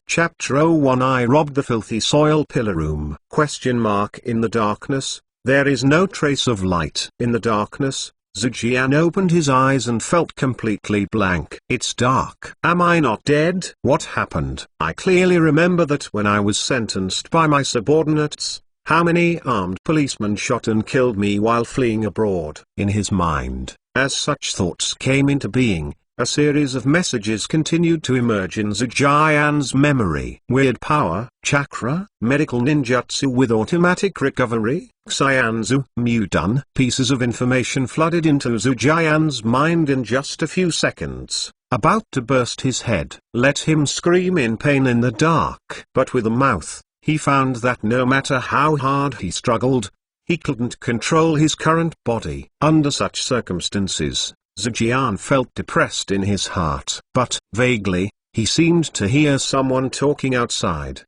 Chapter 01 I robbed the filthy soil pillar room. In the darkness, there is no trace of light. In the darkness, Zhejian opened his eyes and felt completely blank. It's dark. Am I not dead? What happened? I clearly remember that when I was sentenced by my subordinates, how many armed policemen shot and killed me while fleeing abroad. In his mind, as such thoughts came into being, a series of messages continued to emerge in Zhejian's memory. Weird power, chakra, medical ninjutsu with automatic recovery, Xianzu, Mudan. Pieces of information flooded into Zhejian's mind in just a few seconds, about to burst his head. Let him scream in pain in the dark. But with a mouth, he found that no matter how hard he struggled, he couldn't control his current body. Under such circumstances, Zhejian felt depressed in his heart. But, vaguely, he seemed to hear someone talking outside.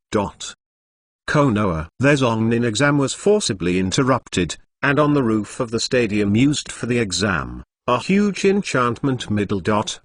Konoha. Their Zonin exam was forcibly interrupted, and on the roof of the stadium used for the exam, a huge enchantment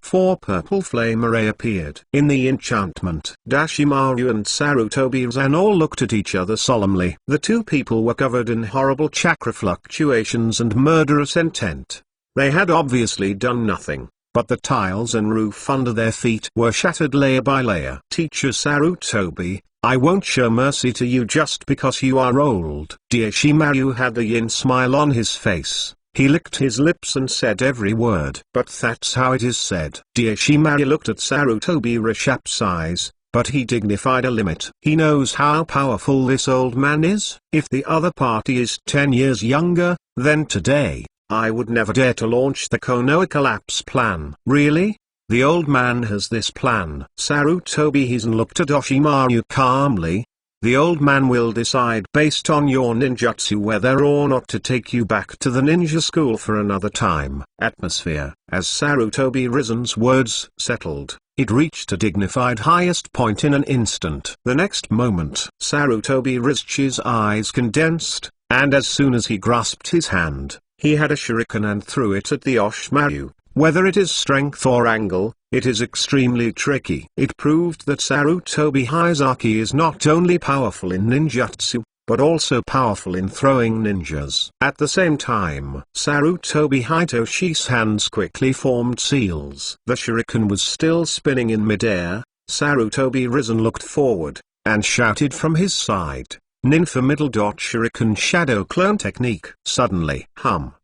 (4 purple flame array) appeared. In the enchantment, Dashimaru and Sarutobi-san all looked at each other solemnly. The two people were covered in horrible chakra fluctuations and murderous intent. They had obviously done nothing, but the tiles and roof under their feet were shattered layer by layer. Teacher Sarutobi, I won't show mercy to you just because you are old. Dashimaru had a yin smile on his face. He licked his lips and said every word. But that's how it is said. Dashimaru looked at Sarutobi Reshap's eyes, but he dignified a limit. He knows how powerful this old man is. If the other party is 10 years younger, then today, I would never dare to launch the Konoha collapse plan. Really? The old man has this plan. Sarutobi-san looked at Oshimaru calmly. The old man will decide based on your ninjutsu whether or not to take you back to the ninja school for another time. Atmosphere. As Sarutobi-san's words settled, it reached a dignified highest point in an instant. The next moment, Sarutobi-san's eyes condensed, and as soon as he grasped his hand, he had a shuriken and threw it at the Oshimaru. Whether it is strength or angle, it is extremely tricky. It proved that Sarutobi Hizaki is not only powerful in ninjutsu, but also powerful in throwing ninjas. At the same time, Sarutobi Hitoshi's hands quickly formed seals. The shuriken was still spinning in midair. Sarutobi-san looked forward, and shouted from his side, Ninfa middle shuriken shadow clone technique. Suddenly,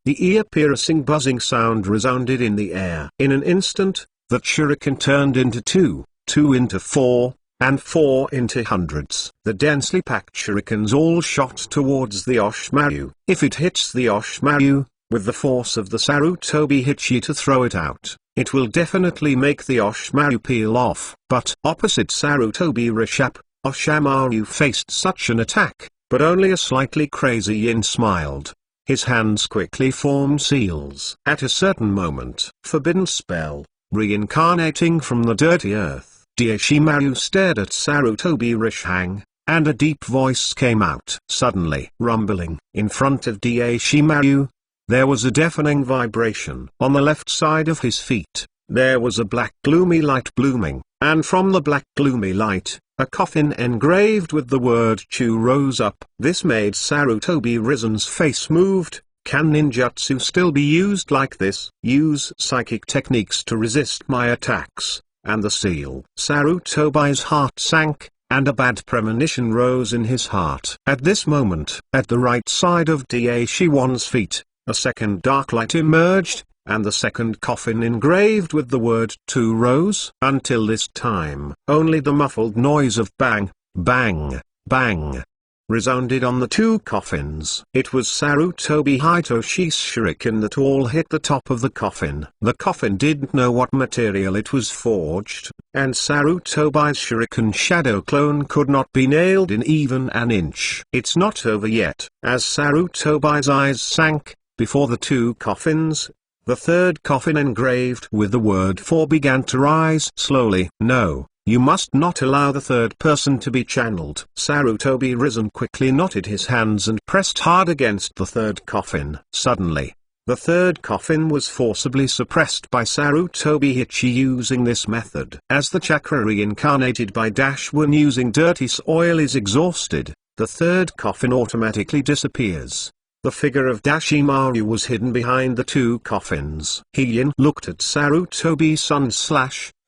the ear-piercing buzzing sound resounded in the air. In an instant, the shuriken turned into 2, 2 into 4, and 4 into hundreds. The densely packed shurikens all shot towards the Oshimaru. If it hits the Oshimaru, with the force of the Sarutobi Hichi to throw it out, it will definitely make the Oshimaru peel off. But opposite Sarutobi Reshap, Oshimaru faced such an attack, but only a slightly crazy yin smiled. His hands quickly formed seals. At a certain moment, forbidden spell, reincarnating from the dirty earth, Dashimaru stared at Sarutobi Reshang, and a deep voice came out. Suddenly, rumbling, in front of Dashimaru, there was a deafening vibration. On the left side of his feet, there was a black gloomy light blooming, and from the black gloomy light, a coffin engraved with the word Chu rose up. This made Sarutobi-san's face moved. Can ninjutsu still be used like this? Use psychic techniques to resist my attacks, and the seal. Sarutobi's heart sank, and a bad premonition rose in his heart. At this moment, at the right side of Dashiwan's feet, a second dark light emerged, and the second coffin engraved with the word "to" rose. Until this time, only the muffled noise of bang, bang, bang resounded on the two coffins. It was Sarutobi Hitoshi's shuriken that all hit the top of the coffin. The coffin didn't know what material it was forged, and Sarutobi's shuriken shadow clone could not be nailed in even an inch. It's not over yet. As Sarutobi's eyes sank, before the two coffins, the third coffin engraved with the word "for" began to rise slowly. No, you must not allow the third person to be channeled. Sarutobi-san quickly knotted his hands and pressed hard against the third coffin. Suddenly, The third coffin was forcibly suppressed by Sarutobi Hichi using this method. As the chakra reincarnated by Dash when using dirty soil is exhausted, the third coffin automatically disappears. The figure of Dashimaru was hidden behind the two coffins. Heian looked at Sarutobi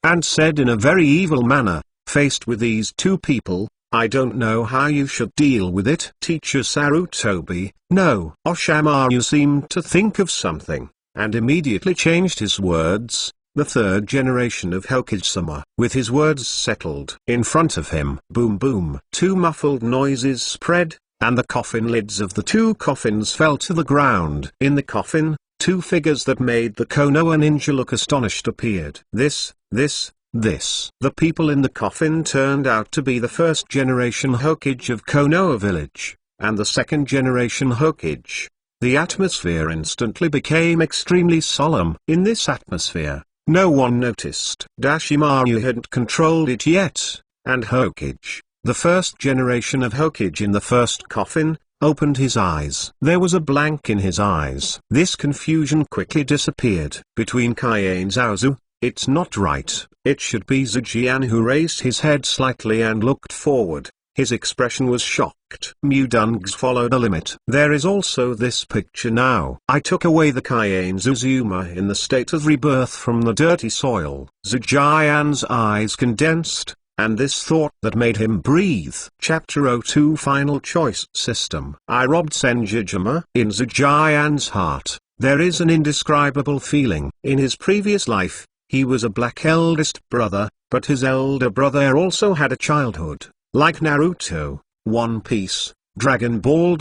and said in a very evil manner, "Faced with these two people, I don't know how you should deal with it." Teacher Sarutobi, no. Oshimaru seemed to think of something, and immediately changed his words. The third generation of Hokage-sama. With his words settled in front of him. Boom boom. Two muffled noises spread, and the coffin lids of the two coffins fell to the ground. In the coffin, two figures that made the Konoha ninja look astonished appeared. This. The people in the coffin turned out to be the first generation Hokage of Konoha village, and the second generation Hokage. The atmosphere instantly became extremely solemn. In this atmosphere, no one noticed Dashimaru hadn't controlled it yet, and Hokage, the first generation of Hokage in the first coffin, opened his eyes. There was a blank in his eyes. This confusion quickly disappeared. Between Kai and Zaozu, it's not right. It should be Zijian who raised his head slightly and looked forward. His expression was shocked. Mudungs followed a limit. There is also this picture now. I took away the Kaien Zuzuma in the state of rebirth from the dirty soil. Zijian's eyes condensed, and this thought that made him breathe. Chapter 02 Final Choice System. I robbed Senjijima. In Zijian's heart, there is an indescribable feeling. In his previous life, he was a black eldest brother, but his elder brother also had a childhood. Like Naruto, One Piece, Dragon Ball.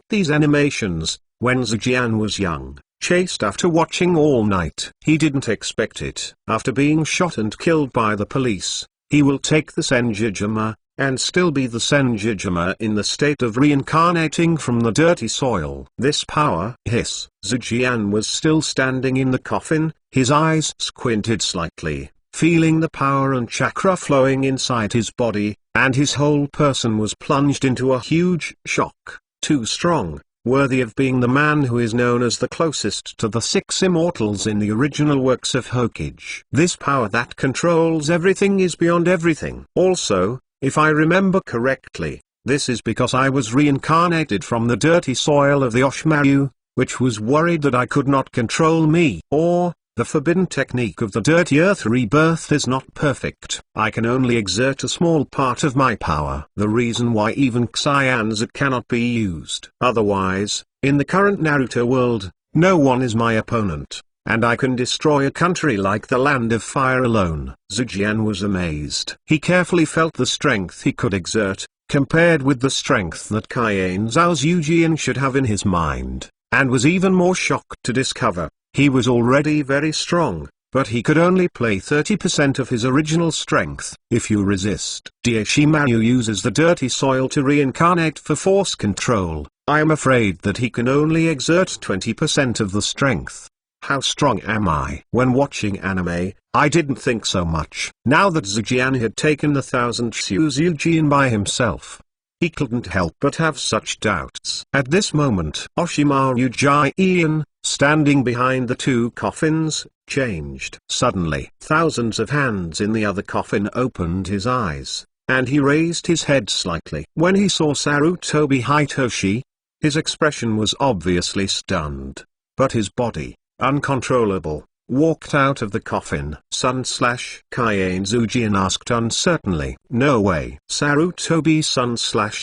These animations, when Zijian was young, chased after watching all night. He didn't expect it. After being shot and killed by the police, he will take the Senjijima, and still be the Senjijima in the state of reincarnating from the dirty soil. This power. Hiss. Zijian was still standing in the coffin, his eyes squinted slightly, feeling the power and chakra flowing inside his body, and his whole person was plunged into a huge shock. Too strong, worthy of being the man who is known as the closest to the six immortals in the original works of Hokage. This power that controls everything is beyond everything. Also, if I remember correctly, this is because I was reincarnated from the dirty soil of the Oshimaru, which was worried that I could not control me. Or, the forbidden technique of the dirty earth rebirth is not perfect. I can only exert a small part of my power. The reason why even Xianzat cannot be used. Otherwise, in the current Naruto world, no one is my opponent, and I can destroy a country like the Land of Fire alone. Zijian was amazed. He carefully felt the strength he could exert, compared with the strength that Kaien Zaozujian should have in his mind, and was even more shocked to discover he was already very strong, but he could only play 30% of his original strength. If you resist, Dashimaru uses the dirty soil to reincarnate for force control. I am afraid that he can only exert 20% of the strength. How strong am I? When watching anime, I didn't think so much. Now that Zijian had taken the 1000 Shuzujin by himself, he couldn't help but have such doubts. At this moment, Oshimaru Jian, standing behind the two coffins, changed. Suddenly, thousands of hands in the other coffin opened his eyes, and he raised his head slightly. When he saw Sarutobi Hitoshi, his expression was obviously stunned, but his body, uncontrollable, walked out of the coffin. Kaien Zujian asked uncertainly. No way. Sarutobi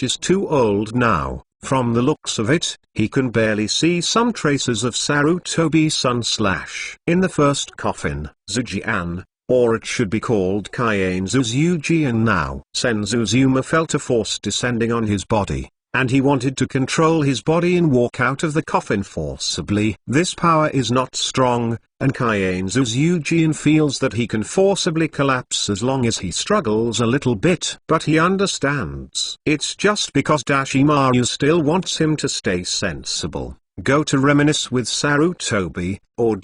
is too old now. From the looks of it, he can barely see some traces of Sarutobi . In the first coffin, Zijian, or it should be called Kaien Zujian now. Senzuzuma felt a force descending on his body, and he wanted to control his body and walk out of the coffin forcibly. This power is not strong, and Kaien Zujian feels that he can forcibly collapse as long as he struggles a little bit. But he understands. It's just because Dashimaru still wants him to stay sensible. Go to reminisce with Sarutobi, or ...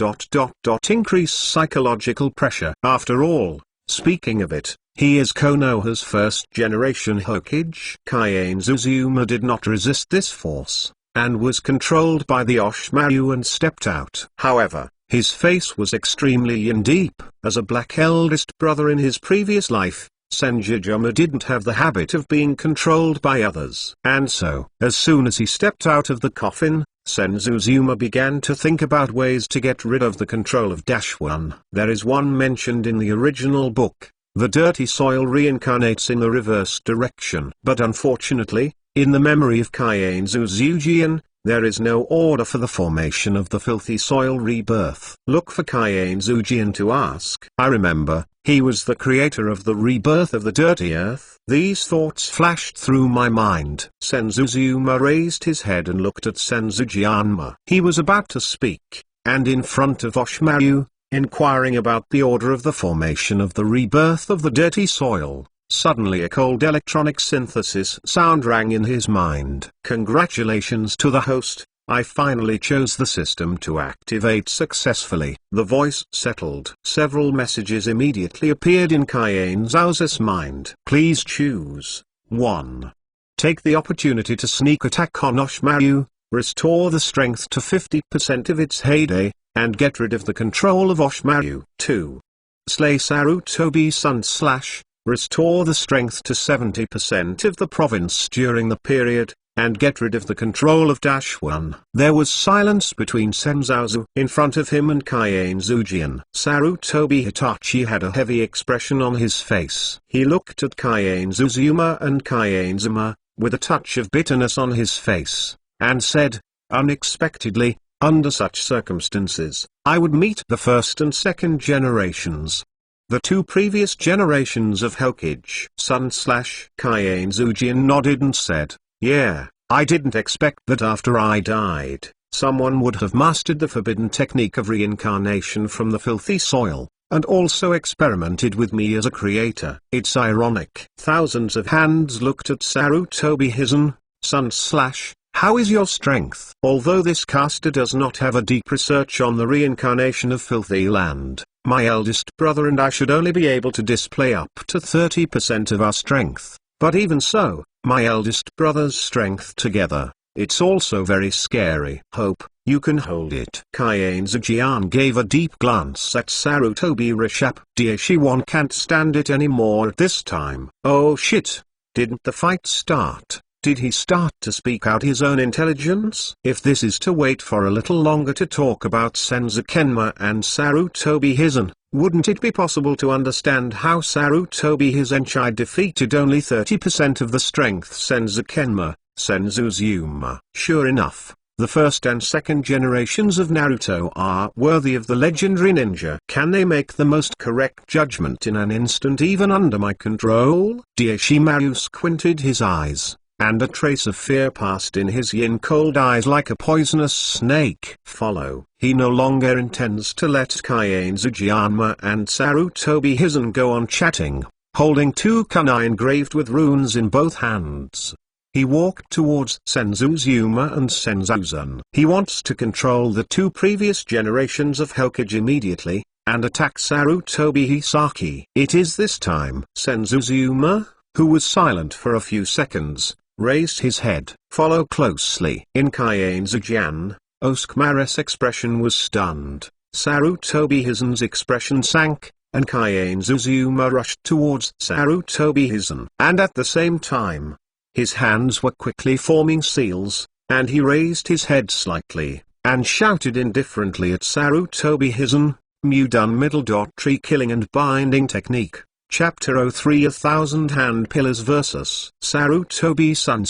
increase psychological pressure. After all, speaking of it, he is Konoha's first generation Hokage. Kaien Zuzuma did not resist this force, and was controlled by the Oshmaru and stepped out. However, his face was extremely deep. As a black eldest brother in his previous life, Senjujuma didn't have the habit of being controlled by others. And so, as soon as he stepped out of the coffin, Senjujuma began to think about ways to get rid of the control of -1. There is one mentioned in the original book. The dirty soil reincarnates in the reverse direction. But unfortunately, in the memory of Kaienzu Zujian, there is no order for the formation of the filthy soil rebirth. Look for Kaienzu Zujian to ask. I remember, he was the creator of the rebirth of the dirty earth. These thoughts flashed through my mind. Senjujuma raised his head and looked at Senjujianma. He was about to speak, and in front of Oshmaru, inquiring about the order of the formation of the rebirth of the dirty soil. Suddenly a cold electronic synthesis sound rang in his mind. Congratulations to the host, I finally chose the system to activate successfully. The voice settled. Several messages immediately appeared in Kaienzu's mind. Please choose 1. Take the opportunity to sneak attack on Oshmaru, restore the strength to 50% of its heyday, and get rid of the control of Oshmaru. 2. Slay Sarutobi-san / restore the strength to 70% of the province during the period, and get rid of the control of -1. There was silence between Senzazu in front of him and Kaienzujian. Sarutobi Hitachi had a heavy expression on his face. He looked at Kaienzuzuma and Kaienzuma, with a touch of bitterness on his face, and said, unexpectedly, under such circumstances, I would meet the first and second generations. The two previous generations of Hokage. Son / Kaienzujian nodded and said, yeah, I didn't expect that after I died, someone would have mastered the forbidden technique of reincarnation from the filthy soil, and also experimented with me as a creator. It's ironic. Thousands of hands looked at Sarutobi Hizen. Son / how is your strength? Although this caster does not have a deep research on the reincarnation of filthy land, my eldest brother and I should only be able to display up to 30% of our strength, but even so, my eldest brother's strength together, it's also very scary. Hope, you can hold it. Kaienzujian gave a deep glance at Sarutobi Rishap. Dear, she one can't stand it anymore at this time. Oh shit, didn't the fight start? Did he start to speak out his own intelligence? If this is to wait for a little longer to talk about Senzukenma and Sarutobi Hizen, wouldn't it be possible to understand how Sarutobi Hizenchi defeated only 30% of the strength Senzukenma, Senzuzuma? Sure enough, the first and second generations of Naruto are worthy of the legendary ninja. Can they make the most correct judgment in an instant even under my control? Shimaru squinted his eyes, and a trace of fear passed in his yin-cold eyes like a poisonous snake. Follow. He no longer intends to let Kaienzujianma and Sarutobi Hizen go on chatting, holding two kunai engraved with runes in both hands. He walked towards Senzuzuma and Senzuzan. He wants to control the two previous generations of Hokage immediately, and attack Sarutobi Hisaki. It is this time. Senzuzuma, who was silent for a few seconds, raised his head. Follow closely. In Kaienzujian, Oskmare's expression was stunned, Sarutobi Hizen's expression sank, and Kaienzuzuma rushed towards Sarutobi Hizen. And at the same time, his hands were quickly forming seals, and he raised his head slightly, and shouted indifferently at Sarutobi Hizen, Mudan middle dot tree killing and binding technique. Chapter 03 1,000 Hand Pillars vs. Sarutobi-san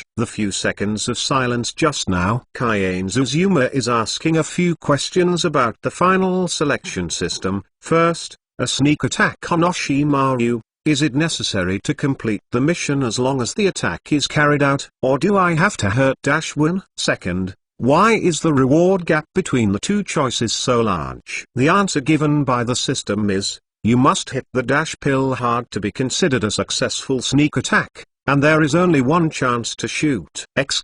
/ the few seconds of silence just now. Kaienzuzuma is asking a few questions about the final selection system. First, a sneak attack on Oshimaru. Is it necessary to complete the mission as long as the attack is carried out, or do I have to hurt -1? Second, why is the reward gap between the two choices so large? The answer given by the system is, you must hit the pill hard to be considered a successful sneak attack, and there is only one chance to shoot! As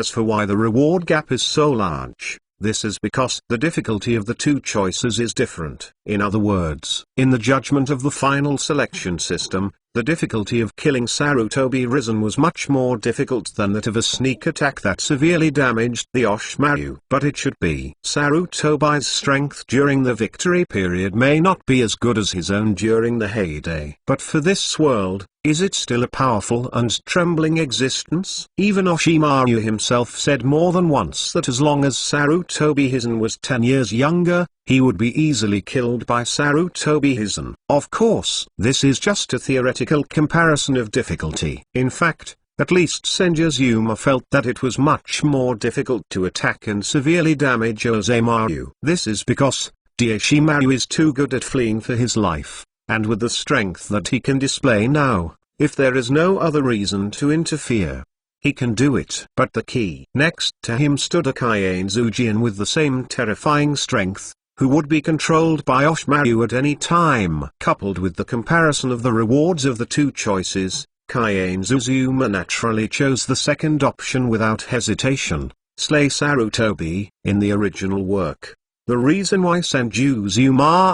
for why the reward gap is so large, this is because the difficulty of the two choices is different. In other words, in the judgment of the final selection system, The difficulty of killing Sarutobi Risen was much more difficult than that of a sneak attack that severely damaged the Orochimaru. But it should be. Sarutobi's strength during the victory period may not be as good as his own during the heyday. But for this world, is it still a powerful and trembling existence? Even Orochimaru himself said more than once that as long as Sarutobi Hizen was 10 years younger, he would be easily killed by Sarutobi Hizen. Of course, this is just a theoretical comparison of difficulty. In fact, at least Senjutsu felt that it was much more difficult to attack and severely damage Orochimaru. This is because Orochimaru is too good at fleeing for his life, and with the strength that he can display now, if there is no other reason to interfere, he can do it. But the key. Next to him stood a Kaienzujian with the same terrifying strength, who would be controlled by Orochimaru at any time. Coupled with the comparison of the rewards of the two choices, Kaienzuzu naturally chose the second option without hesitation: slay Sarutobi. In the original work, the reason why Senjutsu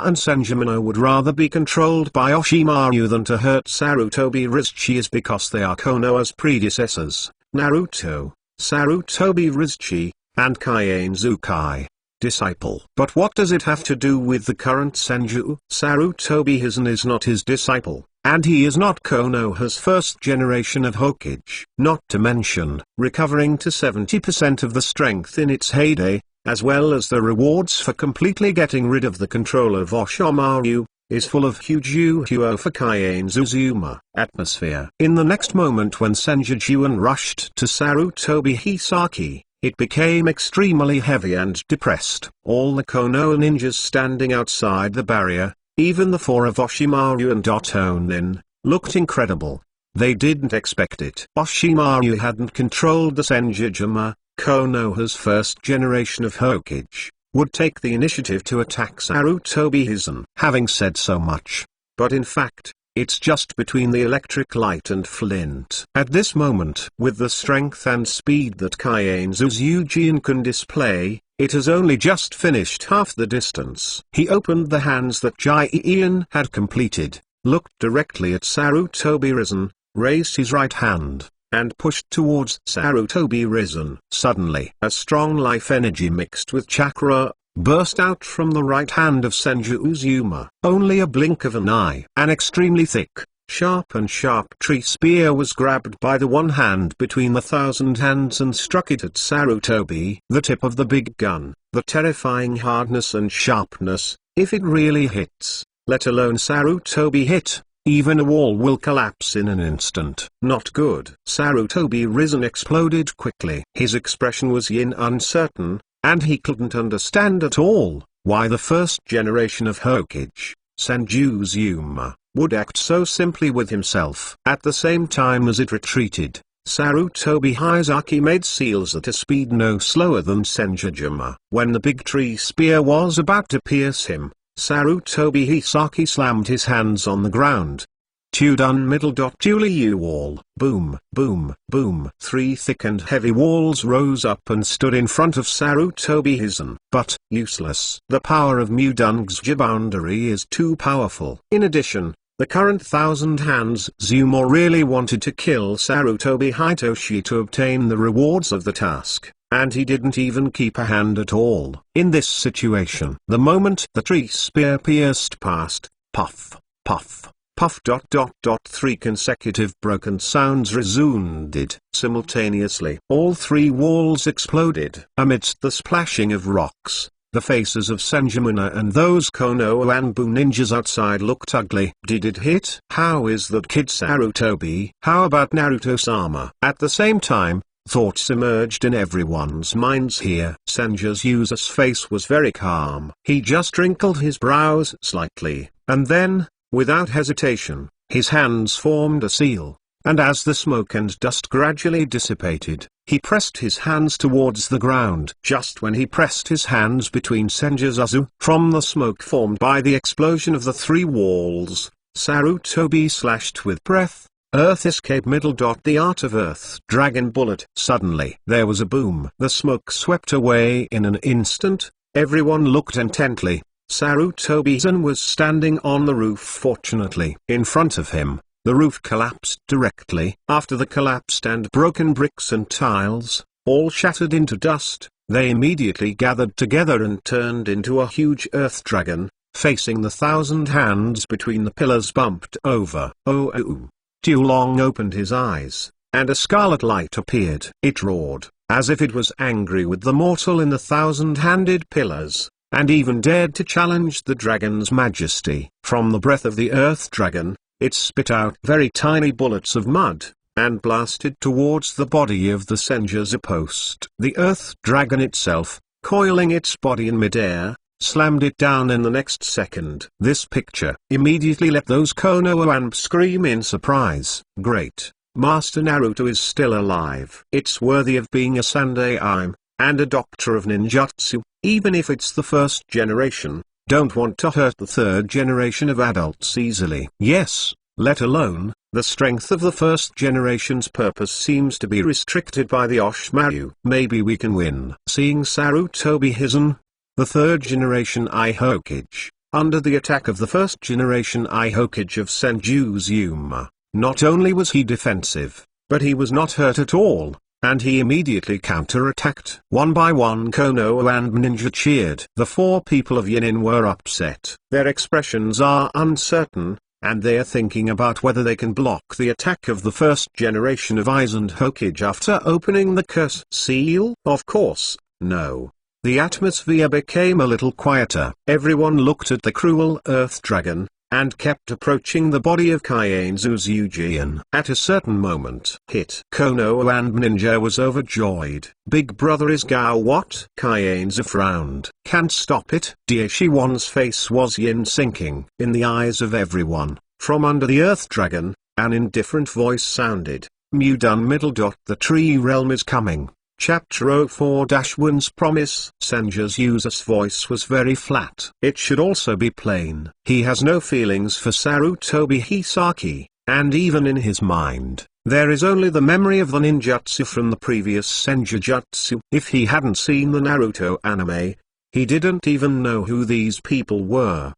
and Senjumino would rather be controlled by Orochimaru than to hurt Sarutobi Rizchi is because they are Konoha's predecessors, Naruto, Sarutobi Rizchi, and Kaienzukai, disciple. But what does it have to do with the current Senju? Sarutobi Hizen is not his disciple, and he is not Konoha's first generation of Hokage. Not to mention, recovering to 70% of the strength in its heyday, as well as the rewards for completely getting rid of the control of Orochimaru, is full of huge for Kaienzuzu atmosphere. In the next moment when Senjutsu rushed to Sarutobi Hisaki, it became extremely heavy and depressed. All the Konoha ninjas standing outside the barrier, even the four of Orochimaru and Otonin, looked incredible. They didn't expect it. Orochimaru hadn't controlled the Senjutsu. Konoha's first generation of Hokage would take the initiative to attack Sarutobi Hizen. Having said so much, but in fact, it's just between the electric light and flint. At this moment, with the strength and speed that Kaienzujian can display, it has only just finished half the distance. He opened the hands that Jian had completed, looked directly at Sarutobi Risen, raised his right hand, and pushed towards Sarutobi Risen. Suddenly, a strong life energy mixed with chakra burst out from the right hand of Senjutsu. Only a blink of an eye. An extremely thick, sharp tree spear was grabbed by the one hand between the 1,000 hands and struck it at Sarutobi. The tip of the big gun, the terrifying hardness and sharpness, if it really hits, let alone Sarutobi hit, even a wall will collapse in an instant. Not good. Sarutobi Risen exploded quickly. His expression was uncertain, and he couldn't understand at all why the first generation of Hokage, Senjutsu, would act so simply with himself. At the same time as it retreated, Sarutobi Hisaki made seals at a speed no slower than Senjutsu. When the big tree spear was about to pierce him, Sarutobi Hisaki slammed his hands on the ground. Tudun middle. Juliu wall. Boom, boom, boom. Three thick and heavy walls rose up and stood in front of Sarutobi Hizen. But, useless. The power of Mudung's boundary is too powerful. In addition, the current 1,000 hands Zumo really wanted to kill Sarutobi Hitoshi to obtain the rewards of the task. And he didn't even keep a hand at all. In this situation, the moment the tree spear pierced past, puff, puff, puff. Three consecutive broken sounds resounded. Simultaneously, all three walls exploded. Amidst the splashing of rocks, the faces of Senjumuna and those Konoha Anbu ninjas outside looked ugly. Did it hit? How is that kid Sarutobi? How about Naruto-sama? At the same time, thoughts emerged in everyone's minds here. Senjutsu's face was very calm. He just wrinkled his brows slightly, and then, without hesitation, his hands formed a seal, and as the smoke and dust gradually dissipated, he pressed his hands towards the ground. Just when he pressed his hands between Senjutsu, from the smoke formed by the explosion of the three walls, Sarutobi slashed with breath. Earth escape middle. The art of earth dragon bullet. Suddenly there was a boom. The smoke swept away in an instant. Everyone looked intently. Sarutobi Hizen was standing on the roof. Fortunately, in front of him, the roof collapsed directly after the collapsed, and broken bricks and tiles, all shattered into dust. They immediately gathered together and turned into a huge earth dragon, facing the 1,000 hands between the pillars bumped over. Oh! Tulong opened his eyes, and a scarlet light appeared. It roared, as if it was angry with the mortal in the 1,000-handed pillars, and even dared to challenge the dragon's majesty. From the breath of the earth dragon, it spit out very tiny bullets of mud, and blasted towards the body of the Senju's post. The earth dragon itself, coiling its body in midair, slammed it down in the next second. This picture immediately let those Konoha scream in surprise. Great! Master Naruto is still alive. It's worthy of being a Sandaime, and a doctor of ninjutsu, even if it's the first generation. Don't want to hurt the third generation of adults easily. Yes, let alone, the strength of the first generation's purpose seems to be restricted by the Orochimaru. Maybe we can win. Seeing Sarutobi Hizen, the third generation I Hokage, under the attack of the first generation I Hokage of Senju's Yuma, not only was he defensive, but he was not hurt at all, and he immediately counter-attacked. One by one Konoha and ninja cheered. The four people of Yinin were upset. Their expressions are uncertain, and they are thinking about whether they can block the attack of the first generation of Aizen Hokage after opening the curse seal. Of course, no. The atmosphere became a little quieter. Everyone looked at the cruel earth dragon, and kept approaching the body of Kaienzu's Yujian. At a certain moment, Konoha and Ninja was overjoyed. Big brother is Gao what? Kaienzu frowned. Can't stop it. Daishiwan's face was yin sinking. In the eyes of everyone, from under the earth dragon, an indifferent voice sounded. Mudan middle. The tree realm is coming. Chapter 04-One's Promise. Sanju's user's voice was very flat. It should also be plain. He has no feelings for Sarutobi Hisaki, and even in his mind, there is only the memory of the ninjutsu from the previous Senjutsu. If he hadn't seen the Naruto anime, he didn't even know who these people were.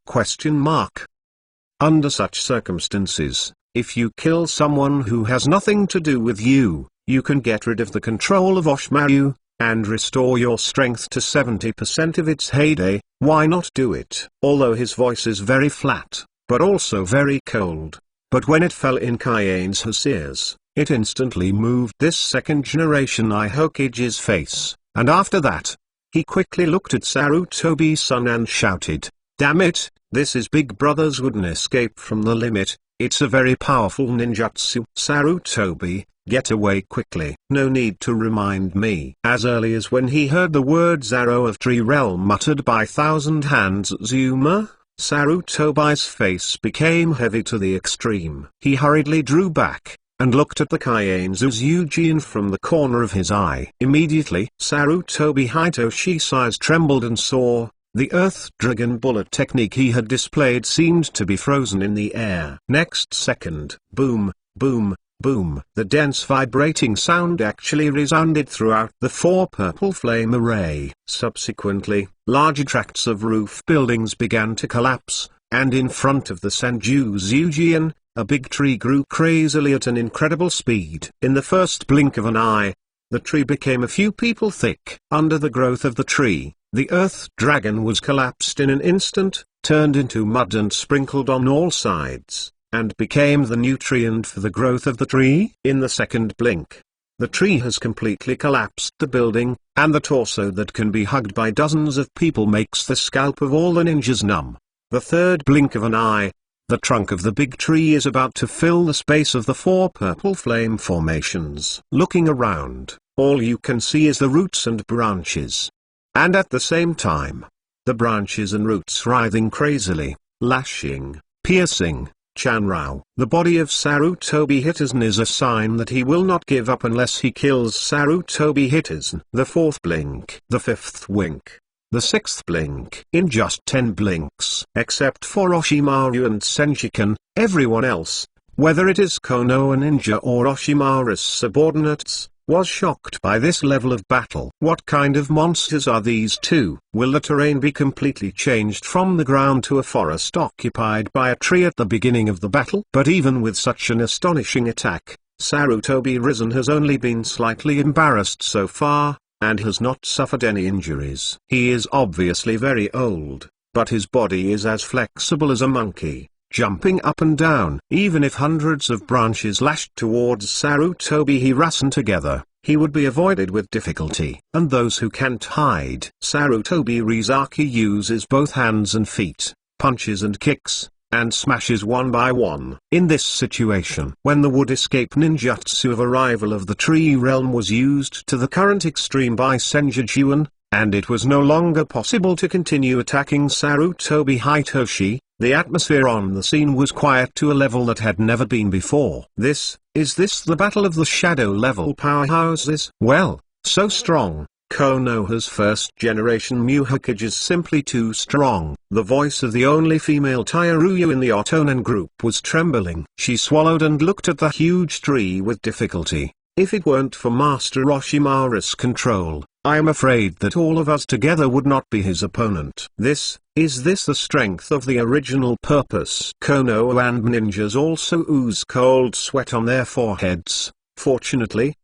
Under such circumstances, if you kill someone who has nothing to do with you, you can get rid of the control of Orochimaru, and restore your strength to 70% of its heyday. Why not do it? Although his voice is very flat, but also very cold, but when it fell in Kaien's ears, it instantly moved this second generation I Hokage's face, and after that, he quickly looked at Sarutobi-san and shouted, "Damn it, this is Big Brother's wooden escape from the limit, it's a very powerful ninjutsu. Sarutobi, get away quickly. No need to remind me." As early as when he heard the words Arrow of Tree Realm uttered by 1,000 Hands Zuma, Sarutobi's face became heavy to the extreme. He hurriedly drew back, and looked at the Kaienzu's Yujian from the corner of his eye. Immediately, Sarutobi Hitoshi's eyes trembled and saw, the earth dragon bullet technique he had displayed seemed to be frozen in the air. Next second, boom, boom, boom. The dense vibrating sound actually resounded throughout the four purple flame array. Subsequently, large tracts of roof buildings began to collapse, and in front of the Senju's Yujian, a big tree grew crazily at an incredible speed. In the first blink of an eye, the tree became a few people thick. Under the growth of the tree, the earth dragon was collapsed in an instant, turned into mud and sprinkled on all sides, and became the nutrient for the growth of the tree. In the second blink, the tree has completely collapsed. The building, and the torso that can be hugged by dozens of people makes the scalp of all the ninjas numb. The third blink of an eye, the trunk of the big tree is about to fill the space of the four purple flame formations. Looking around, all you can see is the roots and branches. And at the same time, the branches and roots writhing crazily, lashing, piercing. Chanrao. The body of Sarutobi Hisazen is a sign that he will not give up unless he kills Sarutobi Hisazen. The fourth blink. The fifth wink. The sixth blink. In just 10 blinks. Except for Orochimaru and Senjiken, everyone else, whether it is Konoha ninja or Orochimaru's subordinates, was shocked by this level of battle. What kind of monsters are these two? Will the terrain be completely changed from the ground to a forest occupied by a tree at the beginning of the battle? But even with such an astonishing attack, Sarutobi Risen has only been slightly embarrassed so far, and has not suffered any injuries. He is obviously very old, but his body is as flexible as a monkey, jumping up and down. Even if hundreds of branches lashed towards Sarutobi Hirasan together, he would be avoided with difficulty. And those who can't hide. Sarutobi Rizaki uses both hands and feet, punches and kicks, and smashes one by one. In this situation, when the wood escape ninjutsu of arrival of the tree realm was used to the current extreme by Senjujuan, and it was no longer possible to continue attacking Sarutobi Hitoshi, the atmosphere on the scene was quiet to a level that had never been before. Is this the battle of the shadow level powerhouses? Well, so strong. Konoha's first-generation Muhokage is simply too strong. The voice of the only female Tairuyu in the Otonen group was trembling. She swallowed and looked at the huge tree with difficulty. If it weren't for Master Orochimaru's control, I am afraid that all of us together would not be his opponent. Is this the strength of the original purpose? Konoha and ninjas also ooze cold sweat on their foreheads. Fortunately,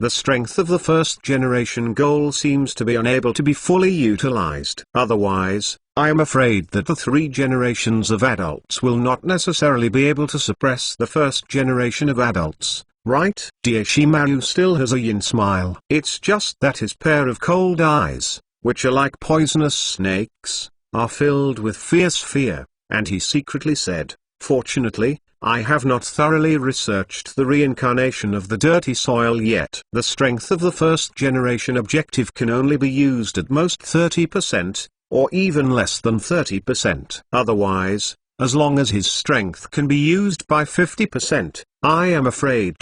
the strength of the first-generation goal seems to be unable to be fully utilized. Otherwise, I am afraid that the 3 generations of adults will not necessarily be able to suppress the first generation of adults, right? Orochimaru still has a yin smile. It's just that his pair of cold eyes, which are like poisonous snakes, are filled with fierce fear, and he secretly said, "Fortunately, I have not thoroughly researched the reincarnation of the dirty soil yet." The strength of the first generation objective can only be used at most 30%, or even less than 30%. Otherwise, as long as his strength can be used by 50%, I am afraid ...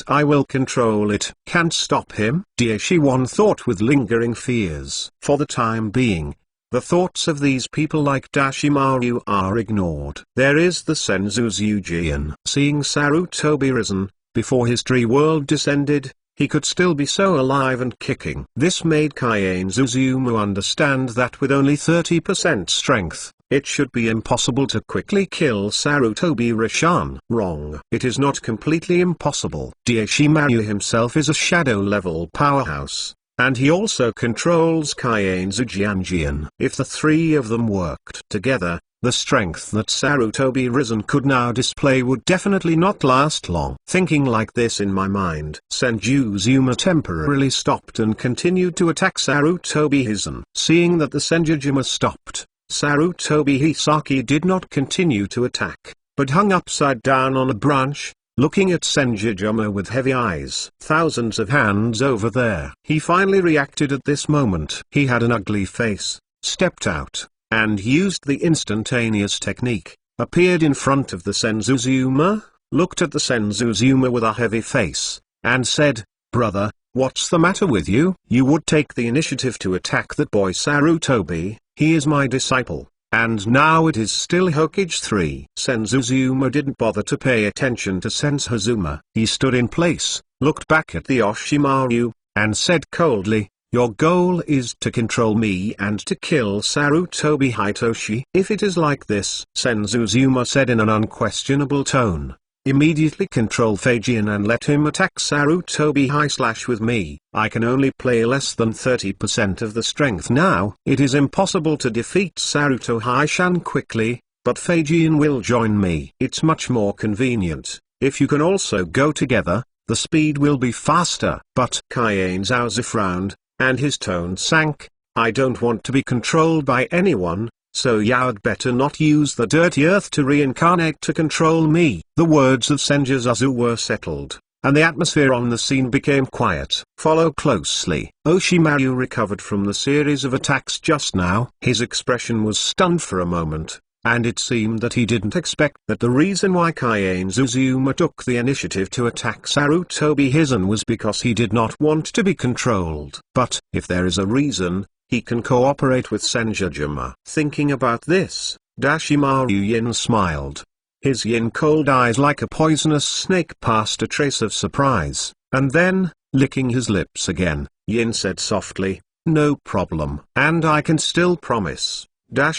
I will control it. Can't stop him? Orochimaru thought with lingering fears. For the time being, the thoughts of these people like Orochimaru are ignored. There is the Senjujuan. Seeing Sarutobi Risen, before his tree world descended, he could still be so alive and kicking. This made Suzumu understand that with only 30% strength, it should be impossible to quickly kill Sarutobi Rishan. Wrong. It is not completely impossible. Orochimaru himself is a shadow-level powerhouse, and he also controls Suzumu. If the 3 of them worked together, the strength that Sarutobi Risen could now display would definitely not last long. Thinking like this in my mind, Senjujuan temporarily stopped and continued to attack Sarutobi Risen. Seeing that the Senjujuan stopped, Sarutobi Hisaki did not continue to attack, but hung upside down on a branch, looking at Senjujuan with heavy eyes. Thousands of hands over there. He finally reacted at this moment. He had an ugly face, stepped out, and used the instantaneous technique, appeared in front of the Senjujuan, looked at the Senjujuan with a heavy face, and said, "Brother, what's the matter with you? You would take the initiative to attack that boy Sarutobi, he is my disciple, and now it is still Hokage 3. Senjujuan didn't bother to pay attention to Senjujuan. He stood in place, looked back at the Orochimaru, and said coldly, "Your goal is to control me and to kill Sarutobi Hitoshi." "If it is like this," Senjujuan said in an unquestionable tone, "immediately control Fajian and let him attack Sarutobi High/ with me. I can only play less than 30% of the strength now. It is impossible to defeat Saruto Haishan quickly, but Fajian will join me. It's much more convenient. If you can also go together, the speed will be faster." But Zaozi frowned, and his tone sank. "I don't want to be controlled by anyone, so you'd better not use the dirty earth to reincarnate to control me." The words of Senjujuan were settled, and the atmosphere on the scene became quiet. Follow closely. Orochimaru recovered from the series of attacks just now. His expression was stunned for a moment, and it seemed that he didn't expect that the reason why Suzumu took the initiative to attack Sarutobi Hisen was because he did not want to be controlled. But, if there is a reason, he can cooperate with Senjujuan. Thinking about this, Orochimaru Yin smiled. His yin cold eyes like a poisonous snake passed a trace of surprise. And then, licking his lips again, Yin said softly, "No problem. And I can still promise."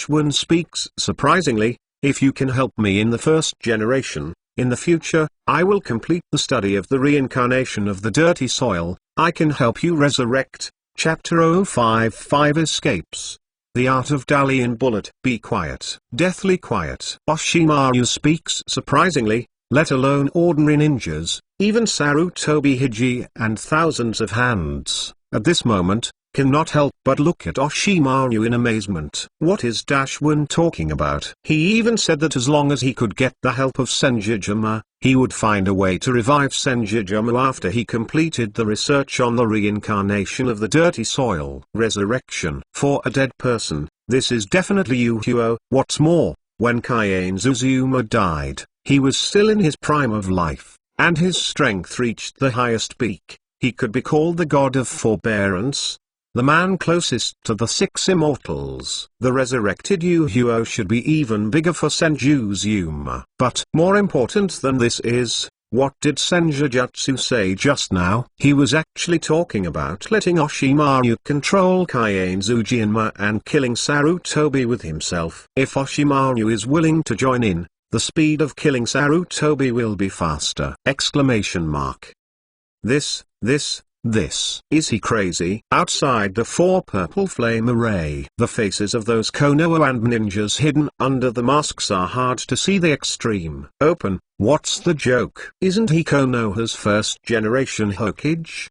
One speaks surprisingly, "If you can help me in the first generation, in the future, I will complete the study of the reincarnation of the dirty soil. I can help you resurrect." Chapter 055 Escapes. The Art of Dalian Bullet. Be quiet. Deathly quiet. Oshimaru speaks surprisingly, let alone ordinary ninjas, even Sarutobi Hiji and thousands of hands, at this moment, cannot help but look at Oshimaru in amazement. What is One talking about? He even said that as long as he could get the help of Senjujima, he would find a way to revive Senjujima after he completed the research on the reincarnation of the dirty soil. Resurrection. For a dead person, this is definitely Uhuo. What's more, when Kaiane Zuzuma died, he was still in his prime of life, and his strength reached the highest peak. He could be called the god of forbearance, the man closest to the six immortals. The resurrected Uhuo should be even bigger for Senjuzuma. But more important than this is, what did Senjujutsu say just now? He was actually talking about letting Oshimaru control Kaiane Zujinma and killing Sarutobi with himself. If Oshimaru is willing to join in, the speed of killing Sarutobi will be faster! Exclamation mark. This. Is he crazy? Outside the four purple flame array, the faces of those Konoha and ninjas hidden under the masks are hard to see the extreme. Open, what's the joke? Isn't he Konoha's first generation Hokage?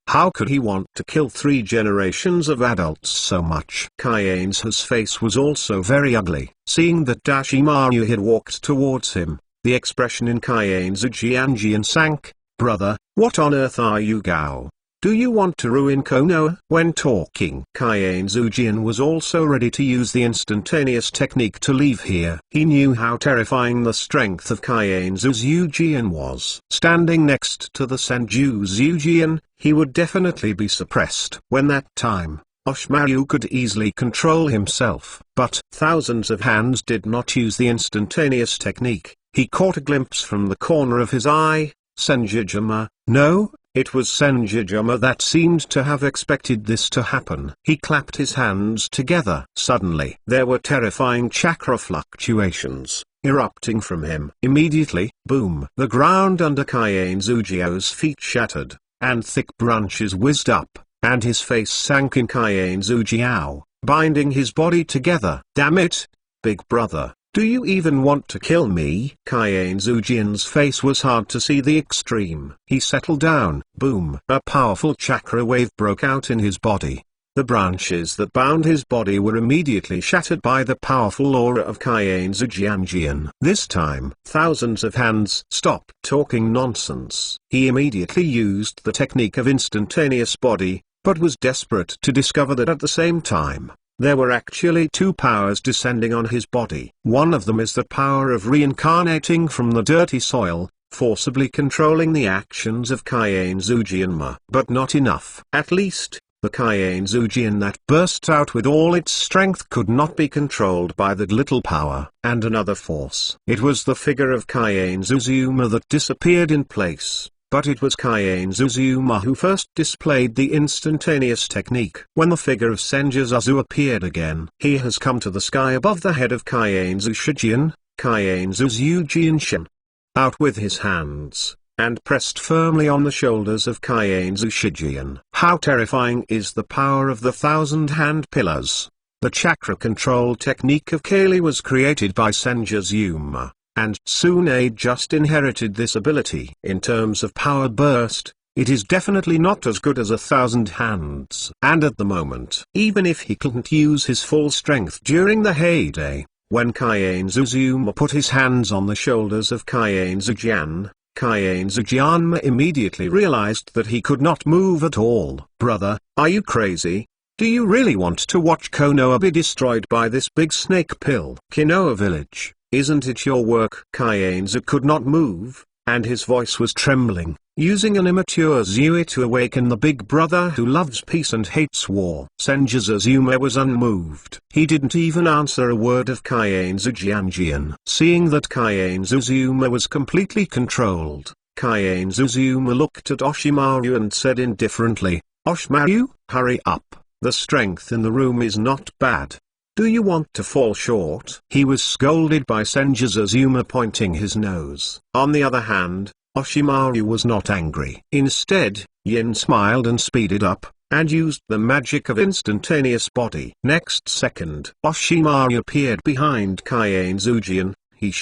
How could he want to kill 3 generations of adults so much? Kaiane's face was also very ugly. Seeing that Oshimaru had walked towards him, the expression in Kaiane's Jianjian sank. Brother, what on earth are you Gao? Do you want to ruin Konoha? When talking, Kaiane Zujian was also ready to use the instantaneous technique to leave here. He knew how terrifying the strength of Kaiane Zujian was. Standing next to the Senju Zujian, he would definitely be suppressed. When that time, Oshimaru could easily control himself. But thousands of hands did not use the instantaneous technique. He caught a glimpse from the corner of his eye. Senjujima. No, it was Senjujima that seemed to have expected this to happen. He clapped his hands together. Suddenly, there were terrifying chakra fluctuations erupting from him. Immediately, boom! The ground under Kaiane Zujio's feet shattered, and thick branches whizzed up, and his face sank in Kaiane Zujiao, binding his body together. Damn it, big brother! Do you even want to kill me? Kaiane Zujian's face was hard to see the extreme. He settled down. Boom! A powerful chakra wave broke out in his body. The branches that bound his body were immediately shattered by the powerful aura of Kaiane Zujianjian. This time, thousands of hands stopped talking nonsense. He immediately used the technique of instantaneous body, but was desperate to discover that at the same time, there were actually 2 powers descending on his body. One of them is the power of reincarnating from the dirty soil, forcibly controlling the actions of Kaiane Zujianma. But not enough. At least, the Kaiane Zujian that burst out with all its strength could not be controlled by that little power. And another force. It was the figure of Kaiane Zuzuma that disappeared in place. But it was Kaiane Zuzuma who first displayed the instantaneous technique. When the figure of Senjuzazu appeared again, he has come to the sky above the head of Kaiane Zushijian, Kaiane Zujianshin. Out with his hands, and pressed firmly on the shoulders of Kaiane Zushijian. How terrifying is the power of the 1,000-hand pillars! The chakra control technique of Kali was created by Senjuzuma. And Tsunade just inherited this ability. In terms of power burst, it is definitely not as good as 1,000 hands. And at the moment, even if he couldn't use his full strength during the heyday, when Kaiane Zuzuma put his hands on the shoulders of Kaiane Zujian, Kaiane Zujianma immediately realized that he could not move at all. Brother, are you crazy? Do you really want to watch Konoha be destroyed by this big snake pill? Konoha village. Isn't it your work? Kaiane could not move, and his voice was trembling, using an immature Zui to awaken the big brother who loves peace and hates war. Senjuzuma was unmoved. He didn't even answer a word of Kaiane Zujianjian. Seeing that Kaiane Zuzuma was completely controlled, Kaien Zuzuma looked at Oshimaru and said indifferently, "Oshimaru, hurry up, the strength in the room is not bad. Do you want to fall short?" He was scolded by Senju Zuzuma, pointing his nose. On the other hand, Oshimaru was not angry. Instead, Yin smiled and speeded up, and used the magic of instantaneous body. Next second, Oshimaru appeared behind Kaien Zujian. He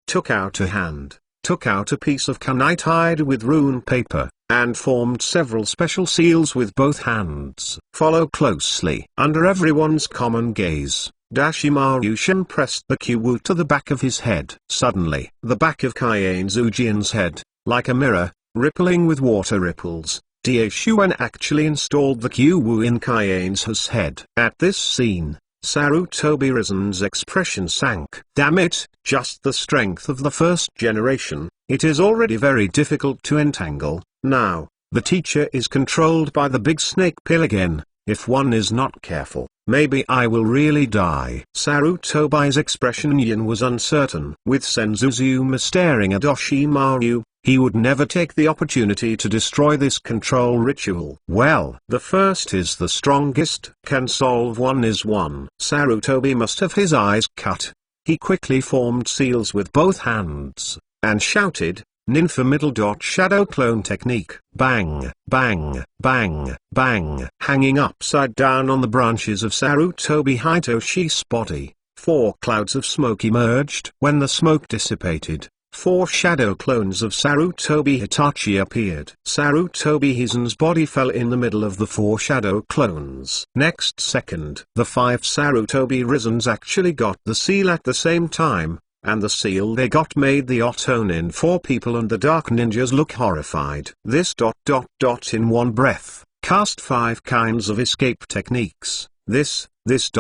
took out a hand, took out a piece of kunai tied with rune paper, and formed several special seals with both hands. Follow closely. Under everyone's common gaze, Dashimaru Shin pressed the Kyuwu to the back of his head. Suddenly, the back of Kaien Zujian's head, like a mirror, rippling with water ripples, Daishuan actually installed the Kyuwu in Kaien's head. At this scene, Sarutobi Risen's expression sank. Damn it, just the strength of the first generation, it is already very difficult to entangle. Now, the teacher is controlled by the big snake pill again. If one is not careful, maybe I will really die. Sarutobi's expression Yin was uncertain. With Senzuzuma staring at Oshimaru, he would never take the opportunity to destroy this control ritual. Well, the first is the strongest. Can solve one is one. Sarutobi must have his eyes cut. He quickly formed seals with both hands, and shouted, "Ninfa middle dot shadow clone technique." Bang, bang, bang, bang. Hanging upside down on the branches of Sarutobi Hitoshi's body, 4 clouds of smoke emerged. When the smoke dissipated, 4 shadow clones of Sarutobi Hitachi appeared. Sarutobi Hizen's body fell in the middle of the 4 shadow clones. Next second, the 5 Sarutobi Risens actually got the seal at the same time, and the seal they got made the Otonin 4 people and the Dark Ninjas look horrified. This ... in one breath, cast 5 kinds of escape techniques. This ... is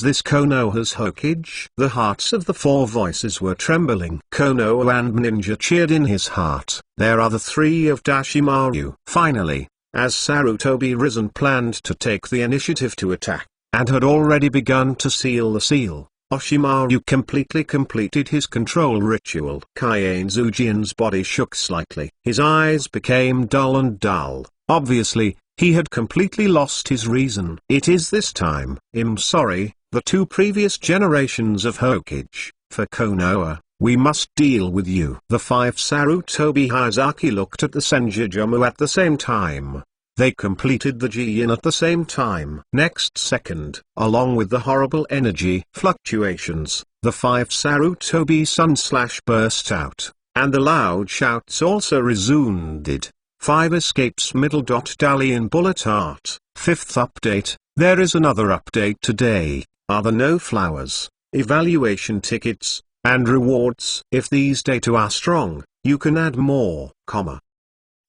this Konoha's Hokage? The hearts of the 4 voices were trembling. Konoha and Ninja cheered in his heart. There are the 3 of Dashimaru. Finally, as Sarutobi Risen planned to take the initiative to attack, and had already begun to seal the seal, Oshimaru completely completed his control ritual. Kaien Zujian's body shook slightly. His eyes became dull and dull. Obviously, he had completely lost his reason. It is this time. I'm sorry, the 2 previous generations of Hokage, for Konoha, we must deal with you. The 5 Sarutobi Hizaki looked at the Senjujumu at the same time. They completed the Jin at the same time. Next second, along with the horrible energy fluctuations, the 5 Sarutobi Sun// burst out, and the loud shouts also resounded. 5 escapes middle ... Dalian bullet art. 5th update. There is another update today. Are there no flowers, evaluation tickets, and rewards? If these data are strong, you can add more,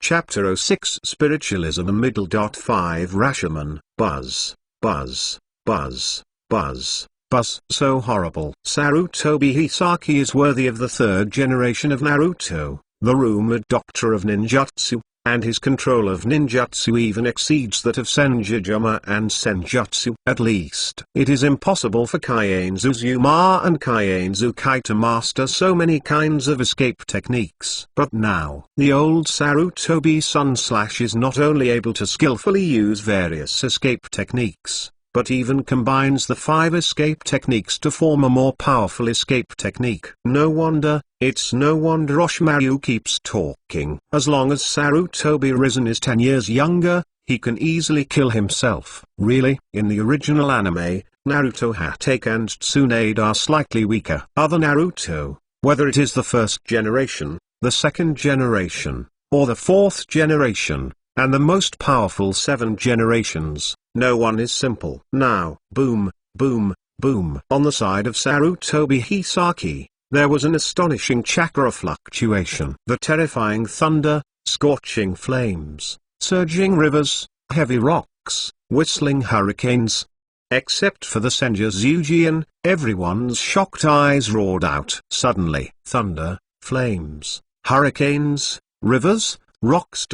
Chapter 06 Spiritualism and middle ... 5 Rashomon. Buzz, buzz, buzz, buzz, buzz. So horrible. Sarutobi Hisaki is worthy of the 3rd generation of Naruto, the rumored doctor of ninjutsu, and his control of ninjutsu even exceeds that of Senjujuma and Senjutsu. At least, it is impossible for Kaien Zuzuma and Kaien Zukai to master so many kinds of escape techniques. But now, the old Sarutobi Sun/ is not only able to skillfully use various escape techniques, but even combines the 5 escape techniques to form a more powerful escape technique. It's no wonder Oshimaru keeps talking. As long as Sarutobi Risen is 10 years younger, he can easily kill himself. Really? In the original anime, Naruto Hatake and Tsunade are slightly weaker. Other Naruto, whether it is the 1st generation, the 2nd generation, or the 4th generation, and the most powerful 7 generations, no one is simple. Now, boom, boom, boom. On the side of Sarutobi Hisaki, there was an astonishing chakra fluctuation. The terrifying thunder, scorching flames, surging rivers, heavy rocks, whistling hurricanes. Except for the Senju Zujian, everyone's shocked eyes roared out. Suddenly, thunder, flames, hurricanes, rivers, rocks ...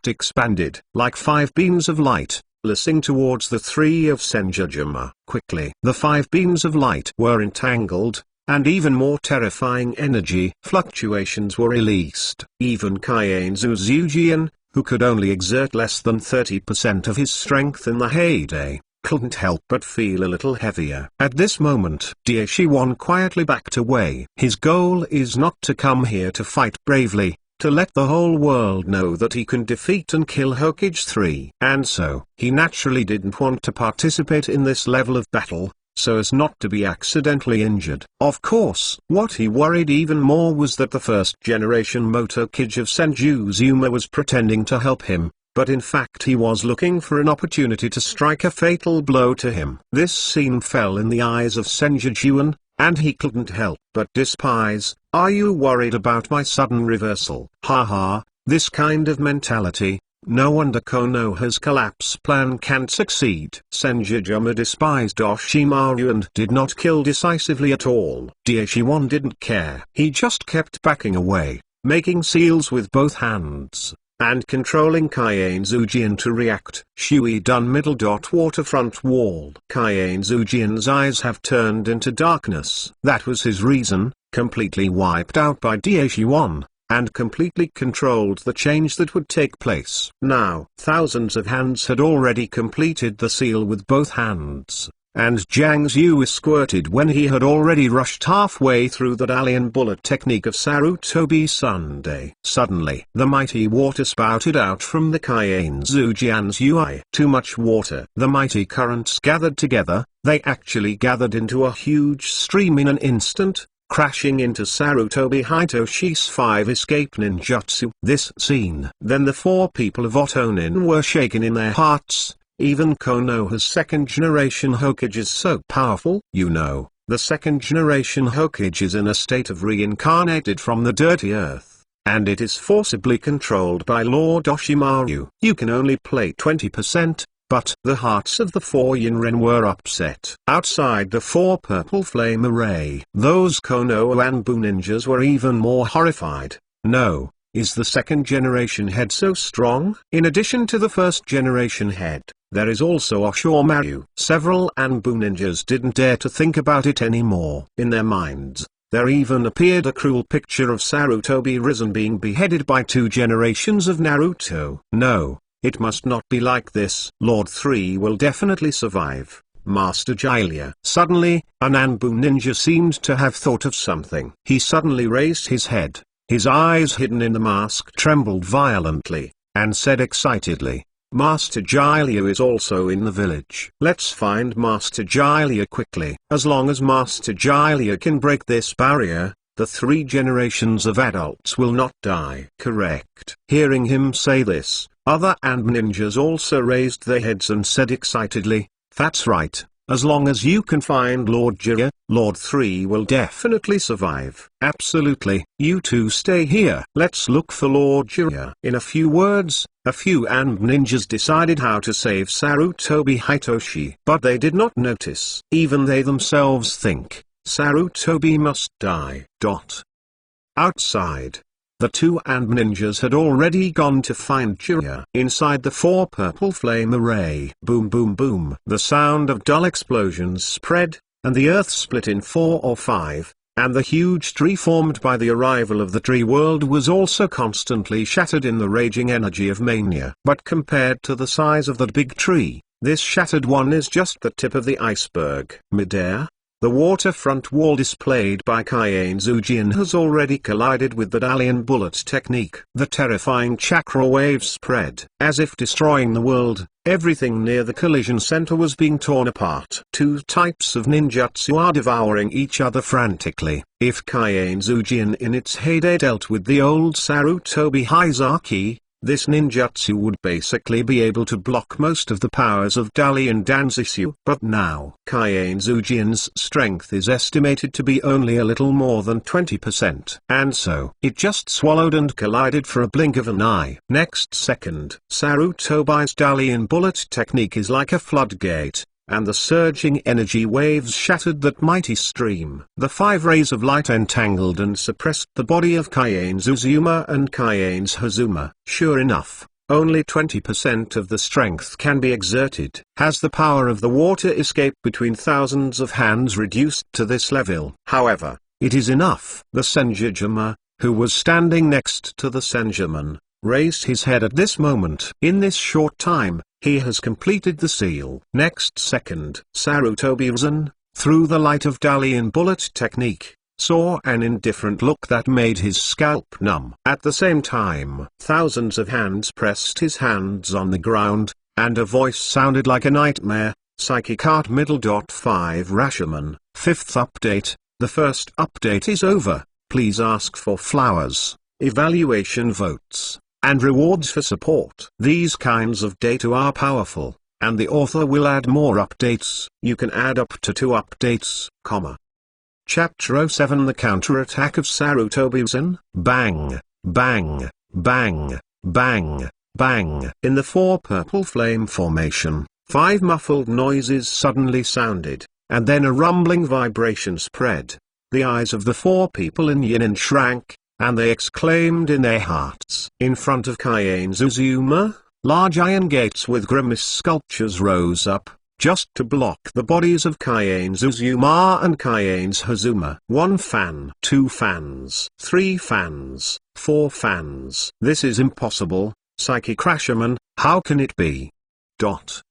expanded like 5 beams of light, lissing towards the 3 of Senjujuma. Quickly, the 5 beams of light were entangled, and even more terrifying energy fluctuations were released. Even Kaien's Uzujian, who could only exert less than 30% of his strength in the heyday, couldn't help but feel a little heavier. At this moment, Daishiwan quietly backed away. His goal is not to come here to fight bravely, to let the whole world know that he can defeat and kill Hokage 3. And so, he naturally didn't want to participate in this level of battle, so as not to be accidentally injured. Of course, what he worried even more was that the first generation Motokage of Senjuzuma was pretending to help him, but in fact he was looking for an opportunity to strike a fatal blow to him. This scene fell in the eyes of Senjujuan, and he couldn't help but despise. Are you worried about my sudden reversal? Haha, this kind of mentality, no wonder Konoha's collapse plan can't succeed. Senjujuma despised Oshimaru and did not kill decisively at all. Daishiwan didn't care. He just kept backing away, making seals with both hands, and controlling Kaien's Ujian to react. Shui done middle dot waterfront wall. Kaien's Ujian's eyes have turned into darkness. That was his reason, completely wiped out by Daishiwan, and completely controlled the change that would take place. Now, thousands of hands had already completed the seal with both hands, and Zhang Zhu squirted when he had already rushed halfway through the Dalian bullet technique of Sarutobi Sunday. Suddenly, the mighty water spouted out from the Kaien Zujian's UI. Too much water. The mighty currents gathered together, they actually gathered into a huge stream in an instant, crashing into Sarutobi Hitoshi's 5 escape ninjutsu. This scene. Then the 4 people of Otonin were shaken in their hearts. Even Konoha's second-generation Hokage is so powerful. You know, the second-generation Hokage is in a state of reincarnated from the dirty earth, and it is forcibly controlled by Lord Oshimaru. You can only play 20%, but the hearts of the 4 Yinren were upset. Outside the 4 purple flame array, those Konoha Anbu ninjas were even more horrified. No. Is the second-generation head so strong? In addition to the first-generation head, there is also Oshimaru. Several Anbu ninjas didn't dare to think about it anymore. In their minds, there even appeared a cruel picture of Sarutobi Risen being beheaded by 2 generations of Naruto. No, it must not be like this. Lord 3 will definitely survive. Master Jiraiya. Suddenly, an Anbu ninja seemed to have thought of something. He suddenly raised his head. His eyes hidden in the mask trembled violently, and said excitedly, Master Jiraiya is also in the village. Let's find Master Jiraiya quickly. As long as Master Jiraiya can break this barrier, the 3 generations of adults will not die. Correct. Hearing him say this, other Anbu ninjas also raised their heads and said excitedly, that's right. As long as you can find Lord Jiraiya, Lord 3 will definitely survive. Absolutely. You two stay here. Let's look for Lord Jiraiya. In a few words, a few Anbu ninjas decided how to save Sarutobi Hitoshi. But they did not notice. Even they themselves think, Sarutobi must die. Outside, the 2 Anbu ninjas had already gone to find Jiraiya. Inside the 4 purple flame array. Boom boom boom. The sound of dull explosions spread, and the earth split in 4 or 5, and the huge tree formed by the arrival of the tree world was also constantly shattered in the raging energy of mania. But compared to the size of that big tree, this shattered one is just the tip of the iceberg. Midair, the waterfront wall displayed by Kaien Zujian has already collided with the Dalian bullet technique. The terrifying chakra waves spread. As if destroying the world, everything near the collision center was being torn apart. 2 types of ninjutsu are devouring each other frantically. If Kaien Zujian in its heyday dealt with the old Sarutobi Hizaki, this ninjutsu would basically be able to block most of the powers of Dalian Danzitsu. But now, Kaien Zujian's strength is estimated to be only a little more than 20%. And so, it just swallowed and collided for a blink of an eye. Next second, Sarutobi's Dalian bullet technique is like a floodgate, and the surging energy waves shattered that mighty stream. The 5 rays of light entangled and suppressed the body of Kaien Zuzuma and Kaien Hazuma. Sure enough, only 20% of the strength can be exerted. Has the power of the water escape between thousands of hands reduced to this level? However, it is enough. The Senjujima, who was standing next to the Senjuman, raised his head at this moment. In this short time, he has completed the seal. Next second, Sarutobi-san, through the light of Dalian bullet technique, saw an indifferent look that made his scalp numb. At the same time, thousands of hands pressed his hands on the ground, and a voice sounded like a nightmare. Psychic Art Middle. 5 Rashomon, 5th update. The first update is over. Please ask for flowers, evaluation votes, and rewards for support. These kinds of data are powerful, and the author will add more updates. You can add up to 2 updates, Chapter 07 The Counterattack of Sarutobi-san. Bang, bang, bang, bang, bang. In the 4 purple flame formation, 5 muffled noises suddenly sounded, and then a rumbling vibration spread. The eyes of the 4 people in Yinin shrank, and they exclaimed in their hearts. In front of Kaien's Uzuma, large iron gates with grimace sculptures rose up, just to block the bodies of Kaien's Uzuma and Kaien's Hazuma. 1 fan, 2 fans, 3 fans, 4 fans. This is impossible, Psychic Rashomon, how can it be?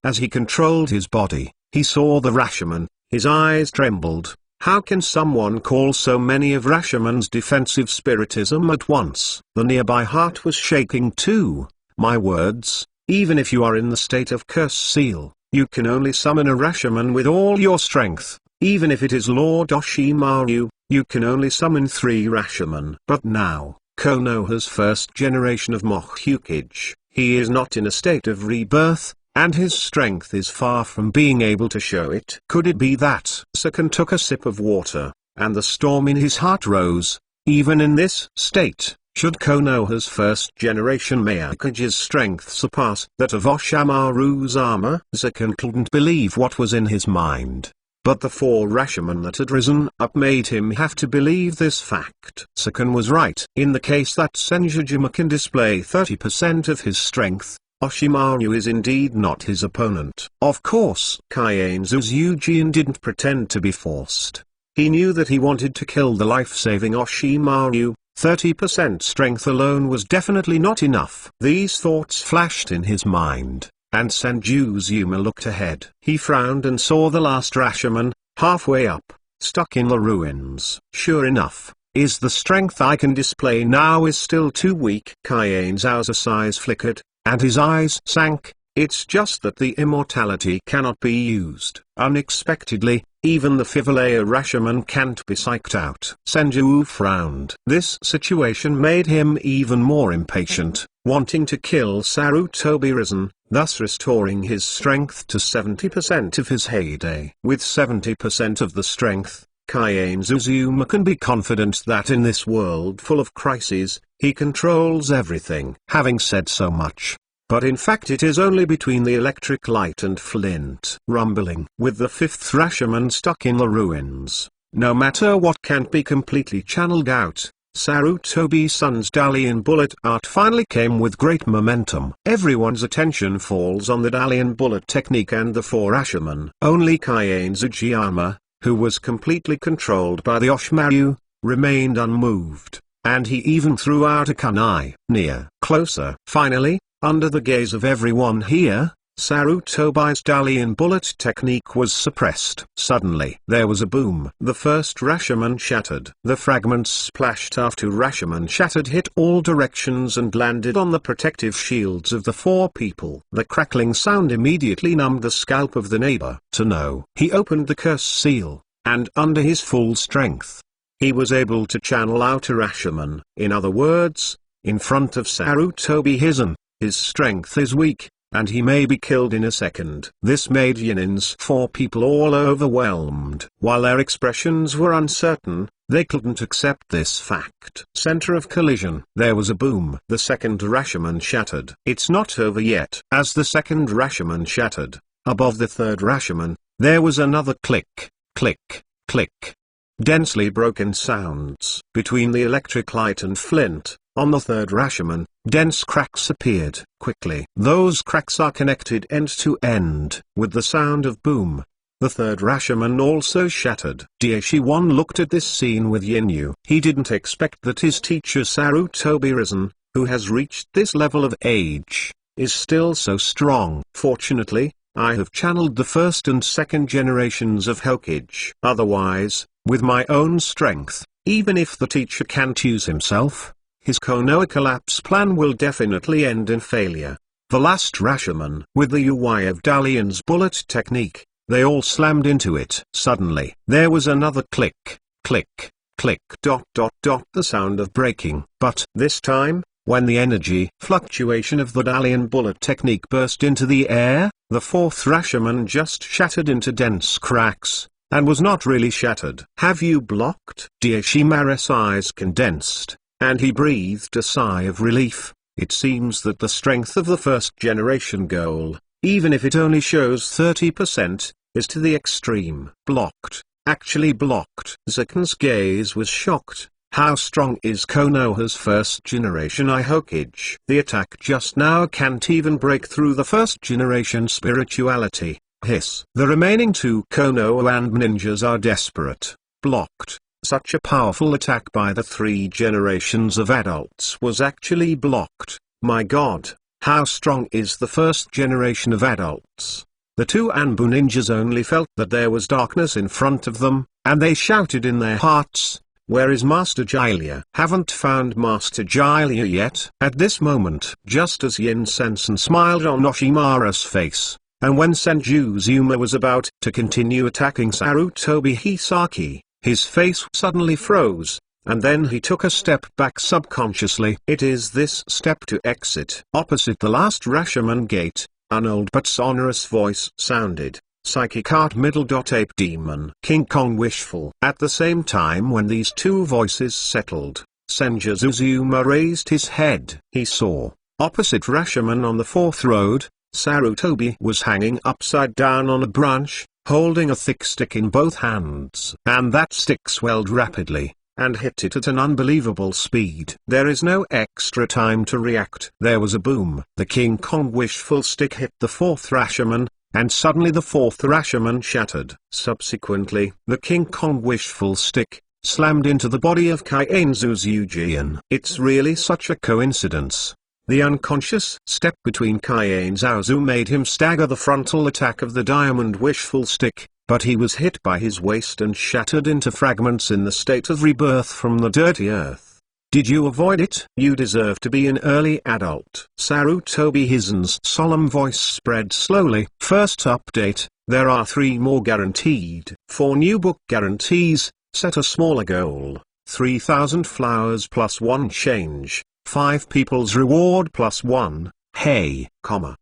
As he controlled his body, he saw the Rashomon, his eyes trembled. How can someone call so many of Rashomon's defensive spiritism at once? The nearby heart was shaking too. My words, even if you are in the state of curse seal, you can only summon a Rashomon with all your strength. Even if it is Lord Oshimaru, you can only summon 3 Rashomon. But now, Konoha's first generation of Mohyukage, he is not in a state of rebirth, and his strength is far from being able to show it. Could it be that? Sakan took a sip of water, and the storm in his heart rose. Even in this state, should Konoha's first generation Myokage's strength surpass that of Oshimaru's armor? Sakan couldn't believe what was in his mind. But the 4 Rashomon that had risen up made him have to believe this fact. Sakan was right. In the case that Senjujima can display 30% of his strength, Oshimaru is indeed not his opponent. Of course, Kaien's Uzujin didn't pretend to be forced. He knew that he wanted to kill the life-saving Oshimaru. 30% strength alone was definitely not enough. These thoughts flashed in his mind, and Senjuzuma looked ahead. He frowned and saw the last Rashomon, halfway up, stuck in the ruins. Sure enough, the strength I can display now is still too weak. Kaien's outer eyes flickered, and his eyes sank. It's just that the immortality cannot be used. Unexpectedly, even the Fivalea Rashomon can't be psyched out. Senju frowned. This situation made him even more impatient, wanting to kill Sarutobi-san, thus restoring his strength to 70% of his heyday. With 70% of the strength, Kaien's Uzuma can be confident that in this world full of crises, he controls everything. Having said so much, but in fact it is only between the electric light and flint. Rumbling. With the 5th Rashomon stuck in the ruins, no matter what can't be completely channeled out, Sarutobi-san's Dalian bullet art finally came with great momentum. Everyone's attention falls on the Dalian bullet technique and the 4 Rashomon. Only Kaien's Ujiyama, who was completely controlled by the Oshimaru, remained unmoved, and he even threw out a kunai. Near, closer. Finally, under the gaze of everyone here, Sarutobi's Dalian bullet technique was suppressed. Suddenly, there was a boom. The first Rashomon shattered. The fragments splashed after Rashomon shattered hit all directions and landed on the protective shields of the 4 people. The crackling sound immediately numbed the scalp of the neighbor. To know, he opened the curse seal, and under his full strength, he was able to channel out a Rashomon. In other words, in front of Sarutobi-san, his strength is weak, and he may be killed in a second. This made Yinin's 4 people all overwhelmed. While their expressions were uncertain, they couldn't accept this fact. Center of collision. There was a boom. The second Rashomon shattered. It's not over yet. As the second Rashomon shattered, above the third Rashomon, there was another click, click, click. Densely broken sounds. Between the electric light and flint, On the third Rashomon, dense cracks appeared quickly. Those cracks are connected end to end, with the sound of boom. The third Rashomon also shattered. Daishiwan looked at this scene with Yinyu. He didn't expect that his teacher Sarutobi Risen, who has reached this level of age, is still so strong. Fortunately, I have channeled the first and second generations of Hokage. Otherwise, with my own strength, even if the teacher can't use himself, his Konoha collapse plan will definitely end in failure. The last Rashomon, with the UI of Dalian's bullet technique, they all slammed into it. Suddenly, there was another click, click, click, the sound of breaking. But this time, when the energy fluctuation of the Dalian bullet technique burst into the air, the fourth Rashomon just shattered into dense cracks, and was not really shattered. Have you blocked? Daishimaru's eyes condensed, and he breathed a sigh of relief. It seems that the strength of the first generation goal, even if it only shows 30%, is to the extreme. Blocked, actually blocked. Zaken's gaze was shocked. How strong is Konoha's first generation I Hokage? The attack just now can't even break through the first generation spirituality. Hiss. The remaining two Konoha and ninjas are desperate. Blocked. Such a powerful attack by the three generations of adults was actually blocked. My god, how strong is the first generation of adults? The two Anbu ninjas only felt that there was darkness in front of them, and they shouted in their hearts, "Where is Master Jiraiya?" Haven't found Master Jiraiya yet. At this moment, just as Yin Sensen smiled on Oshimaru's face, and when Senju Zuma was about to continue attacking Sarutobi Hisaki, his face suddenly froze, and then he took a step back subconsciously. It is this step to exit. Opposite the last Rashomon gate, an old but sonorous voice sounded. Psychic Art Middle. Ape Demon King Kong Wishful. At the same time when these two voices settled, Senju Zuma raised his head. He saw, opposite Rashomon on the fourth road, Sarutobi was hanging upside down on a branch, holding a thick stick in both hands. And that stick swelled rapidly, and hit it at an unbelievable speed. There is no extra time to react. There was a boom. The King Kong Wishful stick hit the fourth Rashomon, and suddenly the fourth Rashomon shattered. Subsequently, the King Kong Wishful stick slammed into the body of Kaienzu Zujian. It's really such a coincidence. The unconscious step between Kaienzu made him stagger the frontal attack of the Diamond Wishful stick, but he was hit by his waist and shattered into fragments in the state of rebirth from the dirty earth. Did you avoid it? You deserve to be an early adult. Sarutobi Hisen's solemn voice spread slowly. First update, there are 3 more guaranteed. 4 new book guarantees, set a smaller goal, 3,000 flowers plus 1 change, 5 people's reward plus 1, hey, comma.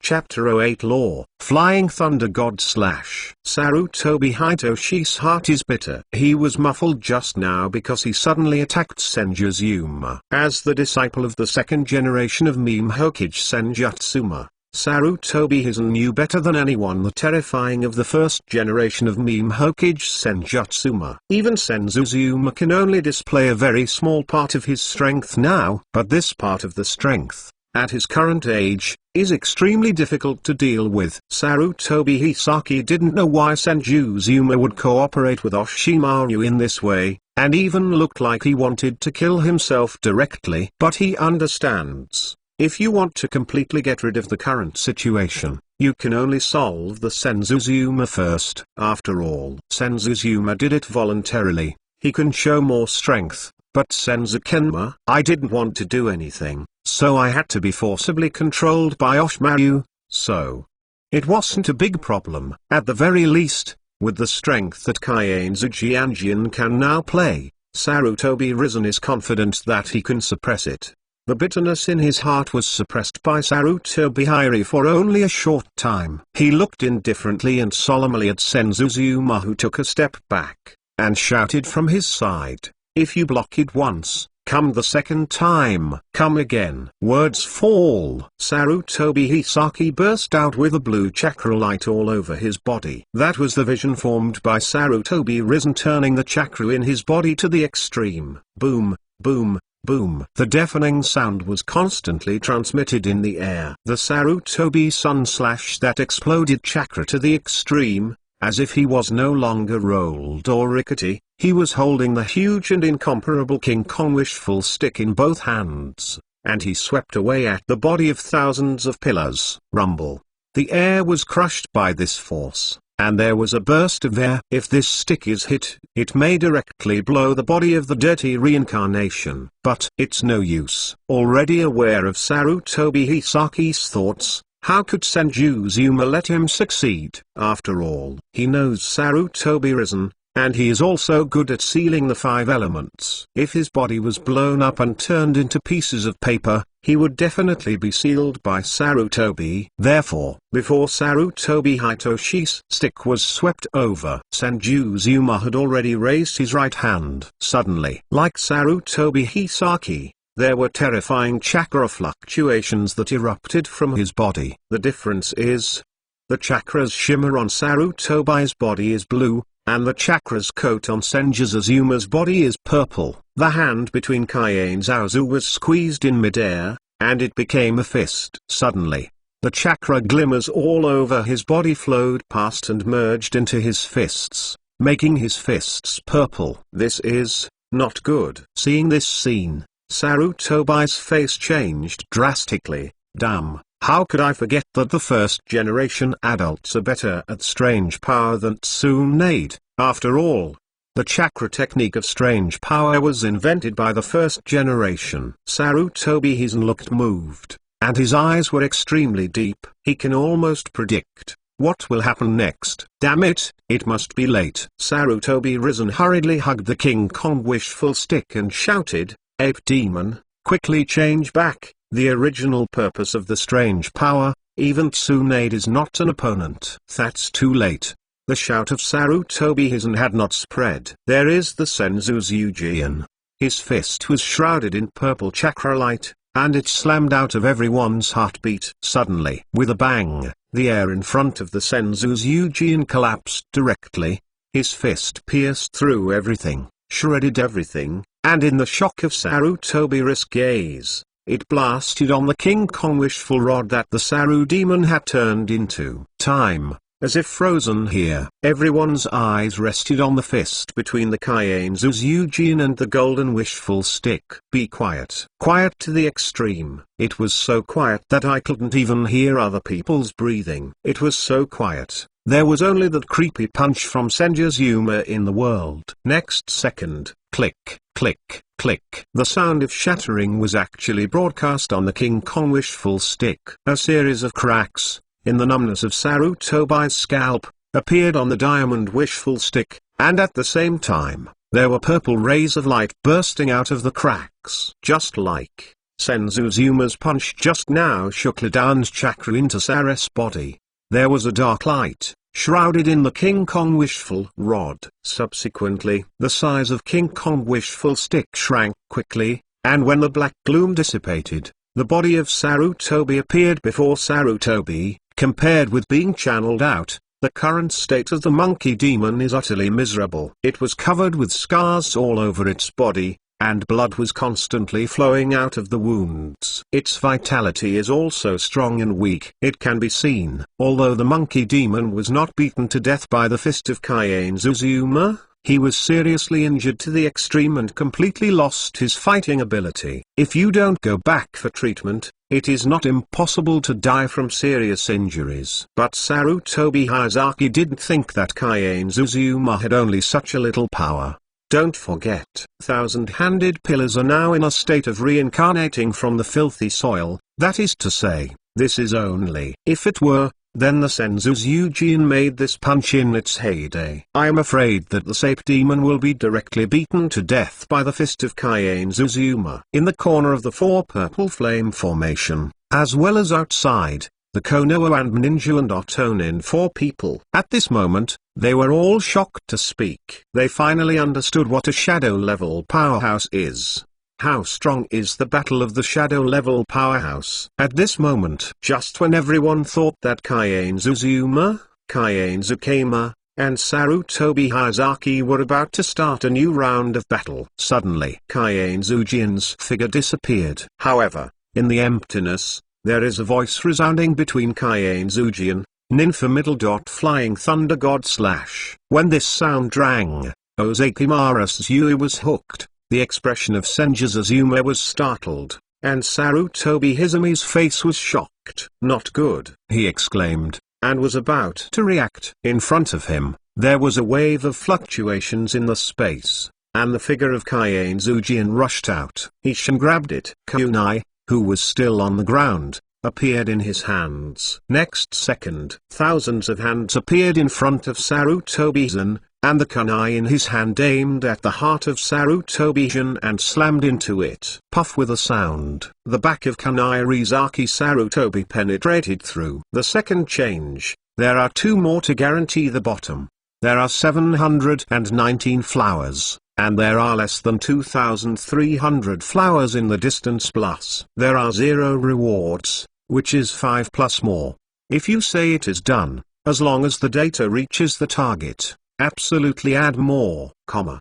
Chapter 08 Law, Flying Thunder God / Sarutobi Hitoshi's heart is bitter. He was muffled just now because he suddenly attacked Senju Zuma. As the disciple of the second generation of meme Hokage Senjutsu, Sarutobi Hisen knew better than anyone the terrifying of the first generation of meme Hokage Senjutsu. Even Senju Zuma can only display a very small part of his strength now, but this part of the strength, at his current age, is extremely difficult to deal with. Sarutobi Hisaki didn't know why Senju Zuma would cooperate with Oshimaru in this way, and even looked like he wanted to kill himself directly. But he understands. If you want to completely get rid of the current situation, you can only solve the Senju Zuma first. After all, Senju Zuma did it voluntarily. He can show more strength. But Senzu-kenma, I didn't want to do anything, so I had to be forcibly controlled by Oshimaru, so it wasn't a big problem. At the very least, with the strength that Kaienzu Jianjian can now play, Sarutobi Risen is confident that he can suppress it. The bitterness in his heart was suppressed by Sarutobi Hiri for only a short time. He looked indifferently and solemnly at Senju Zuma, who took a step back, and shouted from his side, "If you block it once, come the second time, come again." Words fall. Sarutobi Hisaki burst out with a blue chakra light all over his body. That was the vision formed by Sarutobi Risen, turning the chakra in his body to the extreme. Boom, boom, Boom! The deafening sound was constantly transmitted in the air. The Sarutobi Sun slashed that exploded chakra to the extreme. As if he was no longer rolled or rickety, he was holding the huge and incomparable King Kong wishful stick in both hands, and he swept away at the body of thousands of pillars. Rumble. The air was crushed by this force, and there was a burst of air. If this stick is hit, it may directly blow the body of the dirty reincarnation. But it's no use. Already aware of Sarutobi Hisaki's thoughts, how could Senju Zuma let him succeed? After all, he knows Sarutobi Risen, and he is also good at sealing the 5 elements. If his body was blown up and turned into pieces of paper, he would definitely be sealed by Sarutobi. Therefore, before Sarutobi Hitoshi's stick was swept over, Senju Zuma had already raised his right hand. Suddenly, like Sarutobi Hisaki, there were terrifying chakra fluctuations that erupted from his body. The difference is, the chakra's shimmer on Sarutobi's body is blue, and the chakra's coat on Senju Zuma's body is purple. The hand between Kaien Zaozu was squeezed in midair, and it became a fist. Suddenly, the chakra glimmers all over his body flowed past and merged into his fists, making his fists purple. This is not good. Seeing this scene, Sarutobi's face changed drastically. Damn, how could I forget that the first-generation adults are better at strange power than Tsunade? After all, the chakra technique of strange power was invented by the first generation. Sarutobi Hisan looked moved, and his eyes were extremely deep. He can almost predict what will happen next. Damn it, it must be late. Sarutobi Risen hurriedly hugged the King Kong wishful stick and shouted, Ape Demon, quickly change back. The original purpose of the strange power, even Tsunade is not an opponent. That's too late. The shout of Sarutobi Hisan had not spread. There is the Senzu Zujian. His fist was shrouded in purple chakra light, and it slammed out of everyone's heartbeat. Suddenly, with a bang, the air in front of the Senzu Zujian collapsed directly. His fist pierced through everything, shredded everything, and in the shock of Sarutobi's gaze, it blasted on the King Kong wishful rod that the Saru demon had turned into. Time, as if frozen here. Everyone's eyes rested on the fist between the Kaien Zujian and the golden wishful stick. Be quiet. Quiet to the extreme. It was so quiet that I couldn't even hear other people's breathing. It was so quiet. There was only that creepy punch from Senju Zuma in the world. Next second, click, click, click. The sound of shattering was actually broadcast on the King Kong wishful stick. A series of cracks, in the numbness of Sarutobi's scalp, appeared on the diamond wishful stick, and at the same time, there were purple rays of light bursting out of the cracks. Just like Senzu Zuma's punch just now shook Ladan's chakra into Saris' body. There was a dark light, shrouded in the King Kong wishful rod. Subsequently, the size of King Kong wishful stick shrank quickly, and when the black gloom dissipated, the body of Sarutobi appeared before Sarutobi. Compared with being channeled out, the current state of the monkey demon is utterly miserable. It was covered with scars all over its body, and blood was constantly flowing out of the wounds. Its vitality is also strong and weak. It can be seen, although the monkey demon was not beaten to death by the fist of Kaien Zuma, he was seriously injured to the extreme and completely lost his fighting ability. If you don't go back for treatment, it is not impossible to die from serious injuries. But Sarutobi Hisaki didn't think that Kaien Zuma had only such a little power. Don't forget, thousand-handed pillars are now in a state of reincarnating from the filthy soil. That is to say, this is only. If it were, then the Senzu Zujian made this punch in its heyday. I am afraid that the Sape Demon will be directly beaten to death by the fist of Kaien Zuma. In the corner of the 4 purple flame formation, as well as outside, the Konoha and Ninja and Otonin 4 people. At this moment, they were all shocked to speak. They finally understood what a shadow-level powerhouse is. How strong is the battle of the shadow-level powerhouse? At this moment, just when everyone thought that Kaien Zuma, Kaien Zukama, and Sarutobi Hayazaki were about to start a new round of battle. Suddenly, Kaiane Zujian's figure disappeared. However, in the emptiness, there is a voice resounding between Kaiane Zujian, Ninfa middle dot flying thunder god slash. When this sound rang, Ozakimaru's Yui was hooked, the expression of Senju's Azuma was startled, and Sarutobi Hizumi's face was shocked. Not good, he exclaimed, and was about to react. In front of him, there was a wave of fluctuations in the space, and the figure of Kaiane Zujian rushed out. Ishin grabbed it. Kunai, who was still on the ground, appeared in his hands. Next second, thousands of hands appeared in front of Sarutobi-san, and the kunai in his hand aimed at the heart of Sarutobi-san and slammed into it. Puff with a sound, the back of kunai Rizaki Sarutobi penetrated through. The second change, there are two more to guarantee the bottom. There are 719 flowers, and there are less than 2,300 flowers in the distance plus. There are 0 rewards, which is 5 plus more. If you say it is done, as long as the data reaches the target, absolutely add more, comma.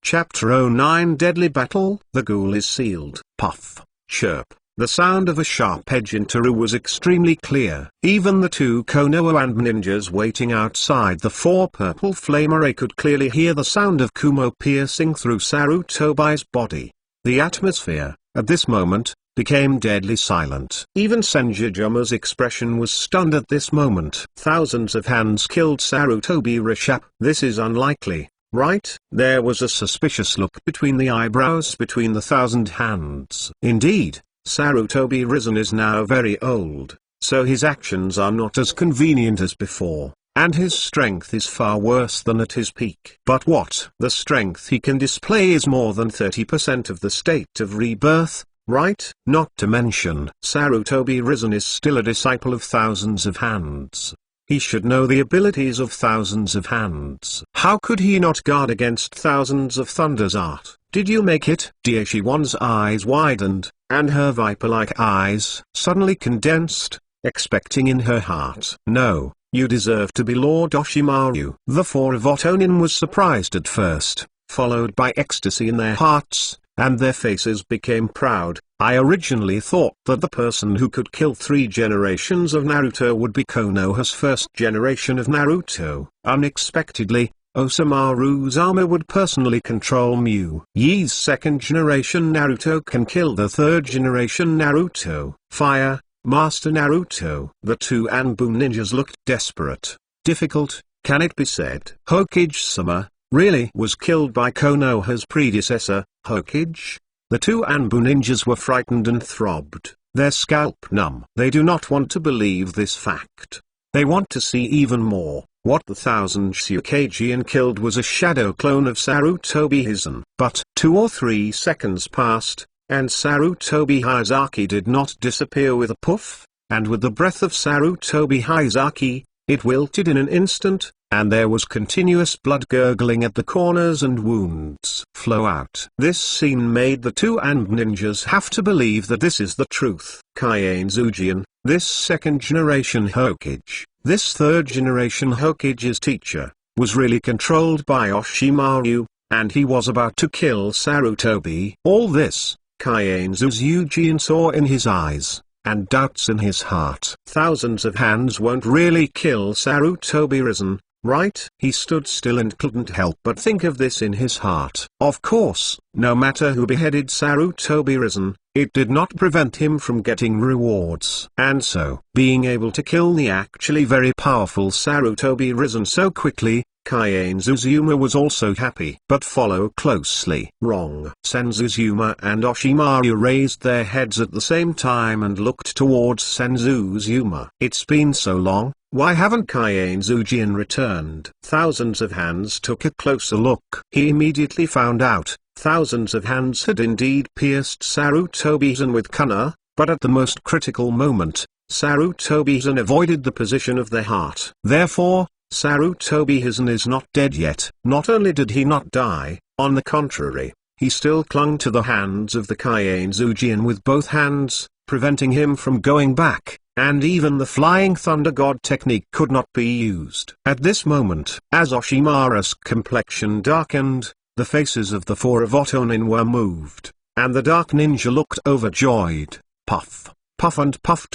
Chapter 09 Deadly Battle. The ghoul is sealed. Puff, chirp. The sound of a sharp edge in Teru was extremely clear. Even the two Konoha and ninjas waiting outside the 4 purple flame array could clearly hear the sound of Kumo piercing through Sarutobi's body. The atmosphere, at this moment, became deadly silent. Even Senjujuma's expression was stunned at this moment. Thousands of hands killed Sarutobi Rishap. This is unlikely, right? There was a suspicious look between the eyebrows between the 1,000 hands. Indeed, Sarutobi Risen is now very old, so his actions are not as convenient as before, and his strength is far worse than at his peak. But what? The strength he can display is more than 30% of the state of rebirth, right? Not to mention, Sarutobi Risen is still a disciple of thousands of hands. He should know the abilities of thousands of hands. How could he not guard against thousands of Thunder's art? Did you make it? Daishiwan's eyes widened, and her viper-like eyes suddenly condensed, expecting in her heart. No, you deserve to be Lord Oshimaru. The 4 of Otonin was surprised at first, followed by ecstasy in their hearts, and their faces became proud. I originally thought that the person who could kill 3 generations of Naruto would be Konoha's first generation of Naruto. Unexpectedly, Osamu Zama would personally control Mu Yi's 2nd generation Naruto can kill the 3rd generation Naruto. Fire, Master Naruto. The 2 Anbu ninjas looked desperate. Difficult, can it be said? Hokage-sama, really? Was killed by Konoha's predecessor, Hokage? The 2 Anbu ninjas were frightened and throbbed, their scalp numb. They do not want to believe this fact. They want to see even more. What the 1,000 Shukagian killed was a shadow clone of Sarutobi Hizen. But 2 or 3 seconds passed, and Sarutobi Hayazaki did not disappear with a puff, and with the breath of Sarutobi Hayazaki, it wilted in an instant, and there was continuous blood gurgling at the corners and wounds flow out. This scene made the 2 Anbu ninjas have to believe that this is the truth. Kaiane Zujian, this 2nd generation Hokage, this 3rd generation Hokage's teacher, was really controlled by Oshimaru, and he was about to kill Sarutobi. All this, Kaiane Zujian saw in his eyes, and doubts in his heart. Thousands of hands won't really kill Sarutobi Risen, right? He stood still and couldn't help but think of this in his heart. Of course, no matter who beheaded Sarutobi Risen, it did not prevent him from getting rewards. And so, being able to kill the actually very powerful Sarutobi Risen so quickly, Kaiane Zujian was also happy. But follow closely. Wrong. Senjujumaru and Oshimaru raised their heads at the same time and looked towards Senjujumaru. It's been so long, why haven't Kaiane Zujian returned? Thousands of hands took a closer look. He immediately found out, thousands of hands had indeed pierced Sarutobi-san with kunai, but at the most critical moment, Sarutobi-san avoided the position of the heart. Therefore, Sarutobi-san is not dead yet. Not only did he not die, on the contrary, he still clung to the hands of the Kaiane Zujian with both hands, preventing him from going back, and even the flying thunder god technique could not be used. At this moment, as Oshimaru's complexion darkened, the faces of the four of Otonin were moved, and the dark ninja looked overjoyed. Puff, puff and puff.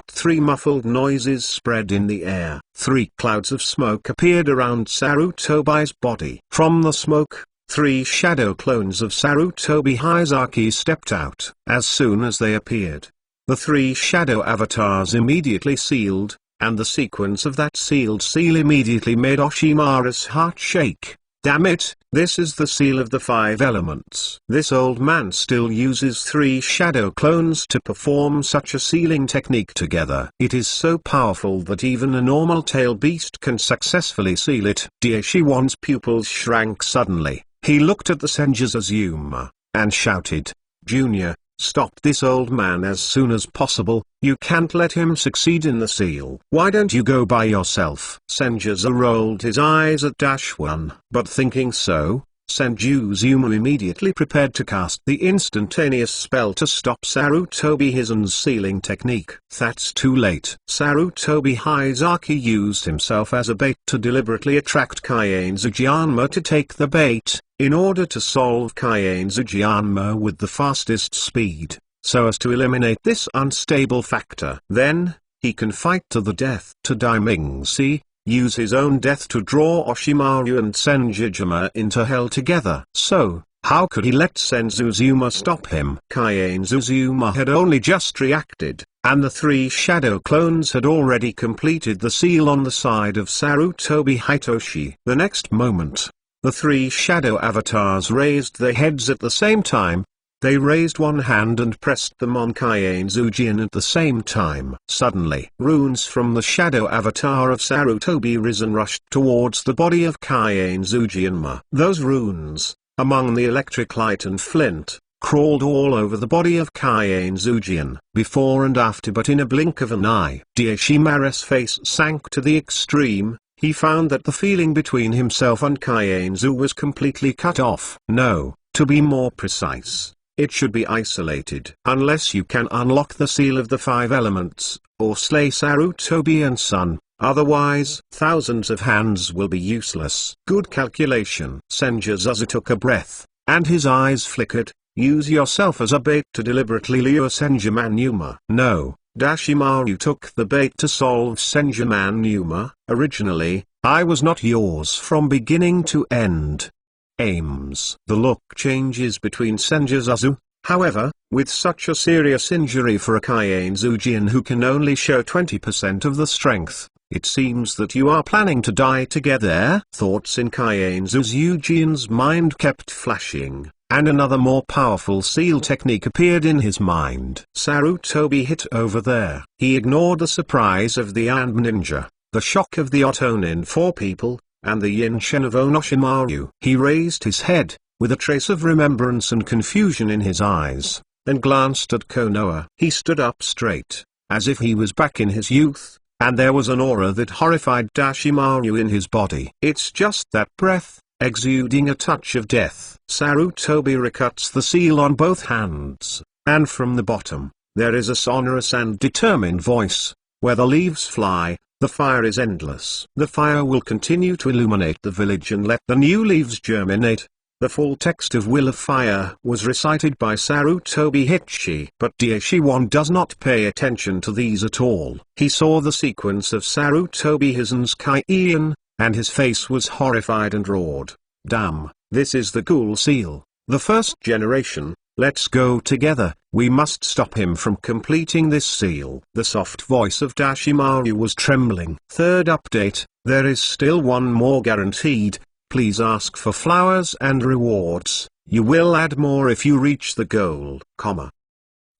Three muffled noises spread in the air. Three clouds of smoke appeared around Sarutobi's body. From the smoke, three shadow clones of Sarutobi Hizaki stepped out. As soon as they appeared, the three shadow avatars immediately sealed, and the sequence of that sealed seal immediately made Oshimaru's heart shake. Damn it, this is the seal of the five elements. This old man still uses three shadow clones to perform such a sealing technique together. It is so powerful that even a normal tail beast can successfully seal it. Daishiwan's pupils shrank suddenly. He looked at the Senjus Azuma, and shouted, "Junior, stop this old man as soon as possible. You can't let him succeed in the seal. Why don't you go by yourself?" Senjutsu rolled his eyes at Dash-1. But thinking so, Senjutsu immediately prepared to cast the instantaneous spell to stop Sarutobi Hizen's sealing technique. That's too late. Sarutobi Hizaki used himself as a bait to deliberately attract Kaiane Tsujianma to take the bait, in order to solve Kaiane Tsujianma with the fastest speed, so as to eliminate this unstable factor. Then, he can fight to the death. To Daimingsi, use his own death to draw Oshimaru and Senjujima into hell together. So, how could he let Senzuzuma stop him? Kaiane Tsujianma had only just reacted, and the three shadow clones had already completed the seal on the side of Sarutobi Hitoshi. The next moment, the three shadow avatars raised their heads at the same time. They raised one hand and pressed them on Kaiane Tsujian at the same time. Suddenly, runes from the shadow avatar of Sarutobi Risen rushed towards the body of Kaiane Tsujianma. Those runes, among the electric light and flint, crawled all over the body of Kaiane Tsujian, before and after, but in a blink of an eye. Daishimaru's face sank to the extreme. He found that the feeling between himself and Kaiane Tsu was completely cut off. No, to be more precise, it should be isolated. Unless you can unlock the seal of the five elements, or slay Sarutobi and Son, otherwise thousands of hands will be useless. Good calculation. Senjutsu took a breath, and his eyes flickered. Use yourself as a bait to deliberately lure Senjumanuma. No. Dashimaru took the bait to solve Senjumanuma. Originally, I was not yours from beginning to end. Aims. The look changes between Senjutsu. However, with such a serious injury for a Kaiane Tsujian who can only show 20% of the strength, it seems that you are planning to die together. Thoughts in Kaiane Tsujian's mind kept flashing, and another more powerful seal technique appeared in his mind. Sarutobi hit over there. He ignored the surprise of the Ant Ninja, the shock of the Otonin four people, and the Yinshen of Onoshimaru. He raised his head, with a trace of remembrance and confusion in his eyes, and glanced at Konoha. He stood up straight, as if he was back in his youth, and there was an aura that horrified Dashimaru in his body. It's just that breath, exuding a touch of death. Sarutobi recuts the seal on both hands, and from the bottom, there is a sonorous and determined voice. Where the leaves fly, the fire is endless. The fire will continue to illuminate the village and let the new leaves germinate. The full text of Will of Fire was recited by Sarutobi Hichi. But Daishiwan does not pay attention to these at all. He saw the sequence of Sarutobi Hizen's Kaiyan, and his face was horrified and roared, "Damn, this is the ghoul seal, the first generation. Let's go together, we must stop him from completing this seal." The soft voice of Dashimaru was trembling. Third update, there is still one more guaranteed. Please ask for flowers and rewards. You will add more if you reach the goal,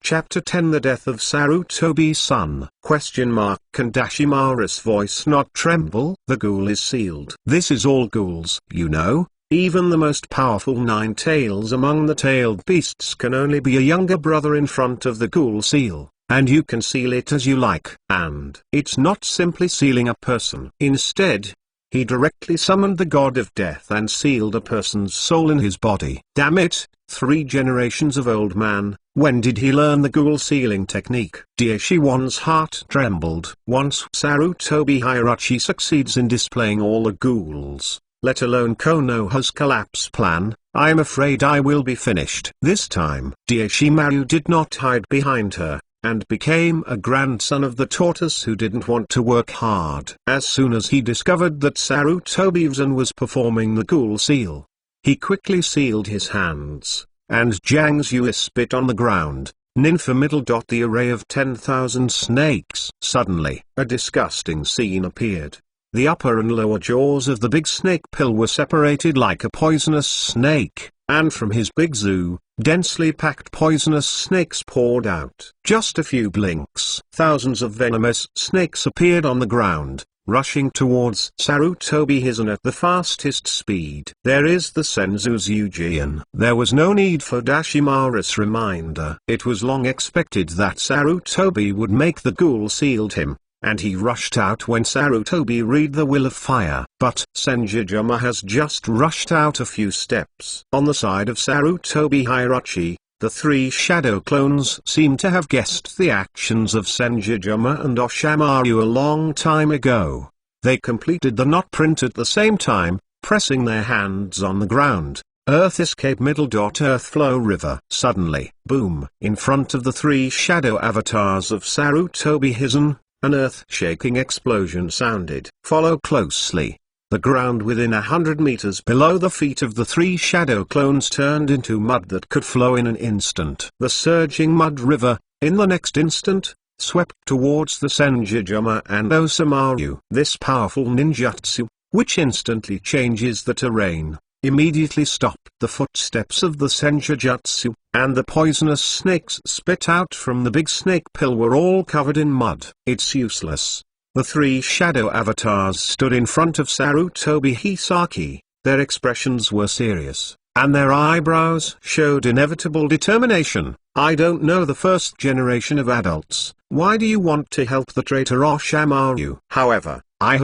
Chapter 10 The Death of Sarutobi's Son? Can Dashimaru's voice not tremble? The ghoul is sealed. This is all ghouls, you know. Even the most powerful nine tails among the tailed beasts can only be a younger brother in front of the ghoul seal, and you can seal it as you like. And it's not simply sealing a person. Instead, he directly summoned the god of death and sealed a person's soul in his body. Damn it, 3 generations of old man, when did he learn the ghoul sealing technique? Daishiwan's heart trembled. Once Sarutobi Hirachi succeeds in displaying all the ghouls, let alone Konoha's collapse plan, I'm afraid I will be finished. This time, Daishimaru did not hide behind her, and became a grandson of the tortoise who didn't want to work hard. As soon as he discovered that Sarutobi was performing the ghoul seal, he quickly sealed his hands, and Jiang Zhu spit on the ground. Ninfa middle. The array of 10,000 snakes. Suddenly, a disgusting scene appeared. The upper and lower jaws of the big snake pill were separated like a poisonous snake, and from his big zoo, densely packed poisonous snakes poured out. Just a few blinks. Thousands of venomous snakes appeared on the ground, rushing towards Sarutobi Hizen at the fastest speed. There is the Senzu's Eugian. There was no need for Dashimaru's reminder. It was long expected that Sarutobi would make the ghoul sealed him, and he rushed out when Sarutobi read the will of fire. But Senjijama has just rushed out a few steps. On the side of Sarutobi Hirachi, the 3 shadow clones seem to have guessed the actions of Senjijama and Oshamaru a long time ago. They completed the knot print at the same time, pressing their hands on the ground. Earth escape middle. Earth flow river. Suddenly, boom! In front of the 3 shadow avatars of Sarutobi Hizen, an earth-shaking explosion sounded. Follow closely. The ground within 100 meters below the feet of the 3 shadow clones turned into mud that could flow in an instant. The surging mud river, in the next instant, swept towards the Senjijama and Osamaru. This powerful ninjutsu, which instantly changes the terrain, immediately stopped the footsteps of the Senjutsu, and the poisonous snakes spit out from the big snake pill were all covered in mud. It's useless. The 3 shadow avatars stood in front of Sarutobi Hisaki. Their expressions were serious, and their eyebrows showed inevitable determination. I don't know the first generation of adults. Why do you want to help the traitor Oshamaru? However, I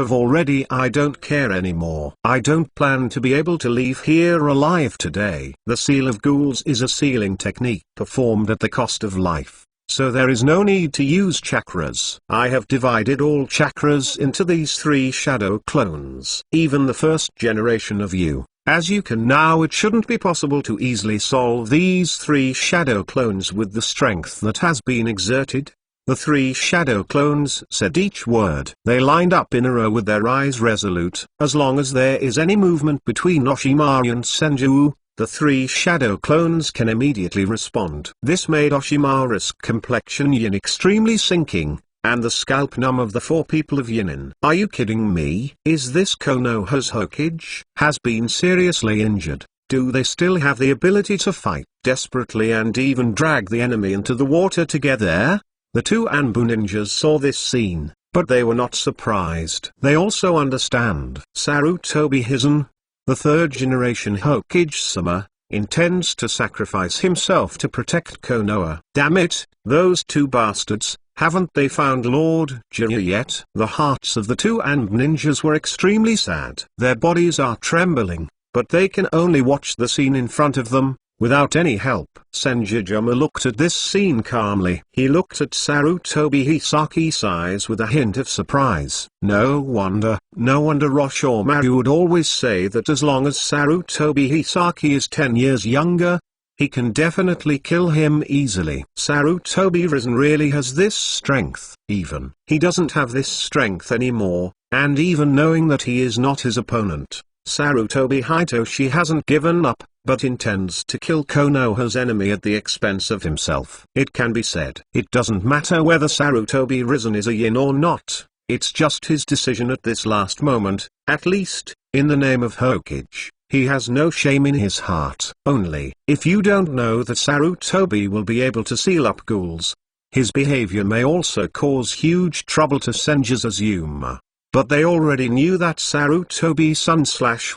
don't care anymore. I don't plan to be able to leave here alive today. The seal of ghouls is a sealing technique performed at the cost of life. So there is no need to use chakras. I have divided all chakras into these 3 shadow clones. Even the first generation of you, as you can now, it shouldn't be possible to easily solve these 3 shadow clones with the strength that has been exerted. The 3 shadow clones said each word. They lined up in a row with their eyes resolute. As long as there is any movement between Oshimaru and Senju, the 3 shadow clones can immediately respond. This made Oshimaru's complexion yin extremely sinking, and the scalp numb of the 4 people of Yinin. Are you kidding me? Is this Konoha's Hokage? Has been seriously injured? Do they still have the ability to fight desperately and even drag the enemy into the water together? The 2 Anbu ninjas saw this scene, but they were not surprised. They also understand. Sarutobi Hizen, the 3rd generation Hokage-sama, intends to sacrifice himself to protect Konoha. Damn it, those 2 bastards, haven't they found Lord Jiraiya yet? The hearts of the 2 Anbu ninjas were extremely sad. Their bodies are trembling, but they can only watch the scene in front of them, without any help. Senjijama looked at this scene calmly. He looked at Sarutobi Hisaki's eyes with a hint of surprise. No wonder Oshimaru would always say that as long as Sarutobi Hisaki is 10 years younger, he can definitely kill him easily. Sarutobi Risen really has this strength. Even he doesn't have this strength anymore, and even knowing that he is not his opponent, Sarutobi Hitoshi hasn't given up, but intends to kill Konoha's enemy at the expense of himself. It can be said, it doesn't matter whether Sarutobi Risen is a yin or not, it's just his decision at this last moment. At least, in the name of Hokage, he has no shame in his heart. Only, if you don't know that Sarutobi will be able to seal up ghouls, his behavior may also cause huge trouble to Senju's Azuma. But they already knew that Sarutobi Sun/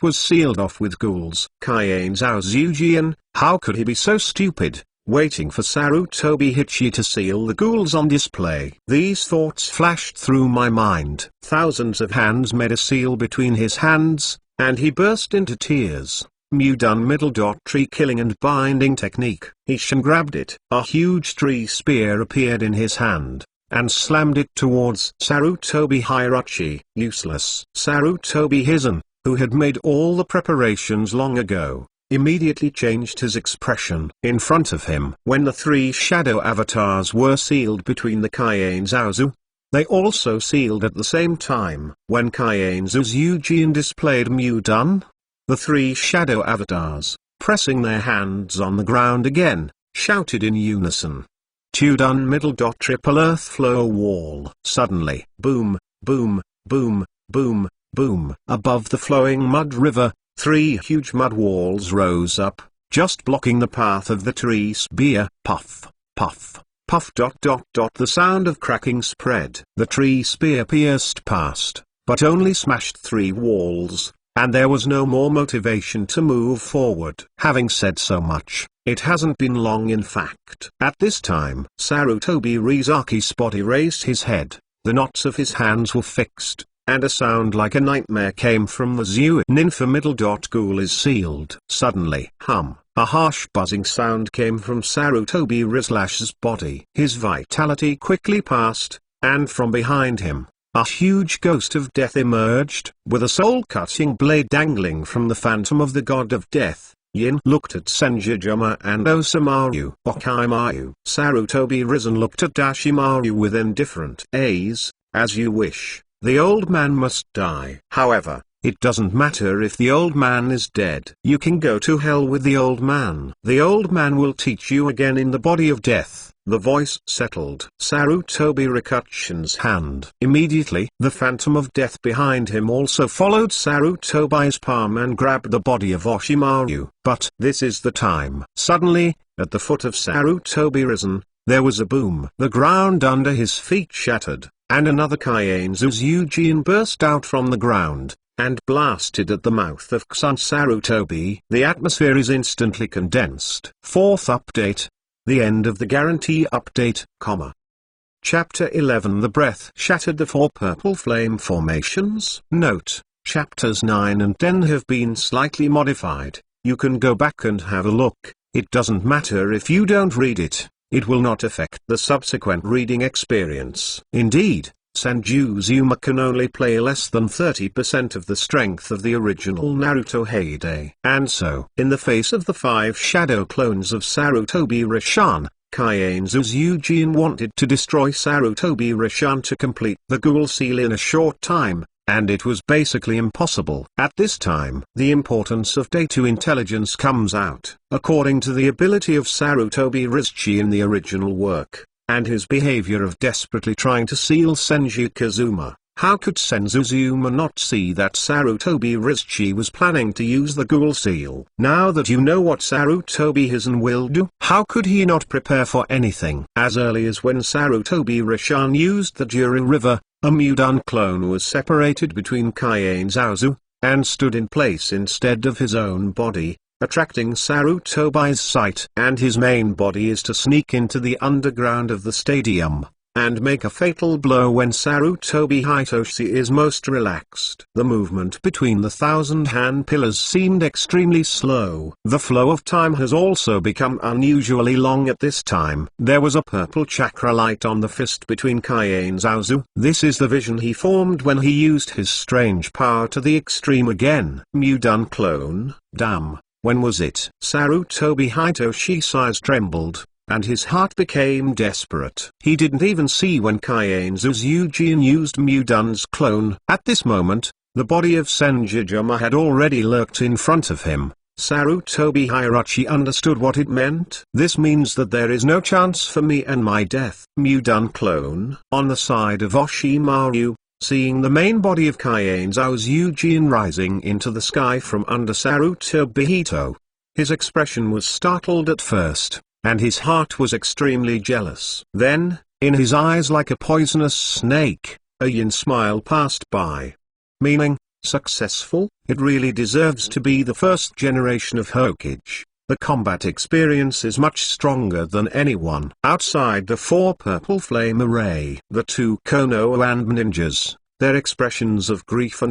was sealed off with ghouls. Kaiane Zhao's Eugian, how could he be so stupid, waiting for Sarutobi Hichi to seal the ghouls on display? These thoughts flashed through my mind. Thousands of hands made a seal between his hands, and he burst into tears. Mudan middle dot tree killing and binding technique. Ishin grabbed it. A huge tree spear appeared in his hand, and slammed it towards Sarutobi Hirachi. Useless. Sarutobi Hizen, who had made all the preparations long ago, immediately changed his expression. In front of him, when the three shadow avatars were sealed between the Kaiane Zaozu, they also sealed at the same time. When Kaiane Zuzujin displayed Mudan, the three shadow avatars, pressing their hands on the ground again, shouted in unison. Tudun middle dot triple earth flow wall. Suddenly, boom, boom, boom, boom, boom. Above the flowing mud river, three huge mud walls rose up, just blocking the path of the tree spear. Puff, puff, puff. The sound of cracking spread. The tree spear pierced past, but only smashed three walls, and there was no more motivation to move forward. Having said so much, it hasn't been long in fact. At this time, Sarutobi Rizaki's body raised his head, the knots of his hands were fixed, and a sound like a nightmare came from the Zuu. Ninfa middle dot ghoul is sealed. Suddenly, a harsh buzzing sound came from Sarutobi Rizlash's body. His vitality quickly passed, and from behind him, a huge ghost of death emerged, with a soul-cutting blade dangling from the phantom of the god of death. Yin looked at Senjijama and Osamaru. Okaimaru. Sarutobi Risen looked at Dashimaru with indifferent gaze. As you wish, the old man must die. However, it doesn't matter if the old man is dead. You can go to hell with the old man. The old man will teach you again in the body of death. The voice settled Sarutobi Rikuchin's hand. Immediately, the phantom of death behind him also followed Sarutobi's palm and grabbed the body of Oshimaru. But this is the time. Suddenly, at the foot of Sarutobi Risen, there was a boom. The ground under his feet shattered, and another Kaiane Zuzujin burst out from the ground, and blasted at the mouth of Xun Sarutobi. The atmosphere is instantly condensed. Fourth update. The end of the guarantee update, Chapter 11. The breath shattered the four purple flame formations. Note, chapters 9 and 10 have been slightly modified. You can go back and have a look. It doesn't matter if you don't read it. It will not affect the subsequent reading experience. Indeed, Sanjuzuma can only play less than 30% of the strength of the original Naruto heyday. And so, in the face of the 5 shadow clones of Sarutobi Rishan, Kaiane Zuzujin wanted to destroy Sarutobi Rishan to complete the Ghoul Seal in a short time, and it was basically impossible. At this time, the importance of Day 2 intelligence comes out. According to the ability of Sarutobi Rizchi in the original work, and his behavior of desperately trying to seal Senju Kazuma, how could Senzuzuma not see that Sarutobi Rizchi was planning to use the Ghoul Seal? Now that you know what Sarutobi Hizen will do, how could he not prepare for anything? As early as when Sarutobi Rishan used the Juru River, a Mudan clone was separated between Kaiane Zaozu, and stood in place instead of his own body, attracting Sarutobi's sight. And his main body is to sneak into the underground of the stadium, and make a fatal blow when Sarutobi Hitoshi is most relaxed. The movement between the 1,000-hand pillars seemed extremely slow. The flow of time has also become unusually long at this time. There was a purple chakra light on the fist between Kaiane Zaozu. This is the vision he formed when he used his strange power to the extreme again. Mudan clone, damn. When was it? Sarutobi Hitoshi's eyes trembled, and his heart became desperate. He didn't even see when Kaiane Zuzujin used Mudan's clone. At this moment, the body of Senjijama had already lurked in front of him. Sarutobi Hirachi understood what it meant. This means that there is no chance for me and my death. Mudan clone. On the side of Oshimaru, seeing the main body of Kaiane Zuzujin rising into the sky from under Sarutobi Hito, his expression was startled at first, and his heart was extremely jealous. Then, in his eyes like a poisonous snake, a yin smile passed by. Meaning, successful? It really deserves to be the first generation of Hokage. The combat experience is much stronger than anyone outside the 4 purple flame array. The 2 Konoha and ninjas, their expressions of grief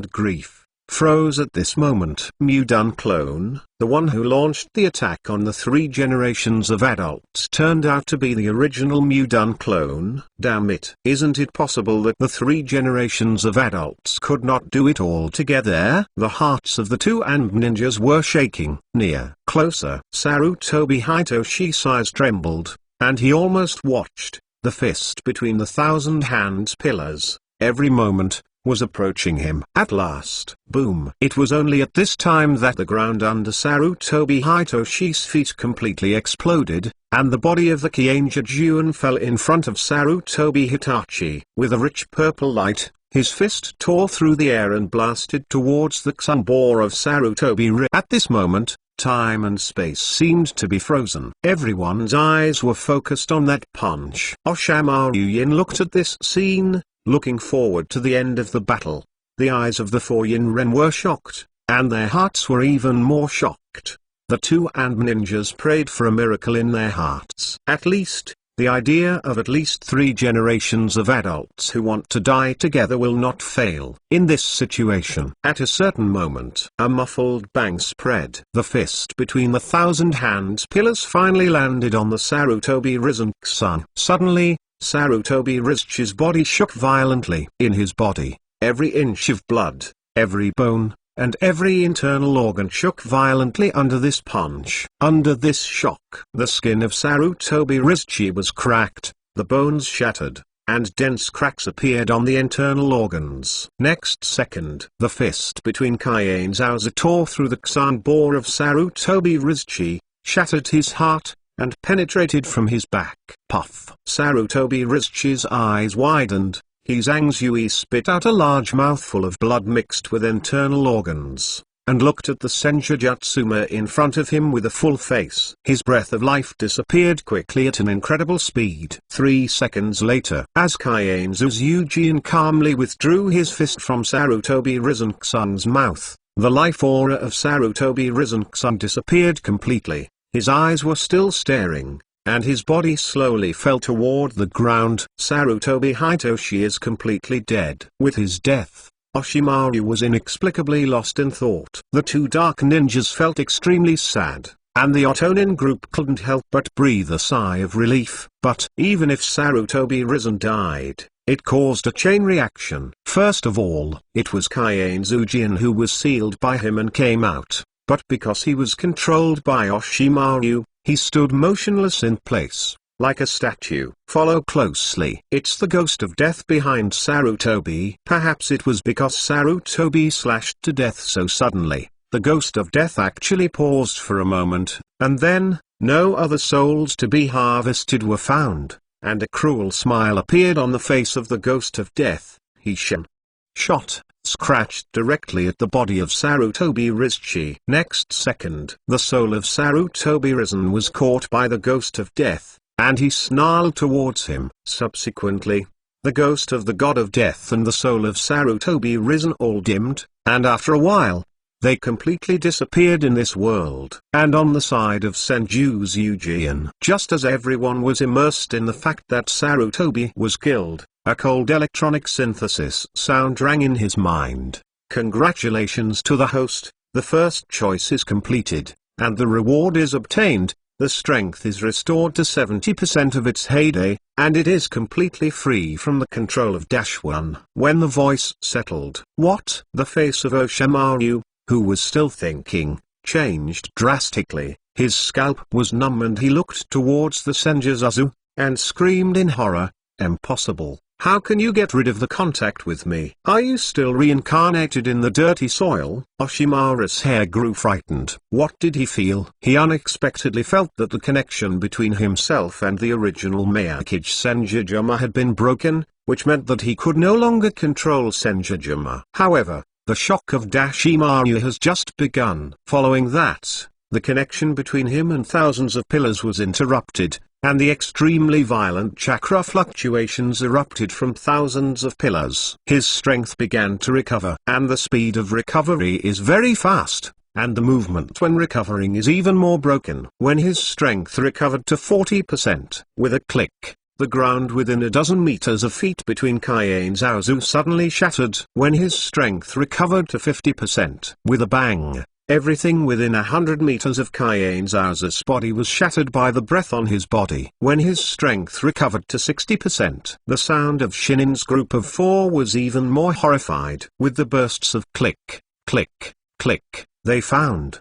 froze at this moment. Mudan clone, the one who launched the attack on the 3 generations of adults, turned out to be the original Mudan clone. Damn it. Isn't it possible that the 3 generations of adults could not do it all together? The hearts of the 2 and ninjas were shaking. Near, closer. Sarutobi Hitoshi's eyes trembled, and he almost watched. The fist between the 1,000 hands pillars, every moment, was approaching him. At last, boom. It was only at this time that the ground under Sarutobi Hitoshi's feet completely exploded, and the body of the Kianjajun fell in front of Sarutobi Hitachi. With a rich purple light, his fist tore through the air and blasted towards the Xunbor of Sarutobi. At this moment, time and space seemed to be frozen. Everyone's eyes were focused on that punch. Oshamaru Yin looked at this scene, looking forward to the end of the battle. The eyes of the 4 Yinren were shocked, and their hearts were even more shocked. The 2 and ninjas prayed for a miracle in their hearts. At least, the idea of at least 3 generations of adults who want to die together will not fail. In this situation, at a certain moment, a muffled bang spread. The fist between the 1,000 hands pillars finally landed on the Sarutobi Rizun'Ksun. Suddenly, Sarutobi Rizchi's body shook violently. In his body, every inch of blood, every bone, and every internal organ shook violently under this punch. Under this shock, the skin of Sarutobi Rizchi was cracked, the bones shattered, and dense cracks appeared on the internal organs. Next second, the fist between Kaiane Zaoza tore through the Xunbor of Sarutobi Rizchi, shattered his heart, and penetrated from his back. Puff. Sarutobi Rizchi's eyes widened. His Zhangzhui spit out a large mouthful of blood mixed with internal organs, and looked at the Senjujutsuma in front of him with a full face. His breath of life disappeared quickly at an incredible speed. 3 seconds later, as Kaiane Zuzujin calmly withdrew his fist from Sarutobi Rizun'Ksun's mouth, the life aura of Sarutobi Rizun'Ksun disappeared completely. His eyes were still staring, and his body slowly fell toward the ground. Sarutobi Hitoshi is completely dead. With his death, Oshimaru was inexplicably lost in thought. The 2 dark ninjas felt extremely sad, and the Otonin group couldn't help but breathe a sigh of relief. But even if Sarutobi Rizun died, it caused a chain reaction. First of all, it was Kaiane Zujin who was sealed by him and came out. But because he was controlled by Oshimaru, he stood motionless in place, like a statue. Follow closely. It's the ghost of death behind Sarutobi. Perhaps it was because Sarutobi slashed to death so suddenly. The ghost of death actually paused for a moment, and then, no other souls to be harvested were found, and a cruel smile appeared on the face of the ghost of death. He shot, scratched directly at the body of Sarutobi Rizchi. Next second, the soul of Sarutobi Rizun was caught by the ghost of death, and he snarled towards him. Subsequently, the ghost of the god of death and the soul of Sarutobi Rizun all dimmed, and after a while, they completely disappeared in this world. And on the side of Senju's Yujian, just as everyone was immersed in the fact that Sarutobi was killed, a cold electronic synthesis sound rang in his mind. Congratulations to the host, the first choice is completed, and the reward is obtained. The strength is restored to 70% of its heyday, and it is completely free from the control of -1. When the voice settled, what? The face of Oshimaru, who was still thinking, changed drastically. His scalp was numb and he looked towards the Senjuzazu, and screamed in horror, "Impossible! How can you get rid of the contact with me? Are you still reincarnated in the dirty soil?" Oshimaru's hair grew frightened. What did he feel? He unexpectedly felt that the connection between himself and the original Miyakage Senjujuma had been broken, which meant that he could no longer control Senjujuma. However, the shock of Oshimaru has just begun. Following that, the connection between him and thousands of pillars was interrupted, and the extremely violent chakra fluctuations erupted from thousands of pillars. His strength began to recover, and the speed of recovery is very fast, and the movement when recovering is even more broken. When his strength recovered to 40%, with a click, The ground within a dozen meters of feet between Kaiane Zaozu suddenly shattered when his strength recovered to 50%. With a bang, everything within 100 meters of Kaiane Zaozu's body was shattered by the breath on his body. When his strength recovered to 60%, the sound of Shinin's group of four was even more horrified. With the bursts of click, click, click, they found.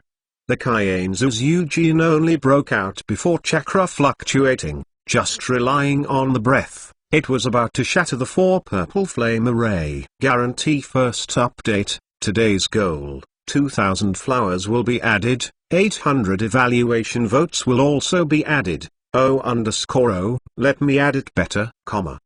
The Kaiane Zaozu only broke out before chakra fluctuating. Just relying on the breath, it was about to shatter the 4 purple flame array. Guarantee first update, today's goal, 2,000 flowers will be added, 800 evaluation votes will also be added, O_O, let me add it better, comma.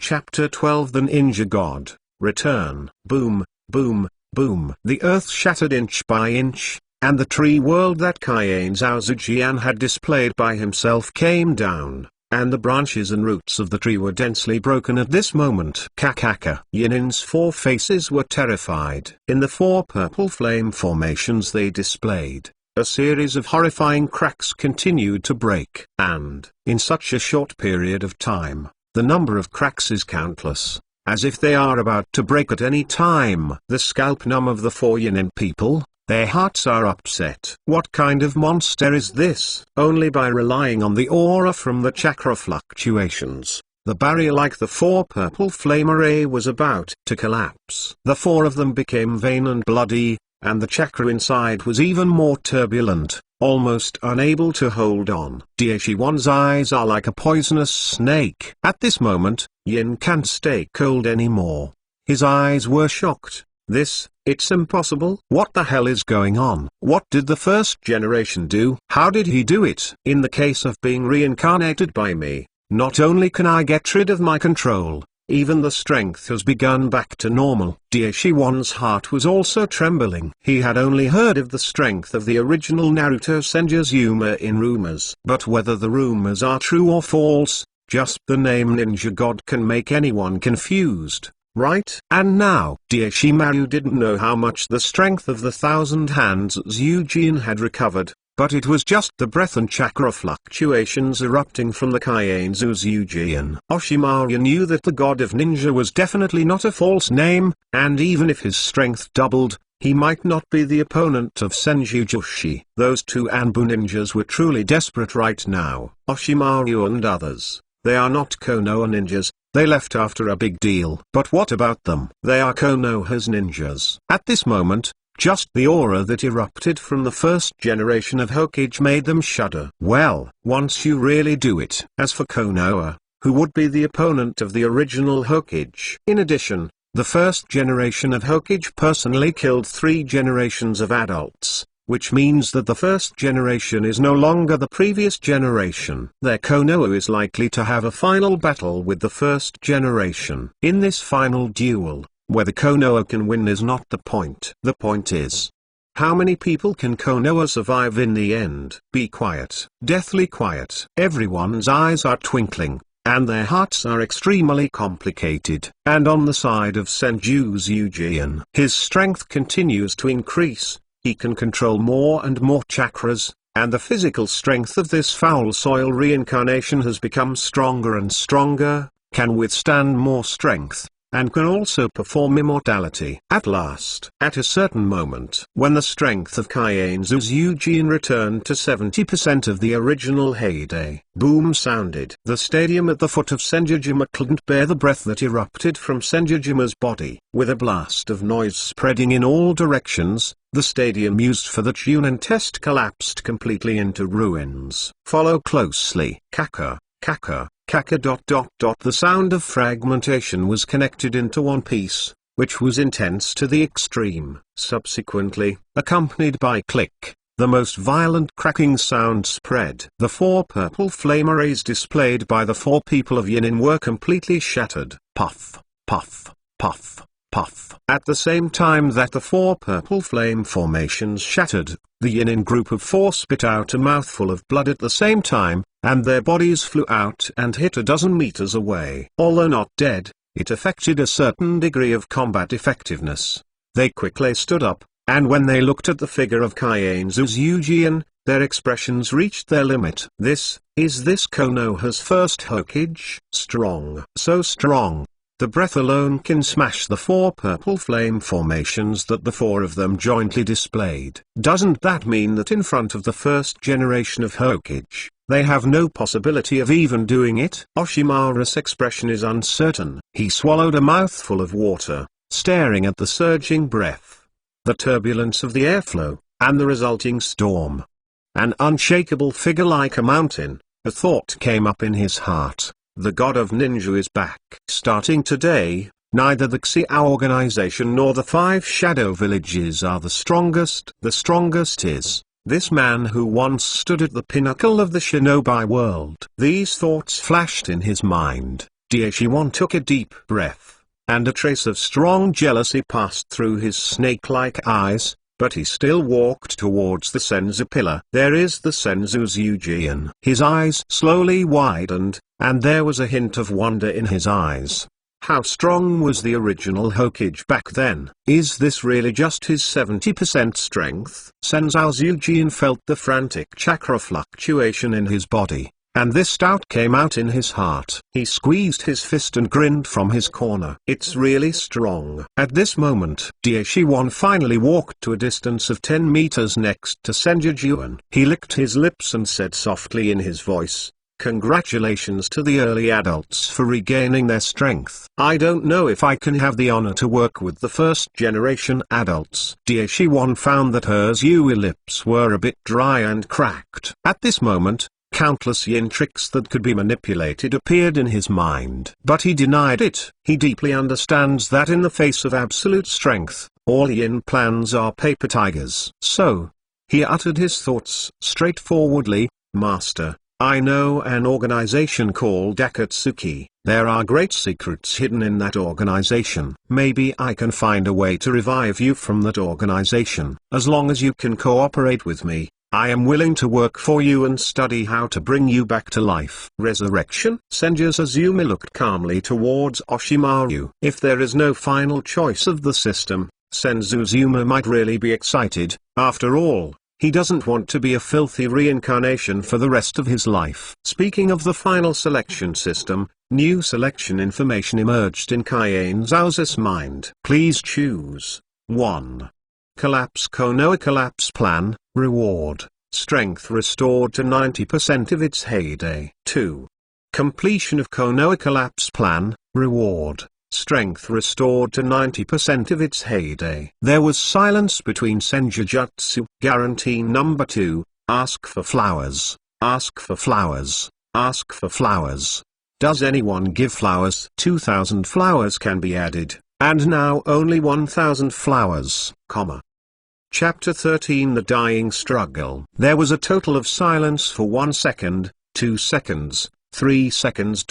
Chapter 12 The Ninja God, Return. Boom, boom, boom. The earth shattered inch by inch, and the tree world that Kaiane Zaozu had displayed by himself came down, and the branches and roots of the tree were densely broken at this moment. Kakaka. Yinin's 4 faces were terrified. In the 4 purple flame formations they displayed, a series of horrifying cracks continued to break. And, in such a short period of time, the number of cracks is countless, as if they are about to break at any time. The scalp numb of the 4 Yinin people. Their hearts are upset. What kind of monster is this? Only by relying on the aura from the chakra fluctuations, the barrier like the 4 purple flame array was about to collapse. The 4 of them became vain and bloody, and the chakra inside was even more turbulent, almost unable to hold on. Daishiwan's eyes are like a poisonous snake. At this moment, Yin can't stay cold anymore. His eyes were shocked. It's impossible. What the hell is going on? What did the first generation do? How did he do it? In the case of being reincarnated by me, not only can I get rid of my control, even the strength has begun back to normal. Daishiwan's heart was also trembling. He had only heard of the strength of the original Naruto Senjutsu in rumors. But whether the rumors are true or false, just the name Ninja God can make anyone confused. Right? And now, Daishimaru didn't know how much the strength of the 1,000 Hands Zujin had recovered, but it was just the breath and chakra fluctuations erupting from the Kaiane Zujin. Oshimaru knew that the god of ninja was definitely not a false name, and even if his strength doubled, he might not be the opponent of Senjutsu. Those 2 Anbu ninjas were truly desperate right now. Oshimaru and others, they are not Konoha ninjas. They left after a big deal. But what about them? They are Konoha's ninjas. At this moment, just the aura that erupted from the first generation of Hokage made them shudder. Well, once you really do it. As for Konoha, who would be the opponent of the original Hokage? In addition, the first generation of Hokage personally killed 3 generations of adults, which means that the first generation is no longer the previous generation. Their Konoha is likely to have a final battle with the first generation. In this final duel, whether Konoha can win is not the point. The point is, how many people can Konoha survive in the end? Be quiet. Deathly quiet. Everyone's eyes are twinkling, and their hearts are extremely complicated. And on the side of Senjutsu, his strength continues to increase. He can control more and more chakras, and the physical strength of this foul soil reincarnation has become stronger and stronger, can withstand more strength, and can also perform immortality. At last, at a certain moment, when the strength of Kaiane Zaozu returned to 70% of the original heyday, boom sounded. The stadium at the foot of Senjutsu couldn't bear the breath that erupted from Senjutsu's body. With a blast of noise spreading in all directions, the stadium used for the Chunin test collapsed completely into ruins. Follow closely. Kaka, kaka, kaka. The sound of fragmentation was connected into one piece, which was intense to the extreme. Subsequently, accompanied by click, the most violent cracking sound spread. The 4 purple flame arrays displayed by the 4 people of Yinin were completely shattered. Puff, puff, puff, puff. At the same time that the 4 purple flame formations shattered, the Yinin group of 4 spit out a mouthful of blood at the same time, and their bodies flew out and hit a dozen meters away. Although not dead, it affected a certain degree of combat effectiveness. They quickly stood up, and when they looked at the figure of Kaiane Zaozu, Their expressions reached their limit. Is this Konoha's first Hokage? Strong. So strong. The breath alone can smash the 4 purple flame formations that the 4 of them jointly displayed. Doesn't that mean that in front of the first generation of Hokage, they have no possibility of even doing it? Orochimaru's expression is uncertain. He swallowed a mouthful of water, staring at the surging breath, the turbulence of the airflow, and the resulting storm. An unshakable figure like a mountain, a thought came up in his heart. The god of ninja is back. Starting today, neither the Xiao organization nor the 5 shadow villages are the strongest. The strongest is this man who once stood at the pinnacle of the shinobi world. These thoughts flashed in his mind. Daishiwan took a deep breath, and a trace of strong jealousy passed through his snake-like eyes, but he still walked towards the Senzu pillar. There is the Senzu's Eugean. His eyes slowly widened, and there was a hint of wonder in his eyes. How strong was the original Hokage back then? Is this really just his 70% strength? Senzu's Eugean felt the frantic chakra fluctuation in his body, and this doubt came out in his heart. He squeezed his fist and grinned from his corner. It's really strong. At this moment, Daishiwan finally walked to a distance of 10 meters next to Senju. He licked his lips and said softly in his voice, "Congratulations to the early adults for regaining their strength. I don't know if I can have the honor to work with the first generation adults." Daishiwan found that her Yui lips were a bit dry and cracked. At this moment, countless yin tricks that could be manipulated appeared in his mind. But he denied it. He deeply understands that in the face of absolute strength, all yin plans are paper tigers. So, he uttered his thoughts straightforwardly, "Master, I know an organization called Akatsuki. There are great secrets hidden in that organization. Maybe I can find a way to revive you from that organization. As long as you can cooperate with me, I am willing to work for you and study how to bring you back to life." Resurrection? Senju Suzumi looked calmly towards Orochimaru. If there is no final choice of the system, Senju Suzumi might really be excited. After all, he doesn't want to be a filthy reincarnation for the rest of his life. Speaking of the final selection system, new selection information emerged in Kaiane Zao's mind. Please choose 1. Collapse Konoha Collapse Plan, Reward, Strength restored to 90% of its heyday. 2. Completion of Konoha Collapse Plan, Reward, Strength restored to 90% of its heyday. There was silence between Senjutsu. Guarantee number 2, ask for flowers, ask for flowers, ask for flowers. Does anyone give flowers? 2,000 flowers can be added, and now only 1,000 flowers, Chapter 13 The Dying Struggle. There was a total of silence for 1 second, 2 seconds, 3 seconds.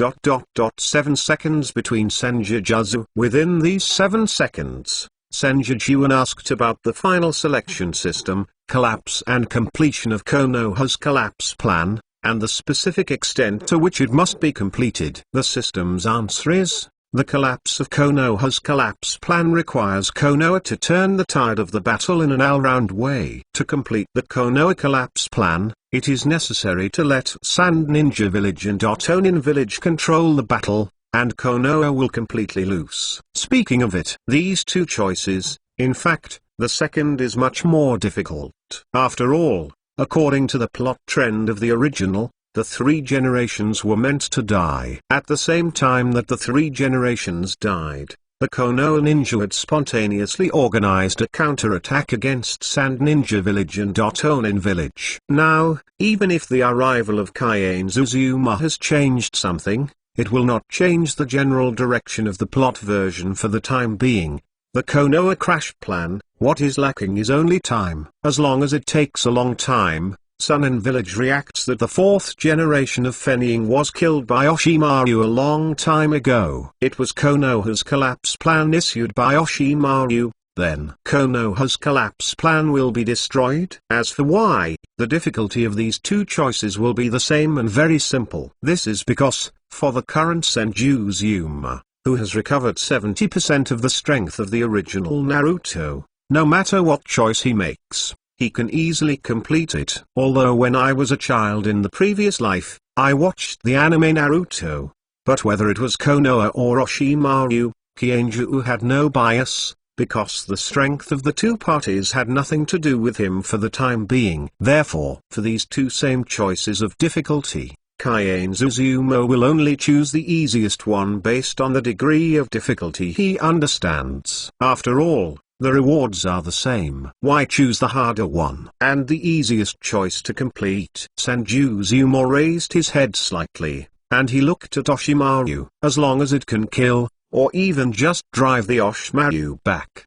7 seconds between Senjutsu. Within these 7 seconds, Senjutsu asked about the final selection system, collapse and completion of Konoha's collapse plan, and the specific extent to which it must be completed. The system's answer is, the collapse of Konoha's collapse plan requires Konoha to turn the tide of the battle in an all-round way. To complete the Konoha collapse plan, it is necessary to let Sand Ninja Village and Otonin Village control the battle, and Konoha will completely lose. Speaking of it, these two choices, in fact, the second is much more difficult. After all, according to the plot trend of the original, the 3 generations were meant to die. At the same time that the 3 generations died, the Konoha ninja had spontaneously organized a counterattack against Sand Ninja Village and Otonin Village. Now, even if the arrival of Kaiane Zuzuma has changed something, it will not change the general direction of the plot version for the time being. The Konoha crash plan, what is lacking is only time. As long as it takes a long time, Sunin Village reacts that the 4th generation of Fenning was killed by Orochimaru a long time ago. It was Konoha's collapse plan issued by Orochimaru, then Konoha's collapse plan will be destroyed. As for why, the difficulty of these two choices will be the same and very simple. This is because, for the current Senju Zuma, who has recovered 70% of the strength of the original Naruto, no matter what choice he makes, he can easily complete it. Although when I was a child in the previous life, I watched the anime Naruto. But whether it was Konoha or Orochimaru, Kienju had no bias, because the strength of the two parties had nothing to do with him for the time being. Therefore, for these two same choices of difficulty, Kienzuzuma will only choose the easiest one based on the degree of difficulty he understands. After all, the rewards are the same. Why choose the harder one and the easiest choice to complete? Senjuzuma raised his head slightly, and he looked at Oshimaru. As long as it can kill, or even just drive the Oshimaru back,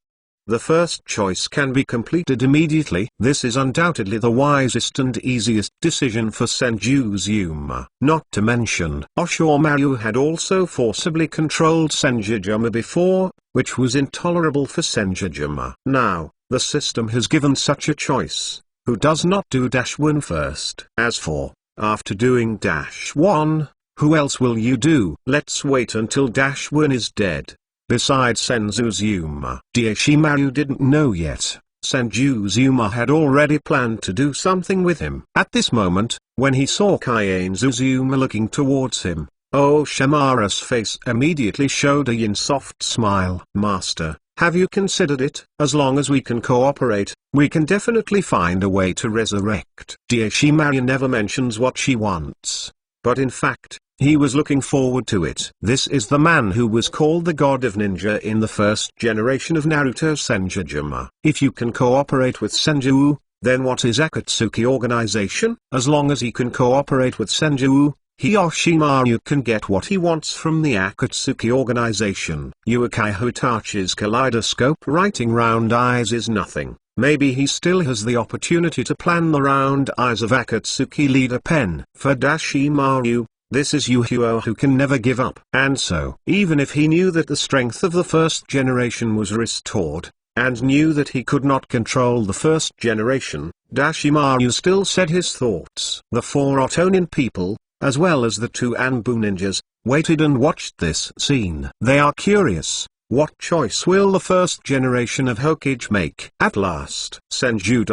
the first choice can be completed immediately. This is undoubtedly the wisest and easiest decision for Senjuzuma. Not to mention, Oshimaru had also forcibly controlled Senjujuma before, which was intolerable for Senjujuma. Now, the system has given such a choice. Who does not do -1 first? As for, after doing -1, who else will you do? Let's wait until -1 is dead. Besides Senjuzuma, Oshimaru didn't know yet. Senjuzuma had already planned to do something with him. At this moment, when he saw Kienzuzuma looking towards him, Oshimaru's face immediately showed a yin-soft smile. Master, have you considered it? As long as we can cooperate, we can definitely find a way to resurrect. Oshimaru never mentions what she wants. But in fact, he was looking forward to it. This is the man who was called the God of Ninja in the first generation of Naruto, Senjujuma. If you can cooperate with Senju, then what is Akatsuki organization? As long as he can cooperate with Senju, Oshimaru can get what he wants from the Akatsuki organization. Uchiha Hitachi's kaleidoscope writing round eyes is nothing. Maybe he still has the opportunity to plan the round eyes of Akatsuki leader pen. For Oshimaru, this is Uchiha who can never give up. And so, even if he knew that the strength of the first generation was restored, and knew that he could not control the first generation, Oshimaru still said his thoughts. The 4 Otonin people, as well as the 2 Anbu ninjas, waited and watched this scene. They are curious. What choice will the first generation of Hokage make? At last, Senju.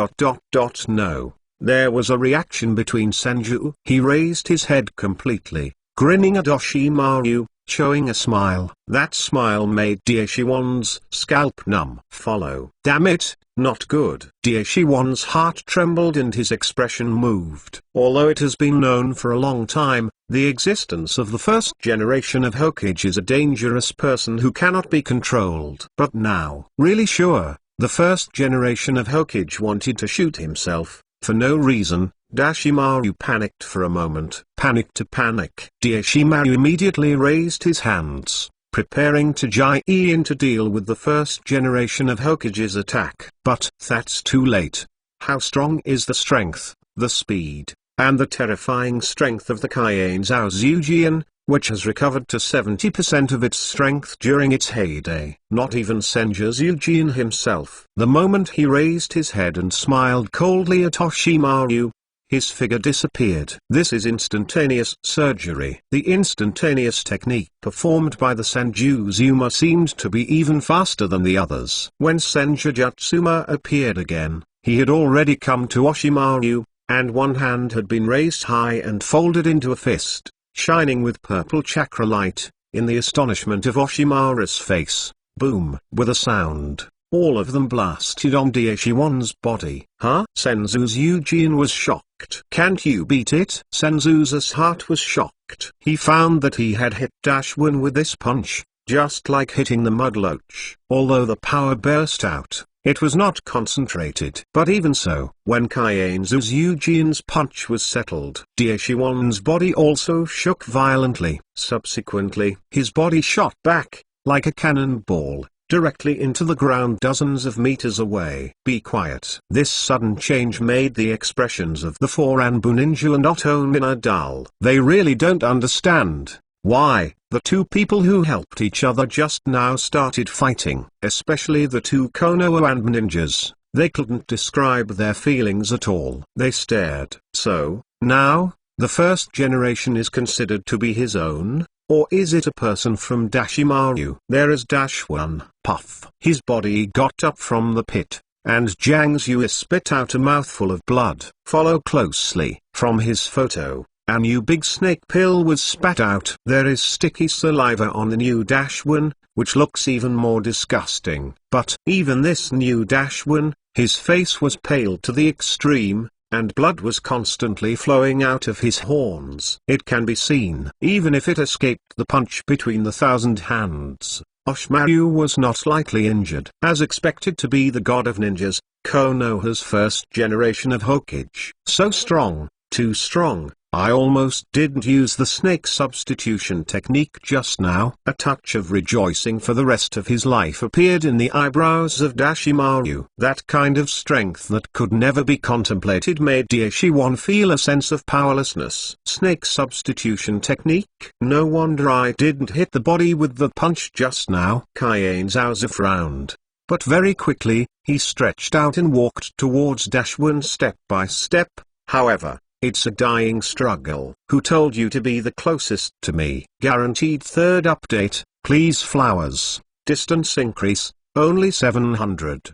No. There was a reaction between Senju. He raised his head completely, grinning at Oshimaru, showing a smile. That smile made Oshiwan's scalp numb. Follow. Damn it, not good. Oshiwan's heart trembled and his expression moved. Although it has been known for a long time, the existence of the first generation of Hokage is a dangerous person who cannot be controlled. But now, really sure, the first generation of Hokage wanted to shoot himself, for no reason. Oshimaru panicked for a moment. Panic to panic. Oshimaru immediately raised his hands, preparing to jai in to deal with the first generation of Hokage's attack. But that's too late. How strong is the strength, the speed, and the terrifying strength of the Kienzuzujin, which has recovered to 70% of its strength during its heyday? Not even Senjuzujin himself. The moment he raised his head and smiled coldly at Oshimaru, his figure disappeared. This is instantaneous surgery. The instantaneous technique performed by the Senjuzuma seemed to be even faster than the others. When Senjujutsuма appeared again, he had already come to Oshimaru, and one hand had been raised high and folded into a fist, shining with purple chakra light. In the astonishment of Oshimaru's face, boom! With a sound, all of them blasted on Oshiwan's body. Huh? Senjuzujin was shocked. Can't you beat it? Senju's heart was shocked. He found that he had hit -1 with this punch, just like hitting the mudloach. Although the power burst out, it was not concentrated. But even so, when Kienzuzujin's punch was settled, Oshiwan's body also shook violently. Subsequently, his body shot back, like a cannonball, directly into the ground dozens of meters away. Be quiet. This sudden change made the expressions of the 4 Anbu ninja and Otonin dull. They really don't understand why the 2 people who helped each other just now started fighting. Especially the 2 Konoha Anbu ninjas. They couldn't describe their feelings at all. They stared. So, now, the first generation is considered to be his own? Or is it a person from Oshimaru? There is -1. Puff. His body got up from the pit, and Jiang Zhu spit out a mouthful of blood. Follow closely. From his photo, a new big snake pill was spat out. There is sticky saliva on the new -1, which looks even more disgusting. But even this new -1, his face was pale to the extreme, and blood was constantly flowing out of his horns. It can be seen. Even if it escaped the punch between the 1,000 hands, Orochimaru was not lightly injured. As expected to be the god of ninjas, Konoha's first generation of Hokage. So strong, too strong, I almost didn't use the snake substitution technique just now. A touch of rejoicing for the rest of his life appeared in the eyebrows of Orochimaru. That kind of strength that could never be contemplated made Orochimaru feel a sense of powerlessness. Snake substitution technique? No wonder I didn't hit the body with the punch just now. Kaiane Zaozu frowned. But very quickly, he stretched out and walked towards -1 step by step. However, it's a dying struggle. Who told you to be the closest to me? Guaranteed third update, please flowers. Distance increase, only 700,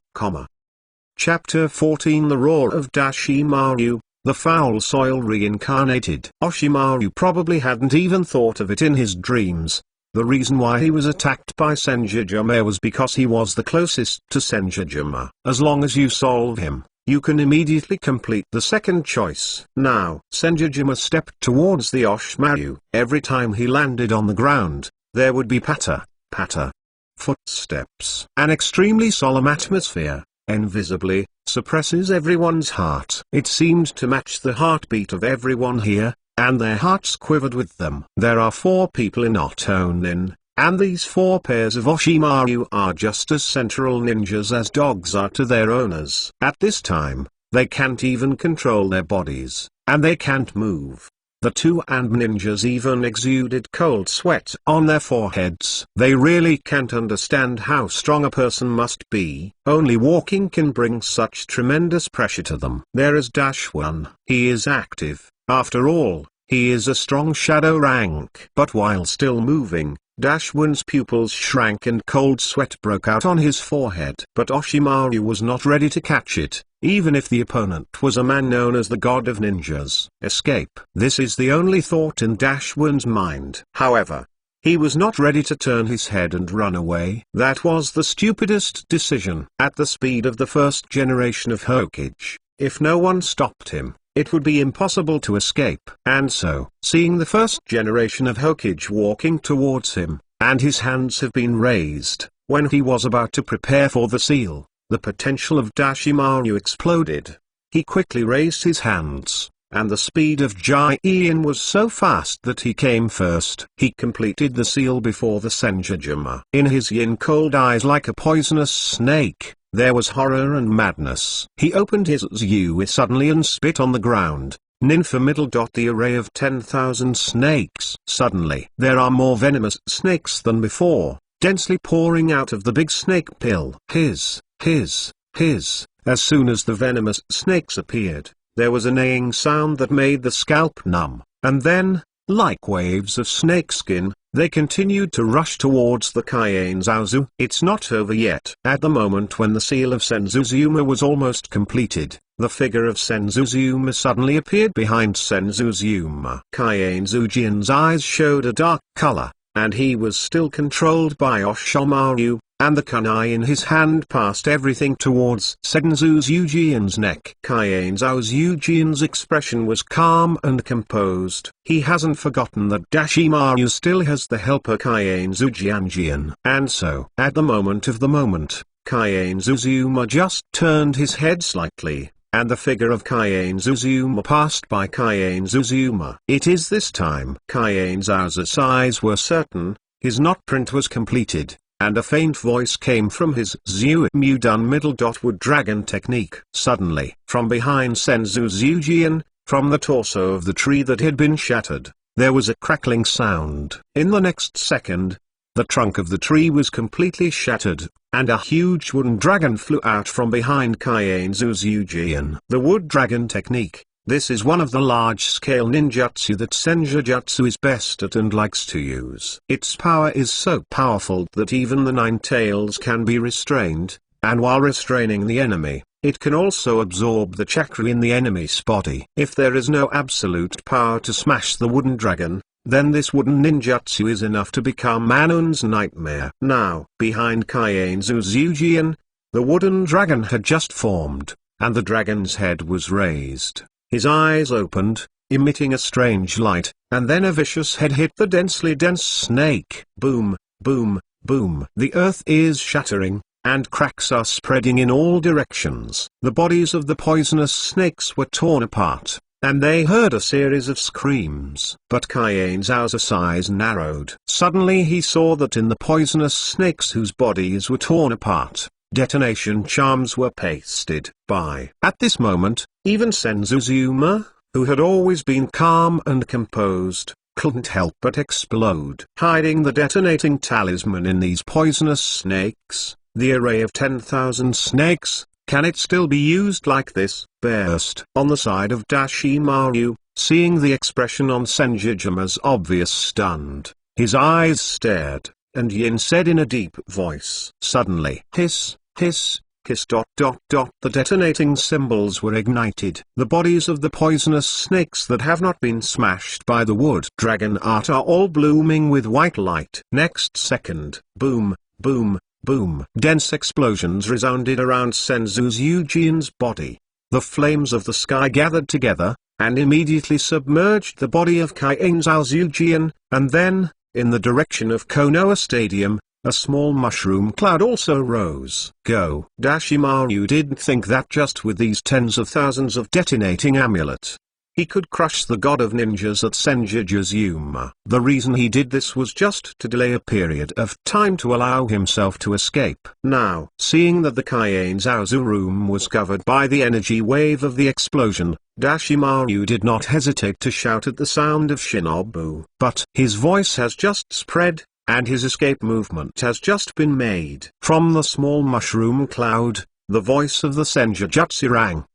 Chapter 14 The Roar of Orochimaru, the foul soil reincarnated. Orochimaru probably hadn't even thought of it in his dreams. The reason why he was attacked by Senjujuma was because he was the closest to Senjujuma. As long as you solve him, you can immediately complete the second choice. Now, Senjujuma stepped towards the Orochimaru. Every time he landed on the ground, there would be patter, patter. Footsteps. An extremely solemn atmosphere, invisibly, suppresses everyone's heart. It seemed to match the heartbeat of everyone here, and their hearts quivered with them. There are 4 people in Otonin, and these 4 pairs of Orochimaru are just as central ninjas as dogs are to their owners. At this time, they can't even control their bodies, and they can't move. The 2 and ninjas even exuded cold sweat on their foreheads. They really can't understand how strong a person must be. Only walking can bring such tremendous pressure to them. There is -1. He is active. After all, he is a strong shadow rank. But while still moving, -1's pupils shrank and cold sweat broke out on his forehead. But Orochimaru was not ready to catch it, even if the opponent was a man known as the god of ninjas. Escape. This is the only thought in -1's mind. However, he was not ready to turn his head and run away. That was the stupidest decision. At the speed of the first generation of Hokage, if no one stopped him, it would be impossible to escape. And so, seeing the first generation of Hokage walking towards him, and his hands have been raised, when he was about to prepare for the seal, the potential of Orochimaru exploded. He quickly raised his hands, and the speed of Jian was so fast that he came first. He completed the seal before the Senjujuma. In his yin-cold eyes like a poisonous snake, there was horror and madness. He opened his Zui suddenly and spit on the ground. Ninfa middle. The array of 10,000 snakes. Suddenly, there are more venomous snakes than before, densely pouring out of the big snake pill. His. As soon as the venomous snakes appeared, there was a neighing sound that made the scalp numb, and then, like waves of snakeskin, they continued to rush towards the Kaiane Zaozu. It's not over yet. At the moment when the seal of Senjuzuma was almost completed, the figure of Senjuzuma suddenly appeared behind Senjuzuma. Kaiane Zujian's eyes showed a dark color, and he was still controlled by Orochimaru, and the kunai in his hand passed everything towards Senjuzjian's neck. Kaiane Zaozujian's expression was calm and composed. He hasn't forgotten that Orochimaru still has the helper Kaiane Zujian. And so, at the moment, Kaiane Zuzuma just turned his head slightly, and the figure of Kaiane Zuzuma passed by Kaiane Zuzuma. It is this time. Kaiane Zaozu's eyes were certain, his knot print was completed, and a faint voice came from his Zui done middle. Wood dragon technique. Suddenly, from behind Senjuzjian, from the torso of the tree that had been shattered, there was a crackling sound. In the next second, the trunk of the tree was completely shattered, and a huge wooden dragon flew out from behind Kaiane Zuzjian. The wood dragon technique. This is one of the large-scale ninjutsu that Senjutsu is best at and likes to use. Its power is so powerful that even the Nine Tails can be restrained, and while restraining the enemy, it can also absorb the chakra in the enemy's body. If there is no absolute power to smash the wooden dragon, then this wooden ninjutsu is enough to become Manun's nightmare. Now, behind Kaien's Uzujian, the wooden dragon had just formed, and the dragon's head was raised. His eyes opened, emitting a strange light, and then a vicious head hit the densely dense snake. Boom, boom, boom. The earth is shattering, and cracks are spreading in all directions. The bodies of the poisonous snakes were torn apart, and they heard a series of screams. But Kaien's outer eyes narrowed. Suddenly he saw that in the poisonous snakes whose bodies were torn apart, detonation charms were pasted by. At this moment, even Senzuzuma, who had always been calm and composed, couldn't help but explode. Hiding the detonating talisman in these poisonous snakes, the array of 10,000 snakes, can it still be used like this? Burst. On the side of Dashimaru, seeing the expression on Senjujuma's obvious stunned, his eyes stared, and Yin said in a deep voice. Suddenly, hiss, hiss, hiss. The detonating symbols were ignited. The bodies of the poisonous snakes that have not been smashed by the wood dragon art are all blooming with white light. Next second, boom, boom, boom. Dense explosions resounded around Senzu's Eugene's body. The flames of the sky gathered together, and immediately submerged the body of Kaien's Eugen, and then, in the direction of Konoha Stadium, a small mushroom cloud also rose. Go. Dashimaru didn't think that just with these tens of thousands of detonating amulet, he could crush the god of ninjas at Senjujuzuma. The reason he did this was just to delay a period of time to allow himself to escape. Now, seeing that the Kaien's Aozu room was covered by the energy wave of the explosion, Dashimaru did not hesitate to shout at the sound of Shinobu. But his voice has just spread, and his escape movement has just been made. From the small mushroom cloud, the voice of the Senjutsu rang.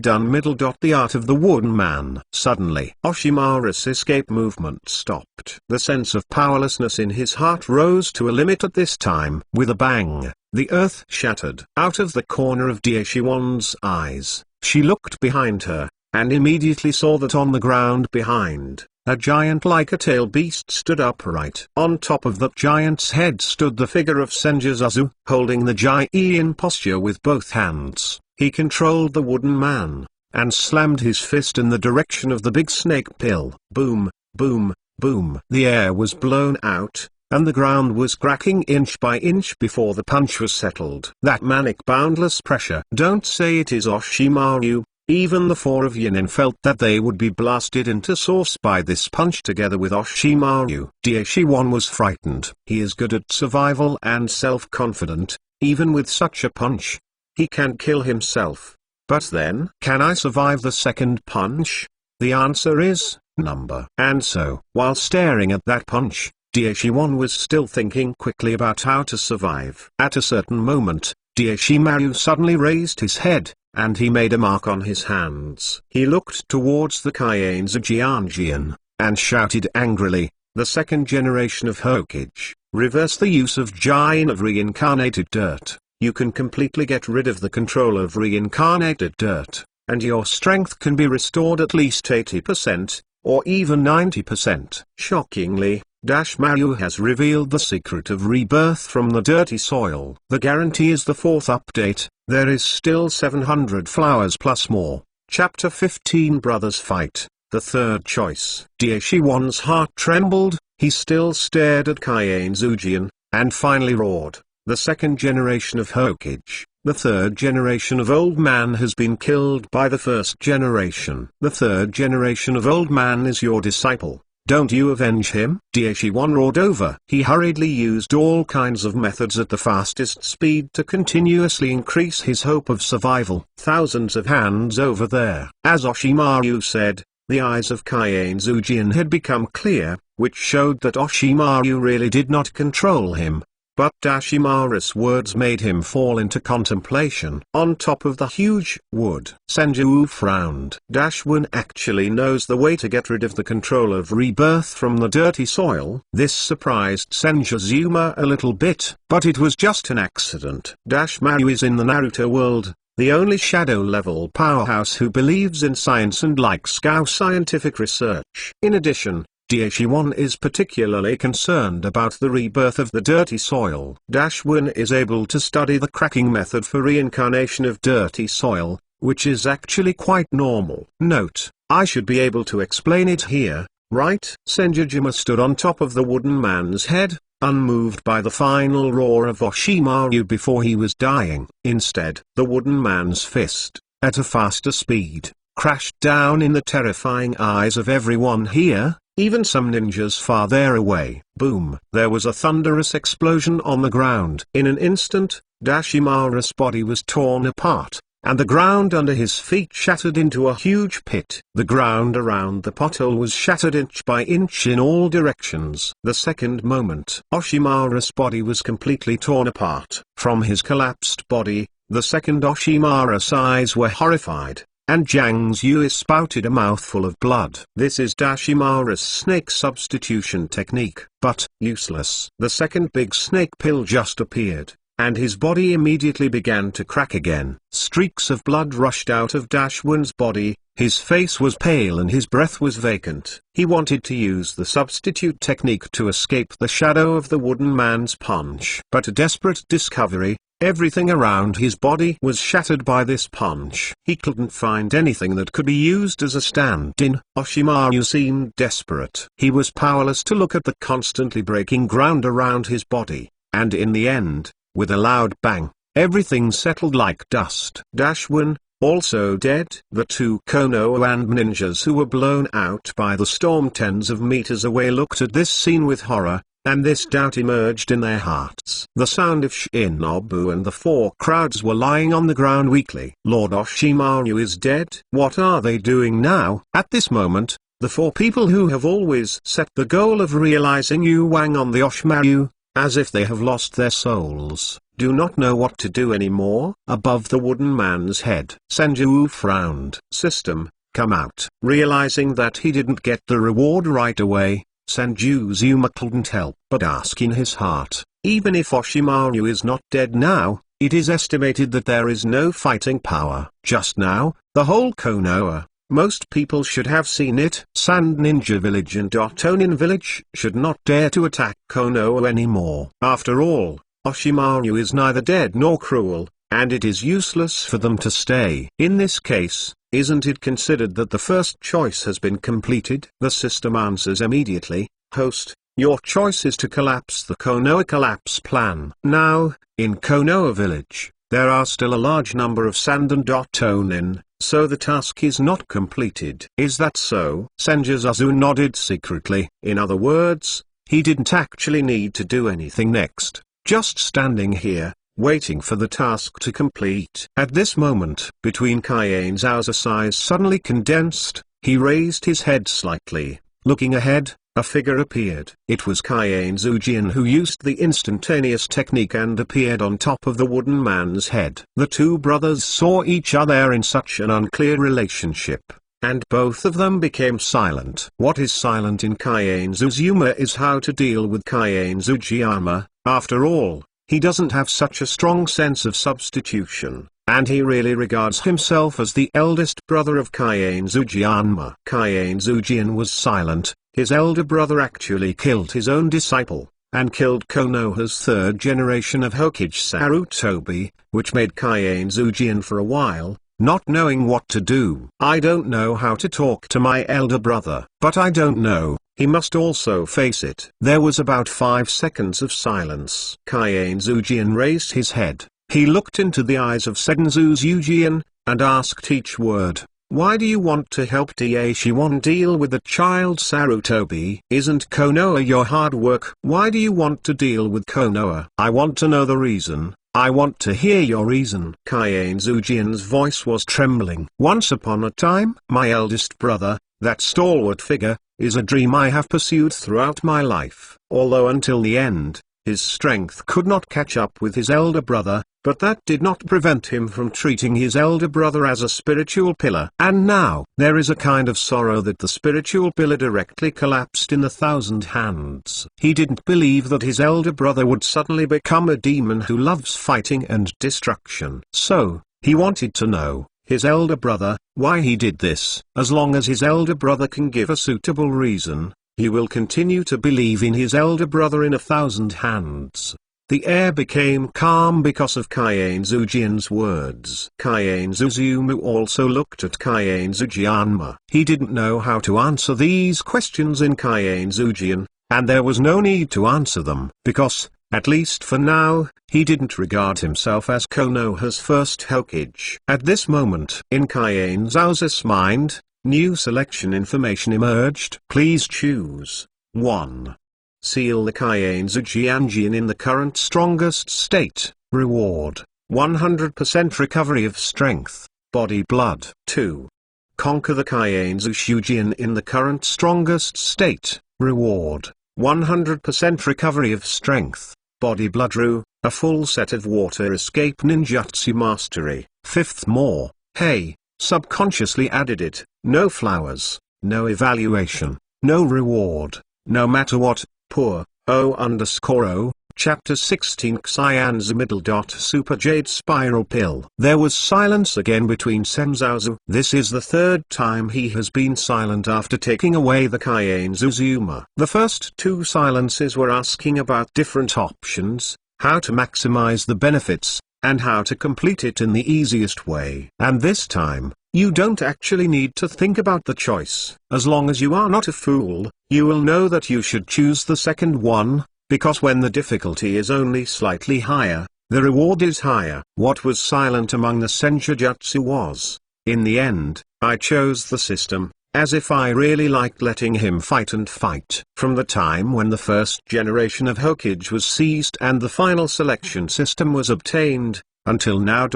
Done middle. The art of the wooden man. Suddenly, Oshimaru's escape movement stopped. The sense of powerlessness in his heart rose to a limit at this time. With a bang, the earth shattered. Out of the corner of Daishiwan's eyes, she looked behind her, and immediately saw that on the ground behind, a giant like a tail beast stood upright. On top of that giant's head stood the figure of Senjuzazu, holding the Jai in posture with both hands. He controlled the wooden man, and slammed his fist in the direction of the big snake pill. Boom, boom, boom. The air was blown out, and the ground was cracking inch by inch before the punch was settled. That manic boundless pressure. Don't say it is Oshimaru. Even the four of Yinin felt that they would be blasted into source by this punch together with Oshimaru. Daishiwan was frightened. He is good at survival and self-confident, even with such a punch. He can kill himself. But then, can I survive the second punch? The answer is, number. And so, while staring at that punch, Daishiwan was still thinking quickly about how to survive. At a certain moment, Daishimaru suddenly raised his head, and he made a mark on his hands. He looked towards the Kaien's Jianjian, and shouted angrily, the second generation of Hokage, reverse the use of Jain of reincarnated dirt. You can completely get rid of the control of reincarnated dirt, and your strength can be restored at least 80%, or even 90%. Shockingly, Dashmaru has revealed the secret of rebirth from the dirty soil. The guarantee is the fourth update. There is still 700 flowers plus more. Chapter 15 Brothers Fight, the third choice. Daishiwan's heart trembled, he still stared at Kaien's Ujian, and finally roared. The second generation of Hokage, the third generation of Old Man has been killed by the first generation. The third generation of Old Man is your disciple. Don't you avenge him? Daishiwan roared over. He hurriedly used all kinds of methods at the fastest speed to continuously increase his hope of survival. Thousands of hands over there. As Oshimaru said, the eyes of Kaien's Ujian had become clear, which showed that Oshimaru really did not control him. but Dashimaru's words made him fall into contemplation. On top of the huge wood, Senju frowned. Dashwin actually knows the way to get rid of the control of rebirth from the dirty soil. This surprised Senjuzuma a little bit, but it was just an accident. Dashmaru is in the Naruto world, the only shadow-level powerhouse who believes in science and likes scientific research. In addition, Daishiwan is particularly concerned about the rebirth of the dirty soil. Dashwin is able to study the cracking method for reincarnation of dirty soil, which is actually quite normal. Note: I should be able to explain it here, right? Senjujima stood on top of the wooden man's head, unmoved by the final roar of Oshimaru before he was dying. Instead, the wooden man's fist, at a faster speed, crashed down in the terrifying eyes of everyone here, even some ninjas far there away. Boom! There was a thunderous explosion on the ground. In an instant, Dashimaru's body was torn apart, and the ground under his feet shattered into a huge pit. The ground around the pothole was shattered inch by inch in all directions. The second moment, Oshimaru's body was completely torn apart. From his collapsed body, the second Oshimaru's eyes were horrified, and Zhang Yue spouted a mouthful of blood. This is Dashimaru's snake substitution technique, but useless. The second big snake pill just appeared, and his body immediately began to crack again. Streaks of blood rushed out of Dashwin's body, his face was pale and his breath was vacant. He wanted to use the substitute technique to escape the shadow of the wooden man's punch. But a desperate discovery: everything around his body was shattered by this punch. He couldn't find anything that could be used as a stand-in. Oshimaru seemed desperate. He was powerless to look at the constantly breaking ground around his body, and in the end, with a loud bang, everything settled like dust. Dashwin, also dead. The two Konoha and ninjas who were blown out by the storm tens of meters away looked at this scene with horror, and this doubt emerged in their hearts. The sound of Shinobu and the four crowds were lying on the ground weakly. Lord Oshimaru is dead. What are they doing now? At this moment, the four people who have always set the goal of realizing Yuwang on the Oshimaru, as if they have lost their souls, do not know what to do anymore. Above the wooden man's head, Senju frowned. System, come out. Realizing that he didn't get the reward right away, Senjuzuma couldn't help but ask in his heart, even if Oshimaru is not dead now, it is estimated that there is no fighting power. Just now, the whole Konoha, most people should have seen it. Sand Ninja Village and Otonin Village should not dare to attack Konoha anymore. After all, Oshimaru is neither dead nor cruel, and it is useless for them to stay. In this case, isn't it considered that the first choice has been completed? The system answers immediately, host, your choice is to collapse the Konoha collapse plan. Now, in Konoha Village, there are still a large number of Sand and Otonin, so the task is not completed. Is that so? Senjuzazu nodded secretly. In other words, he didn't actually need to do anything next, just standing here, waiting for the task to complete. At this moment, between Kaien Zao's eyes suddenly condensed, he raised his head slightly. Looking ahead, a figure appeared. It was Kaien Zujian who used the instantaneous technique and appeared on top of the wooden man's head. The two brothers saw each other in such an unclear relationship, and both of them became silent. What is silent in Kaien Zuzuma is how to deal with Kaien Zujiyama. After all, he doesn't have such a strong sense of substitution, and he really regards himself as the eldest brother of Kaien Zujiyama. Kaien Zujian was silent. His elder brother actually killed his own disciple, and killed Konoha's third generation of Hokage Sarutobi, which made Kaien Zujian for a while, not knowing what to do. I don't know how to talk to my elder brother, but I don't know, he must also face it. There was about 5 seconds of silence. Kaien Zujian raised his head, he looked into the eyes of Senju Zujian, and asked each word. Why do you want to help Daishiwan deal with the child Sarutobi? Isn't Konoha your hard work? Why do you want to deal with Konoha? I want to know the reason. I want to hear your reason. Kaien Zujian's voice was trembling. Once upon a time, my eldest brother, that stalwart figure, is a dream I have pursued throughout my life. Although until the end, His strength could not catch up with his elder brother, but that did not prevent him from treating his elder brother as a spiritual pillar. And now, there is a kind of sorrow that the spiritual pillar directly collapsed in the 1,000 hands. He didn't believe that his elder brother would suddenly become a demon who loves fighting and destruction. So, he wanted to know, his elder brother, why he did this. As long as his elder brother can give a suitable reason, he will continue to believe in his elder brother in 1,000 hands. The air became calm because of Kaiane Zujian's words. Kaiane Zuzumu also looked at Kaiane Zujianma. He didn't know how to answer these questions in Kaiane Zujian, and there was no need to answer them, because, at least for now, he didn't regard himself as Konoha's first Hokage. At this moment, in Kaiane Zouza's mind, new selection information emerged. Please choose 1. Seal the Kaiane Zujianjian in the current strongest state. Reward: 100% recovery of strength, body blood. 2. Conquer the Kaiane Zushujian in the current strongest state. Reward: 100% recovery of strength, body blood. A full set of water escape ninjutsu mastery. 5th more. Hey, subconsciously added it. No flowers, no evaluation, no reward, no matter what. Poor, O_O, Chapter 16 Xian's middle. Super Jade Spiral Pill. There was silence again between Senzazu. This is the 3rd time he has been silent after taking away the Kaiane Zuzuma. The first 2 silences were asking about different options, how to maximize the benefits, and how to complete it in the easiest way. And this time, you don't actually need to think about the choice. As long as you are not a fool, you will know that you should choose the second one, because when the difficulty is only slightly higher, the reward is higher. What was silent among the Senjutsu was, in the end, I chose the system, as if I really liked letting him fight and fight. From the time when the first generation of Hokage was seized and the final selection system was obtained, until now.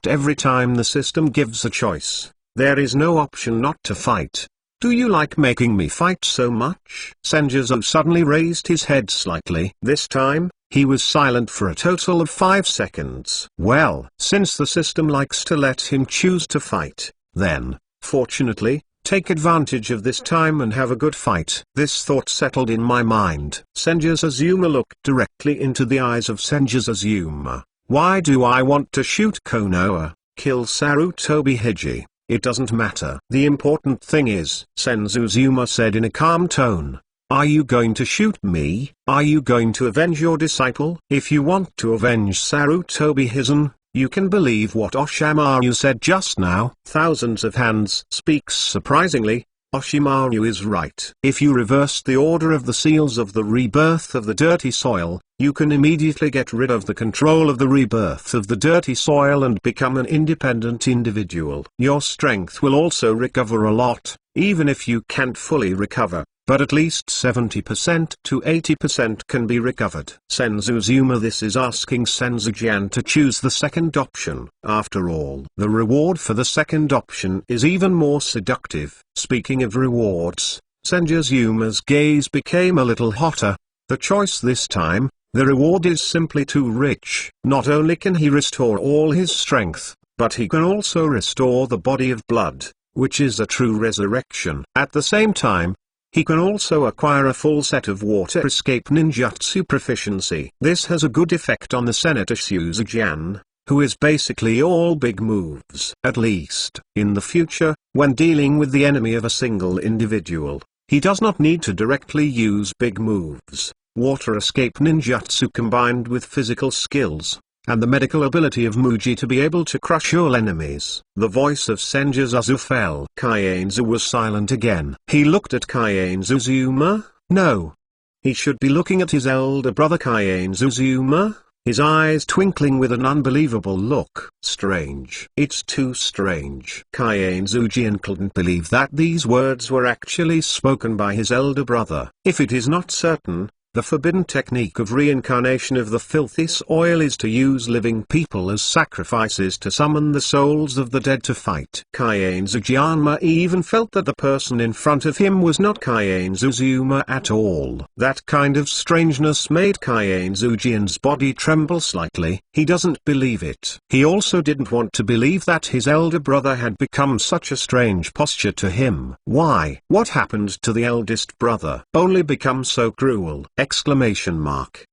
Every time the system gives a choice, there is no option not to fight. Do you like making me fight so much? Senjutsu suddenly raised his head slightly. This time, he was silent for a total of 5 seconds. Well, since the system likes to let him choose to fight, then, fortunately, take advantage of this time and have a good fight. This thought settled in my mind. Senjutsu looked directly into the eyes of Senjutsu. Why do I want to shoot Konoha, kill Sarutobi Hiji? It doesn't matter. The important thing is, Senjutsu said in a calm tone, are you going to shoot me? Are you going to avenge your disciple? If you want to avenge Sarutobi Hizan, you can believe what Oshimaru said just now. Thousands of hands speaks surprisingly. Oshimaru is right. If you reverse the order of the seals of the rebirth of the dirty soil, you can immediately get rid of the control of the rebirth of the dirty soil and become an independent individual. Your strength will also recover a lot, even if you can't fully recover, but at least 70% to 80% can be recovered. Senjutsu this is asking Senzujian to choose the second option. After all, the reward for the second option is even more seductive. Speaking of rewards, Senjutsu's gaze became a little hotter. The choice this time, the reward is simply too rich. Not only can he restore all his strength, but he can also restore the body of blood, which is a true resurrection. At the same time, he can also acquire a full set of water escape ninjutsu proficiency. This has a good effect on the Senator Suzujian, who is basically all big moves. At least, in the future, when dealing with the enemy of a single individual, he does not need to directly use big moves. Water escape ninjutsu combined with physical skills, and the medical ability of Muji to be able to crush all enemies. The voice of Senjutsu fell. Kaiane was silent again. He looked at Kaiane Zuzuma. No. He should be looking at his elder brother Kaiane Zuzuma, his eyes twinkling with an unbelievable look. Strange. It's too strange. Kaiane Zujian couldn't believe that these words were actually spoken by his elder brother. If it is not certain, The forbidden technique of reincarnation of the filthy soil is to use living people as sacrifices to summon the souls of the dead to fight. Kaiane Tsuchiyama even felt that the person in front of him was not Kaiane Tsuchiyama at all. That kind of strangeness made Kaiane Tsuchiyan's body tremble slightly. He doesn't believe it. He also didn't want to believe that his elder brother had become such a strange posture to him. Why? What happened to the eldest brother? Only become so cruel? Exclamation mark.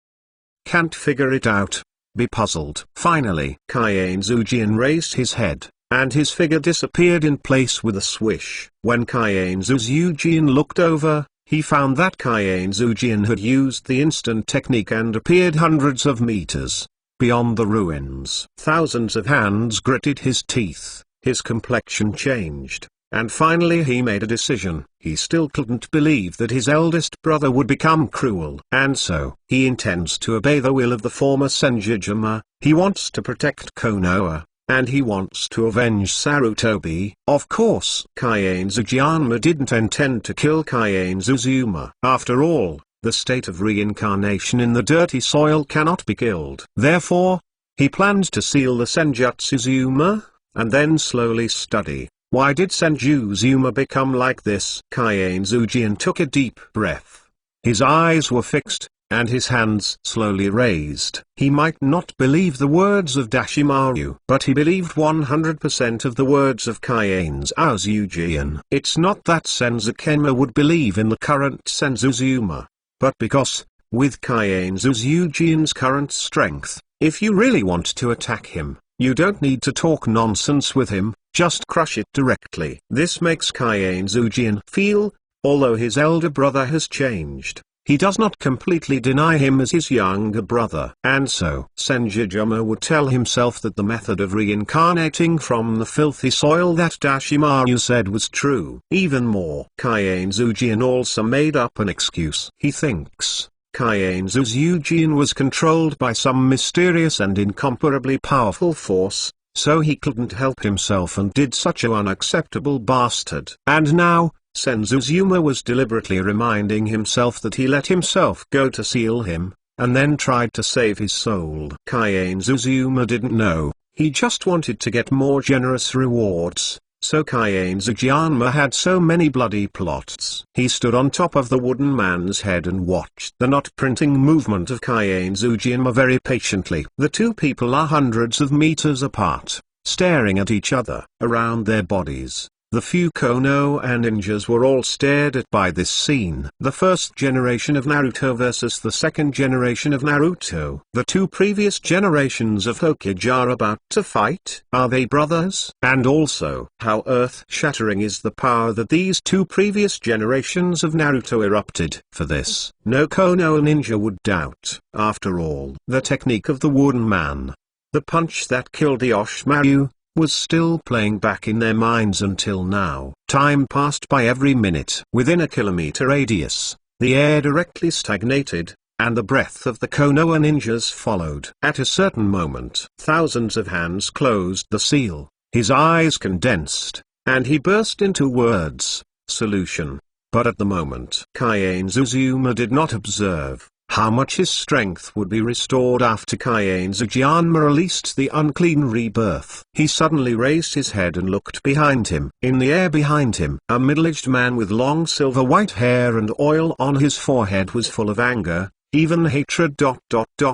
Can't figure it out. Be puzzled. Finally, Kaiane Tsuchiyan raised his head, and his figure disappeared in place with a swish. When Kaiane Tsuchiyan looked over, he found that Kaiane Tsuchiyan had used the instant technique and appeared hundreds of meters beyond the ruins. Thousands of hands gritted his teeth, his complexion changed. And finally he made a decision. He still couldn't believe that his eldest brother would become cruel. And so, he intends to obey the will of the former Senjujima. He wants to protect Konoha, and he wants to avenge Sarutobi. Of course, Kaiane Tsuchiyama didn't intend to kill Kaiane Tsuchiyama. After all, the state of reincarnation in the dirty soil cannot be killed. Therefore, he planned to seal the Senjutsu Tsuchiyama, and then slowly study. Why did Senjutsu become like this? Kaiane Tsuchiyan took a deep breath. His eyes were fixed, and his hands slowly raised. He might not believe the words of Dashimaru, but he believed 100% of the words of Kaiane Tsuchiyan. It's not that Senzukema would believe in the current Senjutsu, but because, with Kaiane Tsuchiyan's current strength, if you really want to attack him, you don't need to talk nonsense with him, just crush it directly. This makes Kaiane Tsuchiyan feel, although his elder brother has changed, he does not completely deny him as his younger brother. And so, Senjujima would tell himself that the method of reincarnating from the filthy soil that Dashimaru said was true. Even more, Kaiane Tsuchiyan also made up an excuse. He thinks Kaiane Tsuchiyan was controlled by some mysterious and incomparably powerful force, so he couldn't help himself and did such an unacceptable bastard. And now, Senjutsu was deliberately reminding himself that he let himself go to seal him, and then tried to save his soul. Kaiane Tsuchiyama didn't know, he just wanted to get more generous rewards. So Kaiane Tsuchiyama had so many bloody plots. He stood on top of the wooden man's head and watched the knot-printing movement of Kaiane Tsuchiyama very patiently. The two people are hundreds of meters apart, staring at each other. Around their bodies, the few Konoha and ninjas were all stared at by this scene. The first generation of Naruto versus the second generation of Naruto. The two previous generations of Hokage are about to fight. Are they brothers? And also, how earth-shattering is the power that these two previous generations of Naruto erupted. For this, no Konoha ninja would doubt. After all, the technique of the wooden man, the punch that killed Orochimaru, was still playing back in their minds until now. Time passed by every minute. Within a kilometer radius, the air directly stagnated, and the breath of the Konoha ninjas followed. At a certain moment, thousands of hands closed the seal, his eyes condensed, and he burst into words, solution. But at the moment, Kaiane Tsuchiyama did not observe how much his strength would be restored after Kaiane Tsuchiyama released the unclean rebirth. He suddenly raised his head and looked behind him. In the air behind him, a middle-aged man with long silver-white hair and oil on his forehead was full of anger, even hatred.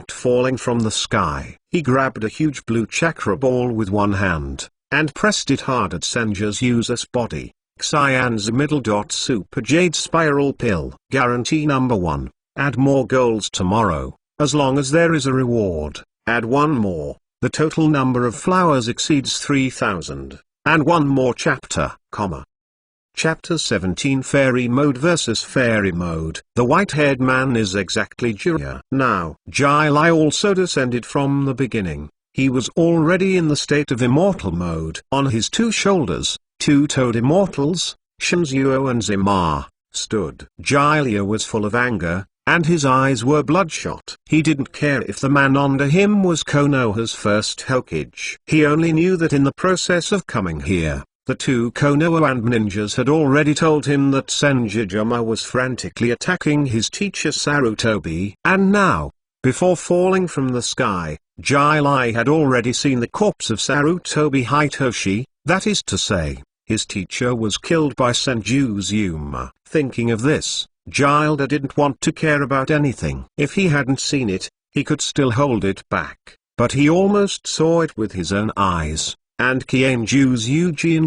Falling from the sky. He grabbed a huge blue chakra ball with one hand, and pressed it hard at Senjutsu's body. Cyan's middle. Super Jade Spiral Pill. Guarantee number 1. Add more goals tomorrow, as long as there is a reward. Add one more. The total number of flowers exceeds 3,000. And one more chapter, Chapter 17 Fairy Mode vs Fairy Mode. The white-haired man is exactly Jiraiya. Now, Jiraiya also descended from the beginning. He was already in the state of immortal mode. On his two shoulders, two-toed immortals, Shinzuo and Zimar, stood. Jiraiya was full of anger, and his eyes were bloodshot. He didn't care if the man under him was Konoha's first Hokage. He only knew that in the process of coming here, The two Konoha and ninjas had already told him that Senjujuma was frantically attacking his teacher Sarutobi. And now, before falling from the sky, Jiraiya had already seen the corpse of Sarutobi Hitoshi, that is to say, his teacher was killed by Senjuzuma. Thinking of this, Jiraiya didn't want to care about anything. If he hadn't seen it, he could still hold it back, but he almost saw it with his own eyes. And Kienju's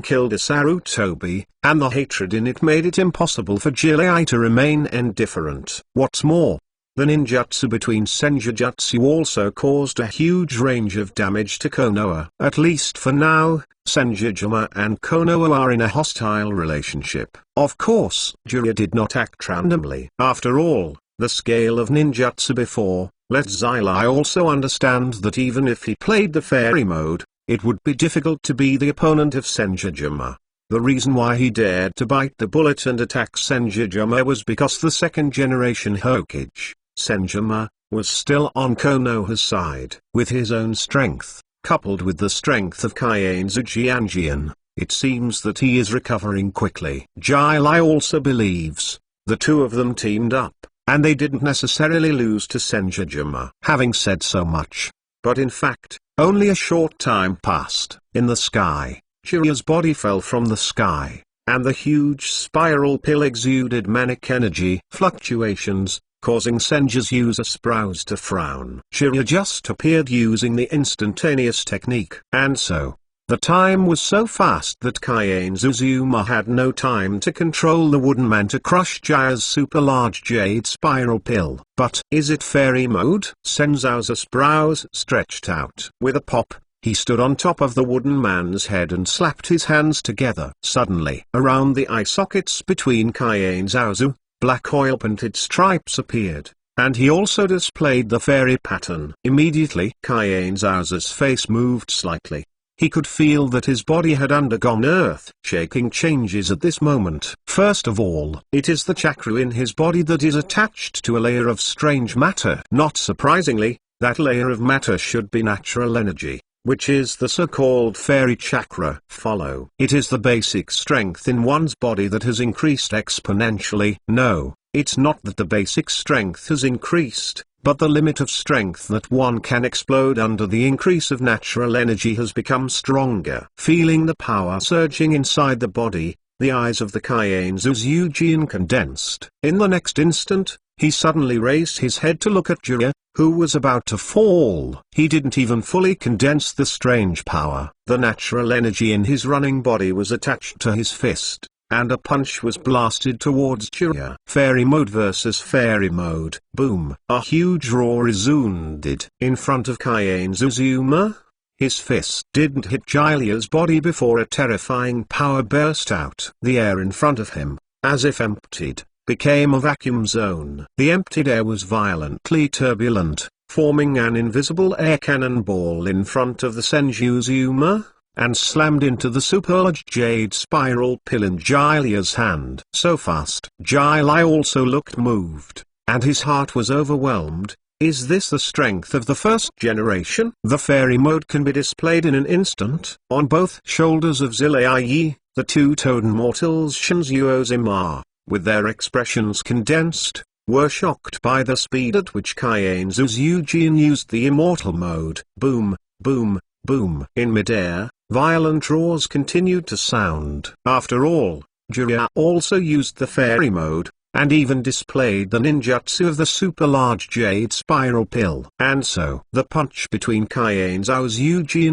killed a Sarutobi, and the hatred in it made it impossible for Jiraiya to remain indifferent. What's more, the ninjutsu between Senjutsu also caused a huge range of damage to Konoha. At least for now, Senjujuma and Konoha are in a hostile relationship. Of course, Jiraiya did not act randomly. After all, the scale of ninjutsu before, let Jiraiya also understand that even if he played the fairy mode, it would be difficult to be the opponent of Senjujuma. The reason why he dared to bite the bullet and attack Senjujuma was because the second generation Hokage, Senjuma, was still on Konoha's side. With his own strength, coupled with the strength of Kienzu Jianjian, it seems that he is recovering quickly. Jiraiya also believes, the two of them teamed up, and they didn't necessarily lose to Senjujuma. Having said so much, but in fact, only a short time passed. In the sky, Jiraiya's body fell from the sky, and the huge spiral pill exuded manic energy fluctuations, causing Senju's brows to frown. Jiraiya just appeared using the instantaneous technique. And so, the time was so fast that Kienzuzuma had no time to control the wooden man to crush Jiraiya's super large jade spiral pill. But is it fairy mode? Senju's brows stretched out. With a pop, he stood on top of the wooden man's head and slapped his hands together. Suddenly, around the eye sockets between Kienzu, black oil-painted stripes appeared, and he also displayed the fairy pattern. Immediately, Kienzu's face moved slightly. He could feel that his body had undergone earth-shaking changes at this moment. First of all, it is the chakra in his body that is attached to a layer of strange matter. Not surprisingly, that layer of matter should be natural energy, which is the so-called fairy chakra. Follow. It is the basic strength in one's body that has increased exponentially. No, it's not that the basic strength has increased, but the limit of strength that one can explode under the increase of natural energy has become stronger. Feeling the power surging inside the body, the eyes of the Kienzu's condensed. In the next instant, he suddenly raised his head to look at Jiraiya, who was about to fall. He didn't even fully condense the strange power. The natural energy in his running body was attached to his fist, and a punch was blasted towards Jiraiya. Fairy mode versus fairy mode. Boom! A huge roar resounded in front of Kienzuzuma. His fist didn't hit Jiraiya's body before a terrifying power burst out. The air in front of him, as if emptied, became a vacuum zone. The emptied air was violently turbulent, forming an invisible air cannonball in front of the Senjuzuma, and slammed into the superlarge jade spiral pill in Jiraiya's hand. So fast. Jiraiya also looked moved, and his heart was overwhelmed. Is this the strength of the first generation? The fairy mode can be displayed in an instant. On both shoulders of Jiraiya, the two-toed mortals Shinzuozima, with their expressions condensed, were shocked by the speed at which Kienzu's used the immortal mode. Boom, boom, boom. In midair, violent roars continued to sound. After all, Jiraiya also used the fairy mode, and even displayed the ninjutsu of the super large jade spiral pill. And so, the punch between Kienzu's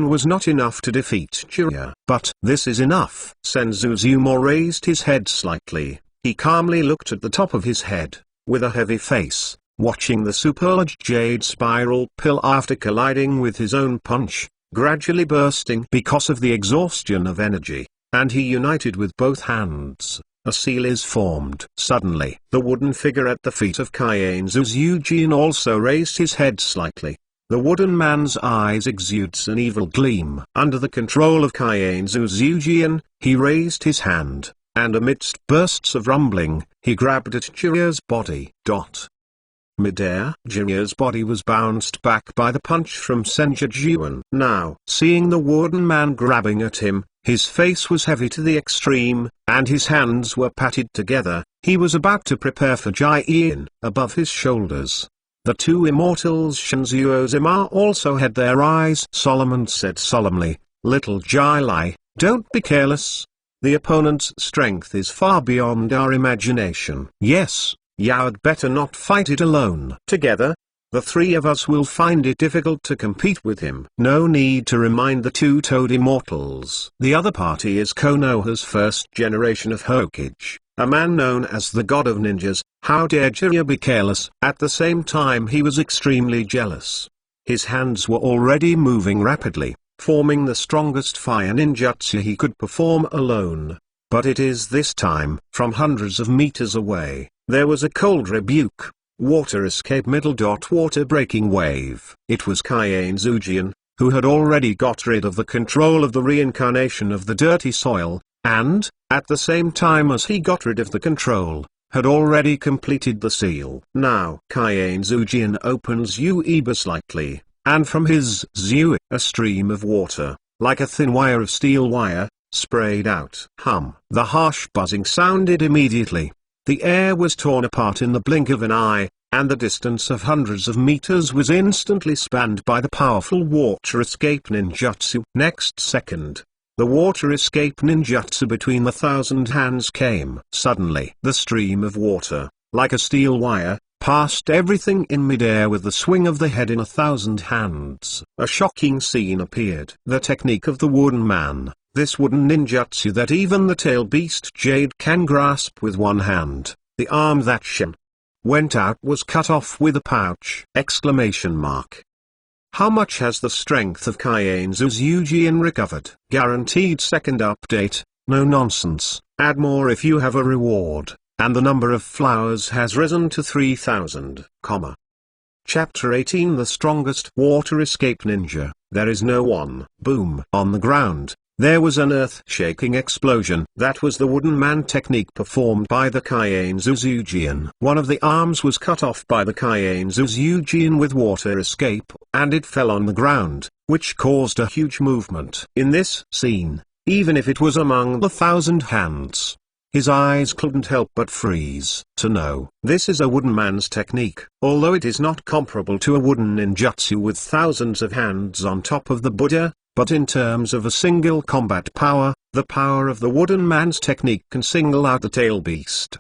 was not enough to defeat Jiraiya. But this is enough. Senjuzuma raised his head slightly. He calmly looked at the top of his head, with a heavy face, watching the superlarge jade spiral pill after colliding with his own punch, gradually bursting because of the exhaustion of energy, and he united with both hands. A seal is formed. Suddenly, the wooden figure at the feet of Kienzu's also raised his head slightly. The wooden man's eyes exudes an evil gleam. Under the control of Kienzu's he raised his hand, and amidst bursts of rumbling, he grabbed at Jiraiya's body. Midair, Jiraiya's body was bounced back by the punch from Senju. Now, seeing the wooden man grabbing at him, his face was heavy to the extreme, and his hands were patted together. He was about to prepare for Jian. Above his shoulders, the two immortals Shinzuo Zima also had their eyes. Solomon said solemnly, "Little Jai, don't be careless. The opponent's strength is far beyond our imagination." "Yes, you'd better not fight it alone. Together, the three of us will find it difficult to compete with him." No need to remind the two-toed immortals. The other party is Konoha's first generation of Hokage, a man known as the god of ninjas. How dare Jiraiya be careless? At the same time he was extremely jealous. His hands were already moving rapidly, forming the strongest fire ninjutsu he could perform alone. But it is this time, from hundreds of meters away, there was a cold rebuke. Water escape water breaking wave. It was Kaiane Zujian, who had already got rid of the control of the reincarnation of the dirty soil, and, at the same time as he got rid of the control, had already completed the seal. Now Kaiane Zujian opens Ueba slightly, and from his Zui, a stream of water, like a thin wire of steel wire, sprayed out. The harsh buzzing sounded immediately. The air was torn apart in the blink of an eye, and the distance of hundreds of meters was instantly spanned by the powerful water escape ninjutsu. Next second, the water escape ninjutsu between the 1,000 hands came. Suddenly, the stream of water, like a steel wire, passed everything in midair with the swing of the head in 1,000 hands. A shocking scene appeared. The technique of the wooden man. This wooden ninjutsu that even the tail beast Jade can grasp with one hand. The arm that Shin went out was cut off with a pouch! How much has the strength of Kaiane Zujian recovered? Guaranteed second update, no nonsense, add more if you have a reward, and the number of flowers has risen to 3,000, Chapter 18 The strongest water escape ninja. There is no one. Boom. On the ground, there was an earth-shaking explosion. That was the wooden man technique performed by the Kaiane Zujian. One of the arms was cut off by the Kaiane Zujian with water escape, and it fell on the ground, which caused a huge movement. In this scene, even if it was among the 1,000 hands, his eyes couldn't help but freeze. To know, this is a wooden man's technique. Although it is not comparable to a wooden ninjutsu with thousands of hands on top of the Buddha, but in terms of a single combat power, the power of the wooden man's technique can single out the tail beast.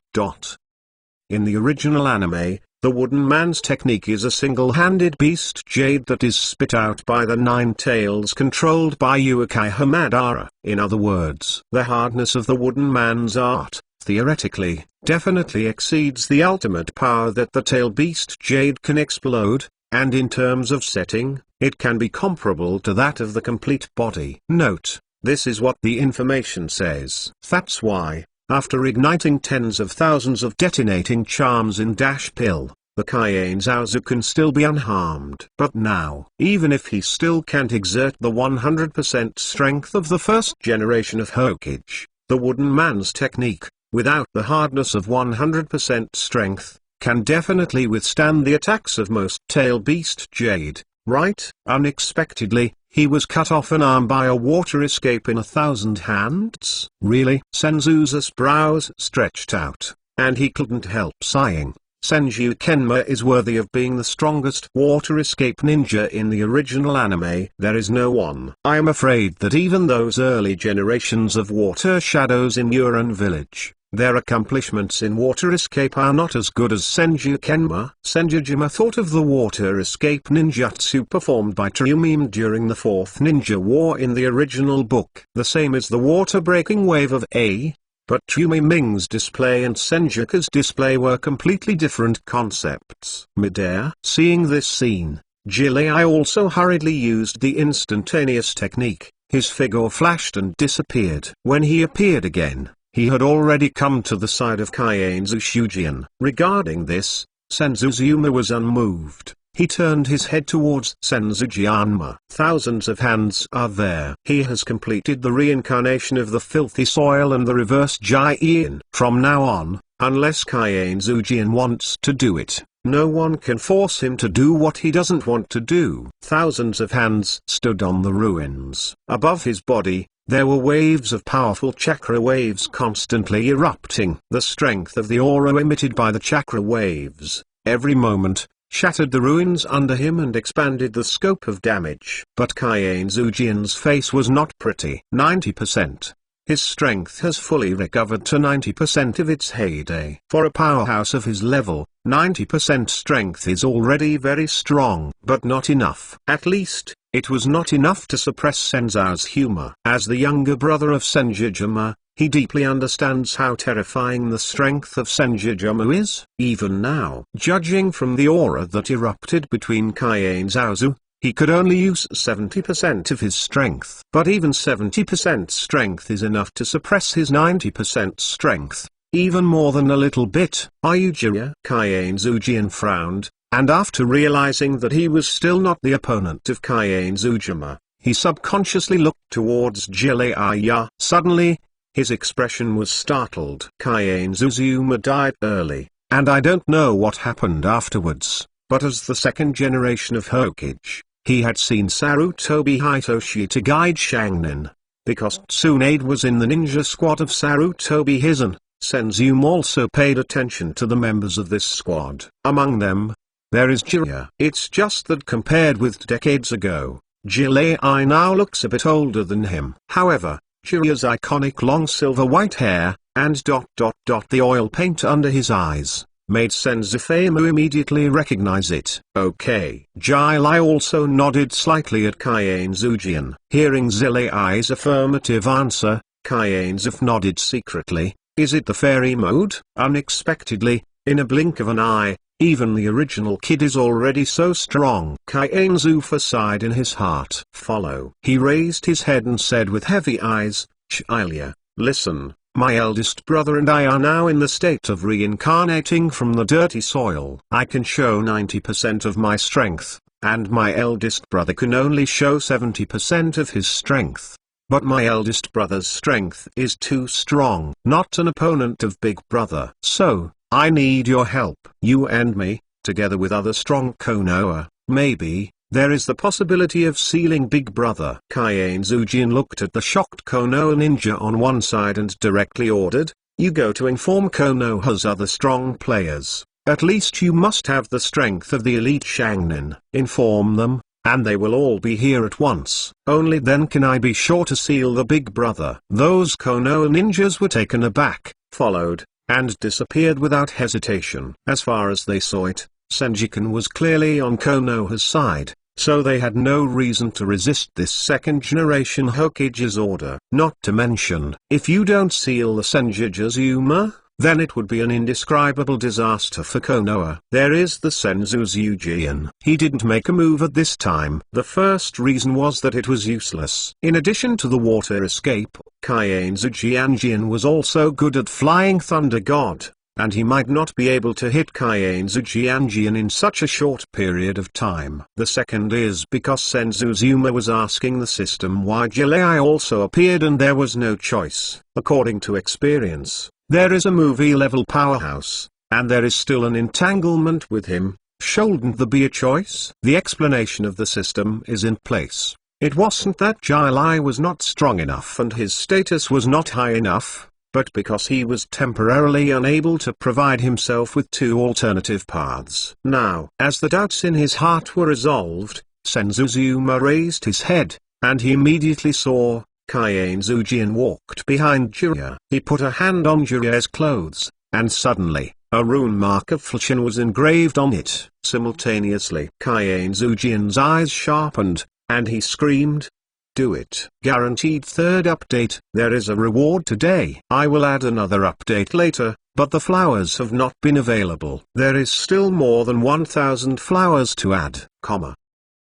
In the original anime, the wooden man's technique is a single-handed beast Jade that is spit out by the 9 tails controlled by Uchiha Madara. In other words, the hardness of the wooden man's art, theoretically, definitely exceeds the ultimate power that the tail beast Jade can explode, and in terms of setting, it can be comparable to that of the complete body. Note, this is what the information says. That's why, after igniting tens of thousands of detonating charms in Dash Pill, the Kaiane Zuzu can still be unharmed. But now, even if he still can't exert the 100% strength of the first generation of Hokage, the wooden man's technique, without the hardness of 100% strength, can definitely withstand the attacks of most tail beast Jade, right? Unexpectedly, he was cut off an arm by a water escape in 1,000 hands? Really? Senzu's brows stretched out, and he couldn't help sighing. Senju Kenma is worthy of being the strongest water escape ninja in the original anime. There is no one. I am afraid that even those early generations of water shadows in Uran village, their accomplishments in water escape are not as good as Senju Kenma. Senjujima thought of the water escape ninjutsu performed by Tryumim during the 4th Ninja War in the original book. The same as the water-breaking wave of A, but Tryumim's display and Senjuka's display were completely different concepts. Midair. Seeing this scene, Jiraiya also hurriedly used the instantaneous technique. His figure flashed and disappeared. When he appeared again, he had already come to the side of Kaiane Zujian. Regarding this, Senzuzuma was unmoved. He turned his head towards Senzujianma. Thousands of hands are there. He has completed the reincarnation of the filthy soil and the reverse Jian. From now on, unless Kaiane Zujian wants to do it, No one can force him to do what he doesn't want to do. Thousands of hands stood on the ruins. Above his body, there were waves of powerful chakra waves constantly erupting. The strength of the aura emitted by the chakra waves, every moment, shattered the ruins under him and expanded the scope of damage. But Kaien Zujian's face was not pretty. 90%. His strength has fully recovered to 90% of its heyday. For a powerhouse of his level, 90% strength is already very strong. But not enough. At least, it was not enough to suppress Senzao's humor. As the younger brother of Senjijima, he deeply understands how terrifying the strength of Senjijima is. Even now, judging from the aura that erupted between Kaien Zaozu, he could only use 70% of his strength. But even 70% strength is enough to suppress his 90% strength, even more than a little bit. Are you Jiraiya? Kaien Zujian frowned, and after realizing that he was still not the opponent of Kaien Zujima, he subconsciously looked towards Jiraiya. Suddenly, his expression was startled. Kaien Zuzuma died early, and I don't know what happened afterwards, but as the second generation of Hokage, he had seen Sarutobi Hitoshi to guide Shangnin. Because Tsunade was in the ninja squad of Sarutobi Hizen, Senzum also paid attention to the members of this squad. Among them, there is Jiraiya. It's just that compared with decades ago, Jiraiya now looks a bit older than him. However, Jiraiya's iconic long silver-white hair, and the oil paint under his eyes, made Senzifemu immediately recognize it. Okay. Jiraiya also nodded slightly at Kaien Zujian. Hearing Zillai's affirmative answer, Kaien Zuf nodded secretly. Is it the fairy mode? Unexpectedly, in a blink of an eye, even the original kid is already so strong. Kaien Zuf sighed in his heart. Follow. He raised his head and said with heavy eyes, Chilia, listen. My eldest brother and I are now in the state of reincarnating from the dirty soil. I can show 90% of my strength, and my eldest brother can only show 70% of his strength. But my eldest brother's strength is too strong. Not an opponent of Big Brother. So, I need your help. You and me, together with other strong Konoha, maybe. There is the possibility of sealing Big Brother. Kaien Zujian looked at the shocked Konoha ninja on one side and directly ordered, you go to inform Konoha's other strong players. At least you must have the strength of the elite Shangnin. Inform them, and they will all be here at once. Only then can I be sure to seal the Big Brother. Those Konoha ninjas were taken aback, followed, and disappeared without hesitation. As far as they saw it, Senjiken was clearly on Konoha's side. So they had no reason to resist this second-generation Hokage's order. Not to mention, if you don't seal the Senjijima, then it would be an indescribable disaster for Konoha. There is the Senzu Zujian. He didn't make a move at this time. The first reason was that it was useless. In addition to the water escape, Kaien Zujian was also good at flying Thunder God, and he might not be able to hit Kaien Zujian in such a short period of time. The second is because Senzuzuma was asking the system why Jiraiya also appeared and there was no choice. According to experience, there is a movie-level powerhouse, and there is still an entanglement with him. Shouldn't there be a choice? The explanation of the system is in place. It wasn't that Jiraiya was not strong enough and his status was not high enough, but because he was temporarily unable to provide himself with two alternative paths. Now, as the doubts in his heart were resolved, Senzuzuma raised his head, and he immediately saw, Kaien Zujian walked behind Jiraiya. He put a hand on Jiraiya's clothes, and suddenly, a rune mark of Fulchin was engraved on it. Simultaneously, Kaien Zujian's eyes sharpened, and he screamed, do it. Guaranteed third update. There is a reward today. I will add another update later, but the flowers have not been available. There is still more than 1,000 flowers to add,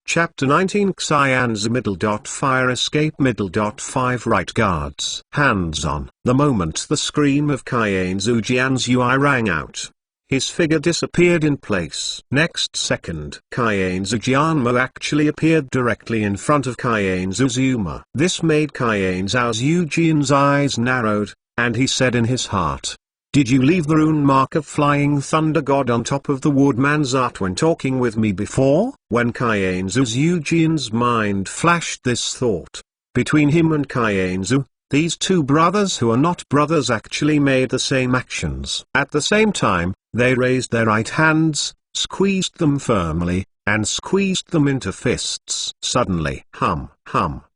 Chapter 19 Xian's Fire Escape 5 Right Guards. Hands on. The moment the scream of Kaien Zujian's UI rang out, his figure disappeared in place. Next second, Kaien Zujianmo actually appeared directly in front of Kaien Zuzuma. This made Kaien Zujian's eyes narrowed, and he said in his heart, Did you leave the rune mark of Flying Thunder God on top of the woodman's art when talking with me before? When Kaienzu's Eugene's mind flashed this thought. Between him and Kaienzu, these two brothers who are not brothers actually made the same actions. At the same time, they raised their right hands, squeezed them firmly, and squeezed them into fists. Suddenly, hum,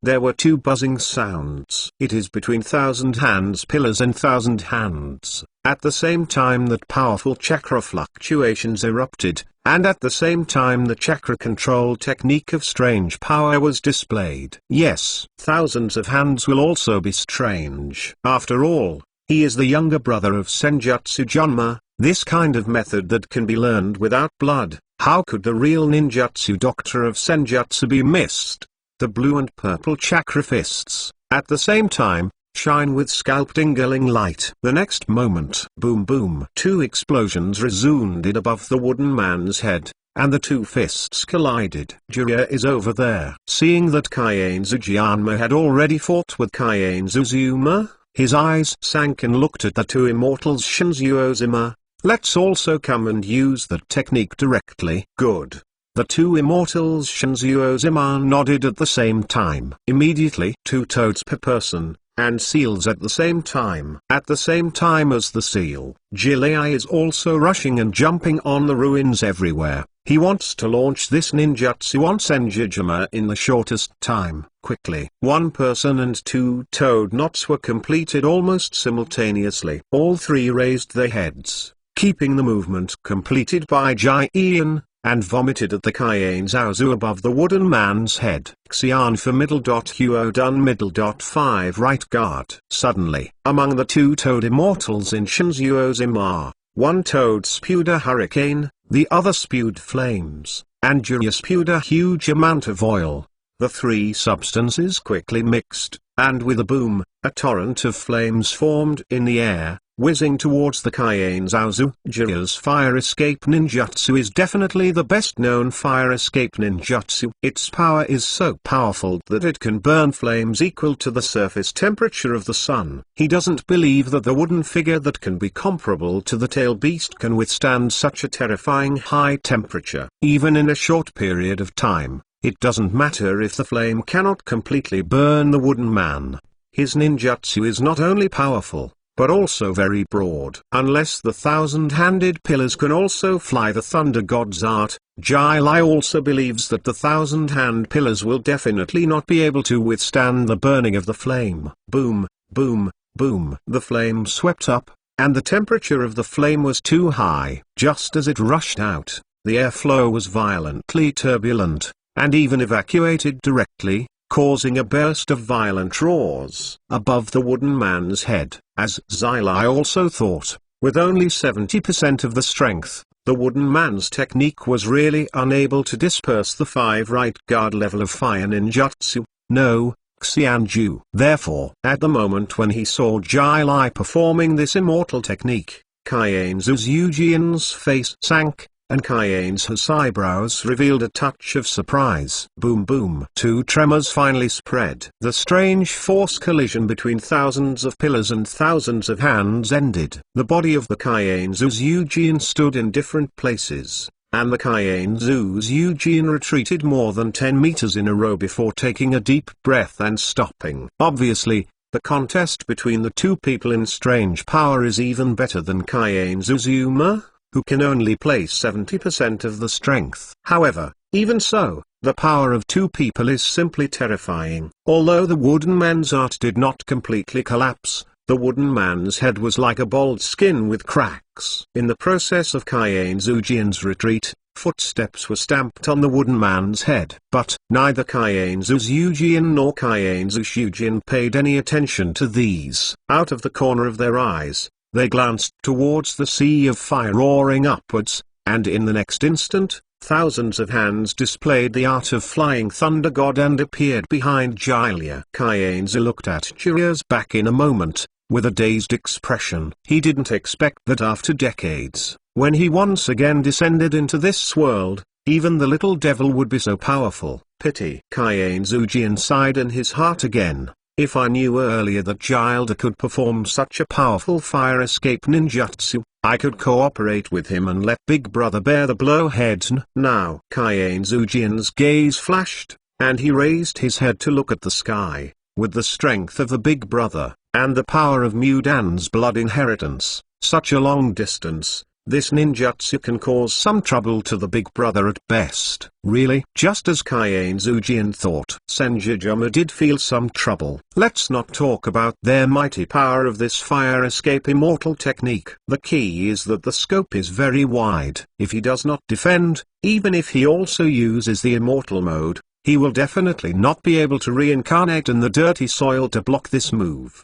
there were two buzzing sounds. It is between thousand hands pillars and thousand hands. At the same time that powerful chakra fluctuations erupted, and at the same time the chakra control technique of strange power was displayed. Yes, thousands of hands will also be strange. After all, he is the younger brother of Senjutsu Junma, this kind of method that can be learned without blood. How could the real ninjutsu doctor of Senjutsu be missed? The blue and purple chakra fists, at the same time, shine with scalp-tingling light. The next moment, boom boom, two explosions resounded above the wooden man's head, and the two fists collided. Jiraiya is over there. Seeing that Kaienzu Jianma had already fought with Kaienzu Zuma, his eyes sank and looked at the two immortals Shinzuo Zima. Let's also come and use that technique directly. Good. The two immortals Shinzuo Zima nodded at the same time. Immediately, two toads per person, and seals at the same time. At the same time as the seal, Jiraiya is also rushing and jumping on the ruins everywhere. He wants to launch this ninjutsu on Senjutsu in the shortest time. Quickly. One person and two toad knots were completed almost simultaneously. All three raised their heads, keeping the movement completed by Jian, and vomited at the Kaienzu above the wooden man's head. Xian for middle. Huo done middle. 5 right guard. Suddenly, among the two toad immortals in Shinzuo Zima, one toad spewed a hurricane, the other spewed flames, and Jiraiya spewed a huge amount of oil. The three substances quickly mixed, and with a boom, a torrent of flames formed in the air, whizzing towards the Kaienzu. Jiraiya's fire escape ninjutsu is definitely the best known fire escape ninjutsu. Its power is so powerful that it can burn flames equal to the surface temperature of the sun. He doesn't believe that the wooden figure that can be comparable to the tail beast can withstand such a terrifying high temperature. Even in a short period of time, it doesn't matter if the flame cannot completely burn the wooden man. His ninjutsu is not only powerful, but also very broad. Unless the thousand-handed pillars can also fly the Thunder God's art, Jiraiya also believes that the thousand-hand pillars will definitely not be able to withstand the burning of the flame. Boom, boom, boom. The flame swept up, and the temperature of the flame was too high. Just as it rushed out, the airflow was violently turbulent, and even evacuated directly, causing a burst of violent roars above the wooden man's head. As Zilai also thought, with only 70% of the strength, the wooden man's technique was really unable to disperse the 5 right guard level of fire ninjutsu. No, Xianju. Therefore, at the moment when he saw Zilai performing this immortal technique, Kaienzu's Eugene's face sank, and Kaienzu's eyebrows revealed a touch of surprise. Boom boom. Two tremors finally spread. The strange force collision between thousands of pillars and thousands of hands ended. The body of the Kaienzu's Eugene stood in different places, and the Kaienzu's Eugene retreated more than 10 meters in a row before taking a deep breath and stopping. Obviously, the contest between the two people in strange power is even better than Kaienzu's Zuma, who can only place 70% of the strength. However, even so, the power of two people is simply terrifying. Although the wooden man's art did not completely collapse, the wooden man's head was like a bald skin with cracks. In the process of Kaienzu Jian's retreat, footsteps were stamped on the wooden man's head. But neither Kaienzu's Eugene nor Kaienzu's Eugene paid any attention to these. Out of the corner of their eyes, they glanced towards the sea of fire roaring upwards, and in the next instant, thousands of hands displayed the art of flying thunder god and appeared behind Jiraiya. Kaienzu looked at Jiraiya's back in a moment, with a dazed expression. He didn't expect that after decades, when he once again descended into this world, even the little devil would be so powerful. Pity. Kaienzu Jian sighed in his heart again. If I knew earlier that Gilda could perform such a powerful fire escape ninjutsu, I could cooperate with him and let Big Brother bear the blowhead. Now Kaiane Zujian's gaze flashed, and he raised his head to look at the sky. With the strength of the Big Brother, and the power of Mudan's blood inheritance, such a long distance, this ninjutsu can cause some trouble to the Big Brother at best. Really? Just as Kaiane Zujian thought, Senjujuma did feel some trouble. Let's not talk about their mighty power of this fire escape immortal technique. The key is that the scope is very wide. If he does not defend, even if he also uses the immortal mode, he will definitely not be able to reincarnate in the dirty soil to block this move.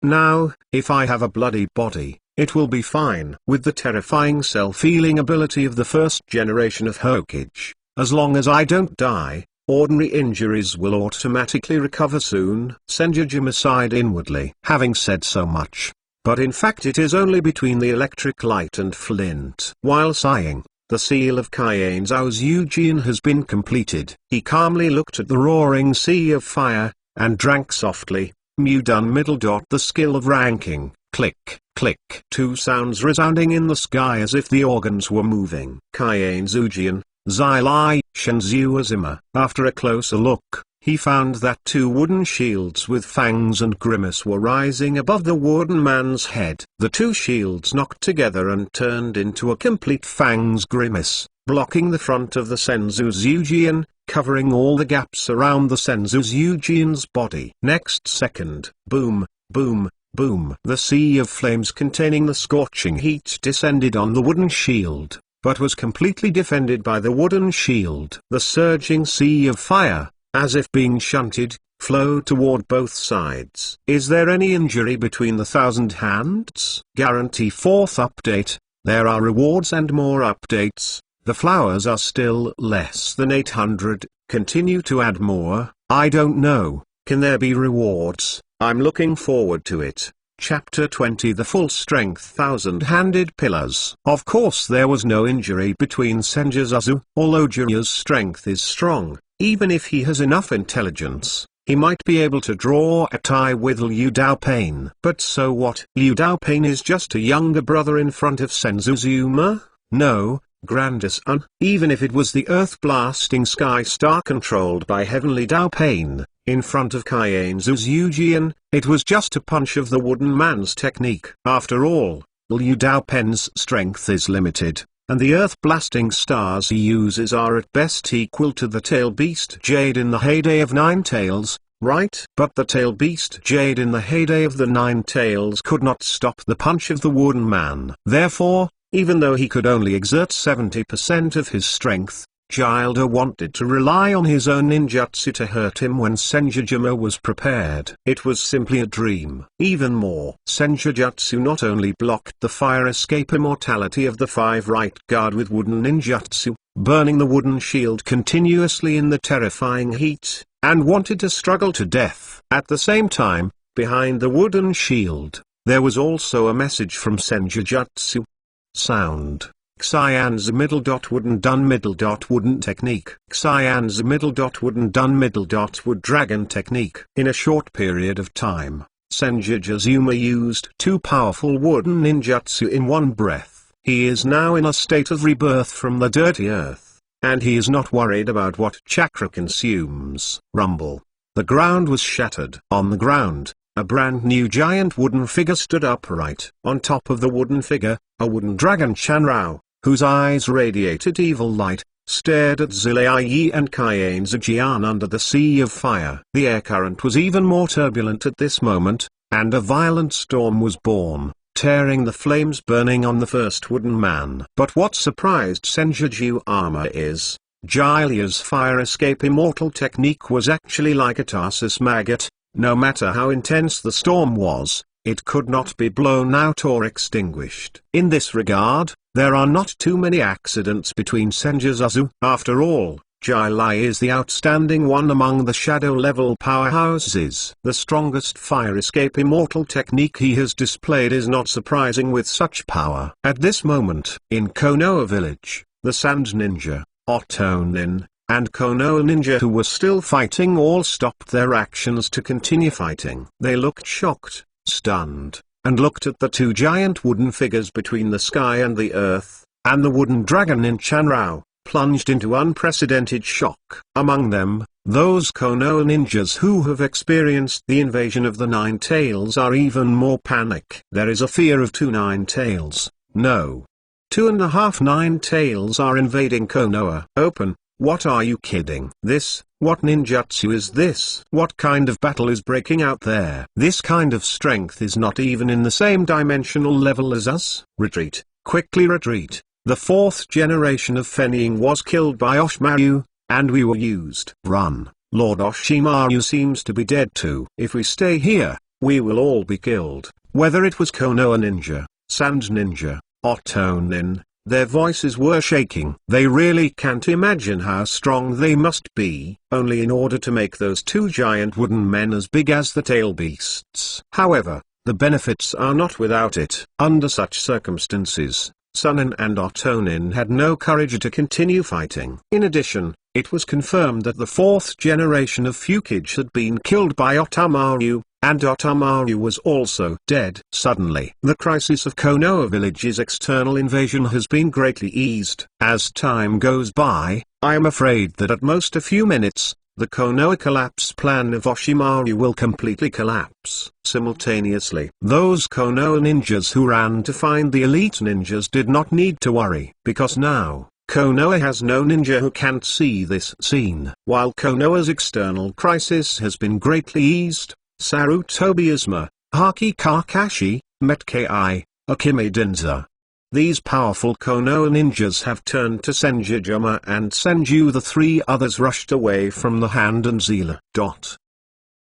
Now, if I have a bloody body, it will be fine. With the terrifying self-healing ability of the first generation of Hokage, as long as I don't die, ordinary injuries will automatically recover soon. Senjujuma sighed inwardly, having said so much. But in fact it is only between the electric light and flint. While sighing, the seal of Kaiane Zujian has been completed. He calmly looked at the roaring sea of fire, and drank softly. Mudan middle dot the skill of ranking, click, click. Two sounds resounding in the sky as if the organs were moving. Kaiane Zujian, Zilai, Shenzuazima. After a closer look, he found that two wooden shields with fangs and grimace were rising above the wooden man's head. The two shields knocked together and turned into a complete fangs grimace, blocking the front of the Senzuzujian, covering all the gaps around the Senzuzujian's body. Next second, boom, boom, boom. The sea of flames containing the scorching heat descended on the wooden shield, but was completely defended by the wooden shield. The surging sea of fire, as if being shunted, flowed toward both sides. Is there any injury between the thousand hands? Guarantee fourth update. There are rewards and more updates. The flowers are still less than 800, continue to add more. I don't know, can there be rewards? I'm looking forward to it. Chapter 20 The Full Strength Thousand-Handed Pillars. Of course there was no injury between Senjuzazu. Although Jiraiya's strength is strong, even if he has enough intelligence, he might be able to draw a tie with Liu Daopain. But so what? Liu Daopain is just a younger brother in front of Senzuzuma? No, grandson. Even if it was the earth-blasting sky star controlled by Heavenly Daopain, in front of Kaiane Zujian, it was just a punch of the wooden man's technique. After all, Liu Daopain's strength is limited, and the earth-blasting stars he uses are at best equal to the tail beast Jade in the heyday of Nine Tails, right? But the tail beast Jade in the heyday of the Nine Tails could not stop the punch of the wooden man. Therefore, even though he could only exert 70% of his strength, Gilda wanted to rely on his own ninjutsu to hurt him when Senjujuma was prepared. It was simply a dream. Even more, Senjujutsu not only blocked the fire escape immortality of the 5 right guard with wooden ninjutsu, burning the wooden shield continuously in the terrifying heat, and wanted to struggle to death. At the same time, behind the wooden shield, there was also a message from Senjujutsu. Sound. Xian's middle dot wooden done middle dot wooden technique. Xian's middle dot wooden done middle dot wood dragon technique. In a short period of time, Senjujuzuma used 2 powerful wooden ninjutsu in one breath. He is now in a state of rebirth from the dirty earth, and he is not worried about what chakra consumes. Rumble. The ground was shattered. On the ground, a brand new giant wooden figure stood upright. On top of the wooden figure, a wooden dragon Chanrao, whose eyes radiated evil light, stared at Zilai and Kaiane Zujian under the sea of fire. The air current was even more turbulent at this moment, and a violent storm was born, tearing the flames burning on the first wooden man. But what surprised Senjujuma is, Jiraiya's fire escape immortal technique was actually like a Tarsus maggot. No matter how intense the storm was, it could not be blown out or extinguished. In this regard, there are not too many accidents between Senjuzazu. After all, Jiraiya is the outstanding one among the shadow-level powerhouses. The strongest fire escape immortal technique he has displayed is not surprising with such power. At this moment, in Konoha village, the Sand Ninja, Otonin, and Konoha ninja who were still fighting all stopped their actions to continue fighting. They looked shocked, stunned, and looked at the two giant wooden figures between the sky and the earth, and the wooden dragon in Chanrao, plunged into unprecedented shock. Among them, those Konoha ninjas who have experienced the invasion of the Nine Tails are even more panic. There is a fear of 2 Nine Tails. No. 2.5 Nine Tails are invading Konoha. Open. What, are you kidding? What ninjutsu is this? What kind of battle is breaking out there? This kind of strength is not even in the same dimensional level as us. Retreat, quickly retreat. The 4th generation of Fenning was killed by Oshimaru, and we were used. Run, Lord Oshimaru seems to be dead too. If we stay here, we will all be killed. Whether it was Konoha ninja, Sand ninja, or Tonin, their voices were shaking. They really can't imagine how strong they must be, only in order to make those two giant wooden men as big as the tail beasts. However, the benefits are not without it. Under such circumstances, Sunin and Otonin had no courage to continue fighting. In addition, it was confirmed that the 4th generation of Fukage had been killed by Otomaru, and Otomaru was also dead. Suddenly, the crisis of Konoha village's external invasion has been greatly eased. As time goes by, I am afraid that at most a few minutes, the Konoha collapse plan of Oshimaru will completely collapse. Simultaneously, those Konoha ninjas who ran to find the elite ninjas did not need to worry, because now, Konoha has no ninja who can't see this scene. While Konoha's external crisis has been greatly eased, Sarutobi Izuma, Haki Kakashi, Metkei, Akime Denza. These powerful Konoha ninjas have turned to Senjujuma and Senju. The 3 others rushed away from the Hand and Zila.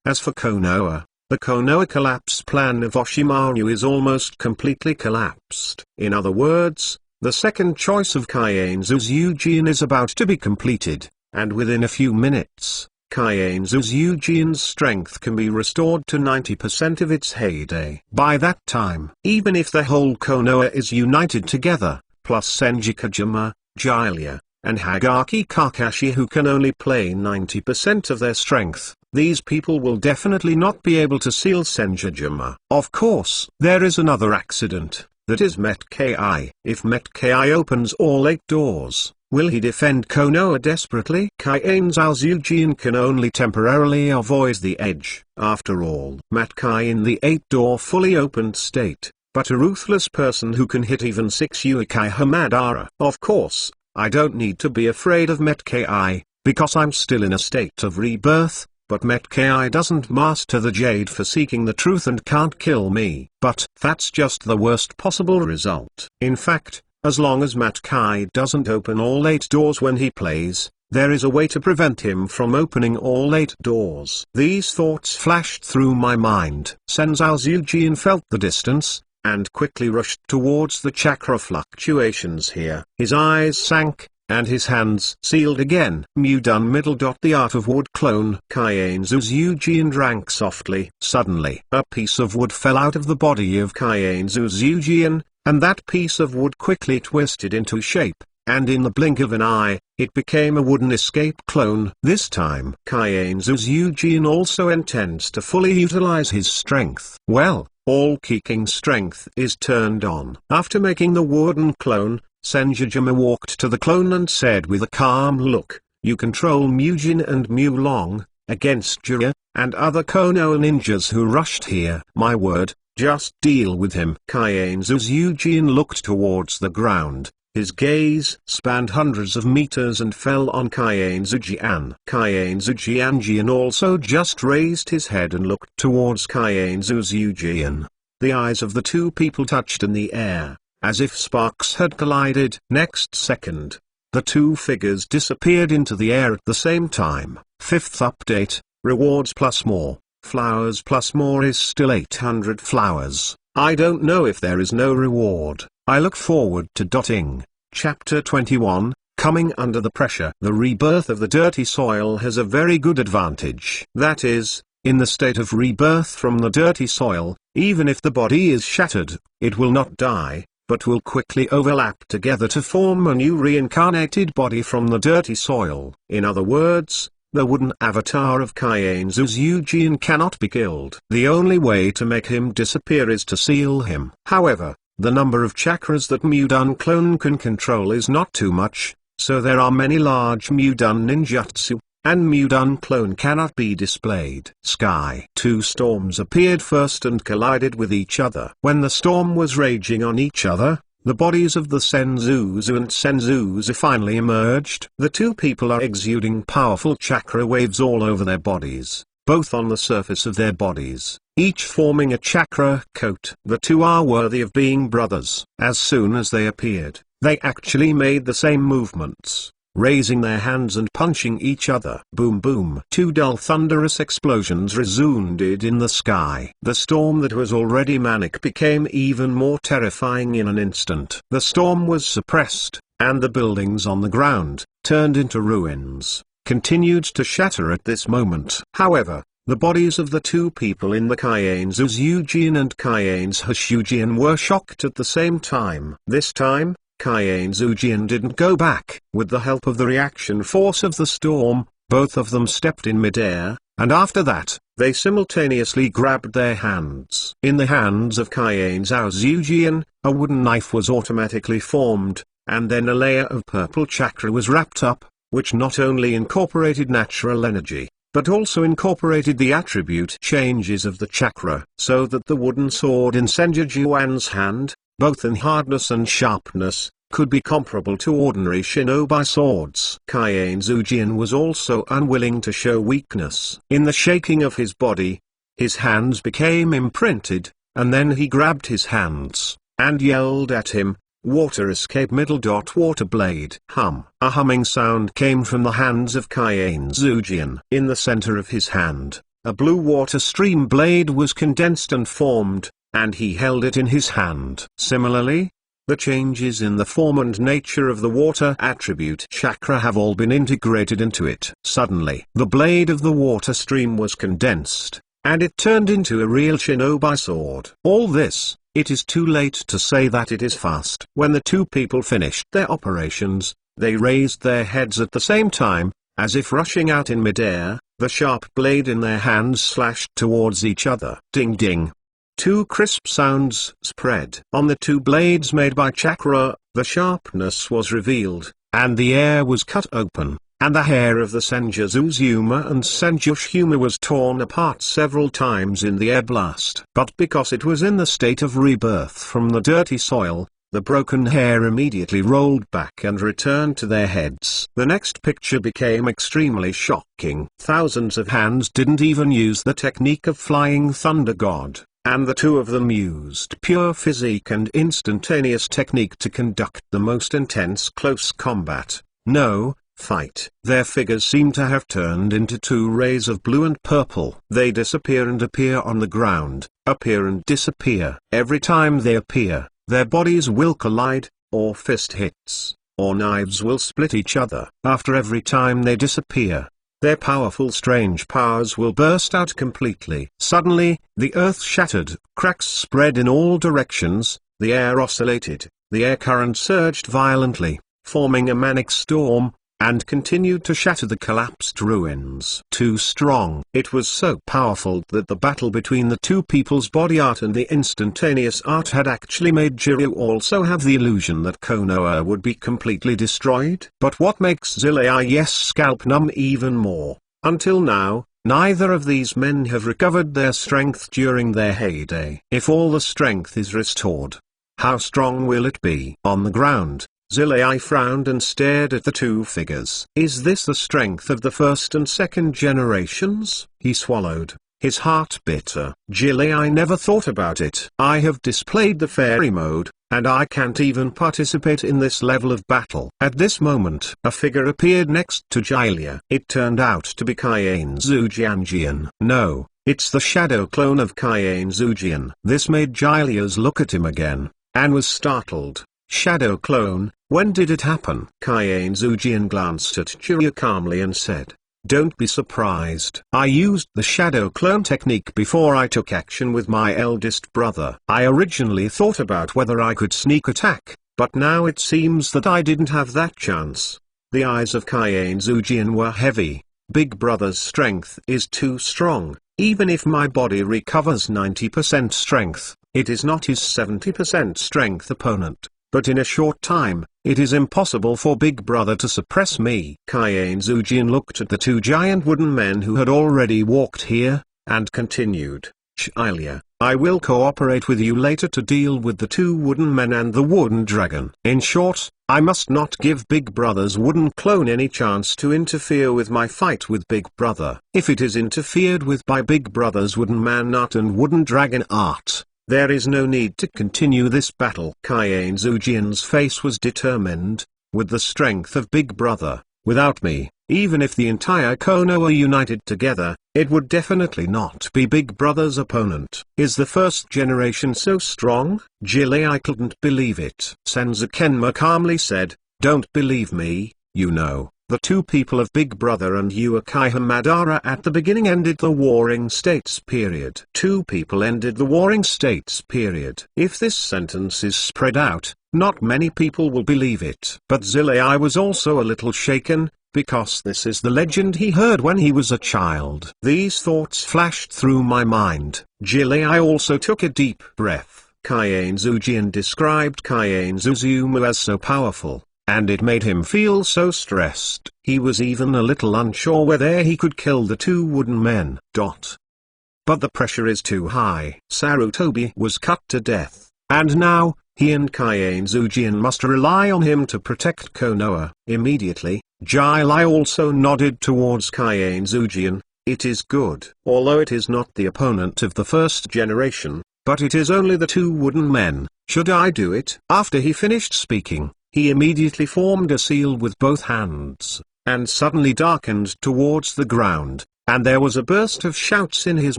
As for Konoha, the Konoha collapse plan of Oshimaru is almost completely collapsed. In other words, the second choice of Kaienzu's Eugene is about to be completed, and within a few minutes, Kaienzu's Eugene's strength can be restored to 90% of its heyday. By that time, even if the whole Konoha is united together, plus Senjikajima, Jiraiya, and Hagaki Kakashi who can only play 90% of their strength, these people will definitely not be able to seal Senjujima. Of course, there is another accident, that is Metkei. If Metkei opens all 8 doors, will he defend Konoha desperately? Kaienzu's Eugene can only temporarily avoid the edge. After all, Metkei in the 8-door fully opened state, but a ruthless person who can hit even 6 Uchiha Madara. Of course, I don't need to be afraid of Metkei, because I'm still in a state of rebirth, but Metkei doesn't master the Jade for seeking the truth and can't kill me. But that's just the worst possible result. In fact, as long as Metkei doesn't open all 8 doors when he plays, there is a way to prevent him from opening all 8 doors. These thoughts flashed through my mind. Senzu's Eugene felt the distance, and quickly rushed towards the chakra fluctuations here. His eyes sank, and his hands sealed again. Mudun middle. The art of wood clone. Kaienzu's Eugene drank softly. Suddenly, a piece of wood fell out of the body of Kaienzu's Eugene, and that piece of wood quickly twisted into shape, and in the blink of an eye, it became a wooden escape clone. This time, Kaienzu's Eugene also intends to fully utilize his strength. Well, all kicking strength is turned on. After making the wooden clone, Senjujima walked to the clone and said with a calm look, "You control Mujin and Mulong, against Jiraiya, and other Konoha ninjas who rushed here. My word, just deal with him." Kaienzu's Eugene looked towards the ground. His gaze spanned hundreds of meters and fell on Kaienzu Jian. Kaienzu Jian also just raised his head and looked towards Kaienzu's Eugene. The eyes of the two people touched in the air, as if sparks had collided. Next second, the two figures disappeared into the air at the same time. 5th update, rewards plus more, flowers plus more is still 800 flowers. I don't know if there is no reward. I look forward to dotting. Chapter 21, Coming Under the Pressure. The rebirth of the dirty soil has a very good advantage. That is, in the state of rebirth from the dirty soil, even if the body is shattered, it will not die, but will quickly overlap together to form a new reincarnated body from the dirty soil. In other words, the wooden avatar of Kaien's Uzujin cannot be killed. The only way to make him disappear is to seal him. However, the number of chakras that Mudun clone can control is not too much, so there are many large Mudun ninjutsu, and Mudun clone cannot be displayed. Sky. Two storms appeared first and collided with each other. When the storm was raging on each other, the bodies of the Senzuzu and Senzuzu finally emerged. The two people are exuding powerful chakra waves all over their bodies, both on the surface of their bodies, each forming a chakra coat. The two are worthy of being brothers. As soon as they appeared, they actually made the same movements, raising their hands and punching each other. Boom boom. Two dull thunderous explosions resounded in the sky. The storm that was already manic became even more terrifying in an instant. The storm was suppressed, and the buildings on the ground, turned into ruins, continued to shatter at this moment. However, the bodies of the two people in the Kaien's Uzujin and Kaien's Hashujin were shocked at the same time. This time, Kaien's Uzujin didn't go back. With the help of the reaction force of the storm, both of them stepped in midair, and after that, they simultaneously grabbed their hands. In the hands of Kaien's Uzujin, a wooden knife was automatically formed, and then a layer of purple chakra was wrapped up, which not only incorporated natural energy, but also incorporated the attribute changes of the chakra, so that the wooden sword in Senjujuan's hand, both in hardness and sharpness, could be comparable to ordinary shinobi swords. Kaien's Uzujin was also unwilling to show weakness. In the shaking of his body, his hands became imprinted, and then he grabbed his hands, and yelled at him, "Water escape middle dot water blade." Hum. A humming sound came from the hands of Kaien's Uzujin. In the center of his hand, a blue water stream blade was condensed and formed, and he held it in his hand. Similarly, the changes in the form and nature of the water attribute chakra have all been integrated into it. Suddenly, the blade of the water stream was condensed, and it turned into a real shinobi sword. All this, it is too late to say that it is fast. When the two people finished their operations, they raised their heads at the same time, as if rushing out in midair. The sharp blade in their hands slashed towards each other. Ding ding. Two crisp sounds spread. On the two blades made by chakra, the sharpness was revealed, and the air was cut open, and the hair of the Senjuzuzuma and Senjushuma was torn apart several times in the air blast. But because it was in the state of rebirth from the dirty soil, the broken hair immediately rolled back and returned to their heads. The next picture became extremely shocking. Thousands of hands didn't even use the technique of Flying Thunder God, and the two of them used pure physique and instantaneous technique to conduct the most intense close combat. No, fight. Their figures seem to have turned into two rays of blue and purple. They disappear and appear on the ground, appear and disappear. Every time they appear, their bodies will collide, or fist hits, or knives will split each other. After every time they disappear, their powerful strange powers will burst out completely. Suddenly, the earth shattered, cracks spread in all directions, the air oscillated, the air current surged violently, forming a manic storm, and continued to shatter the collapsed ruins. Too strong. It was so powerful that the battle between the two people's body art and the instantaneous art had actually made Jiryu also have the illusion that Konoha would be completely destroyed. But what makes Zillai's scalp numb even more? Until now, neither of these men have recovered their strength during their heyday. If all the strength is restored, how strong will it be? On the ground, Zillai frowned and stared at the two figures. Is this the strength of the first and second generations? He swallowed, his heart bitter. Zillai never thought about it. I have displayed the fairy mode, and I can't even participate in this level of battle. At this moment, a figure appeared next to Jiryu. It turned out to be Kaien's Uzujin. No, it's the shadow clone of Kaien's Uzujin. This made Jiryu look at him again, and was startled. Shadow clone, when did it happen? Kaien's Uzujin glanced at Jiryu calmly and said, Don't be surprised. I used the shadow clone technique before I took action with my eldest brother. I originally thought about whether I could sneak attack, but now it seems that I didn't have that chance. The eyes of Kaiane Zujian were heavy. Big brother's strength is too strong. Even if my body recovers 90% strength, it is not his 70% strength opponent. But in a short time, it is impossible for Big Brother to suppress me. Kaiane Zujian looked at the two giant wooden men who had already walked here, and continued, Hylia, I will cooperate with you later to deal with the two wooden men and the wooden dragon. In short, I must not give Big Brother's wooden clone any chance to interfere with my fight with Big Brother. If it is interfered with by Big Brother's wooden man art and wooden dragon art, there is no need to continue this battle. Kaiane Zujian's face was determined. With the strength of Big Brother, without me, even if the entire Konoha united together, it would definitely not be Big Brother's opponent. Is the first generation so strong? I couldn't believe it. Senzu calmly said, don't believe me, you know. The two people of Big Brother and Uchiha Madara at the beginning ended the Warring States period. Two people ended the Warring States period. If this sentence is spread out, not many people will believe it. But Zilei was also a little shaken, because this is the legend he heard when he was a child. These thoughts flashed through my mind. I also took a deep breath. Kaiane Zujian described Kaiane Zuzumu as so powerful, and it made him feel so stressed. He was even a little unsure whether he could kill the two wooden men. But the pressure is too high. Sarutobi was cut to death, and now, he and Kaiane Zujian must rely on him to protect Konoha. Immediately, Lai also nodded towards Kaiane Zujian. It is good. Although it is not the opponent of the first generation, but it is only the two wooden men, should I do it? After he finished speaking, he immediately formed a seal with both hands, and suddenly darkened towards the ground, and there was a burst of shouts in his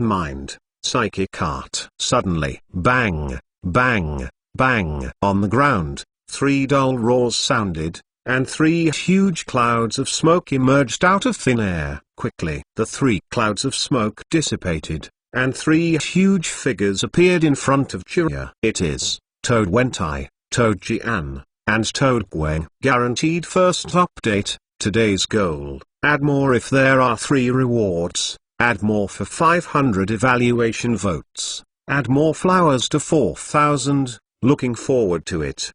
mind. Psychic art. Suddenly, bang, bang, bang. On the ground, three dull roars sounded, and three huge clouds of smoke emerged out of thin air. Quickly, the three clouds of smoke dissipated, and three huge figures appeared in front of Jiraiya. It is Toad Wentai, Toad Jian, and Toad Guang. Guaranteed first update. Today's goal: add more if there are 3 rewards, add more for 500 evaluation votes, add more flowers to 4,000, looking forward to it,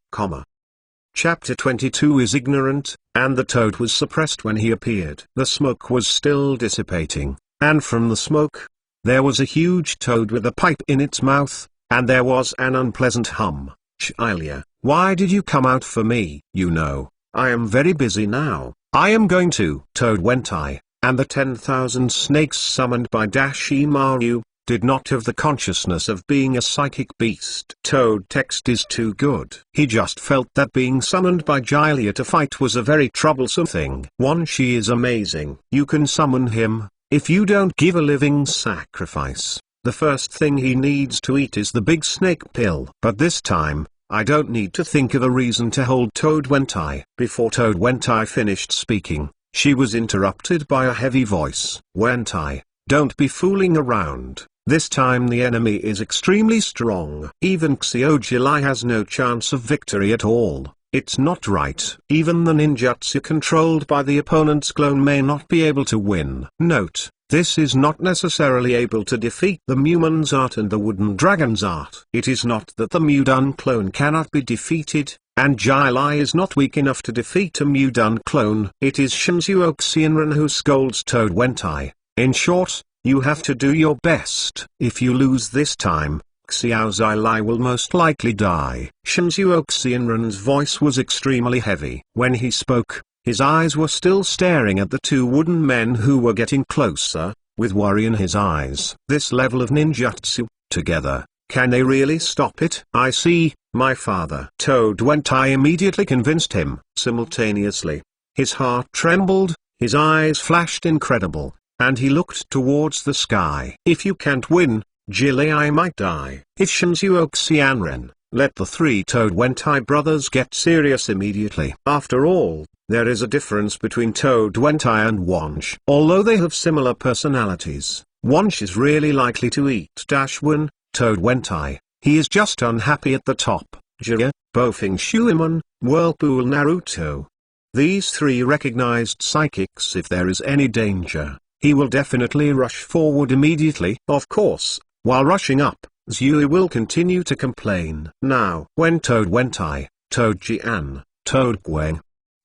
Chapter 22 is ignorant, and the toad was suppressed when he appeared. The smoke was still dissipating, and from the smoke, there was a huge toad with a pipe in its mouth, and there was an unpleasant hum. Hylia, why did you come out for me? You know, I am very busy now. I am going to. Toad Wentai, and the 10,000 snakes summoned by Dashimaru, did not have the consciousness of being a psychic beast. Toad text is too good. He just felt that being summoned by Hylia to fight was a very troublesome thing. She is amazing. You can summon him, if you don't give a living sacrifice. The first thing he needs to eat is the big snake pill. But this time, I don't need to think of a reason to hold Toad Wentai. Before Toad Wentai finished speaking, she was interrupted by a heavy voice. Wentai, don't be fooling around. This time the enemy is extremely strong. Even Xiojilai has no chance of victory at all. It's not right. Even the ninjutsu controlled by the opponent's clone may not be able to win. Note: this is not necessarily able to defeat the Mumon's art and the Wooden Dragon's art. It is not that the Mudun clone cannot be defeated, and Lai is not weak enough to defeat a Mudun clone. It is Shinzuo Xianran who scolds Toad Wentai. In short, you have to do your best. If you lose this time, Xiao Zilai will most likely die. Shinzuo Xianran's voice was extremely heavy. When he spoke, his eyes were still staring at the two wooden men who were getting closer, with worry in his eyes. This level of ninjutsu, together, can they really stop it? I see, my father. Toad Wentai immediately convinced him. Simultaneously, his heart trembled, his eyes flashed incredible, and he looked towards the sky. If you can't win, Lai might die. If Shinzuo Xianran, let the three-toed Wentai brothers get serious immediately. After all, there is a difference between Toad Wentai and Wonch. Although they have similar personalities, Wonch is really likely to eat Dashwin, Toad Wentai. He is just unhappy at the top. Jiraiya, Bofing Shuiman, Whirlpool Naruto. These three recognized psychics. If there is any danger, he will definitely rush forward immediately. Of course, while rushing up, Zui will continue to complain. Now, when Toad Wentai, Toad Jian, Toad Guang,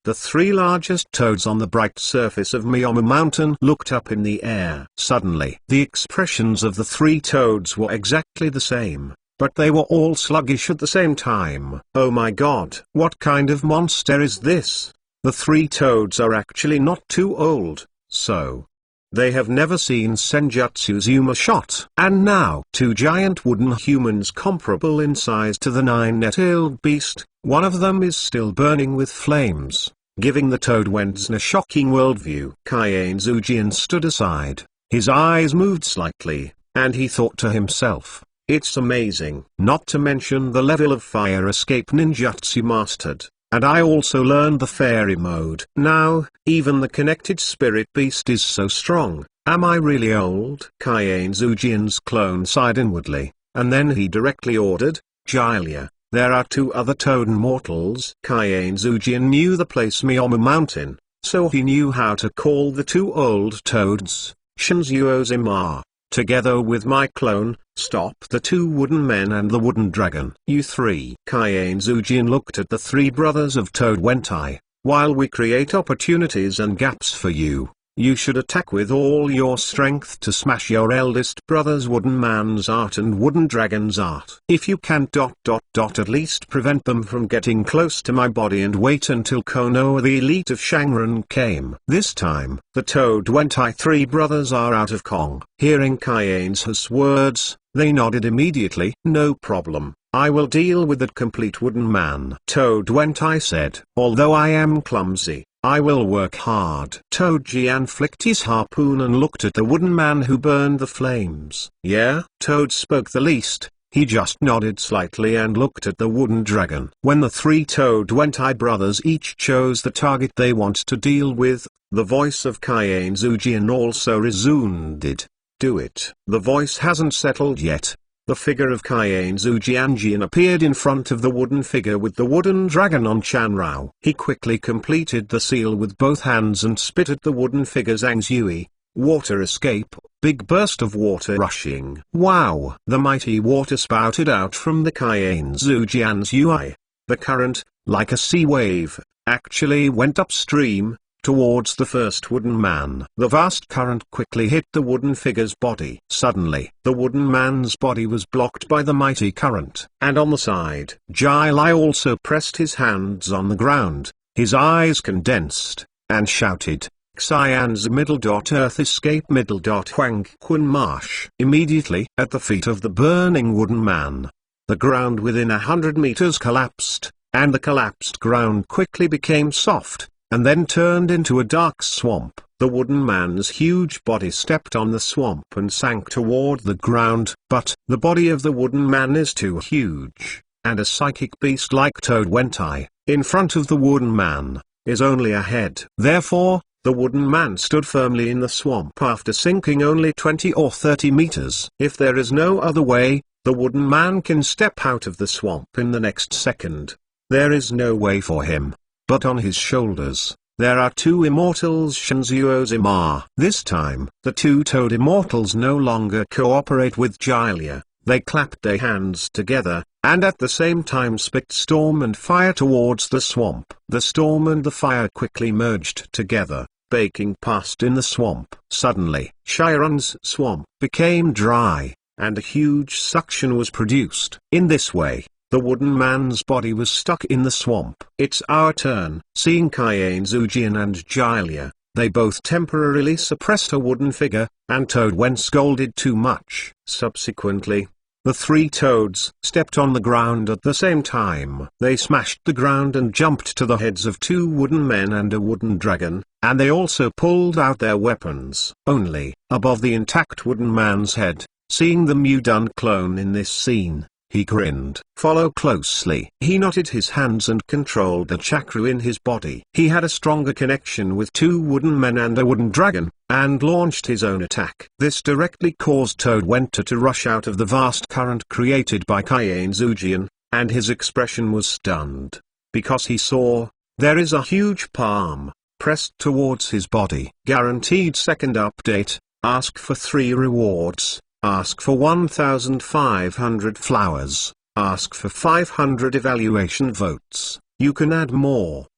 the three largest toads on the bright surface of Miyomu Mountain looked up in the air. Suddenly, the expressions of the three toads were exactly the same, but they were all sluggish at the same time. Oh my god, what kind of monster is this? The three toads are actually not too old, so they have never seen Senjutsu Zuma shot. And now, two giant wooden humans comparable in size to the nine-tailed beast, one of them is still burning with flames, giving the Toad Wentzn a shocking worldview. Kaien Zujian stood aside, his eyes moved slightly, and he thought to himself, it's amazing. Not to mention the level of fire escape ninjutsu mastered. And I also learned the fairy mode. Now, even the connected spirit beast is so strong. Am I really old? Kaien Zujian's clone sighed inwardly, and then he directly ordered, Jiraiya, there are two other toad immortals. Kaien Zujian knew the place Miyomu Mountain, so he knew how to call the two old toads, Shinzuo Zima. Together with my clone, stop the two wooden men and the wooden dragon. You three. Kaien Zujian looked at the three brothers of Toad Wentai. While we create opportunities and gaps for you, you should attack with all your strength to smash your eldest brother's wooden man's art and wooden dragon's art. If you can ... at least prevent them from getting close to my body and wait until Konoha the elite of Shangren came. This time, the Toad Wentai three brothers are out of Kong. Hearing Kaien's words, they nodded immediately. No problem. I will deal with that complete wooden man. Toad Wentai said, although I am clumsy, I will work hard. Toad Jian flicked his harpoon and looked at the wooden man who burned the flames. Yeah? Toad spoke the least. He just nodded slightly and looked at the wooden dragon. When the three Toad Wentai brothers each chose the target they want to deal with, the voice of Kaien Zujian also resounded. Do it. The voice hasn't settled yet. The figure of Kaien Zujian appeared in front of the wooden figure with the wooden dragon on Chanrao. He quickly completed the seal with both hands and spit at the wooden figure's Angzui. Water escape, big burst of water rushing. Wow! The mighty water spouted out from the Kaien Zujian's UI. The current, like a sea wave, actually went upstream, towards the first wooden man. The vast current quickly hit the wooden figure's body. Suddenly, the wooden man's body was blocked by the mighty current. And on the side, Jiraiya also pressed his hands on the ground, his eyes condensed, and shouted, Xian's middle. Earth escape middle. Huang Kun marsh. Immediately, at the feet of the burning wooden man, the ground within 100 meters collapsed, and the collapsed ground quickly became soft, and then turned into a dark swamp. The wooden man's huge body stepped on the swamp and sank toward the ground. But the body of the wooden man is too huge, and a psychic beast like Toad Wentai, in front of the wooden man, is only a head. Therefore, the wooden man stood firmly in the swamp after sinking only 20 or 30 meters. If there is no other way, the wooden man can step out of the swamp in the next second. There is no way for him. But on his shoulders, there are two immortals Shinzuo Zima. This time, the two Toad immortals no longer cooperate with Jiraiya. They clapped their hands together, and at the same time spit storm and fire towards the swamp. The storm and the fire quickly merged together, baking past in the swamp. Suddenly, Chiron's swamp became dry, and a huge suction was produced. In this way, the wooden man's body was stuck in the swamp. It's our turn. Seeing Kaien Zujian and Jiraiya, they both temporarily suppressed a wooden figure, and Toad Wen scolded too much. Subsequently, the three toads stepped on the ground at the same time. They smashed the ground and jumped to the heads of two wooden men and a wooden dragon, and they also pulled out their weapons. Only, above the intact wooden man's head, seeing the Mudan clone in this scene, He grinned. Follow closely. He knotted his hands and controlled the chakra in his body. He had a stronger connection with two wooden men and a wooden dragon, and launched his own attack. This directly caused Toad Wenta to rush out of the vast current created by Kaiane Zujian, and his expression was stunned. Because he saw, there is a huge palm, pressed towards his body. Guaranteed second update, ask for 3 rewards. Ask for 1,500 flowers, ask for 500 evaluation votes, you can add more,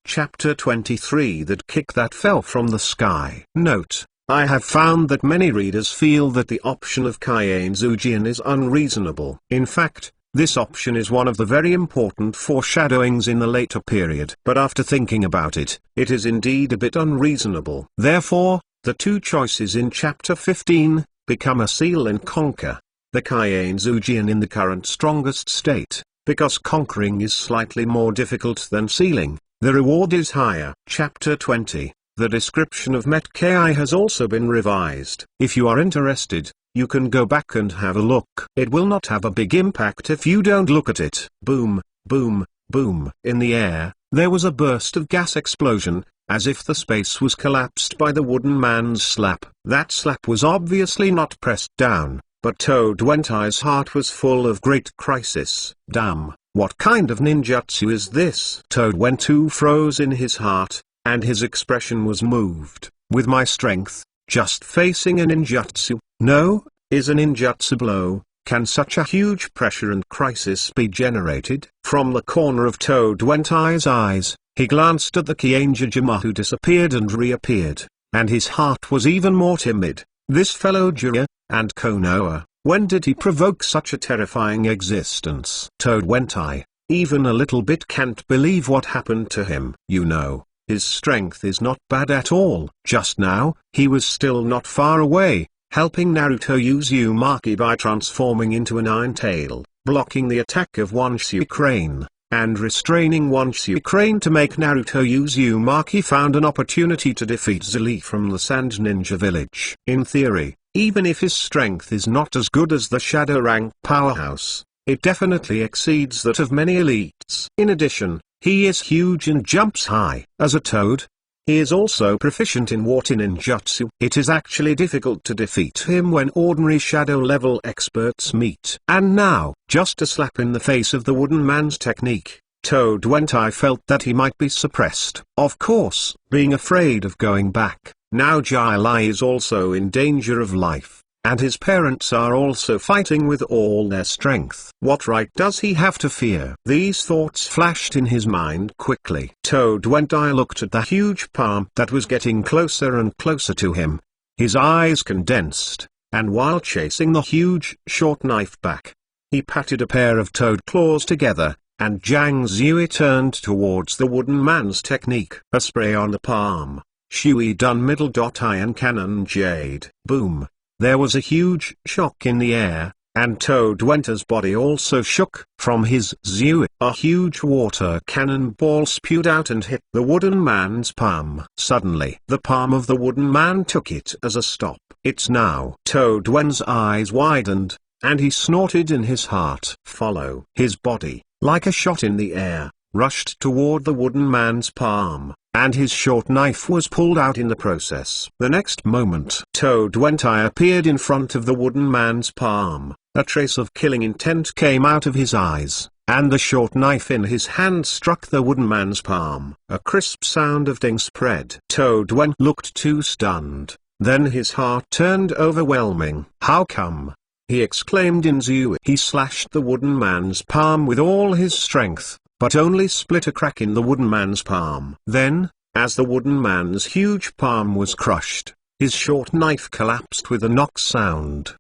Chapter 23 That Kick That Fell from the Sky. Note, I have found that many readers feel that the option of Kaiane Zujian is unreasonable. In fact, this option is one of the very important foreshadowings in the later period. But after thinking about it, it is indeed a bit unreasonable. Therefore, the two choices in Chapter 15, become a seal and conquer the Kaiane Zujian in the current strongest state. Because conquering is slightly more difficult than sealing, the reward is higher. Chapter 20. The description of Met Ki has also been revised. If you are interested, you can go back and have a look. It will not have a big impact if you don't look at it. Boom, boom, boom. In the air, there was a burst of gas explosion, as if the space was collapsed by the wooden man's slap. That slap was obviously not pressed down, but Toad Wentai's heart was full of great crisis. Damn, what kind of ninjutsu is this? Toad Wentu froze in his heart, and his expression was moved. With my strength, just facing a ninjutsu, no, is a ninjutsu blow, can such a huge pressure and crisis be generated? From the corner of Toad Wentai's eyes, he glanced at the Kianjajima who disappeared and reappeared, and his heart was even more timid. This fellow Jiraiya, and Konoha, when did he provoke such a terrifying existence? Toad Wentai, even a little bit can't believe what happened to him. You know, his strength is not bad at all. Just now, he was still not far away, helping Naruto use Uzumaki by transforming into a nine-tail, blocking the attack of Wanshu Crane, and restraining Wanshu Crane to make Naruto use Uzumaki. Found an opportunity to defeat Zili from the Sand Ninja Village. In theory, even if his strength is not as good as the Shadow Rank powerhouse, it definitely exceeds that of many elites. In addition, he is huge and jumps high. As a toad, he is also proficient in water ninjutsu. It is actually difficult to defeat him when ordinary shadow-level experts meet. And now, just a slap in the face of the wooden man's technique, Toad Wentai felt that he might be suppressed. Of course, being afraid of going back, now Jai Lai is also in danger of life, and his parents are also fighting with all their strength. What right does he have to fear? These thoughts flashed in his mind quickly. Toad Wentai looked at the huge palm that was getting closer and closer to him. His eyes condensed, and while chasing the huge short knife back, he patted a pair of toad claws together, and Jiang Zui turned towards the wooden man's technique. A spray on the palm. Shui done middle. Iron cannon jade. Boom. There was a huge shock in the air, and Toad Wenta's body also shook. From his Zui, a huge water cannonball spewed out and hit the wooden man's palm. Suddenly, the palm of the wooden man took it as a stop. It's now. Toad Wen's eyes widened, and he snorted in his heart. Follow. His body, like a shot in the air, rushed toward the wooden man's palm, and his short knife was pulled out in the process. The next moment, Toad Wentai appeared in front of the wooden man's palm. A trace of killing intent came out of his eyes, and the short knife in his hand struck the wooden man's palm. A crisp sound of ding spread. Toad Wen looked too stunned. Then his heart turned overwhelming. How come? He exclaimed in Zui. He slashed the wooden man's palm with all his strength, but only split a crack in the wooden man's palm. Then, as the wooden man's huge palm was crushed, his short knife collapsed with a knock sound.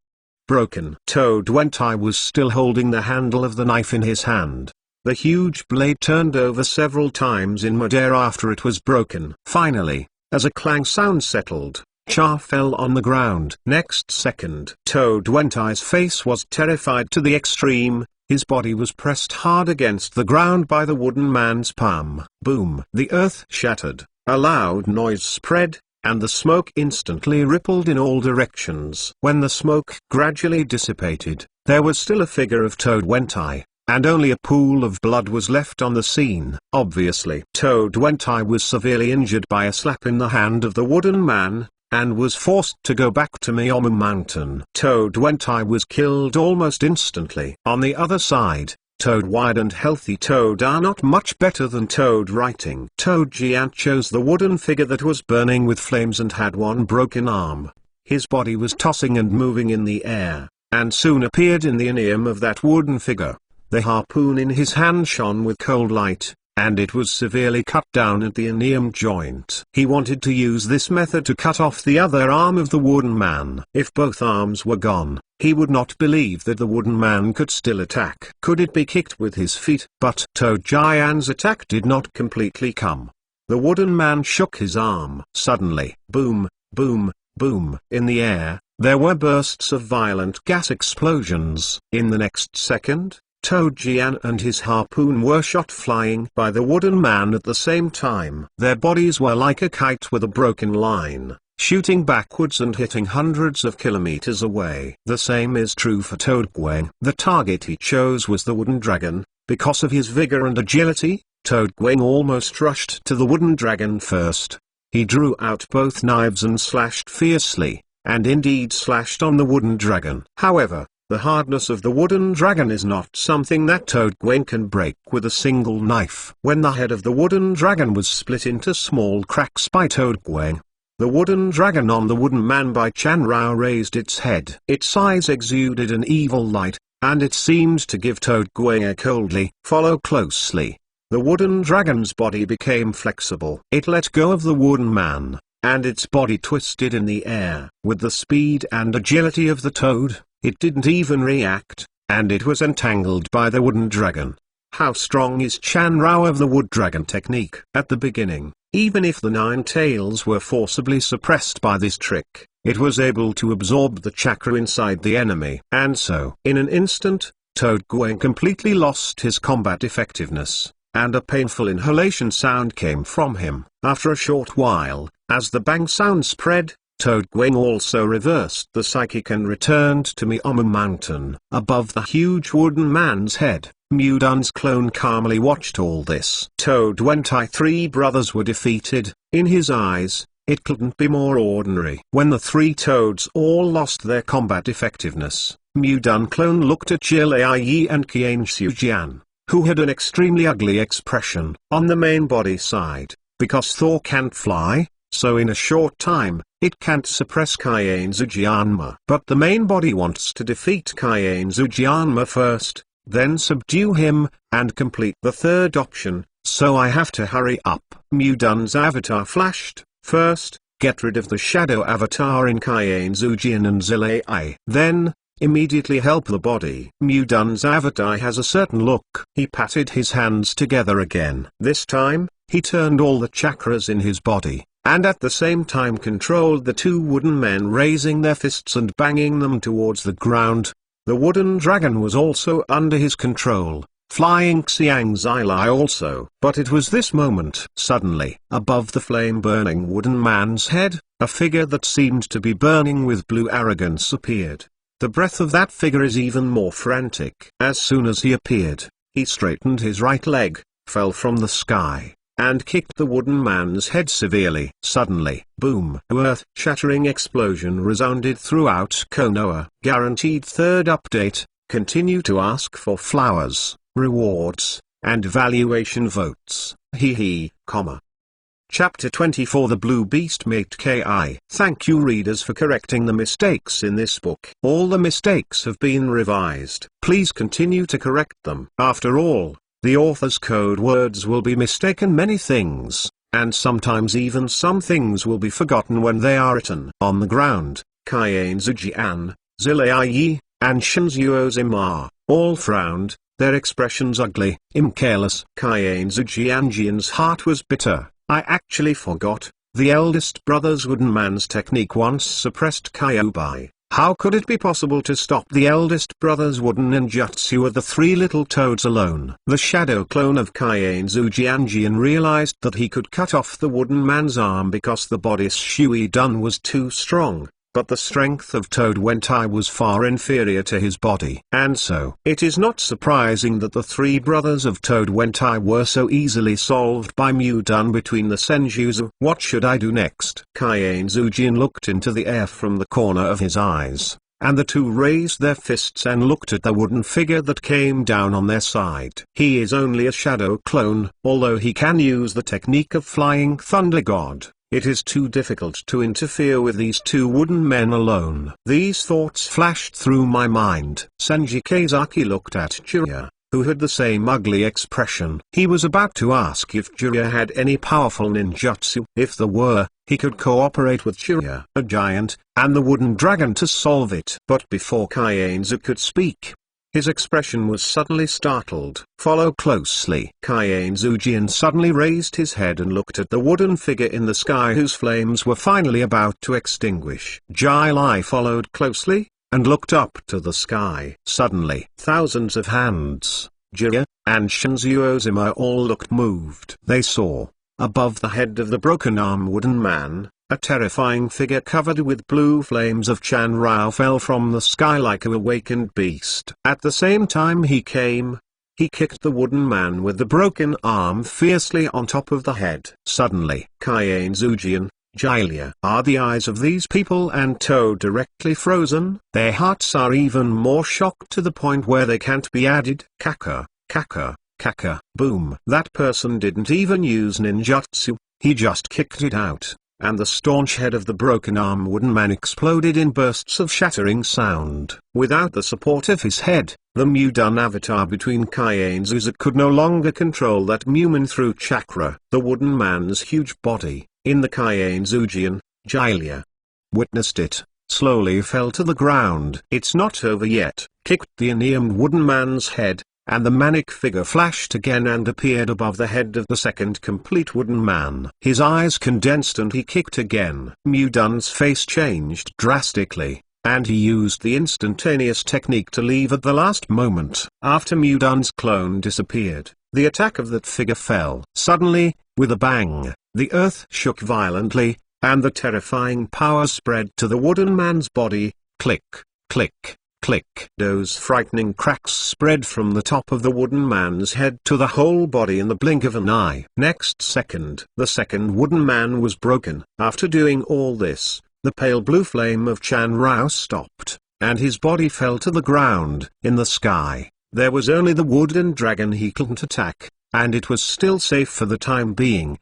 Broken. Toad Wentai was still holding the handle of the knife in his hand. The huge blade turned over several times in midair after it was broken. Finally, as a clang sound settled, Cha fell on the ground. Next second, Toad Wentai's face was terrified to the extreme. His body was pressed hard against the ground by the wooden man's palm. Boom! The earth shattered, a loud noise spread, and the smoke instantly rippled in all directions. When the smoke gradually dissipated, there was still a figure of Toad Wentai, and only a pool of blood was left on the scene. Obviously, Toad Wentai was severely injured by a slap in the hand of the wooden man, and was forced to go back to Myomu Mountain. Toad Wentai was killed almost instantly. On the other side, Toad Wide and Healthy Toad are not much better than Toad Writing. Toad Giant chose the wooden figure that was burning with flames and had one broken arm. His body was tossing and moving in the air, and soon appeared in the inium of that wooden figure. The harpoon in his hand shone with cold light, and it was severely cut down at the inium joint. He wanted to use this method to cut off the other arm of the wooden man. If both arms were gone, he would not believe that the wooden man could still attack. Could it be kicked with his feet? But Toad Giant's attack did not completely come. The wooden man shook his arm. Suddenly, boom, boom, boom. In the air, there were bursts of violent gas explosions. In the next second, Toad Gian and his harpoon were shot flying by the wooden man at the same time. Their bodies were like a kite with a broken line, shooting backwards and hitting hundreds of kilometers away. The same is true for Toad Gwang. The target he chose was the wooden dragon. Because of his vigor and agility, Toad Gwang almost rushed to the wooden dragon first. He drew out both knives and slashed fiercely, and indeed slashed on the wooden dragon. However, the hardness of the wooden dragon is not something that Toad Gwang can break with a single knife. When the head of the wooden dragon was split into small cracks by Toad Gwang, the wooden dragon on the wooden man by Chan Rao raised its head. Its eyes exuded an evil light, and it seemed to give Toad Gwang a coldly, "Follow closely." The wooden dragon's body became flexible. It let go of the wooden man, and its body twisted in the air. With the speed and agility of the toad, it didn't even react, and it was entangled by the wooden dragon. How strong is Chan Rao of the wood dragon technique? At the beginning, even if the 9 tails were forcibly suppressed by this trick, it was able to absorb the chakra inside the enemy. And so, in an instant, Toad Gwang completely lost his combat effectiveness, and a painful inhalation sound came from him. After a short while, as the bang sound spread, Toad Gwang also reversed the psychic and returned to Myomu Mountain. Above the huge wooden man's head, Mudun's clone calmly watched all this. Toad Wentai 3 brothers were defeated. In his eyes, it couldn't be more ordinary. When the 3 toads all lost their combat effectiveness, Mudun clone looked at Jilai and Qian Xiujian, who had an extremely ugly expression. On the main body side, because Thor can't fly, so in a short time, it can't suppress Qian Zujianma. But the main body wants to defeat Qian Zujianma first, then subdue him, and complete the third option, so I have to hurry up. Mudun's avatar flashed. First, get rid of the shadow avatar in Qian Zujian and Zilai. Then, immediately help the body. Mudun's avatar has a certain look. He patted his hands together again. This time, he turned all the chakras in his body, and at the same time controlled the 2 wooden men raising their fists and banging them towards the ground. The wooden dragon was also under his control, flying Xiang Zilai also. But it was this moment. Suddenly, above the flame-burning wooden man's head, a figure that seemed to be burning with blue arrogance appeared. The breath of that figure is even more frantic. As soon as he appeared, he straightened his right leg, fell from the sky, and kicked the wooden man's head severely. Suddenly, boom! Earth-shattering explosion resounded throughout Konoha. Guaranteed third update. Continue to ask for flowers, rewards, and valuation votes. Comma. Chapter 24 The Blue Beast Mate Ki. Thank you readers for correcting the mistakes in this book. All the mistakes have been revised. Please continue to correct them. After all, the author's code words will be mistaken many things, and sometimes even some things will be forgotten when they are written. On the ground, Qian Zujian, Zilai, and Shinzuo Zimar all frowned, their expressions ugly, careless. Qian Zujianjian's heart was bitter. I actually forgot, the eldest brother's wooden man's technique once suppressed Kyubi. How could it be possible to stop the eldest brother's wooden ninjutsu with the 3 little toads alone? The shadow clone of Qian Zujianjian realized that he could cut off the wooden man's arm because the body's Shui Dun was too strong, but the strength of Toad Wentai was far inferior to his body. And so, it is not surprising that the three brothers of Toad Wentai were so easily solved by Mudan between the Senjutsu. What should I do next? Kaiane Zujin looked into the air from the corner of his eyes, and the two raised their fists and looked at the wooden figure that came down on their side. He is only a shadow clone, although he can use the technique of Flying Thunder God. It is too difficult to interfere with these two wooden men alone. These thoughts flashed through my mind. Senji Kazaki looked at Jiraiya, who had the same ugly expression. He was about to ask if Jiraiya had any powerful ninjutsu. If there were, he could cooperate with Jiraiya, a giant, and the wooden dragon to solve it. But before Kaienzu could speak, his expression was suddenly startled. Follow closely. Kaienzu Jin suddenly raised his head and looked at the wooden figure in the sky whose flames were finally about to extinguish. Jai Lai followed closely, and looked up to the sky. Suddenly, thousands of hands, Jiraiya, and Shinzu Ozima all looked moved. They saw, above the head of the broken arm wooden man, a terrifying figure covered with blue flames of Chan Rao fell from the sky like a awakened beast. At the same time he kicked the wooden man with the broken arm fiercely on top of the head. Suddenly, Kaiane Zujian, Jailia. Are the eyes of these people and Toad directly frozen? Their hearts are even more shocked to the point where they can't be added. Kaka, kaka, kaka. Boom. That person didn't even use ninjutsu, he just kicked it out, and the staunch head of the broken arm wooden man exploded in bursts of shattering sound. Without the support of his head, the Mudan avatar between Kaiane Zuza could no longer control that Mumin through chakra. The wooden man's huge body, in the Kaiane Zujian, Jailia, witnessed it, slowly fell to the ground. It's not over yet. Kicked the Aneum wooden man's head, and the manic figure flashed again and appeared above the head of the second complete wooden man. His eyes condensed and he kicked again. Mudan's face changed drastically, and he used the instantaneous technique to leave at the last moment. After Mudan's clone disappeared, the attack of that figure fell. Suddenly, with a bang, the earth shook violently, and the terrifying power spread to the wooden man's body. Click, click, click. Those frightening cracks spread from the top of the wooden man's head to the whole body in the blink of an eye. Next second, the second wooden man was broken. After doing all this, the pale blue flame of Chan Rao stopped, and his body fell to the ground. In the sky, there was only the wooden dragon he couldn't attack, and it was still safe for the time being.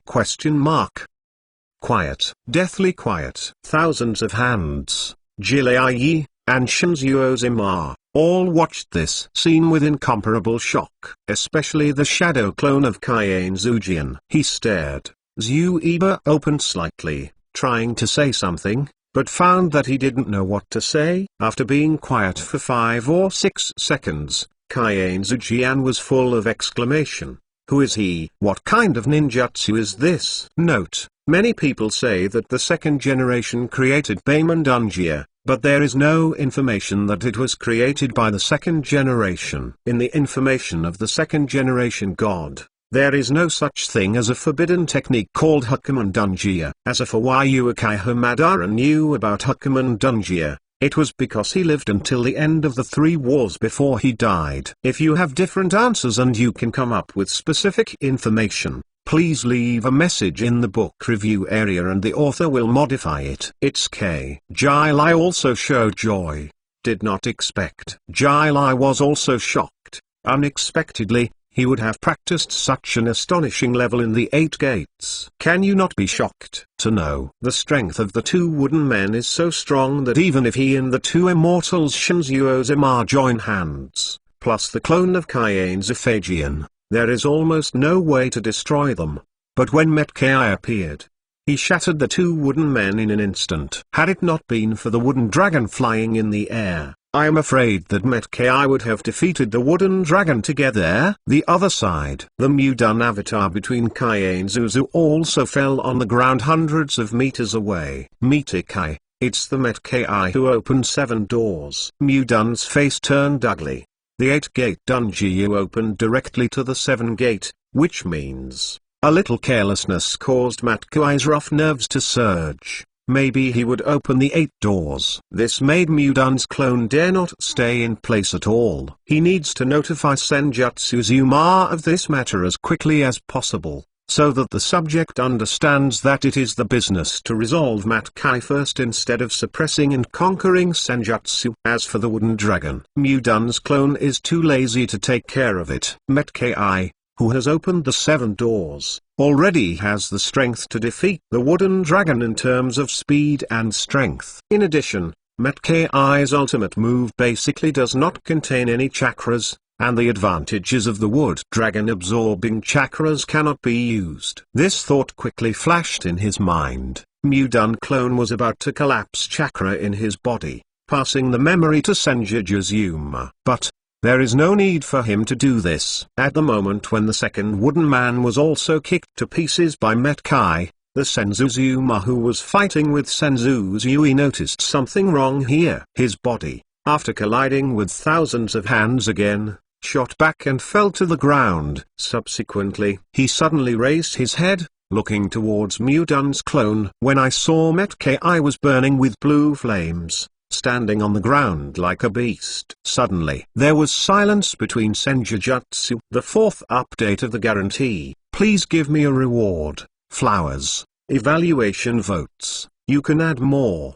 Quiet, deathly quiet. Thousands of hands, Jilai and Shinzu Ozima, all watched this scene with incomparable shock, especially the shadow clone of Kaiane Zujian. He stared. Zhu Iba opened slightly, trying to say something, but found that he didn't know what to say. After being quiet for 5 or 6 seconds, Kaiane Zujian was full of exclamation. Who is he? What kind of ninjutsu is this? Note: many people say that the second generation created Baemon Dunjia, but there is no information that it was created by the second generation. In the information of the second generation god, there is no such thing as a forbidden technique called Hukuman Dunjia. As for why Uekai Hamadara knew about Hukuman Dunjia, it was because he lived until the end of the 3 wars before he died. If you have different answers and you can come up with specific information, please leave a message in the book review area and the author will modify it. It's K. Jai Lai also showed joy. Did not expect. Jai Lai was also shocked. Unexpectedly, he would have practiced such an astonishing level in the 8 gates. Can you not be shocked to know the strength of the 2 wooden men is so strong that even if he and the 2 immortals Shinzu Ozima join hands, plus the clone of Kaiane Zephagian, there is almost no way to destroy them. But when Metkai appeared, he shattered the 2 wooden men in an instant. Had it not been for the wooden dragon flying in the air, I am afraid that Metkai would have defeated the wooden dragon together. The other side, the Mudan avatar between Kaiane Zuzu also fell on the ground hundreds of meters away. Metakai, it's the Metkai who opened 7 doors. Mudan's face turned ugly. The 8-gate Dunjiu opened directly to the 7-gate, which means, a little carelessness caused Matkai's rough nerves to surge. maybe he would open the 8 doors. This made Mudan's clone dare not stay in place at all. He needs to notify Senjutsu Zuma of this matter as quickly as possible, so that the subject understands that it is the business to resolve Matkai first instead of suppressing and conquering Senjutsu. As for the wooden dragon, Mudan's clone is too lazy to take care of it. Matkai, who has opened the 7 doors, already has the strength to defeat the wooden dragon in terms of speed and strength. In addition, Matkai's ultimate move basically does not contain any chakras, and the advantages of the wood dragon absorbing chakras cannot be used. This thought quickly flashed in his mind. Mudan clone was about to collapse chakra in his body, passing the memory to Senjutsu Zuma. But there is no need for him to do this. At the moment when the second wooden man was also kicked to pieces by Matkai, the Senzu Zuma who was fighting with Senzu Zui noticed something wrong here. His body, after colliding with thousands of hands again, shot back and fell to the ground. Subsequently, he suddenly raised his head, looking towards Mudan's clone. When I saw Metkai, I was burning with blue flames, standing on the ground like a beast. Suddenly, there was silence between Senjutsu. The 4th update of the guarantee. Please give me a reward, flowers, evaluation votes. You can add more,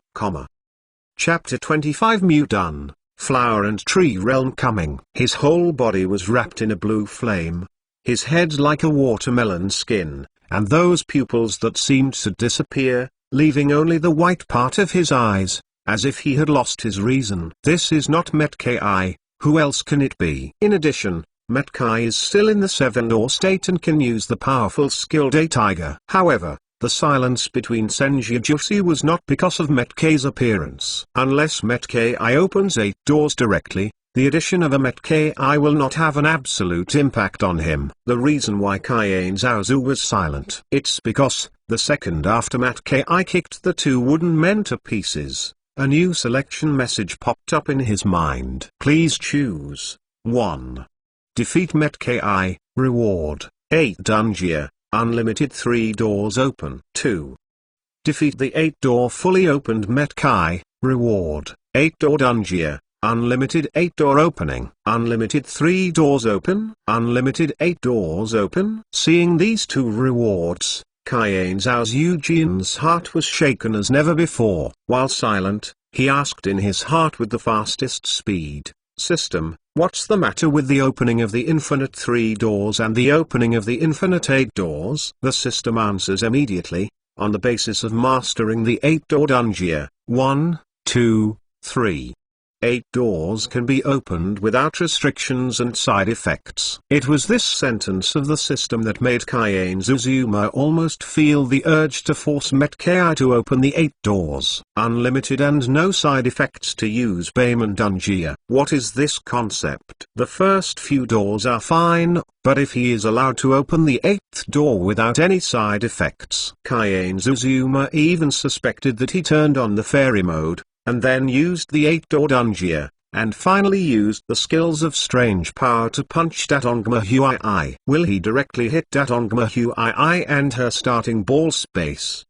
Chapter 25 Mudan, Flower and Tree Realm coming. His whole body was wrapped in a blue flame, his head like a watermelon skin, and those pupils that seemed to disappear, leaving only the white part of his eyes, as if he had lost his reason. This is not Metkai, who else can it be? In addition, Metkai is still in the 7-door state and can use the powerful skill Day Tiger. However, the silence between Senjutsu was not because of Metkai's appearance. Unless Metkai opens 8 doors directly, the addition of a Metkai will not have an absolute impact on him. The reason why Kaien Zaozu was silent. It's because, the second after Metkai kicked the 2 wooden men to pieces, a new selection message popped up in his mind. Please choose 1. Defeat Metkai, reward 8 Dungia. Unlimited 3 doors open. 2. Defeat the 8-door fully opened Metkai, reward 8-door Dungia, unlimited 8-door opening, unlimited 3 doors open, unlimited 8 doors open. Seeing these 2 rewards, Kaien Zhao's Eugene's heart was shaken as never before. While silent, he asked in his heart with the fastest speed, System, what's the matter with the opening of the infinite 3 doors and the opening of the infinite 8 doors? The system answers immediately, on the basis of mastering the 8-door Dungia. 1, 2, 3. 8 doors can be opened without restrictions and side effects. It was this sentence of the system that made Kaien Zuma almost feel the urge to force Metkai to open the 8 doors. Unlimited and no side effects to use Bayman Dungia. What is this concept? The first few doors are fine, but if he is allowed to open the 8th door without any side effects. Kaien Zuma even suspected that he turned on the fairy mode, and then used the 8-door Dungia, and finally used the skills of strange power to punch Datongma Huai. Will he directly hit Datongma Huai and her starting ball space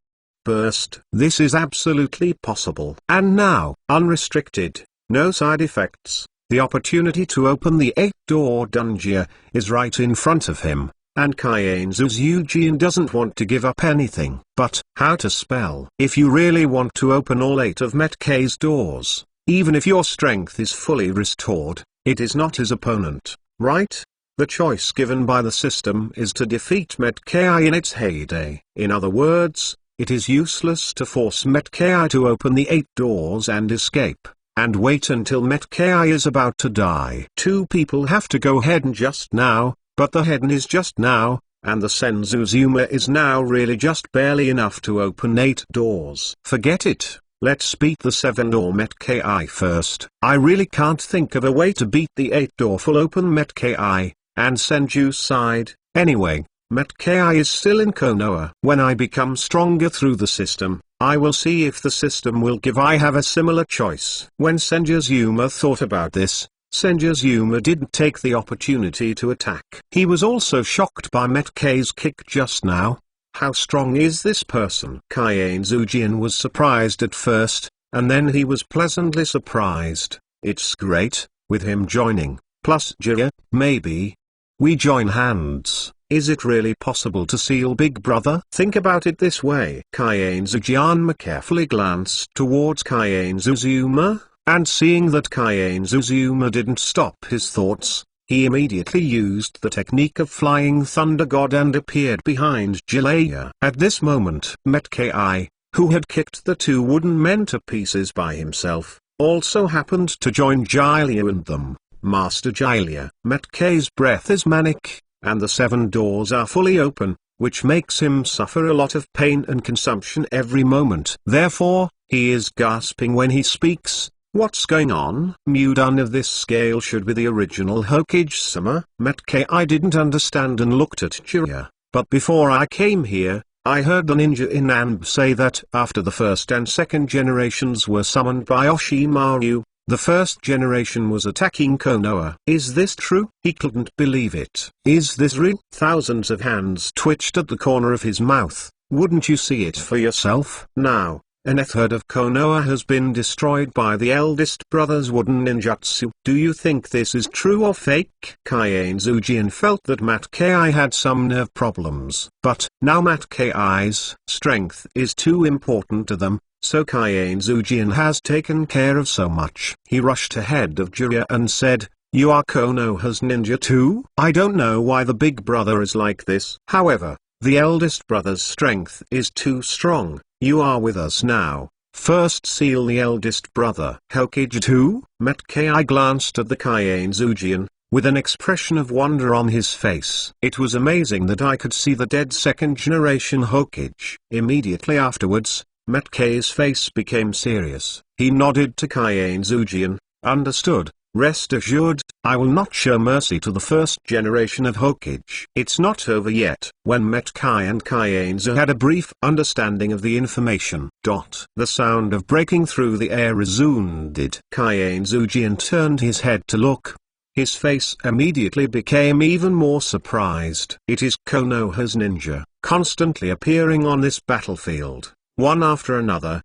burst? This is absolutely possible. And now, unrestricted, no side effects, the opportunity to open the 8-door Dungia is right in front of him. And Kaien Zhao's Eugene doesn't want to give up anything. But, how to spell? If you really want to open all 8 of Metkai's doors, even if your strength is fully restored, it is not his opponent, right? The choice given by the system is to defeat Metkai in its heyday. In other words, it is useless to force Metkai to open the 8 doors and escape, and wait until Metkai is about to die. 2 people have to go head just now. But the head is just now, and the Senzu Zuma is now really just barely enough to open 8 doors. Forget it, let's beat the 7-door Metkai first. I really can't think of a way to beat the 8-door full open Metkai, and Senju's side. Anyway, Metkai is still in Konoha. When I become stronger through the system, I will see if the system will give I have a similar choice. When Senju Zuma thought about this, Senju Zuma didn't take the opportunity to attack. He was also shocked by Metkai's kick just now. How strong is this person? Kaien Zujian was surprised at first, and then he was pleasantly surprised. It's great, with him joining, plus Jiraiya, maybe. We join hands. Is it really possible to seal Big Brother? Think about it this way. Kaien Zujian carefully glanced towards Kaien Zuzuma, and seeing that Kaien Zuzuma didn't stop his thoughts, he immediately used the technique of Flying Thunder God and appeared behind Jiraiya. At this moment, Metkai, who had kicked the two wooden men to pieces by himself, also happened to join Jiraiya and them. Master Jiraiya. Metkai's breath is manic, and the 7 doors are fully open, which makes him suffer a lot of pain and consumption every moment. Therefore, he is gasping when he speaks. What's going on? Mudan of this scale should be the original Hokage-sama. Metkai didn't understand and looked at Jiraiya, but before I came here, I heard the ninja in Anb say that after the first and second generations were summoned by Oshimaru, the first generation was attacking Konoha. Is this true? He couldn't believe it. Is this real? Thousands of hands twitched at the corner of his mouth. Wouldn't you see it for yourself? Now, an herd of Konoha has been destroyed by the eldest brother's wooden ninjutsu. Do you think this is true or fake? Kaien Zujian felt that Metkai had some nerve problems. But now Metkai's strength is too important to them, so Kaien Zujian has taken care of so much. He rushed ahead of Jiraiya and said, "You are Konoha's ninja too? I don't know why the big brother is like this. However, the eldest brother's strength is too strong. You are with us now. First seal the eldest brother." Hokage 2? Metkai glanced at the Kaien Zujian, with an expression of wonder on his face. It was amazing that I could see the dead second-generation Hokage. Immediately afterwards, Metkai's face became serious. He nodded to Kaien Zujian. Understood. Rest assured, I will not show mercy to the first generation of Hokage. It's not over yet. When Metkai and Kaien had a brief understanding of the information. The sound of breaking through the air resounded. Kaien Zujian turned his head to look. His face immediately became even more surprised. It is Konoha's ninja, constantly appearing on this battlefield. One after another,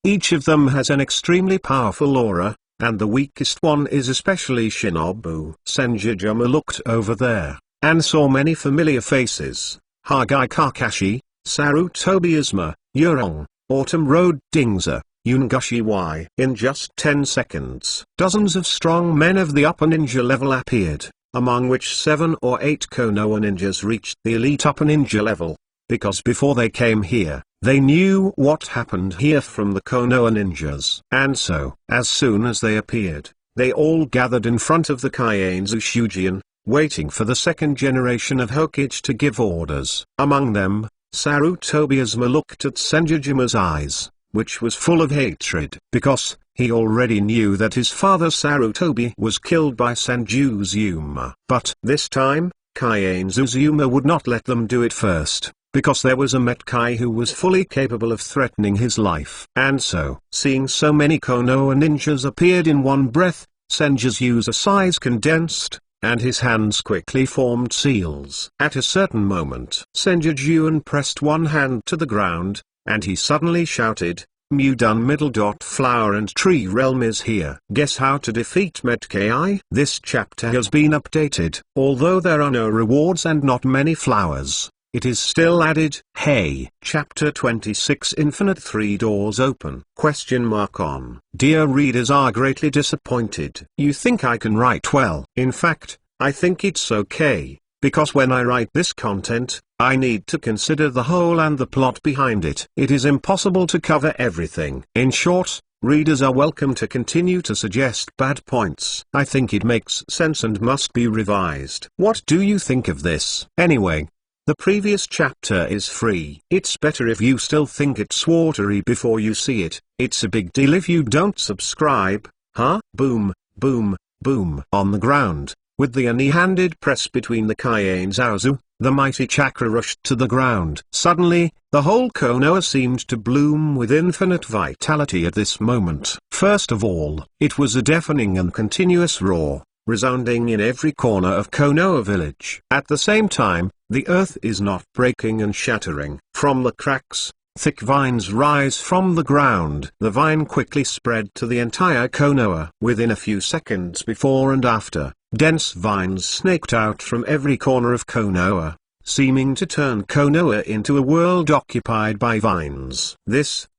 each of them has an extremely powerful aura, and the weakest one is especially Shinobu. Senjujuma looked over there, and saw many familiar faces. Hagai Kakashi, Sarutobi Izuma, Yurong, Autumn Road Dingza, Yungushi Y. In just 10 seconds, dozens of strong men of the upper ninja level appeared, among which 7 or 8 Konoha ninjas reached the elite upper ninja level. Because before they came here, they knew what happened here from the Konoha ninjas. And so, as soon as they appeared, they all gathered in front of the Kaien Zujian, waiting for the second generation of Hokage to give orders. Among them, Sarutobi Izuma looked at Senjujuma's eyes, which was full of hatred. Because he already knew that his father Sarutobi was killed by Senjuzuma. But this time, Kaien Zuzuma would not let them do it first, because there was a Metkai who was fully capable of threatening his life. And so, seeing so many Konoha ninjas appeared in one breath, Senju's eyes condensed, and his hands quickly formed seals. At a certain moment, Senjujuan pressed one hand to the ground, and he suddenly shouted, Mudan middle dot flower and tree realm is here. Guess how to defeat Metkai? This chapter has been updated. Although there are no rewards and not many flowers, it is still added. Hey, chapter 26 Infinite 3 doors open? Question mark on. Dear readers are greatly disappointed. You think I can write well? In fact, I think it's okay, because when I write this content, I need to consider the whole and the plot behind it. It is impossible to cover everything. In short, readers are welcome to continue to suggest bad points. I think it makes sense and must be revised. What do you think of this? Anyway, the previous chapter is free. It's better if you still think it's watery before you see it. It's a big deal if you don't subscribe. Huh? Boom, boom, boom. On the ground, with the any-handed press between the Kaien Zaozu, the mighty chakra rushed to the ground. Suddenly, the whole Konoha seemed to bloom with infinite vitality at this moment. First of all, it was a deafening and continuous roar, resounding in every corner of Konoha village. At the same time, The earth is not breaking and shattering. From the cracks, thick vines rise from the ground. The vine quickly spread to the entire Konoha. Within a few seconds before and after, dense vines snaked out from every corner of Konoha, seeming to turn Konoha into a world occupied by vines.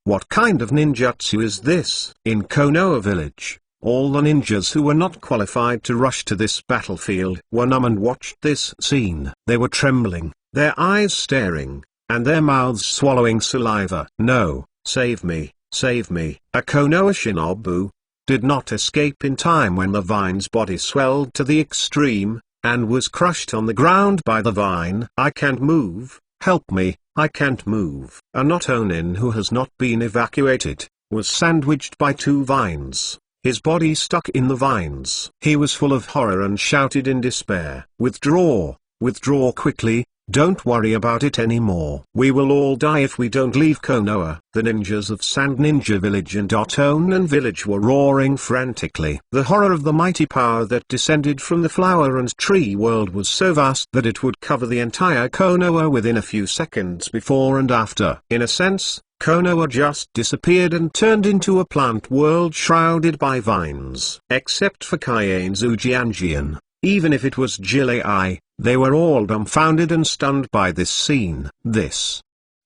What kind of ninjutsu is this? In Konoha village, all the ninjas who were not qualified to rush to this battlefield were numb and watched this scene. They were trembling, their eyes staring, and their mouths swallowing saliva. No, save me, save me. A Konoha shinobu did not escape in time when the vine's body swelled to the extreme, and was crushed on the ground by the vine. I can't move, help me, I can't move. A not Onin who has not been evacuated, was sandwiched by two vines, his body stuck in the vines. He was full of horror and shouted in despair, "Withdraw, withdraw quickly, don't worry about it anymore. We will all die if we don't leave Konoha." The ninjas of Sand Ninja Village and Otonan Village were roaring frantically. The horror of the mighty power that descended from the flower and tree world was so vast that it would cover the entire Konoha within a few seconds before and after. In a sense, Konoha just disappeared and turned into a plant world shrouded by vines. Except for Kaien's Ujianjian, even if it was Jilei, they were all dumbfounded and stunned by this scene.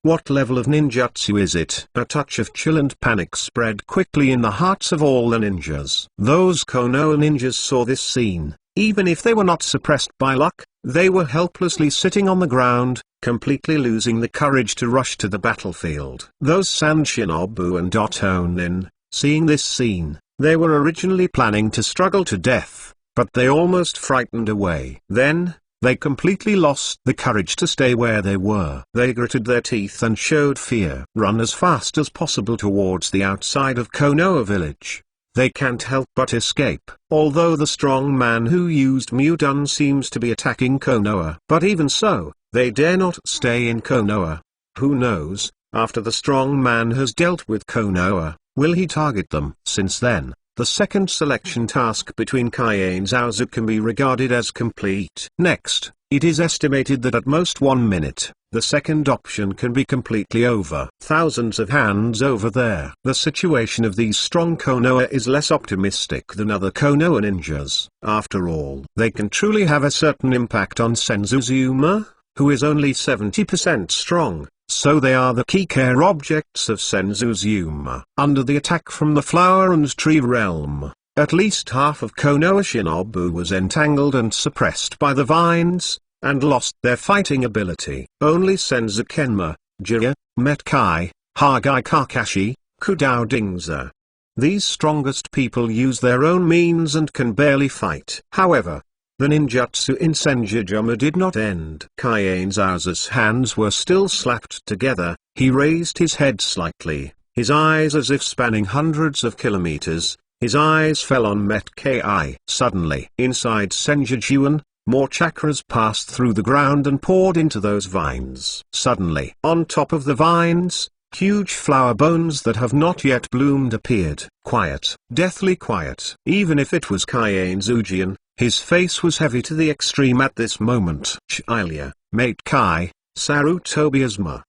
What level of ninjutsu is it? A touch of chill and panic spread quickly in the hearts of all the ninjas. Those Konoha ninjas saw this scene. Even if they were not suppressed by luck, they were helplessly sitting on the ground, completely losing the courage to rush to the battlefield. Those Sand Shinobu and Otonin, seeing this scene, they were originally planning to struggle to death, but they almost frightened away. Then, they completely lost the courage to stay where they were. They gritted their teeth and showed fear. Run as fast as possible towards the outside of Konoha village. They can't help but escape. Although the strong man who used Mudun seems to be attacking Konoha. But even so, they dare not stay in Konoha. Who knows, after the strong man has dealt with Konoha, will he target them? Since then, the second selection task between Kai and Zaozu can be regarded as complete. Next, it is estimated that at most 1 minute, the second option can be completely over. Thousands of hands over there. The situation of these strong Konoha is less optimistic than other Konoha ninjas. After all, they can truly have a certain impact on Senzuzuma, who is only 70% strong. So they are the key care objects of Senzuzuma. Under the attack from the flower and tree realm, at least half of Konoha Shinobu was entangled and suppressed by the vines, and lost their fighting ability. Only Senzu-kenma, Jiraiya, Metkai, Hagai Kakashi, Kudao Dingza. These strongest people use their own means and can barely fight. However, the ninjutsu in Senjujuma did not end. Kaien's Zaozu's hands were still slapped together. He raised his head slightly, his eyes as if spanning hundreds of kilometers. His eyes fell on Metkai. Suddenly, inside Senjujuan, more chakras passed through the ground and poured into those vines. Suddenly, on top of the vines, huge flower bones that have not yet bloomed appeared. Quiet, deathly quiet. Even if it was Kaien's Ujian, his face was heavy to the extreme at this moment. Chilia, Mate Kai, Sarutobiasma.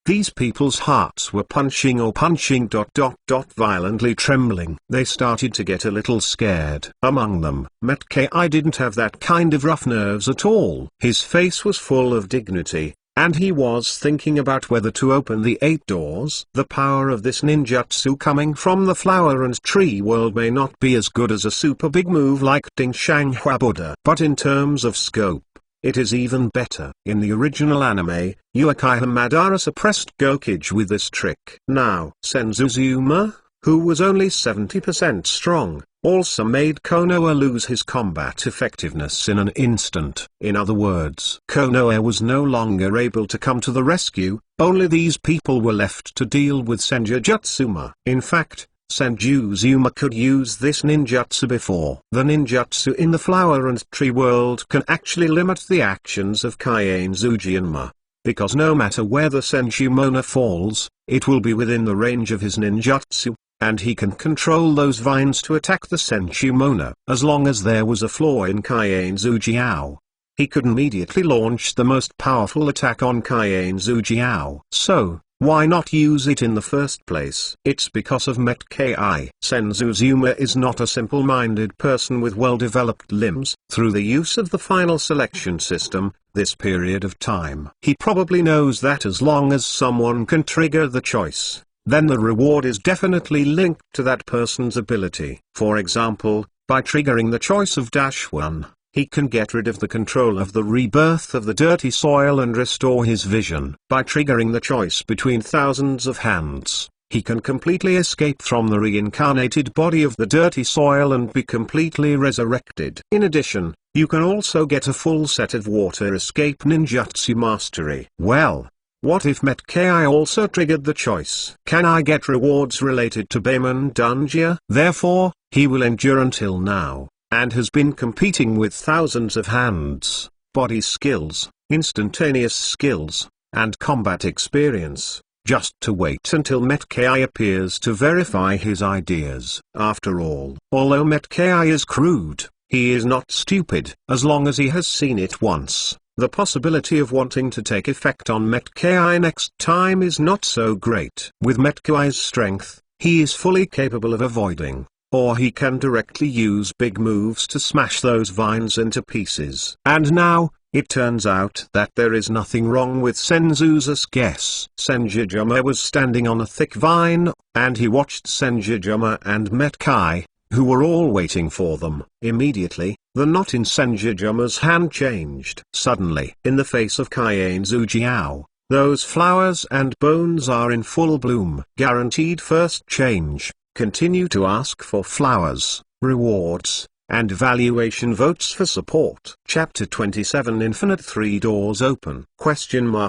These people's hearts were punching violently trembling. They started to get a little scared. Among them, Metkai didn't have that kind of rough nerves at all. His face was full of dignity, and he was thinking about whether to open the 8 doors. The power of this ninjutsu coming from the flower and tree world may not be as good as a super big move like Ding Shanghua Buddha, but in terms of scope, it is even better. In the original anime, Uchiha Madara suppressed Gokage with this trick. Now, Senzuzuma, who was only 70% strong, also made Konoha lose his combat effectiveness in an instant. In other words, Konoha was no longer able to come to the rescue. Only these people were left to deal with Senjujutsuma. In fact, Senjuzuma could use this ninjutsu before. The ninjutsu in the flower and tree world can actually limit the actions of Kaien's Ujianma, because no matter where the Senjumona falls, it will be within the range of his ninjutsu, and he can control those vines to attack the Senjumona. As long as there was a flaw in Kaien's Ujiao, he could immediately launch the most powerful attack on Kaien Zujiao. So, why not use it in the first place? It's because of Met Ki. Senzuzuma is not a simple-minded person with well-developed limbs. Through the use of the final selection system, this period of time, he probably knows that as long as someone can trigger the choice, then the reward is definitely linked to that person's ability. For example, by triggering the choice of -1, he can get rid of the control of the rebirth of the dirty soil and restore his vision. By triggering the choice between thousands of hands, he can completely escape from the reincarnated body of the dirty soil and be completely resurrected. In addition, you can also get a full set of water escape ninjutsu mastery. Well, what if Met Ki also triggered the choice? Can I get rewards related to Baemon Dungia? Therefore, he will endure until now, and has been competing with thousands of hands, body skills, instantaneous skills, and combat experience, just to wait until Met Ki appears to verify his ideas. After all, although Met Ki is crude, he is not stupid. As long as he has seen it once, the possibility of wanting to take effect on Met Ki next time is not so great. With Met Ki's strength, he is fully capable of avoiding, or he can directly use big moves to smash those vines into pieces. And now, it turns out that there is nothing wrong with Senzu's guess. Senjujuma was standing on a thick vine, and he watched Senjujuma and Met Ki, who were all waiting for them. Immediately, the knot in Senjujuma's hand changed. Suddenly, in the face of Kaien Zujiao, those flowers and bones are in full bloom. Guaranteed first change. Continue to ask for flowers, rewards, and valuation votes for support. Chapter 27 Infinite 3 Doors Open?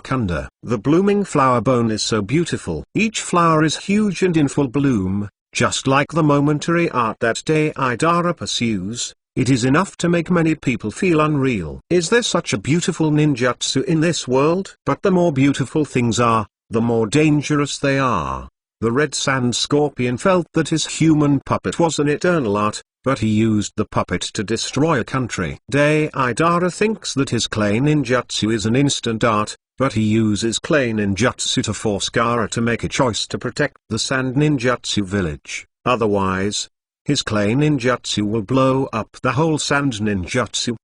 Under. The blooming flower bone is so beautiful. Each flower is huge and in full bloom, just like the momentary art that Deidara pursues. It is enough to make many people feel unreal. Is there such a beautiful ninjutsu in this world? But the more beautiful things are, the more dangerous they are. The red sand scorpion felt that his human puppet was an eternal art, but he used the puppet to destroy a country. Deidara thinks that his clay ninjutsu is an instant art, but he uses clay ninjutsu to force Gaara to make a choice to protect the sand ninjutsu village. Otherwise, his clay ninjutsu will blow up the whole sand ninjutsu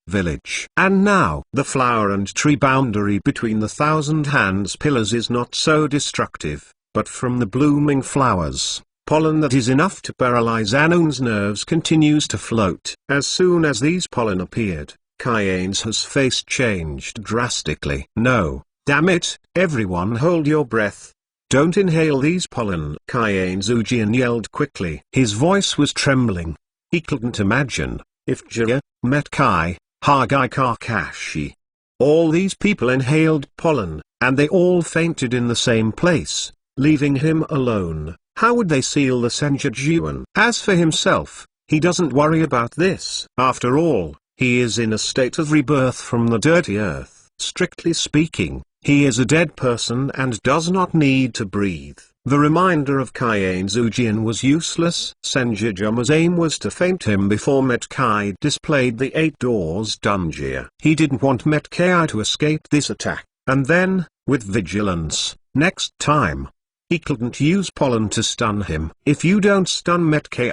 village. And now, the flower and tree boundary between the thousand hands pillars is not so destructive. But from the blooming flowers, pollen that is enough to paralyze Anun's nerves continues to float. As soon as these pollen appeared, Kaien's face changed drastically. No, damn it, everyone hold your breath. Don't inhale these pollen. Kaien Zujian yelled quickly. His voice was trembling. He couldn't imagine, if Jiraiya, Met Ki, Hagai Kakashi, all these people inhaled pollen, and they all fainted in the same place, leaving him alone, how would they seal the Senjujuan? As for himself, he doesn't worry about this. After all, he is in a state of rebirth from the dirty earth. Strictly speaking, he is a dead person and does not need to breathe. The reminder of Kaien Zujian was useless. Senjujuma's aim was to feint him before Met Ki displayed the 8 doors Dungia. He didn't want Met Ki to escape this attack, and then, with vigilance, next time, he couldn't use pollen to stun him. If you don't stun Met Ki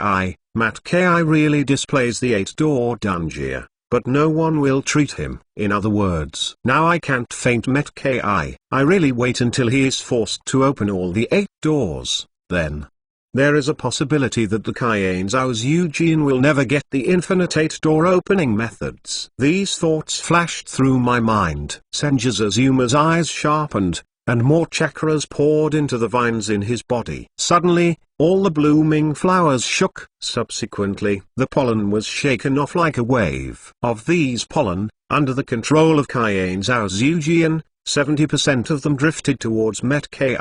really displays the 8-door Dungia, but no one will treat him. In other words, now I can't feint Met Ki. I really wait until he is forced to open all the 8 doors, then. There is a possibility that the Kaien Zujian will never get the infinite 8-door opening methods. These thoughts flashed through my mind. Senjuzuma's eyes sharpened, and more chakras poured into the vines in his body. Suddenly, all the blooming flowers shook. Subsequently, the pollen was shaken off like a wave. Of these pollen, under the control of Kaien Zujian, 70% of them drifted towards Met Ki,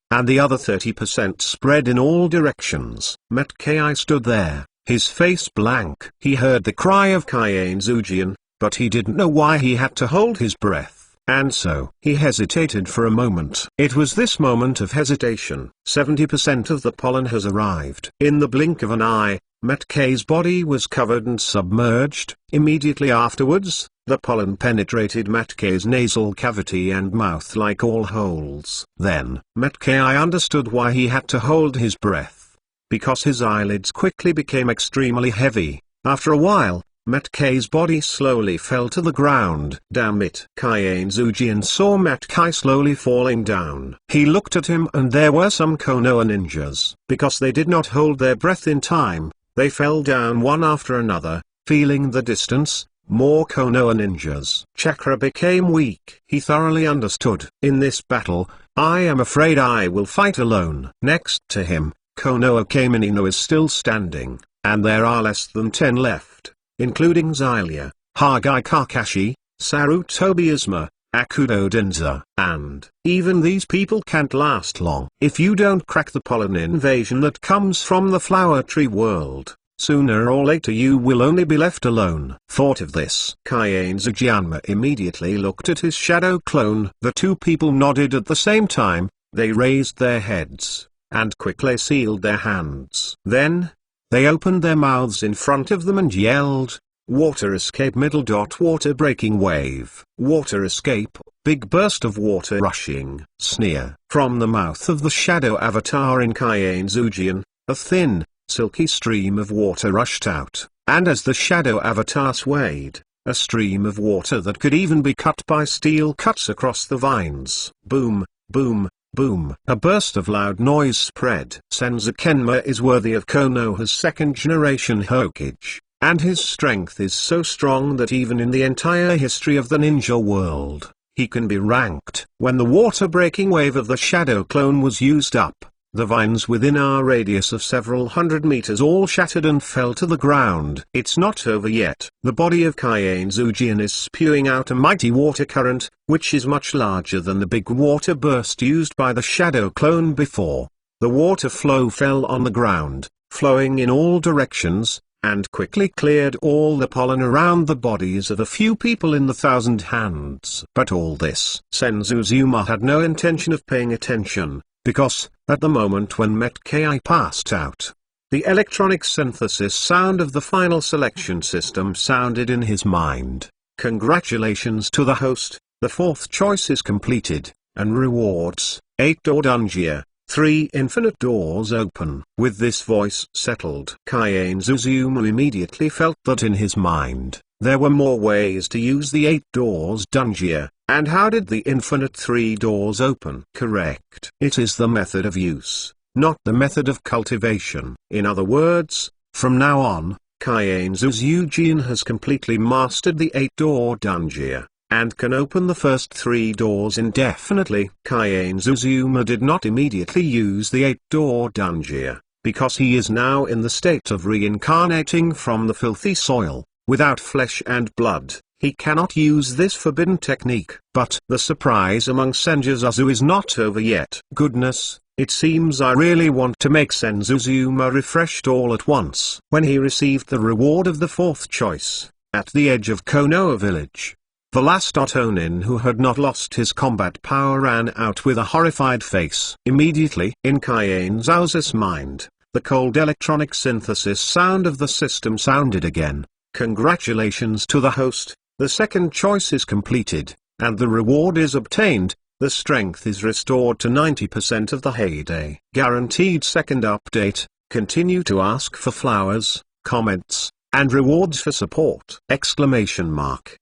and the other 30% spread in all directions. Met Ki stood there, his face blank. He heard the cry of Kaien Zujian, but he didn't know why he had to hold his breath. And so, he hesitated for a moment. It was this moment of hesitation. 70% of the pollen has arrived. In the blink of an eye, Matkay's body was covered and submerged. Immediately afterwards, the pollen penetrated Matkay's nasal cavity and mouth like all holes. Then, Matkay understood why he had to hold his breath. Because his eyelids quickly became extremely heavy. After a while, Matkay's body slowly fell to the ground. Damn it! Kaiane Zujian saw Matkay slowly falling down. He looked at him and there were some Konoha ninjas. Because they did not hold their breath in time, they fell down one after another. Feeling the distance, more Konoha ninjas. Chakra became weak. He thoroughly understood. In this battle, I am afraid I will fight alone. Next to him, Konoha Kamenino is still standing, and there are less than 10 left, including Xylia, Hagai Kakashi, Sarutobi Izuma, Akudo Denza, and even these people can't last long. If you don't crack the pollen invasion that comes from the flower tree world, sooner or later you will only be left alone. Thought of this, Kaiane Zujianma immediately looked at his shadow clone. The two people nodded at the same time. They raised their heads, and quickly sealed their hands. Then, they opened their mouths in front of them and yelled, "Water escape middle dot water breaking wave. Water escape, big burst of water rushing." Sneer. From the mouth of the shadow avatar in Kaiane Zujian, a thin, silky stream of water rushed out, and as the shadow avatar swayed, a stream of water that could even be cut by steel cuts across the vines. Boom, boom, boom. A burst of loud noise spread. Senzu Kenma is worthy of Konoha's second-generation Hokage, and his strength is so strong that even in the entire history of the ninja world, he can be ranked. When the water-breaking wave of the shadow clone was used up, the vines within our radius of several hundred meters all shattered and fell to the ground. It's not over yet. The body of Kaiane Zujian is spewing out a mighty water current, which is much larger than the big water burst used by the shadow clone before. The water flow fell on the ground, flowing in all directions, and quickly cleared all the pollen around the bodies of a few people in the 1,000 hands. But all this, Senzu Zuma had no intention of paying attention, because, at the moment when Matkay passed out, the electronic synthesis sound of the final selection system sounded in his mind. Congratulations to the host, the fourth choice is completed, and rewards, 8-door dungeon, 3 infinite doors open. With this voice settled, Kaiane Zuzuma immediately felt that in his mind, there were more ways to use the 8 doors dungeon. And how did the infinite 3 doors open? Correct. It is the method of use, not the method of cultivation. In other words, from now on, Kaiane Zujian has completely mastered the 8-door dungeon, and can open the first 3 doors indefinitely. Kaiane Zuzuma did not immediately use the 8-door dungeon, because he is now in the state of reincarnating from the filthy soil, without flesh and blood. He cannot use this forbidden technique. But the surprise among Senjuzazu is not over yet. Goodness, it seems I really want to make Senzuzuma refreshed all at once. When he received the reward of the fourth choice, at the edge of Konoha village, the last Otonin who had not lost his combat power ran out with a horrified face. Immediately, in Kaiane Zuza's mind, the cold electronic synthesis sound of the system sounded again. Congratulations to the host. The second choice is completed, and the reward is obtained. The strength is restored to 90% of the heyday. Guaranteed second update. Continue to ask for flowers, comments, and rewards for support! Exclamation mark.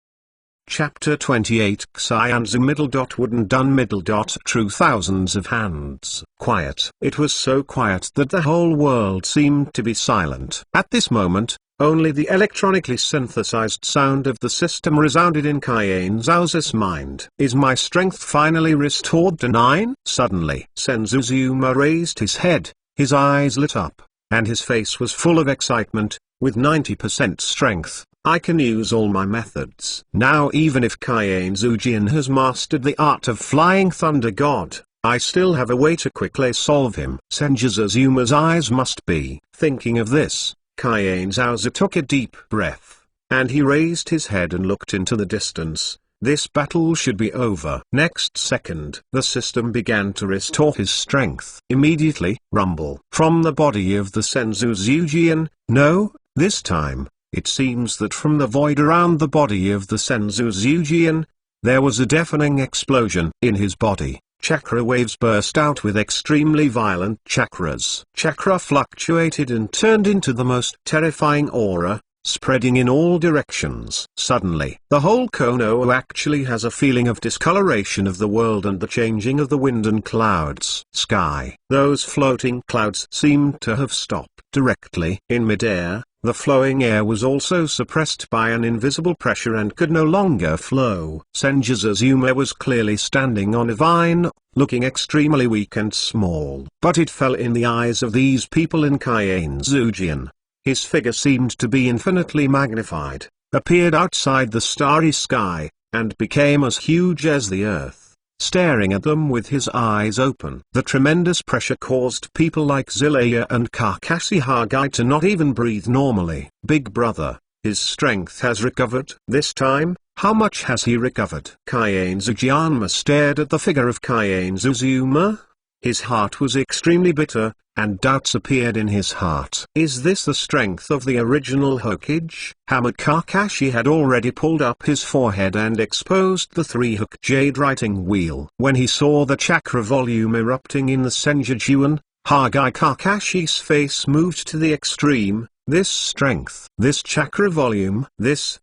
Chapter 28 Xianzu middle dot wooden done middle dot true thousands of hands. Quiet. It was so quiet that the whole world seemed to be silent. At this moment, only the electronically synthesized sound of the system resounded in Kaiane Zuza's mind. Is my strength finally restored to 9? Suddenly, Senzuzuma raised his head, his eyes lit up, and his face was full of excitement. With 90% strength, I can use all my methods. Now even if Kaiane Zujian has mastered the art of flying thunder god, I still have a way to quickly solve him. Senjuzazuma's eyes must be thinking of this. Kaiane Zuza took a deep breath, and he raised his head and looked into the distance. This battle should be over. Next second, the system began to restore his strength. Immediately, rumble from the body of the Senzu Zujian. No, this time, it seems that from the void around the body of the Senzu Zujian, there was a deafening explosion in his body. Chakra waves burst out with extremely violent chakras. Chakra fluctuated and turned into the most terrifying aura, spreading in all directions. Suddenly, the whole Konoha actually has a feeling of discoloration of the world and the changing of the wind and clouds. Sky. Those floating clouds seemed to have stopped directly in midair. The flowing air was also suppressed by an invisible pressure and could no longer flow. Senju Zazuma was clearly standing on a vine, looking extremely weak and small. But it fell in the eyes of these people in Cayenne Zujian. His figure seemed to be infinitely magnified, appeared outside the starry sky, and became as huge as the earth. Staring at them with his eyes open. The tremendous pressure caused people like Zilaya and Kakashi Hagai to not even breathe normally. Big brother, his strength has recovered. This time, how much has he recovered? Cayenne Zujianma stared at the figure of Cayenne Zazuma. His heart was extremely bitter, and doubts appeared in his heart. Is this the strength of the original Hokage? Hammered Kakashi had already pulled up his forehead and exposed the three-hook jade writing wheel. When he saw the chakra volume erupting in the Senjujuan, Hagai Kakashi's face moved to the extreme. This strength, this chakra volume, this.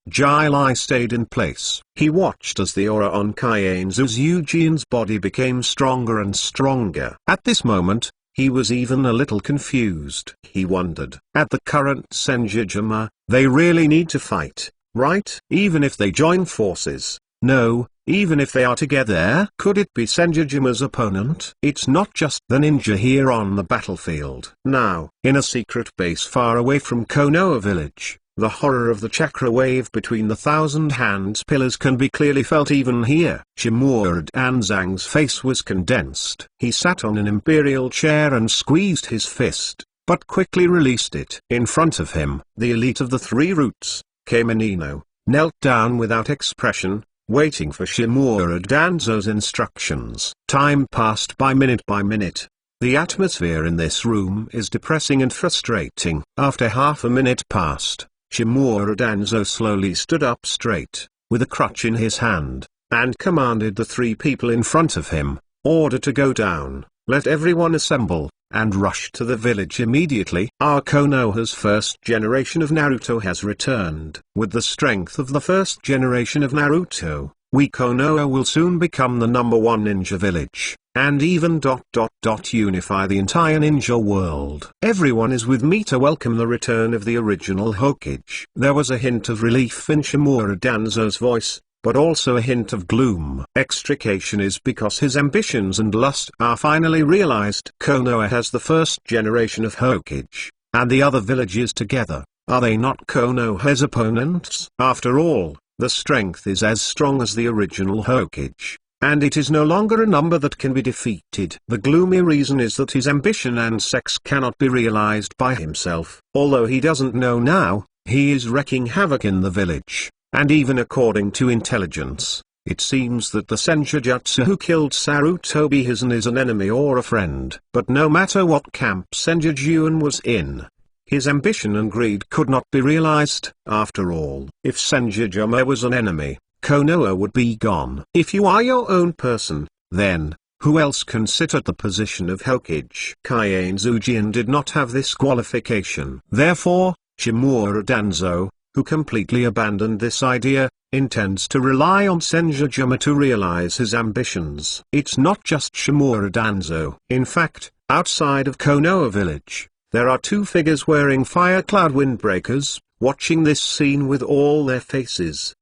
Jai Lai stayed in place. He watched as the aura on Cayenne Zujian's body became stronger and stronger. At this moment, he was even a little confused. He wondered, at the current Senjujuma, they really need to fight, right? Even if they join forces? No, even if they are together? Could it be Senjujuma's opponent? It's not just the ninja here on the battlefield. Now, in a secret base far away from Konoha village, the horror of the chakra wave between the thousand hands pillars can be clearly felt even here. Shimura Danzang's face was condensed. He sat on an imperial chair and squeezed his fist, but quickly released it. In front of him, the elite of the three roots, Kamenino, knelt down without expression, waiting for Shimura Danzo's instructions. Time passed by minute. The atmosphere in this room is depressing and frustrating. After half a minute passed, Shimura Danzo slowly stood up straight, with a crutch in his hand, and commanded the three people in front of him, "Order to go down, let everyone assemble, and rush to the village immediately." Our Konoha's first generation of Naruto has returned. With the strength of the first generation of Naruto, we Konoha will soon become the #1 ninja village, and even unify the entire ninja world. Everyone is with me to welcome the return of the original Hokage. There was a hint of relief in Shimura Danzo's voice, but also a hint of gloom. Extrication is because his ambitions and lust are finally realized. Konoha has the first generation of Hokage, and the other villages together. Are they not Konoha's opponents? After all, the strength is as strong as the original Hokage, and it is no longer a number that can be defeated. The gloomy reason is that his ambition and sex cannot be realized by himself. Although he doesn't know now, he is wreaking havoc in the village, and even according to intelligence, it seems that the Senjutsu who killed Sarutobi is an enemy or a friend. But no matter what camp Senjujuan was in, his ambition and greed could not be realized. After all, if Senjujuma was an enemy, Konoha would be gone. If you are your own person, then, who else can sit at the position of Hokage? Cayenne Zujian did not have this qualification. Therefore, Shimura Danzo, who completely abandoned this idea, intends to rely on Senjujuma to realize his ambitions. It's not just Shimura Danzo. In fact, outside of Konoha village, there are two figures wearing fire cloud windbreakers, watching this scene with all their faces.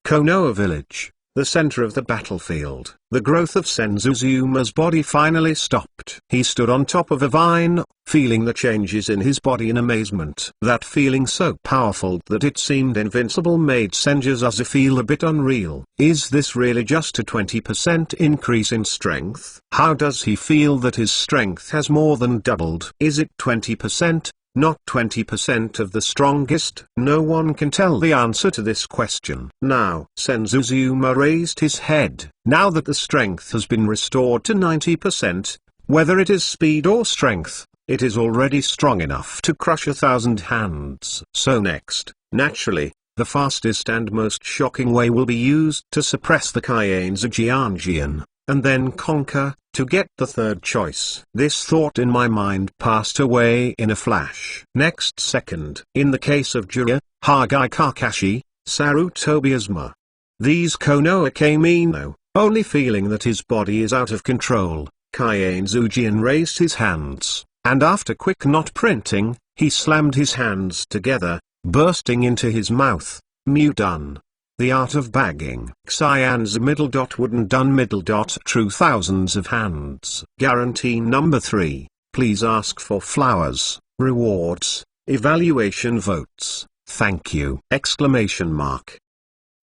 Konoha village, the center of the battlefield. The growth of Senjujuma's body finally stopped. He stood on top of a vine, feeling the changes in his body in amazement. That feeling so powerful that it seemed invincible made Senjuzazu feel a bit unreal. Is this really just a 20% increase in strength? How does he feel that his strength has more than doubled? Is it 20%, not 20% of the strongest. No one can tell the answer to this question. Now Senzuzuma raised his head. Now that the strength has been restored to 90%, whether it is speed or strength, it is already strong enough to crush 1,000 hands. So next, naturally, the fastest and most shocking way will be used to suppress the Kaien's Jianjian, and then conquer, to get the third choice. This thought in my mind passed away in a flash. Next second, in the case of Jiraiya, Hagai Kakashi, Sarutobi, these Konoha Kamino, only feeling that his body is out of control, Kaien Zujian raised his hands, and after quick knot printing, he slammed his hands together, bursting into his mouth. Mu done. The art of bagging. Xian's middle dot wooden done middle dot true thousands of hands. Guarantee number 3. Please ask for flowers, rewards, evaluation votes. Thank you! Exclamation mark.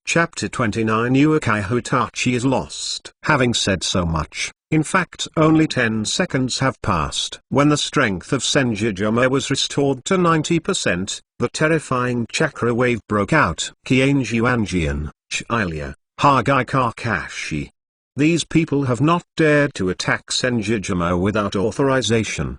Chapter 29 Uchiha Itachi is lost. Having said so much, in fact only 10 seconds have passed. When the strength of Senjujuma was restored to 90%, the terrifying chakra wave broke out. Kienjuanjian, Chilia, Hagai Kakashi. These people have not dared to attack Senjujuma without authorization.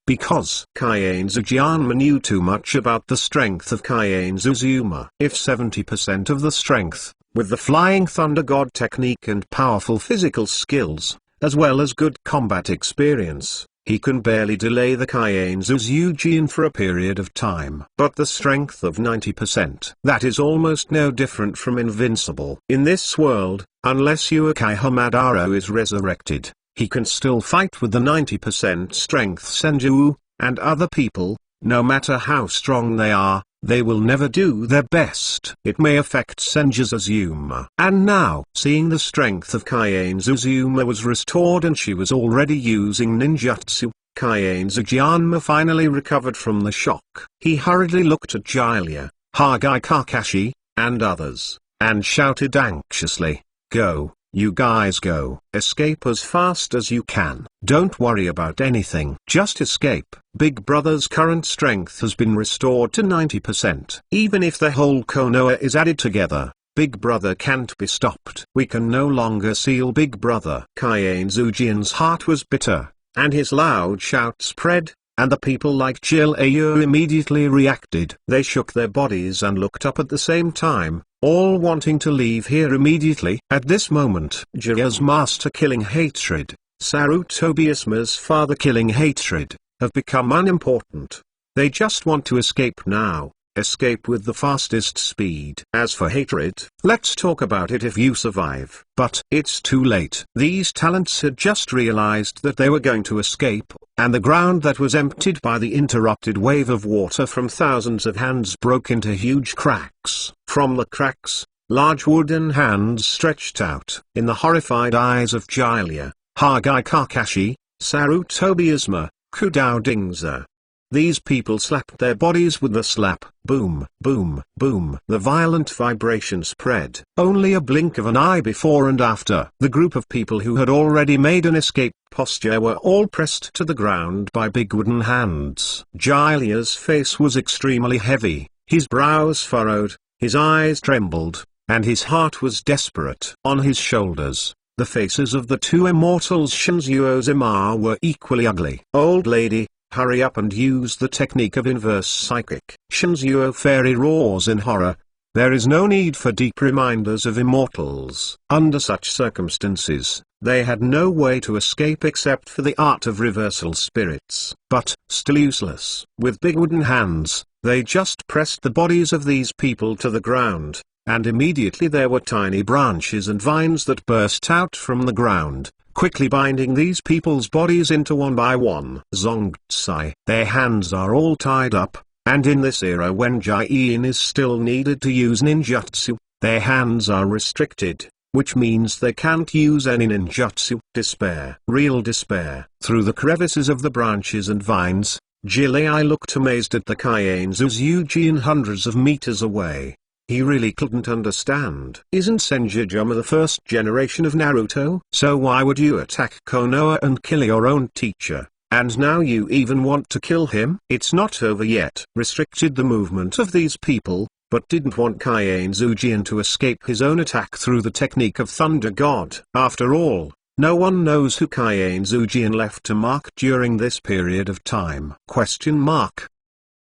Because Kaien Zujianma knew too much about the strength of Kaien Zuzuma. If 70% of the strength, with the Flying Thunder God technique and powerful physical skills, as well as good combat experience, he can barely delay the Kaien Zuzujian for a period of time. But the strength of 90%, that is almost no different from invincible. In this world, unless Uchiha Madara is resurrected, he can still fight with the 90% strength Senju, and other people, no matter how strong they will never do their best. It may affect Senju Zuzuma. And now, seeing the strength of Kaien Zuzuma was restored and she was already using ninjutsu, Kaien Zujianma finally recovered from the shock. He hurriedly looked at Jiraiya, Hagai Kakashi, and others, and shouted anxiously, "Go! You guys go. Escape as fast as you can. Don't worry about anything. Just escape." Big Brother's current strength has been restored to 90%. Even if the whole Konoha is added together, Big Brother can't be stopped. We can no longer seal Big Brother. Kaien Zujian's heart was bitter, and his loud shout spread, and the people like Jiraiya immediately reacted. They shook their bodies and looked up at the same time, all wanting to leave here immediately. At this moment, Jiraiya's master-killing hatred, Sarutobi's father-killing hatred, have become unimportant. They just want to escape now, escape with the fastest speed. As for hatred, let's talk about it if you survive. But it's too late. These talents had just realized that they were going to escape, and the ground that was emptied by the interrupted wave of water from thousands of hands broke into huge cracks. From the cracks, large wooden hands stretched out. In the horrified eyes of Jiraiya, Hagai Kakashi, Sarutobi, Kudao Dingza, these people slapped their bodies with a slap. Boom, boom, boom. The violent vibration spread. Only a blink of an eye before and after. The group of people who had already made an escape posture were all pressed to the ground by big wooden hands. Jiraiya's face was extremely heavy, his brows furrowed, his eyes trembled, and his heart was desperate. On his shoulders, the faces of the two immortals Shinzuo Zima were equally ugly. "Old lady, hurry up and use the technique of inverse psychic." Shinzuo Fairy roars in horror. There is no need for deep reminders of immortals. Under such circumstances, they had no way to escape except for the art of reversal spirits. But, still useless. With big wooden hands, they just pressed the bodies of these people to the ground, and immediately there were tiny branches and vines that burst out from the ground, quickly binding these people's bodies into one by one. Zongtsai. Their hands are all tied up, and in this era when Jien is still needed to use ninjutsu, their hands are restricted, which means they can't use any ninjutsu. Despair. Real despair. Through the crevices of the branches and vines, Jiraiya looked amazed at the Kaien Zuzujin hundreds of meters away. He really couldn't understand. Isn't Senjujuma the first generation of Naruto? So why would you attack Konoha and kill your own teacher? And now you even want to kill him? It's not over yet. Restricted the movement of these people, but didn't want Kaien Zujian to escape his own attack through the technique of Thunder God. After all, no one knows who Kaien Zujian left a mark during this period of time.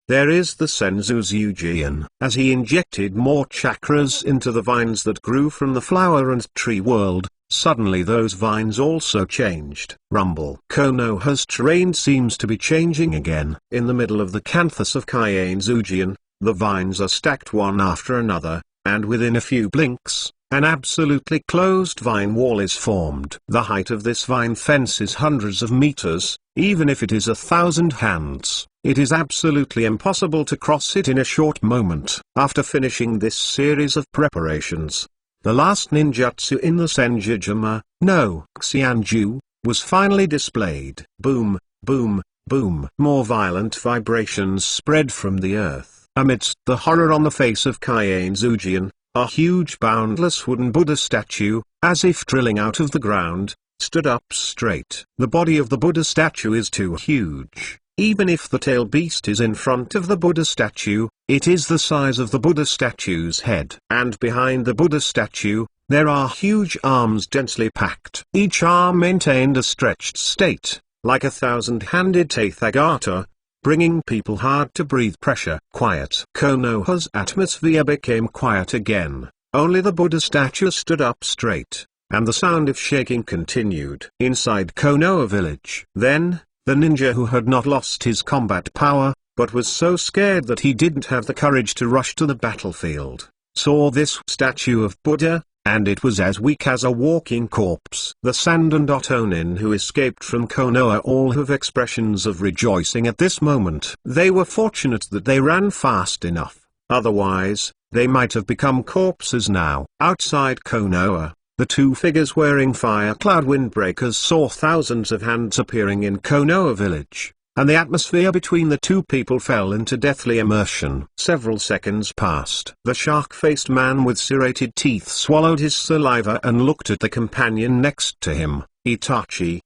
There is the Senzu Zujian. As he injected more chakras into the vines that grew from the flower and tree world, suddenly those vines also changed. Rumble. Konoha's terrain seems to be changing again. In the middle of the canthus of Kaien Zujian, the vines are stacked one after another, and within a few blinks, an absolutely closed vine wall is formed. The height of this vine fence is hundreds of meters. Even if it is 1,000 hands, it is absolutely impossible to cross it in a short moment. After finishing this series of preparations, the last ninjutsu in the Senjutsu, no Xianju, was finally displayed. Boom, boom, boom. More violent vibrations spread from the earth. Amidst the horror on the face of Kaien Zujian, a huge boundless wooden Buddha statue, as if drilling out of the ground, stood up straight. The body of the Buddha statue is too huge. Even if the tail beast is in front of the Buddha statue, it is the size of the Buddha statue's head. And behind the Buddha statue, there are huge arms densely packed. Each arm maintained a stretched state, like a 1,000-handed Tathagata, bringing people hard-to-breathe pressure. Quiet. Konoha's atmosphere became quiet again. Only the Buddha statue stood up straight, and the sound of shaking continued. Inside Konoha village. Then, the ninja who had not lost his combat power, but was so scared that he didn't have the courage to rush to the battlefield, saw this statue of Buddha, and it was as weak as a walking corpse. The Sanden Onin who escaped from Konoha all have expressions of rejoicing at this moment. They were fortunate that they ran fast enough, otherwise, they might have become corpses now. Outside Konoha, the two figures wearing fire cloud windbreakers saw thousands of hands appearing in Konoha village, and the atmosphere between the two people fell into deathly immersion. Several seconds passed. The shark-faced man with serrated teeth swallowed his saliva and looked at the companion next to him. Itachi,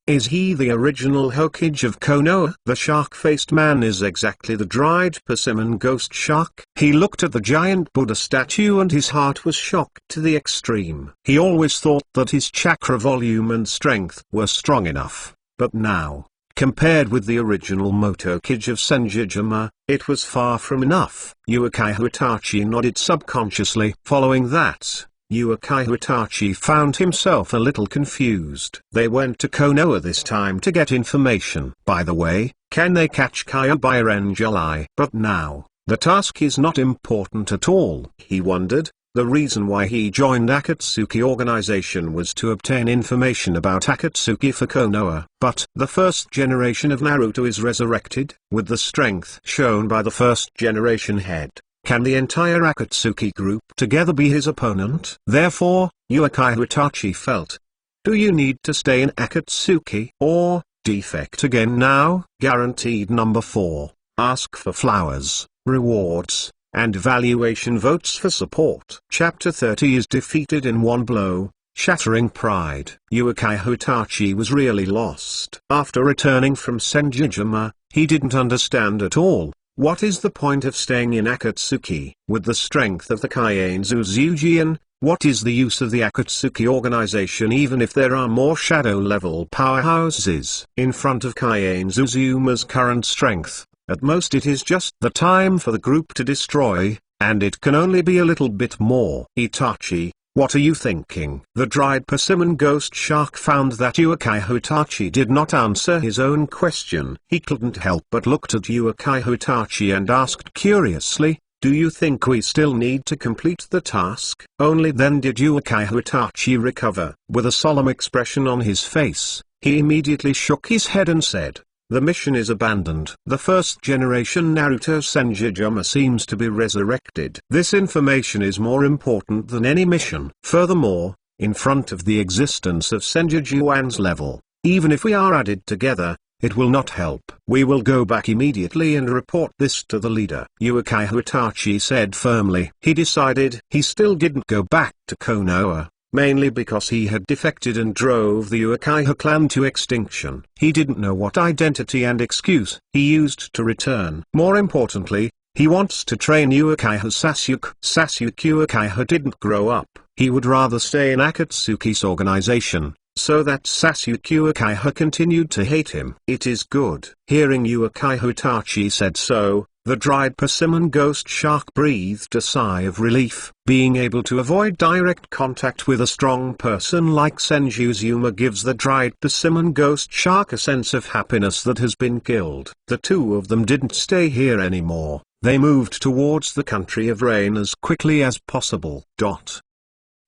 is he the original Hokage of Konoha? The shark-faced man is exactly the dried persimmon ghost shark. He looked at the giant Buddha statue and his heart was shocked to the extreme. He always thought that his chakra volume and strength were strong enough, but now, compared with the original Motokage of Senjutsu, it was far from enough. Itachi nodded subconsciously. Following that, Itachi found himself a little confused. They went to Konoha this time to get information. By the way, can they catch Kaya by July? But now, the task is not important at all. He wondered. The reason why he joined Akatsuki organization was to obtain information about Akatsuki for Konoha. But the first generation of Naruto is resurrected. With the strength shown by the first generation head, can the entire Akatsuki group together be his opponent? Therefore, Itachi felt, do you need to stay in Akatsuki or defect again now? Guaranteed. Number 4, ask for flowers, rewards, and evaluation votes for support. Chapter 30 is defeated in one blow, shattering pride. Itachi was really lost. After returning from Senjutsu, he didn't understand at all. What is the point of staying in Akatsuki? With the strength of the Kaien Zujian, what is the use of the Akatsuki organization even if there are more shadow-level powerhouses? In front of Kaien Zuzuma's current strength, at most it is just the time for the group to destroy, and it can only be a little bit more. Itachi, what are you thinking? The dried persimmon ghost shark found that Itachi did not answer his own question. He couldn't help but looked at Itachi and asked curiously, do you think we still need to complete the task? Only then did Itachi recover. With a solemn expression on his face, he immediately shook his head and said, the mission is abandoned. The first generation Naruto Senjutsu seems to be resurrected. This information is more important than any mission. Furthermore, in front of the existence of Senjutsu's level, even if we are added together, it will not help. We will go back immediately and report this to the leader. Itachi said firmly. He decided he still didn't go back to Konoha. mainly because he had defected and drove the Uchiha clan to extinction. He didn't know what identity and excuse he used to return. More importantly, he wants to train Uchiha Sasuke. Sasuke Uchiha didn't grow up. He would rather stay in Akatsuki's organization, so that Sasuke Uchiha continued to hate him. It is good. Hearing Uchiha Itachi said so, the dried persimmon ghost shark breathed a sigh of relief. Being able to avoid direct contact with a strong person like Senju Uzuma gives the dried persimmon ghost shark a sense of happiness that has been killed. The two of them didn't stay here anymore. They moved towards the country of rain as quickly as possible.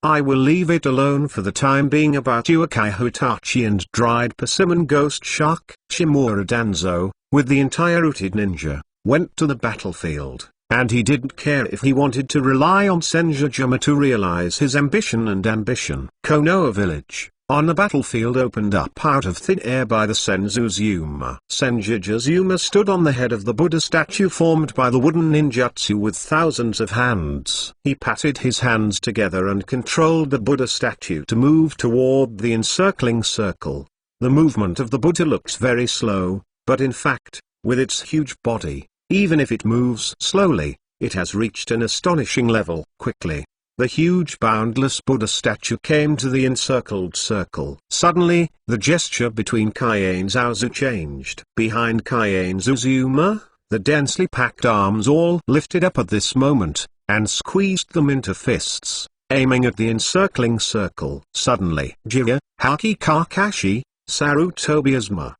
I will leave it alone for the time being about Uchiha Itachi and dried persimmon ghost shark. Shimura Danzo, with the entire rooted ninja, went to the battlefield, and he didn't care if he wanted to rely on Senjujuma to realize his ambition. Konoha village, on the battlefield opened up out of thin air by the Senjuzuma. Senjuzuma stood on the head of the Buddha statue formed by the wooden ninjutsu with thousands of hands. He patted his hands together and controlled the Buddha statue to move toward the encircling circle. The movement of the Buddha looks very slow, but in fact, with its huge body, even if it moves slowly, it has reached an astonishing level. Quickly, the huge boundless Buddha statue came to the encircled circle. Suddenly, the gesture between Kaiane Zaozu changed. Behind Kaiane Uzuma, the densely packed arms all lifted up at this moment, and squeezed them into fists, aiming at the encircling circle. Suddenly, Jiraiya, Haki Kakashi, Sarutobi Uzuma,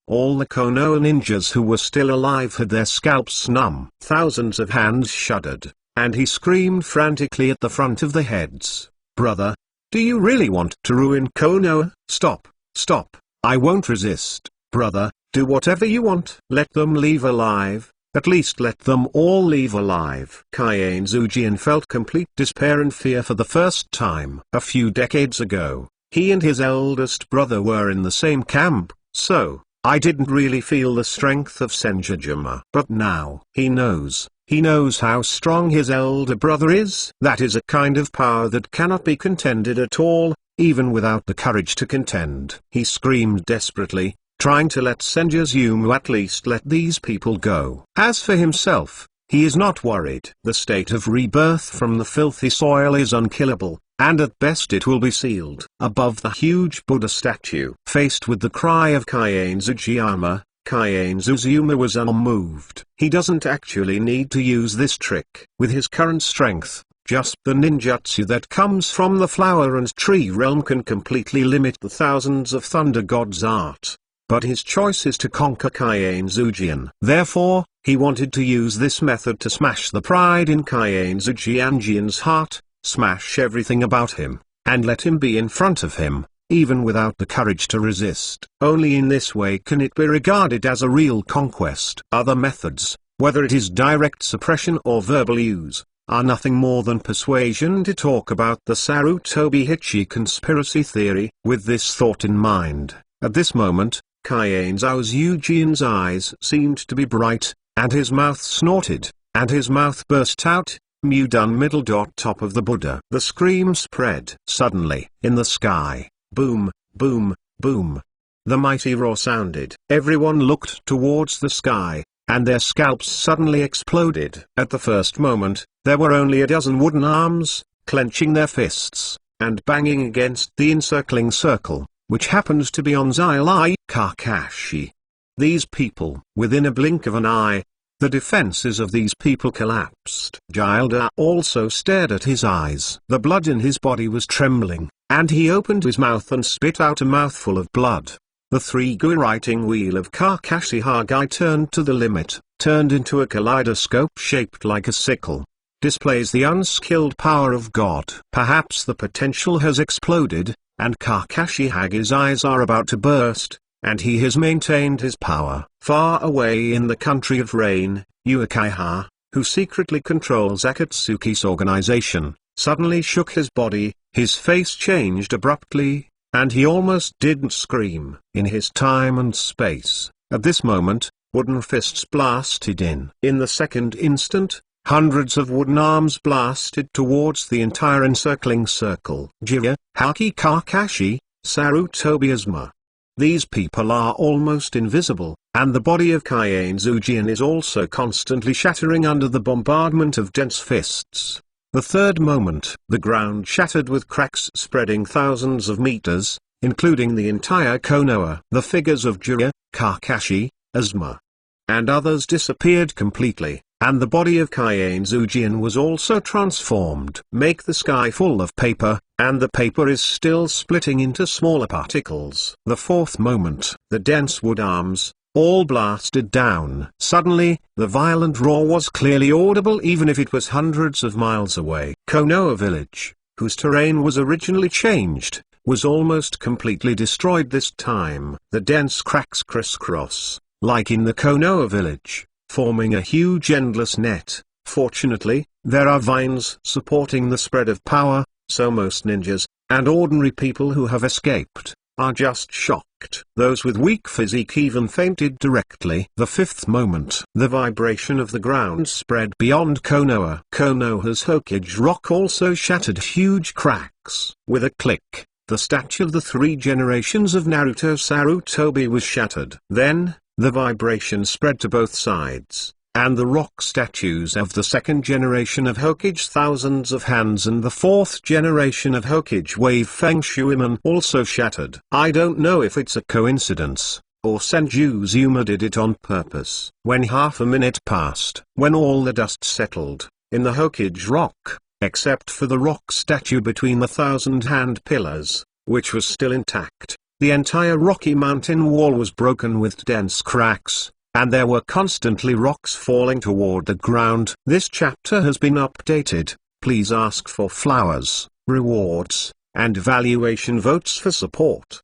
all the Konoha ninjas who were still alive had their scalps numb. Thousands of hands shuddered, and he screamed frantically at the front of the heads, "Brother, do you really want to ruin Konoha? Stop, stop, I won't resist. Brother, do whatever you want. Let them leave alive, at least let them all leave alive." Kaiane Zujian felt complete despair and fear for the first time. A few decades ago, he and his eldest brother were in the same camp, so I didn't really feel the strength of Senjujuma. But now, he knows how strong his elder brother is. That is a kind of power that cannot be contended at all, even without the courage to contend. He screamed desperately, trying to let Senjuzuma at least let these people go. As for himself, he is not worried. The state of rebirth from the filthy soil is unkillable, and at best it will be sealed. Above the huge Buddha statue, faced with the cry of Kaiane Uzuyama, Kaiane Uzuma was unmoved. He doesn't actually need to use this trick. With his current strength, just the ninjutsu that comes from the flower and tree realm can completely limit the thousands of thunder gods' art. But his choice is to conquer Kaiane Zujian. Therefore, he wanted to use this method to smash the pride in Kaiane Zujianjian's heart, smash everything about him, and let him be in front of him, even without the courage to resist. Only in this way can it be regarded as a real conquest. Other methods, whether it is direct suppression or verbal use, are nothing more than persuasion to talk about the Sarutobi Hichi conspiracy theory. With this thought in mind, at this moment, Kaiane Zaozujian's eyes seemed to be bright, and his mouth snorted, and his mouth burst out, "Mu dun middle dot top of the Buddha." The scream spread. Suddenly, in the sky, boom, boom, boom, the mighty roar sounded. Everyone looked towards the sky, and their scalps suddenly exploded. At the first moment, there were only a dozen wooden arms, clenching their fists, and banging against the encircling circle, which happens to be on Zai Kakashi. These people, within a blink of an eye, the defenses of these people collapsed. Gilda also stared at his eyes. The blood in his body was trembling, and he opened his mouth and spit out a mouthful of blood. The three-gu writing wheel of Kakashi Hagai turned to the limit, turned into a kaleidoscope shaped like a sickle. Displays the unskilled power of God. Perhaps the potential has exploded, and Kakashi Hagai's eyes are about to burst, and he has maintained his power. Far away in the country of rain, Uchiha, who secretly controls Akatsuki's organization, suddenly shook his body, his face changed abruptly, and he almost didn't scream. In his time and space, at this moment, wooden fists blasted in. In the second instant, hundreds of wooden arms blasted towards the entire encircling circle. Jiraiya, Haki Kakashi, Sarutobi Asuma. These people are almost invisible, and the body of Kaiane Zujian is also constantly shattering under the bombardment of dense fists. The third moment, the ground shattered with cracks spreading thousands of meters, including the entire Konoha. The figures of Jiraiya, Kakashi, Asuma, and others disappeared completely, and the body of Kaiane Zujian was also transformed. Make the sky full of paper, and the paper is still splitting into smaller particles. The fourth moment, the dense wood arms, all blasted down. Suddenly, the violent roar was clearly audible even if it was hundreds of miles away. Konoha village, whose terrain was originally changed, was almost completely destroyed this time. The dense cracks crisscross, like in the Konoha village, forming a huge endless net. Fortunately, there are vines supporting the spread of power, so most ninjas, and ordinary people who have escaped, are just shocked. Those with weak physique even fainted directly. The fifth moment, the vibration of the ground spread beyond Konoha. Konoha's Hokage rock also shattered huge cracks. With a click, the statue of the three generations of Naruto Sarutobi was shattered. Then, the vibration spread to both sides, and the rock statues of the second generation of Hokage Thousands of Hands and the fourth generation of Hokage Wave Feng Shuiman also shattered. I don't know if it's a coincidence, or Senju Zuma did it on purpose. When half a minute passed, when all the dust settled, in the Hokage rock, except for the rock statue between the 1,000-hand pillars, which was still intact, the entire rocky mountain wall was broken with dense cracks, and there were constantly rocks falling toward the ground. This chapter has been updated. Please ask for flowers, rewards, and valuation votes for support!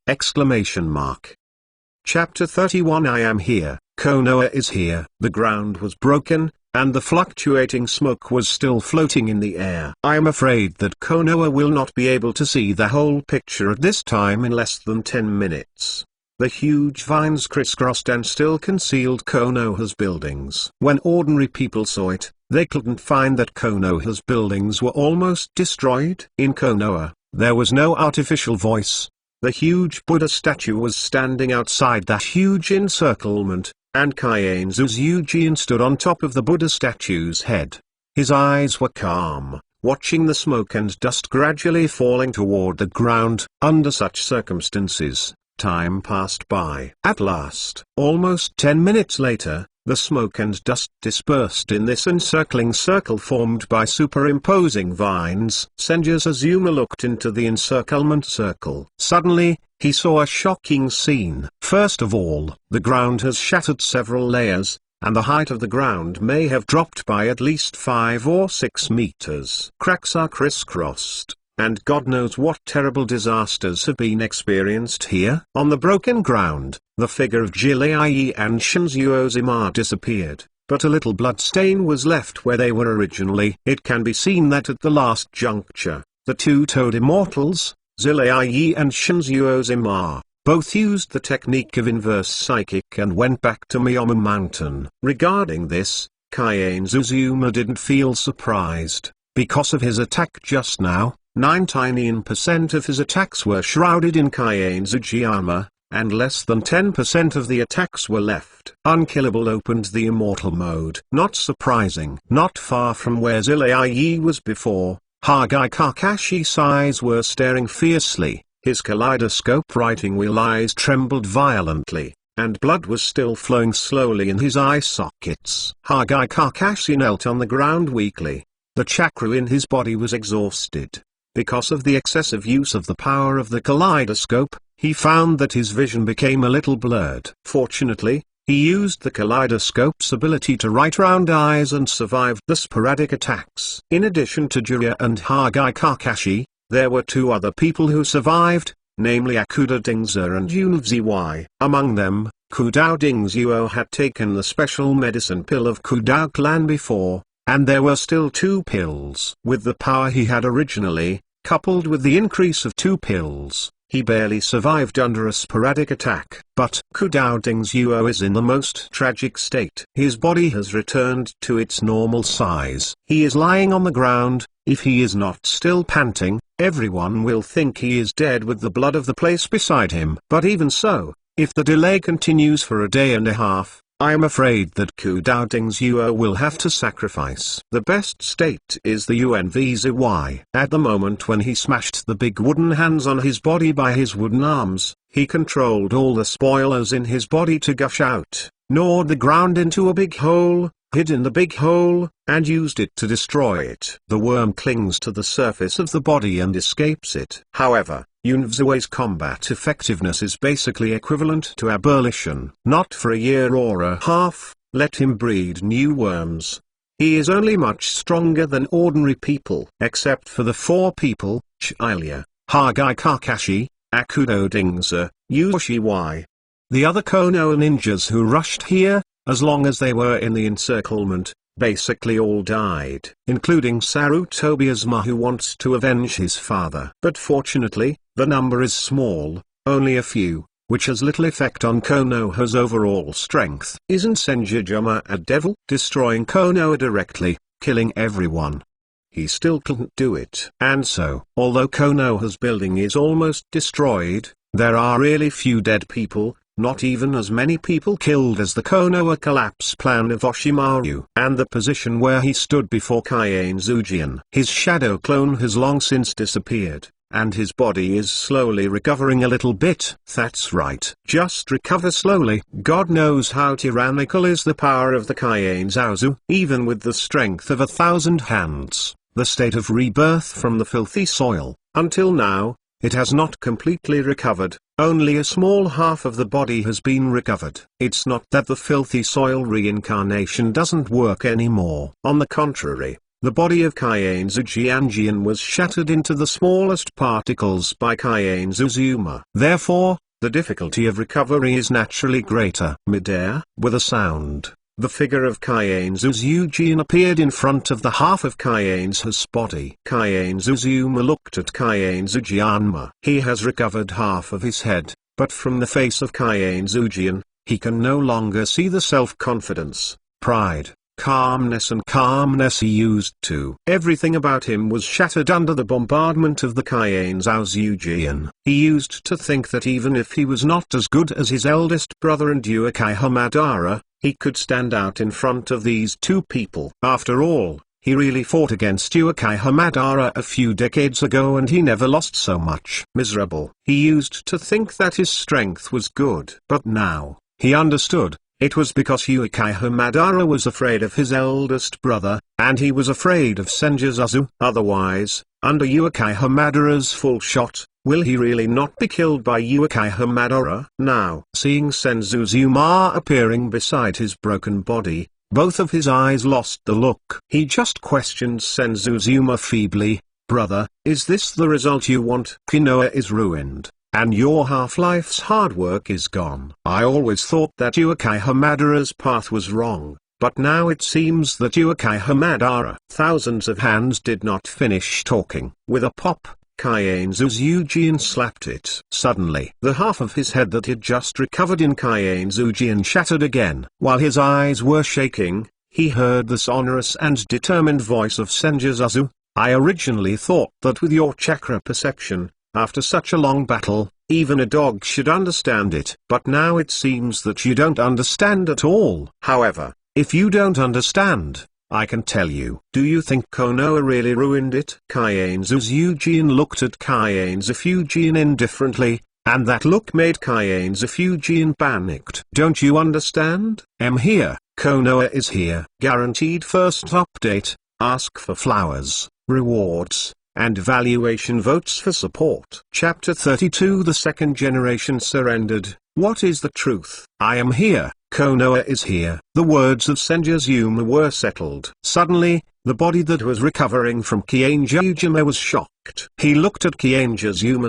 Chapter 31 I am here, Konoha is here. The ground was broken, and the fluctuating smoke was still floating in the air. I am afraid that Konoha will not be able to see the whole picture at this time in less than 10 minutes. The huge vines crisscrossed and still concealed Konoha's buildings. When ordinary people saw it, they couldn't find that Konoha's buildings were almost destroyed. In Konoha, there was no artificial voice. The huge Buddha statue was standing outside that huge encirclement, and Kaiane Zujian stood on top of the Buddha statue's head. His eyes were calm, watching the smoke and dust gradually falling toward the ground. Under such circumstances, time passed by. At last, almost 10 minutes later, the smoke and dust dispersed in this encircling circle formed by superimposing vines. Senju Azuma looked into the encirclement circle. Suddenly, he saw a shocking scene. First of all, the ground has shattered several layers, and the height of the ground may have dropped by at least 5 or 6 meters. Cracks are crisscrossed, and God knows what terrible disasters have been experienced here. On the broken ground, the figure of Jiraiya and Shinzu Ozima disappeared, but a little blood stain was left where they were originally. It can be seen that at the last juncture, the two-toed immortals, Jiraiya and Shinzu Ozima, both used the technique of inverse psychic and went back to Miyama Mountain. Regarding this, Kaiane Zuzuma didn't feel surprised. Because of his attack just now, 99% of his attacks were shrouded in Kaiane Zujiyama, and less than 10% of the attacks were left. Unkillable opened the immortal mode. Not surprising. Not far from where Jiraiya was before, Hagi Kakashi's eyes were staring fiercely, his kaleidoscope writing wheel eyes trembled violently, and blood was still flowing slowly in his eye sockets. Hagi Kakashi knelt on the ground weakly. The chakra in his body was exhausted. Because of the excessive use of the power of the kaleidoscope, he found that his vision became a little blurred. Fortunately, he used the kaleidoscope's ability to write round eyes and survived the sporadic attacks. In addition to Jiraiya and Hagi Kakashi, there were 2 other people who survived, namely Akuda Dingzuo and Unzi. Among them, Kudao Dingzuo had taken the special medicine pill of Kudao clan before, and there were still 2 pills. With the power he had originally, coupled with the increase of 2 pills, He barely survived under a sporadic attack. But Kudouding's is in the most tragic state. His body has returned to its normal size. He is lying on the ground. If he is not still panting, everyone will think he is dead with the blood of the place beside him. But even so, if the delay continues for a day and a half, I am afraid that Kudouding's will have to sacrifice. The best state is the Untitled. At the moment when he smashed the big wooden hands on his body by his wooden arms, he controlled all the spoilers in his body to gush out, gnawed the ground into a big hole, hid in the big hole, and used it to destroy it. The worm clings to the surface of the body and escapes it. However, Untitled combat effectiveness is basically equivalent to abolition. Not for a year or a half, let him breed new worms. He is only much stronger than ordinary people. Except for the 4 people, Hylia, Hagai Kakashi, Akudodingza, Yoshiwai. The other Konoha ninjas who rushed here, as long as they were in the encirclement, basically all died, including Sarutobiasma, who wants to avenge his father. But fortunately, the number is small, only a few, which has little effect on Konoha's overall strength. Isn't Senjujuma a devil? Destroying Konoha directly, killing everyone. He still can't do it. And so, although Konoha's building is almost destroyed, there are really few dead people, not even as many people killed as the Konoha collapse plan of Oshimaru. And the position where he stood before Kaiane Zujian. His shadow clone has long since disappeared, and his body is slowly recovering a little bit. That's right. Just recover slowly. God knows how tyrannical is the power of the Kaiane Zaozu. Even with the strength of 1,000 hands, the state of rebirth from the filthy soil, until now, it has not completely recovered. Only a small half of the body has been recovered. It's not that the filthy soil reincarnation doesn't work anymore. On the contrary, the body of Kaiane Zujianjian was shattered into the smallest particles by Kaiane Zuzuma. Therefore, the difficulty of recovery is naturally greater. Midair. With a sound, the figure of Kaiane Zujian appeared in front of the half of Kaiane's body. Kaiane Zuzuma looked at Kaiane Zujianma. He has recovered half of his head, but from the face of Kaiane Zujian, he can no longer see the self-confidence, pride, calmness he used to. Everything about him was shattered under the bombardment of the Kaiane Zujian. He used to think that even if he was not as good as his eldest brother and Uchiha Madara, he could stand out in front of these 2 people. After all, he really fought against Uchiha Madara a few decades ago and he never lost so much. Miserable. He used to think that his strength was good. But now, he understood. It was because Uchiha Madara was afraid of his eldest brother, and he was afraid of Senjutsu. Otherwise, under Uchiha Madara's full shot, will he really not be killed by Uchiha Madara? Now, seeing Senjutsu appearing beside his broken body, both of his eyes lost the look. He just questioned Senjutsu feebly, "Brother, is this the result you want? Konoha is ruined, and your half-life's hard work is gone. I always thought that Uchiha Madara's path was wrong, but now it seems that Uchiha Madara." Thousands of hands did not finish talking. With a pop, Kaiane Zujian slapped it. Suddenly, the half of his head that had just recovered in Kaiane Zujian shattered again. While his eyes were shaking, he heard the sonorous and determined voice of Senjutsu. "I originally thought that with your chakra perception, after such a long battle, even a dog should understand it. But now it seems that you don't understand at all. However, if you don't understand, I can tell you. Do you think Konoha really ruined it?" Kaiane Zujian looked at Kaiane Zujian indifferently, and that look made Kaiane Zujian panicked. "Don't you understand? I'm here. Konoha is here. Guaranteed first update. Ask for flowers, rewards, and evaluation votes for support." Chapter 32. The second generation surrendered. What is the truth? I am here. Konoha is here. The words of Senjutsu were settled. Suddenly, the body that was recovering from Kaiane was shocked. He looked at Kaiane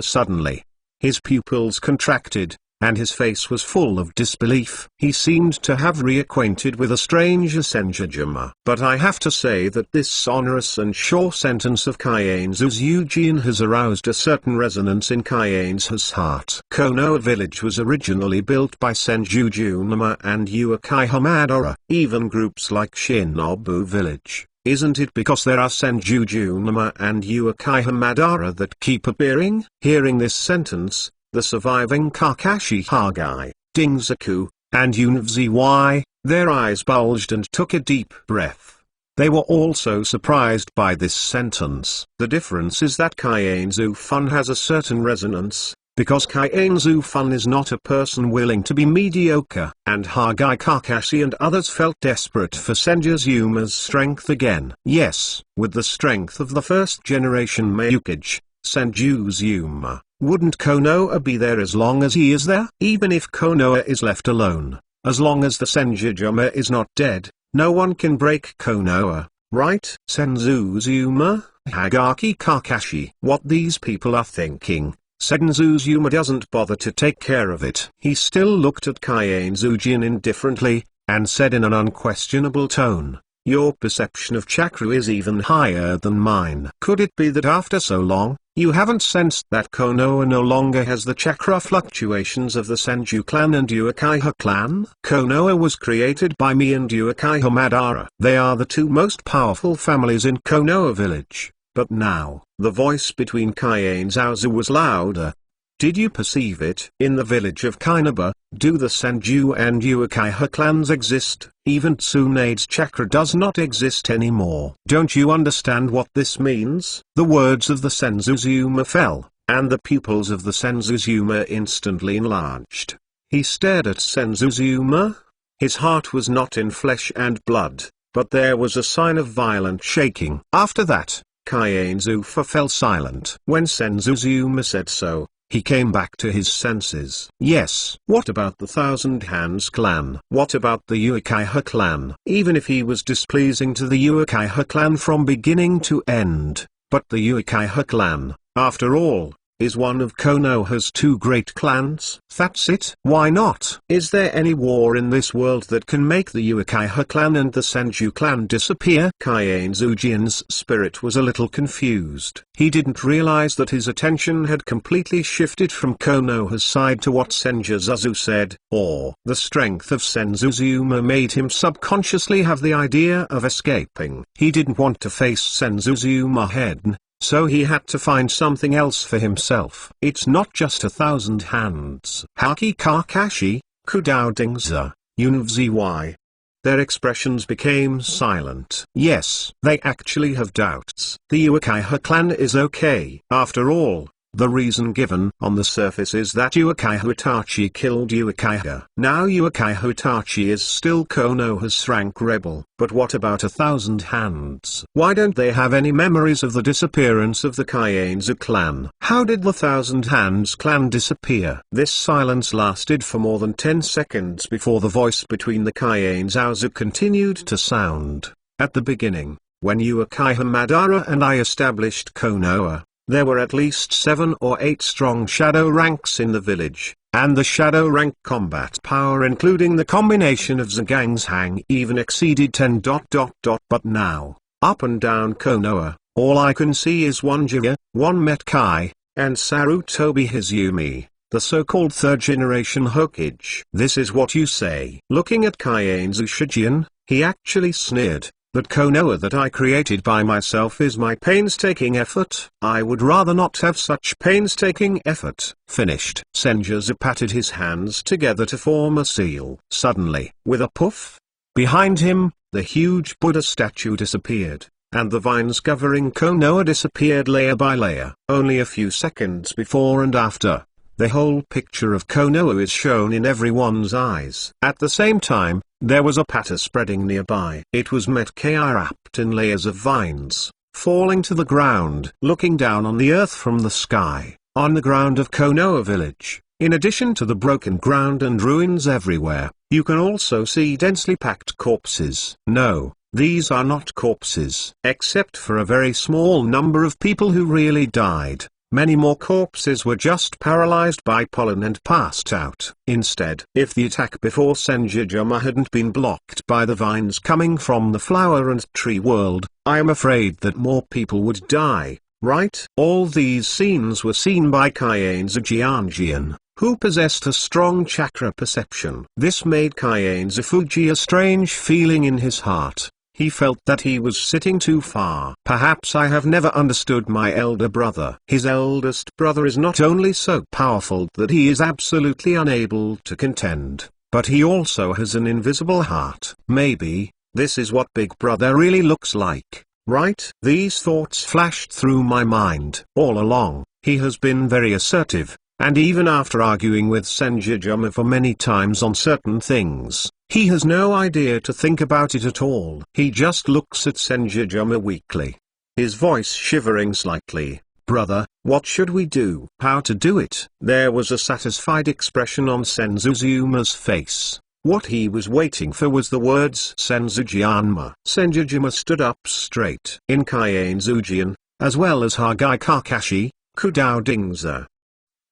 suddenly. His pupils contracted, and his face was full of disbelief. He seemed to have reacquainted with a stranger Senjujuma. But I have to say that this sonorous and sure sentence of Kaienzu's Eugene has aroused a certain resonance in Kaienzu's heart. Konoha village was originally built by Senjujuma and Uchiha Madara, even groups like Shinobu village. Isn't it because there are Senjujuma and Uchiha Madara that keep appearing? Hearing this sentence, the surviving Kakashi Hagai, Dingzaku, and Untitled, their eyes bulged and took a deep breath. They were also surprised by this sentence. The difference is that Kaienzu Fun has a certain resonance, because Kaienzu Fun is not a person willing to be mediocre. And Hagai Kakashi and others felt desperate for Senjuzuma's strength again. Yes, with the strength of the first generation Miyukage, Senjuzuma. Wouldn't Konoha be there as long as he is there? Even if Konoha is left alone, as long as the Senjujuma is not dead, no one can break Konoha, right? Senjuzuma, Hagaki Kakashi. What these people are thinking. Senjuzuma doesn't bother to take care of it. He still looked at Kaienzu Jin indifferently, and said in an unquestionable tone, "Your perception of chakra is even higher than mine." Could it be that after so long, you haven't sensed that Konoha no longer has the chakra fluctuations of the Senju clan and Uchiha clan? Konoha was created by me and Uchiha Madara. They are the two most powerful families in Konoha village. But now, the voice between Kaienzu was louder. Did you perceive it? In the village of Kainaba, do the Senju and Uchiha clans exist? Even Tsunade's chakra does not exist anymore. Don't you understand what this means? The words of the Senjuzuma fell, and the pupils of the Senjuzuma instantly enlarged. He stared at Senjuzuma. His heart was not in flesh and blood, but there was a sign of violent shaking. After that, Kaienzu fell silent. When Senjuzuma said so, he came back to his senses. Yes. What about the Thousand Hands clan? What about the Uchiha clan? Even if he was displeasing to the Uchiha clan from beginning to end, but the Uchiha clan, after all, is one of Konoha's two great clans. That's it. Why not? Is there any war in this world that can make the Uchiha clan and the Senju clan disappear? Kaienzu Jin's spirit was a little confused. He didn't realize that his attention had completely shifted from Konoha's side to what Senjuzu said, or the strength of Senjuzuma made him subconsciously have the idea of escaping. He didn't want to face Senjuzuma head, so he had to find something else for himself. It's not just a thousand hands. Haki Kakashi, Kudao Dingza, Unvzy. Their expressions became silent. Yes, they actually have doubts. The Uchiha clan is okay. After all, the reason given on the surface is that Uchiha Itachi killed Uchiha. Now Uchiha Itachi is still Konoha's rank rebel. But what about a Thousand Hands? Why don't they have any memories of the disappearance of the Kaienzu clan? How did the Thousand Hands clan disappear? This silence lasted for more than 10 seconds before the voice between the Kaienzu continued to sound. At the beginning, when Uchiha Madara and I established Konoha, there were at least 7 or 8 strong shadow ranks in the village, and the shadow rank combat power including the combination of Zagang's Hang even exceeded 10. But now, up and down Konoha, all I can see is one Jiraiya, one Metkai, and Sarutobi Hizumi, the so-called third-generation Hokage. This is what you say. Looking at Kaienzu Shijin, he actually sneered. That Konoha that I created by myself is my painstaking effort. I would rather not have such painstaking effort. Finished. Senjuzu patted his hands together to form a seal. Suddenly, with a puff, behind him, the huge Buddha statue disappeared, and the vines covering Konoha disappeared layer by layer. Only a few seconds before and after, the whole picture of Konoha is shown in everyone's eyes. At the same time, there was a patter spreading nearby. It was Metkai wrapped in layers of vines, falling to the ground. Looking down on the earth from the sky, on the ground of Konoha village, in addition to the broken ground and ruins everywhere, you can also see densely packed corpses. No, these are not corpses. Except for a very small number of people who really died. Many more corpses were just paralyzed by pollen and passed out. Instead, if the attack before Senjujuma hadn't been blocked by the vines coming from the flower and tree world, I am afraid that more people would die, right? All these scenes were seen by Kaien's Jianjian, who possessed a strong chakra perception. This made Kaien's Fuji a strange feeling in his heart. He felt that he was sitting too far. Perhaps I have never understood my elder brother. His eldest brother is not only so powerful that he is absolutely unable to contend, but he also has an invisible heart. Maybe, this is what Big Brother really looks like, right? These thoughts flashed through my mind. All along, he has been very assertive, and even after arguing with Senjujuma for many times on certain things, he has no idea to think about it at all. He just looks at Senjujuma weakly, his voice shivering slightly. "Brother, what should we do?" "How to do it?" There was a satisfied expression on Senjujuma's face. What he was waiting for was the words Senjujianma. Senjujuma stood up straight. In Kaien's Ujian, as well as Hagai Kakashi, Kudao Dingza,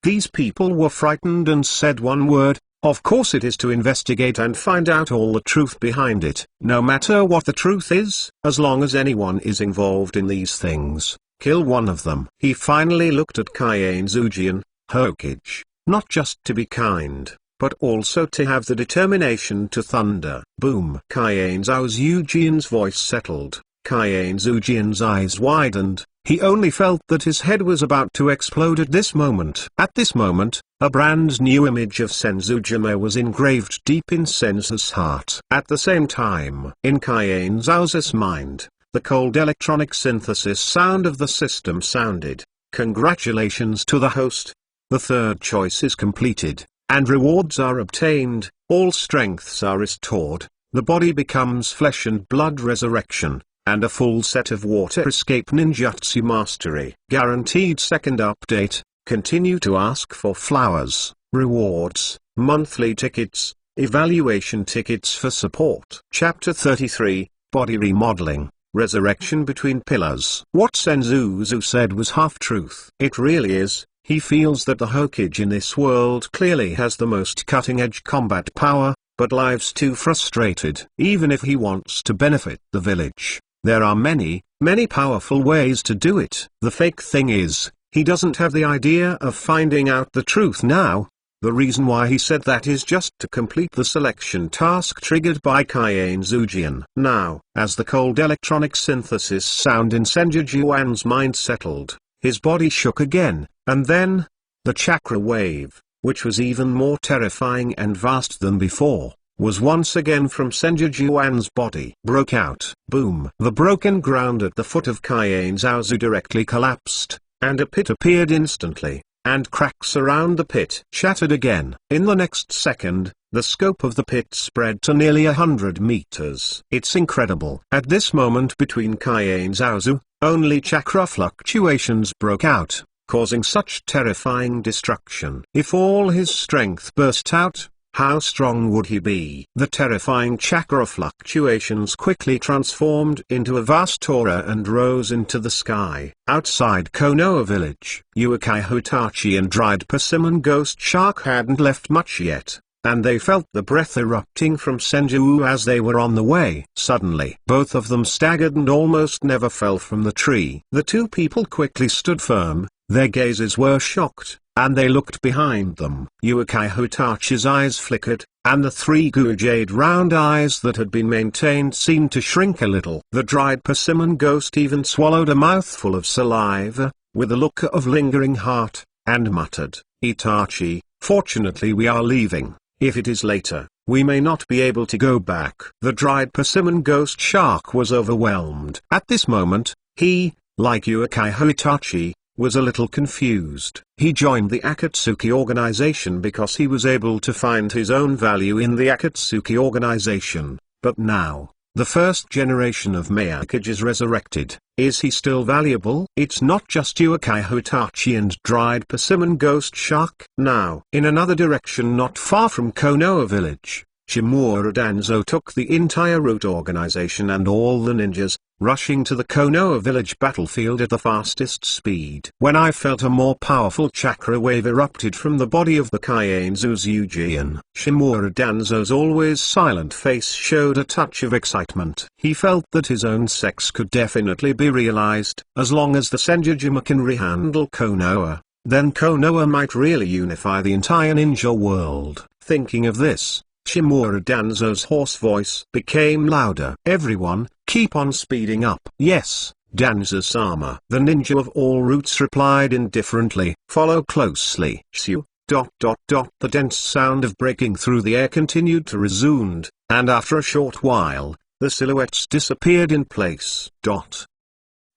these people were frightened and said one word: of course it is to investigate and find out all the truth behind it. No matter what the truth is, as long as anyone is involved in these things, kill one of them. He finally looked at Kaien's Ujian, Hokage, not just to be kind, but also to have the determination to thunder. Boom! Kaien's Ujian's voice settled. Kaien's Ujian's eyes widened. He only felt that his head was about to explode at this moment. At this moment, a brand new image of Senjujuma was engraved deep in Sensu's heart. At the same time, in Kaien's Ujian's mind, the cold electronic synthesis sound of the system sounded. Congratulations to the host. The third choice is completed, and rewards are obtained, all strengths are restored, the body becomes flesh and blood resurrection, and a full set of water escape ninjutsu mastery. Guaranteed second update. Continue to ask for flowers, rewards, monthly tickets, evaluation tickets for support. Chapter 33, Body Remodeling, Resurrection Between Pillars. What Senjuzu said was half-truth. It really is. He feels that the Hokage in this world clearly has the most cutting-edge combat power, but lives too frustrated. Even if he wants to benefit the village, there are many, many powerful ways to do it. The fake thing is, he doesn't have the idea of finding out the truth now. The reason why he said that is just to complete the selection task triggered by Kaien's Ujian. Now, as the cold electronic synthesis sound in Senjujuan's mind settled, his body shook again, and then, the chakra wave, which was even more terrifying and vast than before, was once again from Senjujuan's body. Broke out. Boom! The broken ground at the foot of Kaien's Aozu directly collapsed, and a pit appeared instantly, and cracks around the pit shattered again. In the next second, the scope of the pit spread to nearly 100 meters. It's incredible. At this moment between Kaien's Aozu, only chakra fluctuations broke out, causing such terrifying destruction. If all his strength burst out, how strong would he be? The terrifying chakra fluctuations quickly transformed into a vast aura and rose into the sky. Outside Konoha village, Uchiha Hitachi and dried persimmon ghost shark hadn't left much yet, and they felt the breath erupting from Senju as they were on the way. Suddenly, both of them staggered and almost never fell from the tree. The two people quickly stood firm, their gazes were shocked, and they looked behind them. Uchiha Hitachi's eyes flickered, and the three jade round eyes that had been maintained seemed to shrink a little. The dried persimmon ghost even swallowed a mouthful of saliva, with a look of lingering heart, and muttered, "Itachi, fortunately we are leaving. If it is later, we may not be able to go back." The dried persimmon ghost shark was overwhelmed. At this moment, he, like Uchiha Hitachi, was a little confused. He joined the Akatsuki organization because he was able to find his own value in the Akatsuki organization, but now, the first generation of Miyakage is resurrected. Is he still valuable? It's not just Uchiha Hitachi and dried persimmon ghost shark. Now, in another direction not far from Konoha village, Shimura Danzo took the entire root organization and all the ninjas, rushing to the Konoha village battlefield at the fastest speed. When I felt a more powerful chakra wave erupted from the body of the Kaienzu's Ujian, Shimura Danzo's always silent face showed a touch of excitement. He felt that his own sex could definitely be realized. As long as the Senjujima can rehandle Konoha, then Konoha might really unify the entire ninja world. Thinking of this, Shimura Danzo's hoarse voice became louder. Everyone, keep on speeding up. Yes, Danzo-sama. The ninja of all roots replied indifferently. Follow closely. Shoo. ... The dense sound of breaking through the air continued to resound, and after a short while, the silhouettes disappeared in place.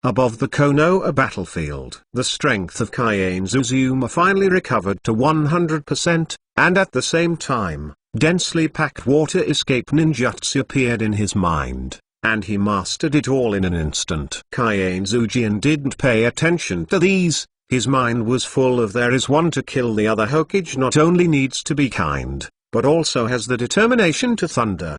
Above the Konoha battlefield, the strength of Kaienzu finally recovered to 100%, and at the same time, densely packed water escape ninjutsu appeared in his mind, and he mastered it all in an instant. Kaienzu didn't pay attention to these. His mind was full of there is one to kill the other. Hokage not only needs to be kind, but also has the determination to thunder.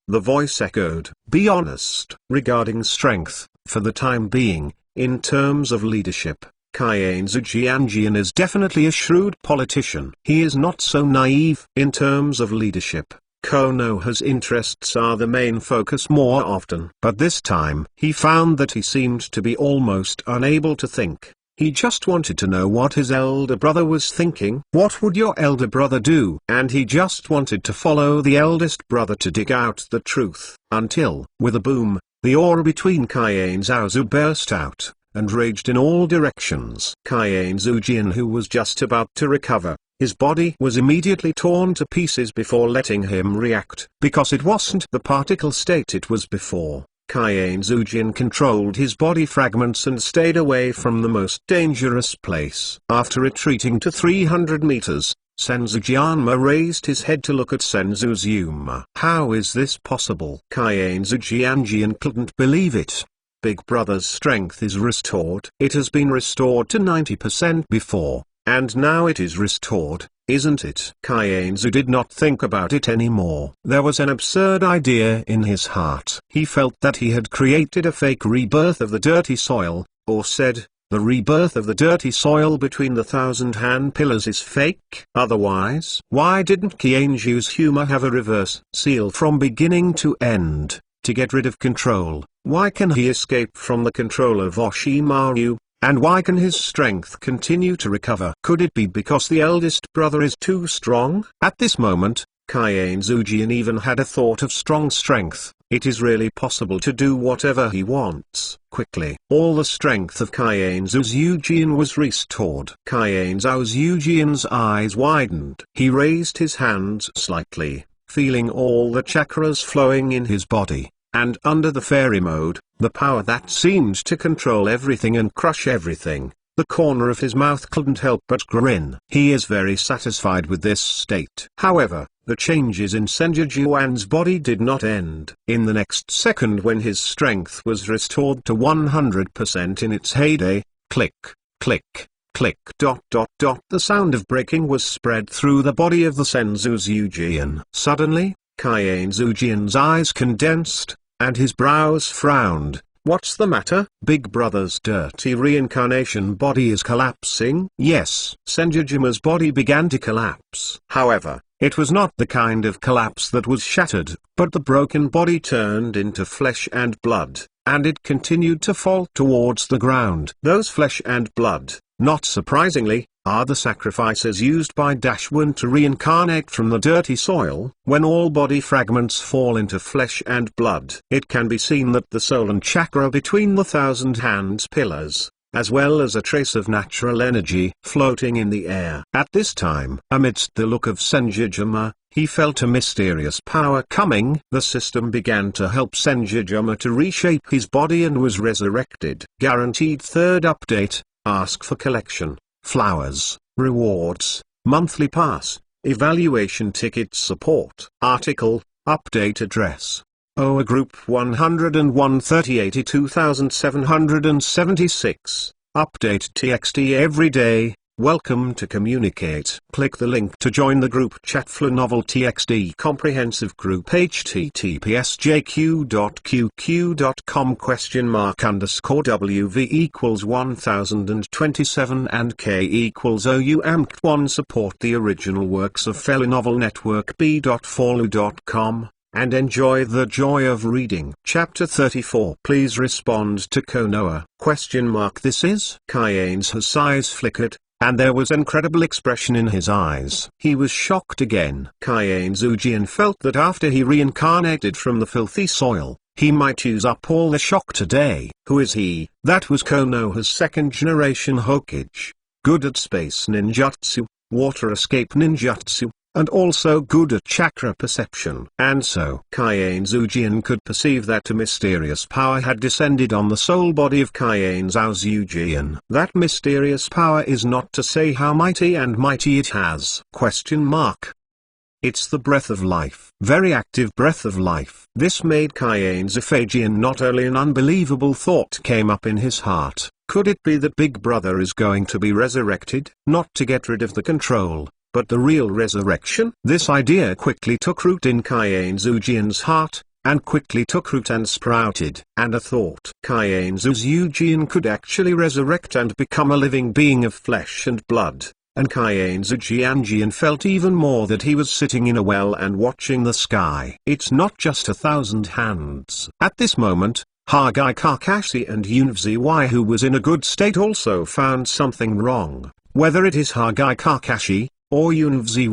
The voice echoed, be honest. Regarding strength, for the time being, in terms of leadership, Kaienzu Jianjian is definitely a shrewd politician. He is not so naive. In terms of leadership, Konoha's interests are the main focus more often. But this time, he found that he seemed to be almost unable to think. He just wanted to know what his elder brother was thinking. What would your elder brother do? And he just wanted to follow the eldest brother to dig out the truth. Until, with a boom, the aura between Kaienzu burst out, and raged in all directions. Kaienzu who was just about to recover, his body was immediately torn to pieces before letting him react, because it wasn't the particle state it was before. Kaienzu controlled his body fragments and stayed away from the most dangerous place. After retreating to 300 meters, Senzu raised his head to look at Senzu. How is this possible? Kaienzu couldn't believe it. Big Brother's strength is restored. It has been restored to 90% before, and now it is restored, isn't it? Kaienzu did not think about it anymore. There was an absurd idea in his heart. He felt that he had created a fake rebirth of the dirty soil, or said, the rebirth of the dirty soil between the 1,000-hand pillars is fake. Otherwise, why didn't Kaienzu's humor have a reverse seal from beginning to end, to get rid of control? Why can he escape from the control of Oshimaru? And why can his strength continue to recover? Could it be because the eldest brother is too strong? At this moment, Kaienzu even had a thought of strong strength. It is really possible to do whatever he wants. Quickly, all the strength of Kaienzu was restored. Kaienzu eyes widened. He raised his hands slightly, feeling all the chakras flowing in his body. And under the fairy mode, the power that seemed to control everything and crush everything, the corner of his mouth couldn't help but grin. He is very satisfied with this state. However, the changes in Senjujuan's body did not end. In the next second, when his strength was restored to 100% in its heyday, click, click, click. The sound of breaking was spread through the body of the Senzu. Suddenly, Kaienzu eyes condensed, and his brows frowned. What's the matter? Big Brother's dirty reincarnation body is collapsing? Yes. Senjujuma's body began to collapse. However, it was not the kind of collapse that was shattered, but the broken body turned into flesh and blood, and it continued to fall towards the ground. Those flesh and blood, not surprisingly, are the sacrifices used by Dashwan to reincarnate from the dirty soil. When all body fragments fall into flesh and blood, it can be seen that the soul and chakra between the 1,000 hands pillars, as well as a trace of natural energy, floating in the air. At this time, amidst the look of Senjujuma, he felt a mysterious power coming. The system began to help Senjujuma to reshape his body and was resurrected. Guaranteed third update, ask for collection. Flowers, rewards, monthly pass, evaluation ticket support. Article, update address. OA Group 101 3082 776, update TXT every day, Welcome to Communicate. Click the link to join the group chat for Novel TXT Comprehensive Group https://jq.qq.com?_WV equals 1027 and K equals OUAMC1. Support the original works of fellow novel network b.follow.com. And enjoy the joy of reading. Chapter 34. Please respond to Konoha. This is Kyane's eyes flickered, and there was incredible expression in his eyes. He was shocked again. Kyain Zujian felt that after he reincarnated from the filthy soil, he might use up all the shock today. Who is he? That was Konoha's second-generation Hokage. Good at space ninjutsu, water escape ninjutsu, and also good at chakra perception. And so, Kyain Zujian could perceive that a mysterious power had descended on the soul body of Kyain Zujian. That mysterious power is not to say how mighty it has. It's the breath of life. Very active breath of life. This made Kyain Zujian not only an unbelievable thought came up in his heart. Could it be that Big Brother is going to be resurrected? Not to get rid of the control, but the real resurrection? This idea quickly took root in Kyain Zujian's heart, and quickly took root and sprouted. And a thought. Kyain Zujian could actually resurrect and become a living being of flesh and blood. And Kyain Zujian felt even more that he was sitting in a well and watching the sky. It's not just 1,000 hands. At this moment, Hagai Kakashi and Unzy, who was in a good state, also found something wrong. Whether it is Hagai Kakashi, or Unzy,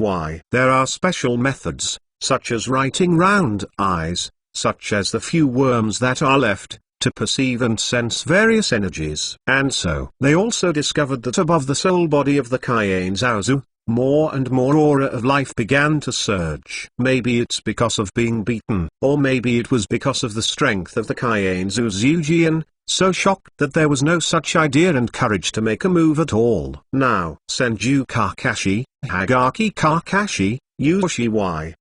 there are special methods, such as writing round eyes, such as the few worms that are left, to perceive and sense various energies. And so, they also discovered that above the soul body of the Kyain Zaozu, more and more aura of life began to surge. Maybe it's because of being beaten, or maybe it was because of the strength of the Kyain Zujian, so shocked that there was no such idea and courage to make a move at all. Now, Senju Kakashi, Hagaki Kakashi, Yushi.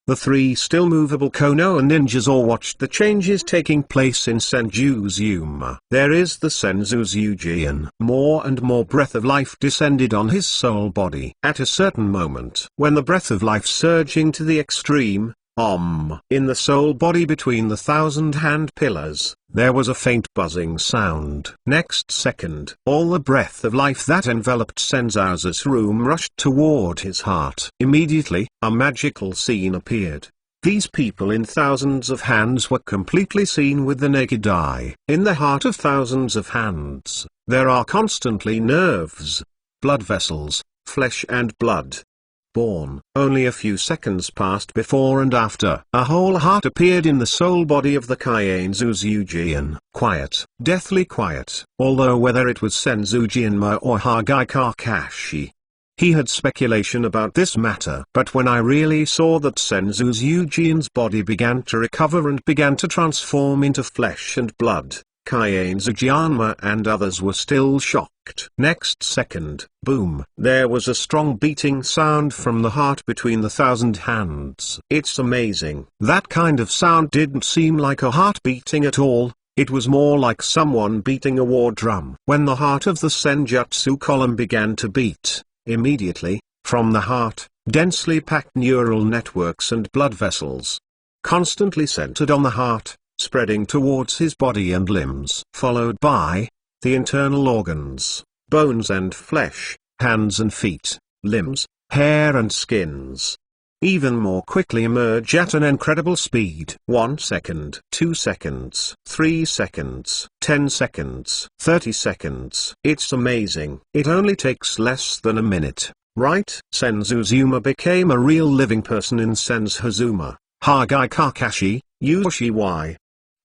The three still movable Konoha ninjas all watched the changes taking place in Senju's Yuma. There is the Senzu Zujian. More and more breath of life descended on his soul body. At a certain moment, when the breath of life surging to the extreme, in the soul body between the 1,000-hand pillars, there was a faint buzzing sound. Next second, all the breath of life that enveloped Senzazu's room rushed toward his heart. Immediately, a magical scene appeared. These people in thousands of hands were completely seen with the naked eye. In the heart of thousands of hands, there are constantly nerves, blood vessels, flesh and blood. Only a few seconds passed before and after a whole heart appeared in the soul body of the Kyain Zujian. Quiet, deathly quiet, although whether it was Senzujian or Hagai Kakashi. He had speculation about this matter. But when I really saw that Senzu Zujian's body began to recover and began to transform into flesh and blood, Kyain Zujian and others were still shocked. Next second, boom, there was a strong beating sound from the heart between the 1,000 hands. It's amazing. That kind of sound didn't seem like a heart beating at all. It was more like someone beating a war drum. When the heart of the Senjutsu column began to beat, immediately, from the heart, densely packed neural networks and blood vessels, constantly centered on the heart, spreading towards his body and limbs, followed by the internal organs, bones and flesh, hands and feet, limbs, hair and skins. Even more quickly emerge at an incredible speed. 1 second, 2 seconds, 3 seconds, 10 seconds, 30 seconds. It's amazing. It only takes less than a minute, right? Senzuzuma became a real living person in Senzuzuma. Hagai Kakashi, Yushi.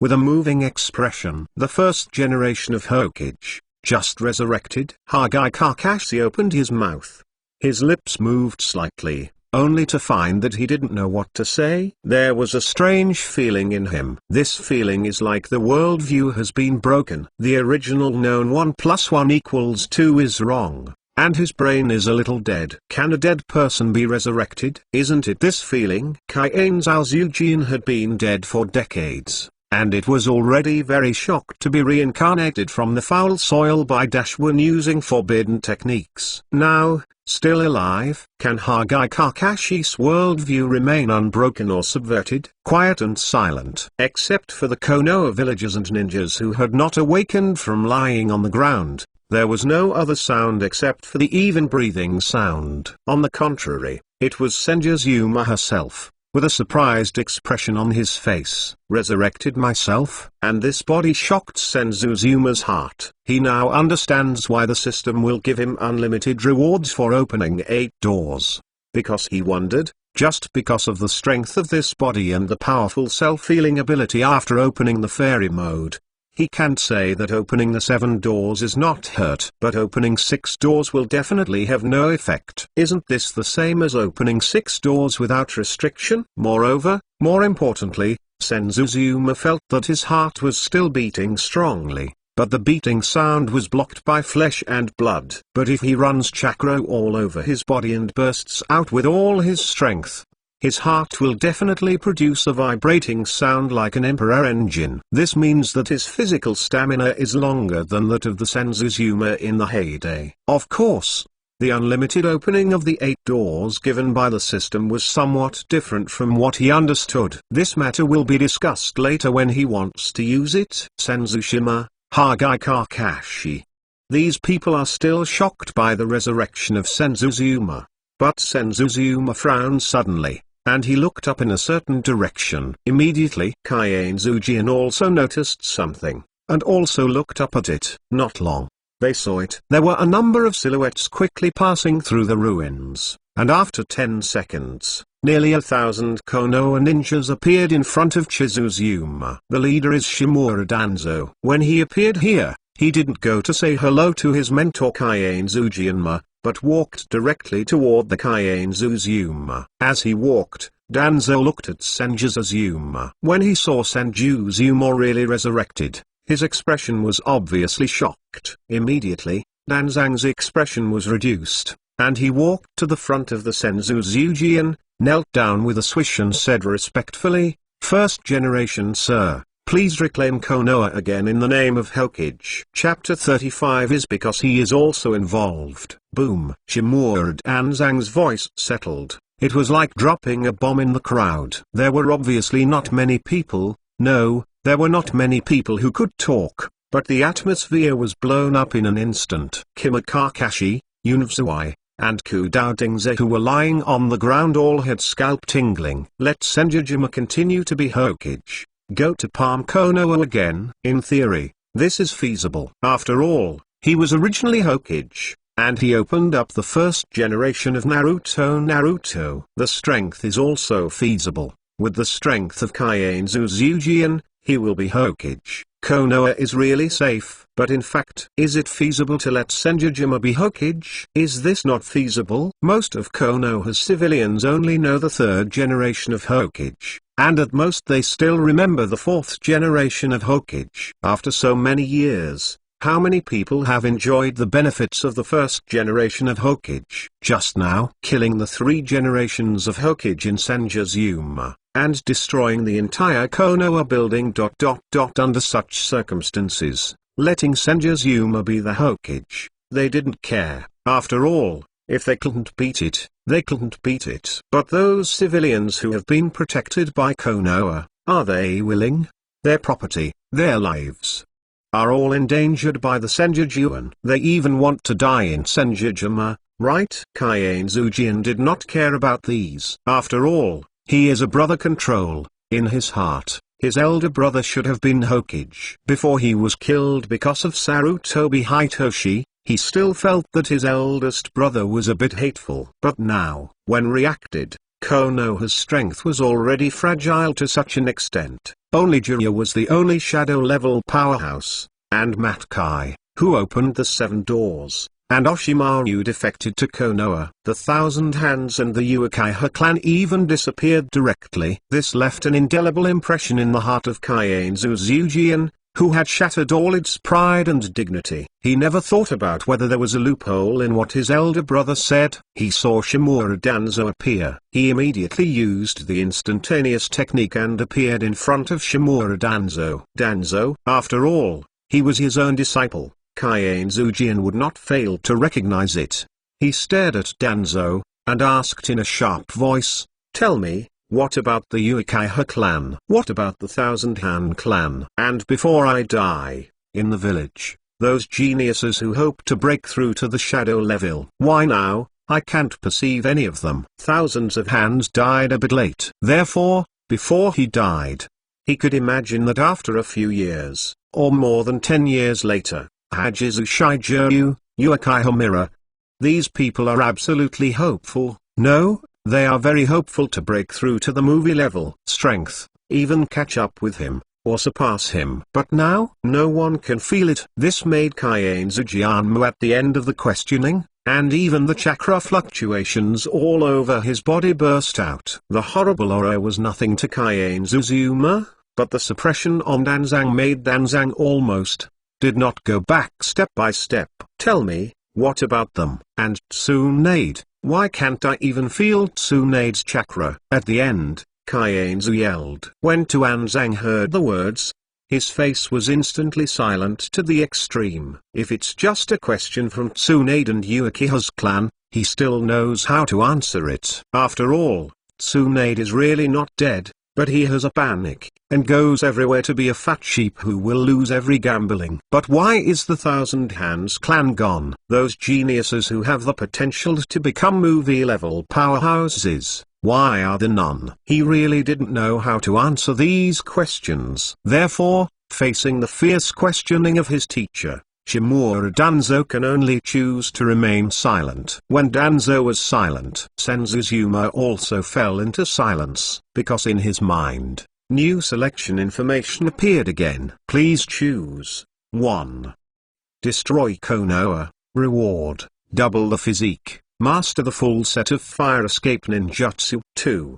With a moving expression. The first generation of Hokage, just resurrected. Hagai Kakashi opened his mouth. His lips moved slightly, only to find that he didn't know what to say. There was a strange feeling in him. This feeling is like the worldview has been broken. The original known 1 + 1 = 2 is wrong, and his brain is a little dead. Can a dead person be resurrected? Isn't it this feeling? Kyain Zujian had been dead for decades, and it was already very shocked to be reincarnated from the foul soil by Dashwan using forbidden techniques. Now, still alive, can Hagai Kakashi's worldview remain unbroken or subverted? Quiet and silent, except for the Konoha villagers and ninjas who had not awakened from lying on the ground. There was no other sound except for the even breathing sound. On the contrary, it was Senjutsu herself, with a surprised expression on his face. Resurrected myself? And this body shocked Senjutsu's heart. He now understands why the system will give him unlimited rewards for opening 8 doors. Because he wondered, just because of the strength of this body and the powerful self-healing ability after opening the fairy mode. He can't say that opening the 7 doors is not hurt, but opening 6 doors will definitely have no effect. Isn't this the same as opening 6 doors without restriction? Moreover, more importantly, Senjutsu felt that his heart was still beating strongly, but the beating sound was blocked by flesh and blood. But if he runs chakra all over his body and bursts out with all his strength, his heart will definitely produce a vibrating sound like an emperor engine. This means that his physical stamina is longer than that of the Senjutsu in the heyday. Of course, the unlimited opening of the 8 doors given by the system was somewhat different from what he understood. This matter will be discussed later when he wants to use it. Senjutsu, Hagai Kakashi. These people are still shocked by the resurrection of Senjutsu. But Senjutsu frowned suddenly, and he looked up in a certain direction. Immediately, Kaienzujian also noticed something, and also looked up at it. Not long, they saw it. There were a number of silhouettes quickly passing through the ruins, and after 10 seconds, nearly 1,000 Konoha ninjas appeared in front of Chizuzuma. The leader is Shimura Danzo. When he appeared here, he didn't go to say hello to his mentor Kaienzujian, but walked directly toward the Kaienzuziuma. As he walked, Danzo looked at Senjutsu. When he saw Senjutsu really resurrected, his expression was obviously shocked. Immediately, Danzang's expression was reduced, and he walked to the front of the Senjutsu, knelt down with a swish and said respectfully, "First generation sir, please reclaim Konoha again in the name of Hokage." Chapter 35 is because he is also involved. Boom. Shimura Danzang's voice settled. It was like dropping a bomb in the crowd. There were obviously not many people, no, there were not many people who could talk, but the atmosphere was blown up in an instant. Kima Kakashi, Untitled, and Kudao Dingze who were lying on the ground all had scalp tingling. Let Senjutsu continue to be Hokage. Go to Palm Konoha again. In theory, this is feasible. After all, he was originally Hokage, and he opened up the first generation of Naruto. The strength is also feasible. With the strength of Kaienzujian, he will be Hokage. Konoha is really safe. But in fact, is it feasible to let Senjutsu be Hokage? Is this not feasible? Most of Konoha's civilians only know the 3rd generation of Hokage, and at most they still remember the 4th generation of Hokage. After so many years, how many people have enjoyed the benefits of the 1st generation of Hokage? Just now, killing the 3 generations of Hokage in Senjutsu, and destroying the entire Konoha building. Under such circumstances, letting Senjutsu be the Hokage, they didn't care. After all, if they couldn't beat it, they couldn't beat it. But those civilians who have been protected by Konoha, are they willing? Their property, their lives, are all endangered by the Senjutsu. They even want to die in Senjutsu, right? Kaienzujian did not care about these. After all, he is a brother control. In his heart, his elder brother should have been Hokage. Before he was killed because of Sarutobi Hitoshi, he still felt that his eldest brother was a bit hateful. But now, when reacted, Konoha's strength was already fragile to such an extent. Only Jiraiya was the only shadow-level powerhouse, and Matkai, who opened the 7 doors, and Oshimaru defected to Konoha. The Thousand Hands and the Uchiha clan even disappeared directly. This left an indelible impression in the heart of Kaienzujian, who had shattered all its pride and dignity. He never thought about whether there was a loophole in what his elder brother said. He saw Shimura Danzo appear. He immediately used the instantaneous technique and appeared in front of Shimura Danzo. Danzo, after all, he was his own disciple. Kaiane Zujian would not fail to recognize it. He stared at Danzo, and asked in a sharp voice, "Tell me, what about the Uchiha clan? What about the Thousand Hand clan? And before I die, in the village, those geniuses who hope to break through to the shadow level? Why now? I can't perceive any of them." Thousands of Hands died a bit late. Therefore, before he died, he could imagine that after a few years, or more than 10 years later, Hajizu Shigeru, Uchiha Mirror, these people are absolutely hopeful. No, they are very hopeful to break through to the movie level strength, even catch up with him, or surpass him. But now, no one can feel it. This made Kaiane Zujianmu at the end of the questioning, and even the chakra fluctuations all over his body burst out. The horrible aura was nothing to Kaiane Zuzuma, but the suppression on Danzang made Danzang almost did not go back step by step. "Tell me, what about them? And Tsunade? Why can't I even feel Tsunade's chakra?" At the end, Kaienzu yelled. When Tuanzang heard the words, his face was instantly silent to the extreme. If it's just a question from Tsunade and Uchiha's clan, he still knows how to answer it. After all, Tsunade is really not dead, but he has a panic, and goes everywhere to be a fat sheep who will lose every gambling. But why is the Thousand Hands clan gone? Those geniuses who have the potential to become movie-level powerhouses, why are there none? He really didn't know how to answer these questions. Therefore, facing the fierce questioning of his teacher, Shimura Danzo can only choose to remain silent. When Danzo was silent, Senzuzuma also fell into silence, because in his mind, new selection information appeared again. Please choose 1. Destroy Konoha, reward, double the physique, master the full set of fire escape ninjutsu. 2.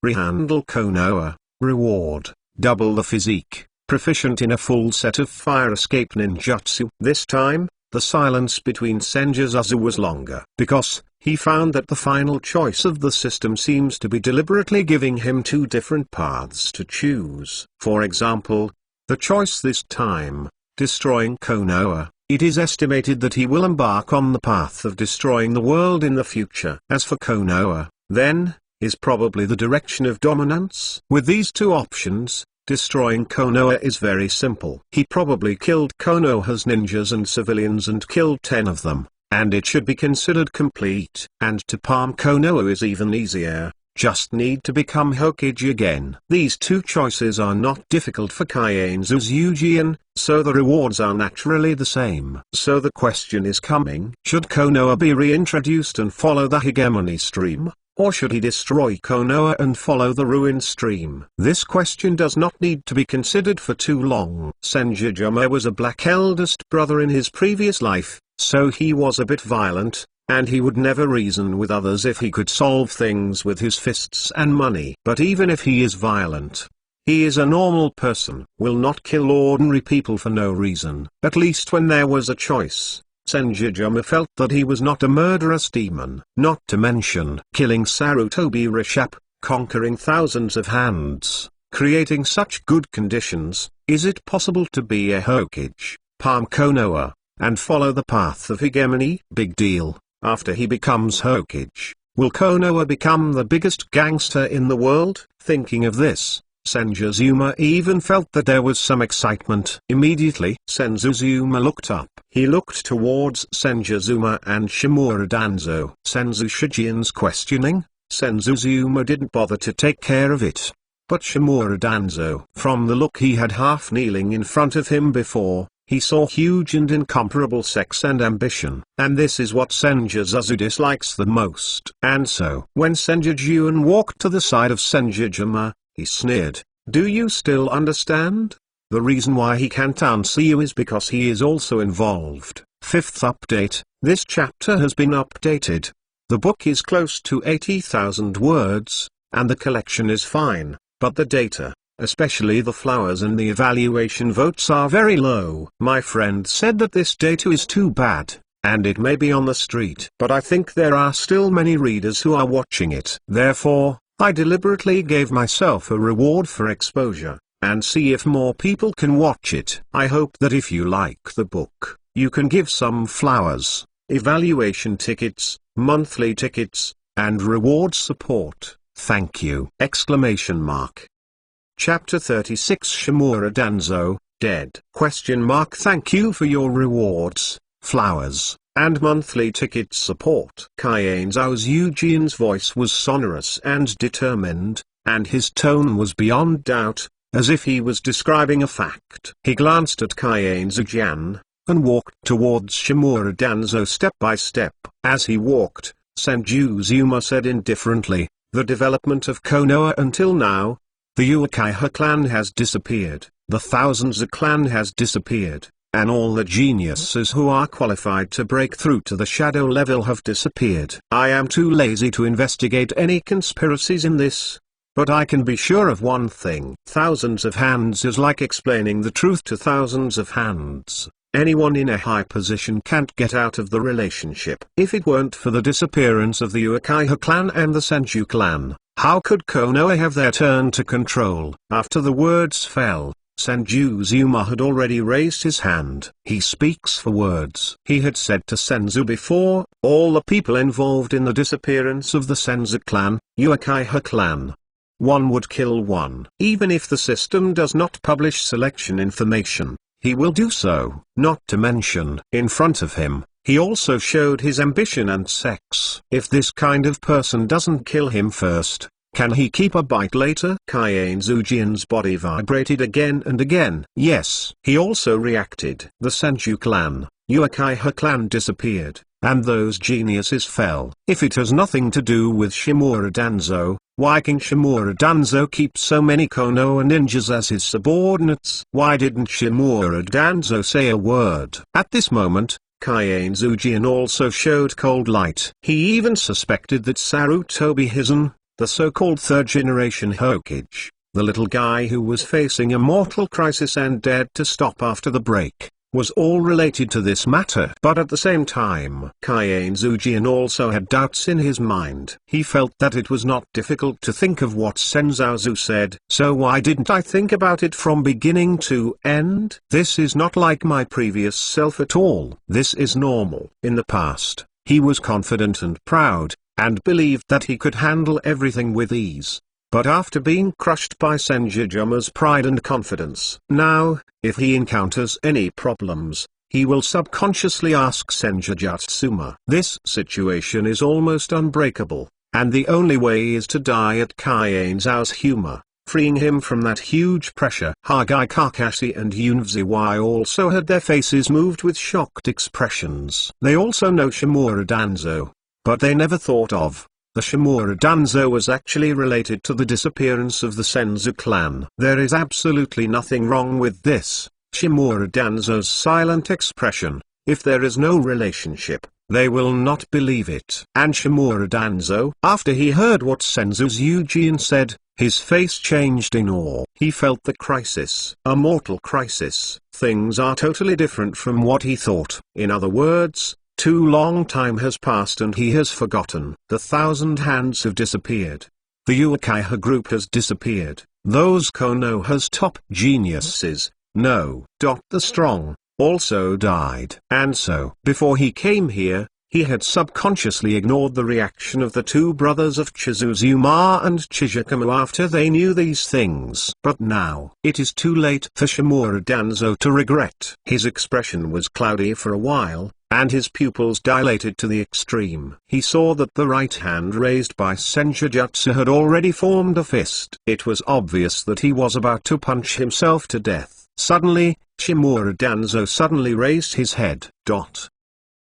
Rehandle Konoha, reward, double the physique, proficient in a full set of fire escape ninjutsu. This time, the silence between Senjuzazu was longer, because he found that the final choice of the system seems to be deliberately giving him two different paths to choose. For example, the choice this time, destroying Konoha, it is estimated that he will embark on the path of destroying the world in the future. As for Konoha, then, is probably the direction of dominance. With these two options, destroying Konoha is very simple. He probably killed Konoha's ninjas and civilians and killed 10 of them, and it should be considered complete. And to palm Konoha is even easier, just need to become Hokage again. These two choices are not difficult for Kaiane Zuzujian, so the rewards are naturally the same. So the question is coming: should Konoha be reintroduced and follow the hegemony stream? Or should he destroy Konoha and follow the ruin stream? This question does not need to be considered for too long. Senjujuma was a black eldest brother in his previous life, so he was a bit violent, and he would never reason with others if he could solve things with his fists and money. But even if he is violent, he is a normal person, will not kill ordinary people for no reason. At least when there was a choice, Senjujuma felt that he was not a murderous demon. Not to mention killing Sarutobi Rishap, conquering thousands of hands, creating such good conditions. Is it possible to be a Hokage, palm Konoha, and follow the path of hegemony? Big deal. After he becomes Hokage, will Konoha become the biggest gangster in the world? Thinking of this, Senjuzuma even felt that there was some excitement. Immediately, Senzuzuma looked up. He looked towards Senjuzuma and Shimura Danzo. Senzu Shijian's questioning, Senzuzuma didn't bother to take care of it. But Shimura Danzo, from the look he had half kneeling in front of him before, he saw huge and incomparable sex and ambition. And this is what Senjuzazu dislikes the most. And so, when Senjujuan walked to the side of Senjujuma, he sneered, "Do you still understand? The reason why he can't answer you is because he is also involved." Fifth update: this chapter has been updated. The book is close to 80,000 words, and the collection is fine, but the data, especially the flowers, and the evaluation votes are very low. My friend said that this data is too bad, and it may be on the street. But I think there are still many readers who are watching it. Therefore, I deliberately gave myself a reward for exposure, and see if more people can watch it. I hope that if you like the book, you can give some flowers, evaluation tickets, monthly tickets, and reward support. Thank you! Exclamation mark. Chapter 36 Shimura Danzo, Dead? Question mark. Thank you for your rewards, flowers, and monthly ticket support. Kaiane Zhao's Eugene's voice was sonorous and determined, and his tone was beyond doubt, as if he was describing a fact. He glanced at Kaiane Zhujian, and walked towards Shimura Danzo step by step. As he walked, Senju Zuma said indifferently, "The development of Konoha until now, the Uchiha clan has disappeared, the Thousands clan has disappeared, and all the geniuses who are qualified to break through to the shadow level have disappeared. I am too lazy to investigate any conspiracies in this, but I can be sure of one thing. Thousands of hands is like explaining the truth to thousands of hands. Anyone in a high position can't get out of the relationship. If it weren't for the disappearance of the Uchiha clan and the Senju clan, how could Konoha have their turn to control?" After the words fell, Senju Zuma had already raised his hand. He speaks for words. He had said to Senzu before, all the people involved in the disappearance of the Senzu clan, Uchiha clan, one would kill one. Even if the system does not publish selection information, he will do so. Not to mention, in front of him, he also showed his ambition and sex. If this kind of person doesn't kill him first, can he keep a bite later? Kaiane Zhujian's body vibrated again and again. Yes. He also reacted. The Senju clan, Uchiha clan disappeared, and those geniuses fell. If it has nothing to do with Shimura Danzo, why can Shimura Danzo keep so many Konoha ninjas as his subordinates? Why didn't Shimura Danzo say a word? At this moment, Kaiane Zhujian also showed cold light. He even suspected that Sarutobi Hizen, the so-called third-generation Hokage, the little guy who was facing a mortal crisis and dared to stop after the break, was all related to this matter. But at the same time, Kaiane Zhujian also had doubts in his mind. He felt that it was not difficult to think of what Senzazu said. So why didn't I think about it from beginning to end? This is not like my previous self at all. This is normal. In the past, he was confident and proud, and believed that he could handle everything with ease. But after being crushed by Senjujuma's pride and confidence, now, if he encounters any problems, he will subconsciously ask Senjujutsuma. This situation is almost unbreakable, and the only way is to die at Kaiane Zhao's humor, freeing him from that huge pressure. Hagai Kakashi and Yunzi also had their faces moved with shocked expressions. They also know Shimura Danzo, but they never thought of the Shimura Danzo was actually related to the disappearance of the Senzu clan. There is absolutely nothing wrong with this. Shimura Danzo's silent expression, if there is no relationship, they will not believe it. And Shimura Danzo, after he heard what Senzu's Eugene said, his face changed in awe. He felt the crisis, a mortal crisis. Things are totally different from what he thought. In other words, too long time has passed and he has forgotten. The Thousand Hands have disappeared. The Uchiha group has disappeared. Those Konoha's top geniuses, no. The Strong, also died. And so, before he came here, he had subconsciously ignored the reaction of the two brothers of Chizuzuma and Chizukamu after they knew these things. But now, it is too late for Shimura Danzo to regret. His expression was cloudy for a while, and his pupils dilated to the extreme. He saw that the right hand raised by Senjutsu had already formed a fist. It was obvious that he was about to punch himself to death. Suddenly, Shimura Danzo suddenly raised his head.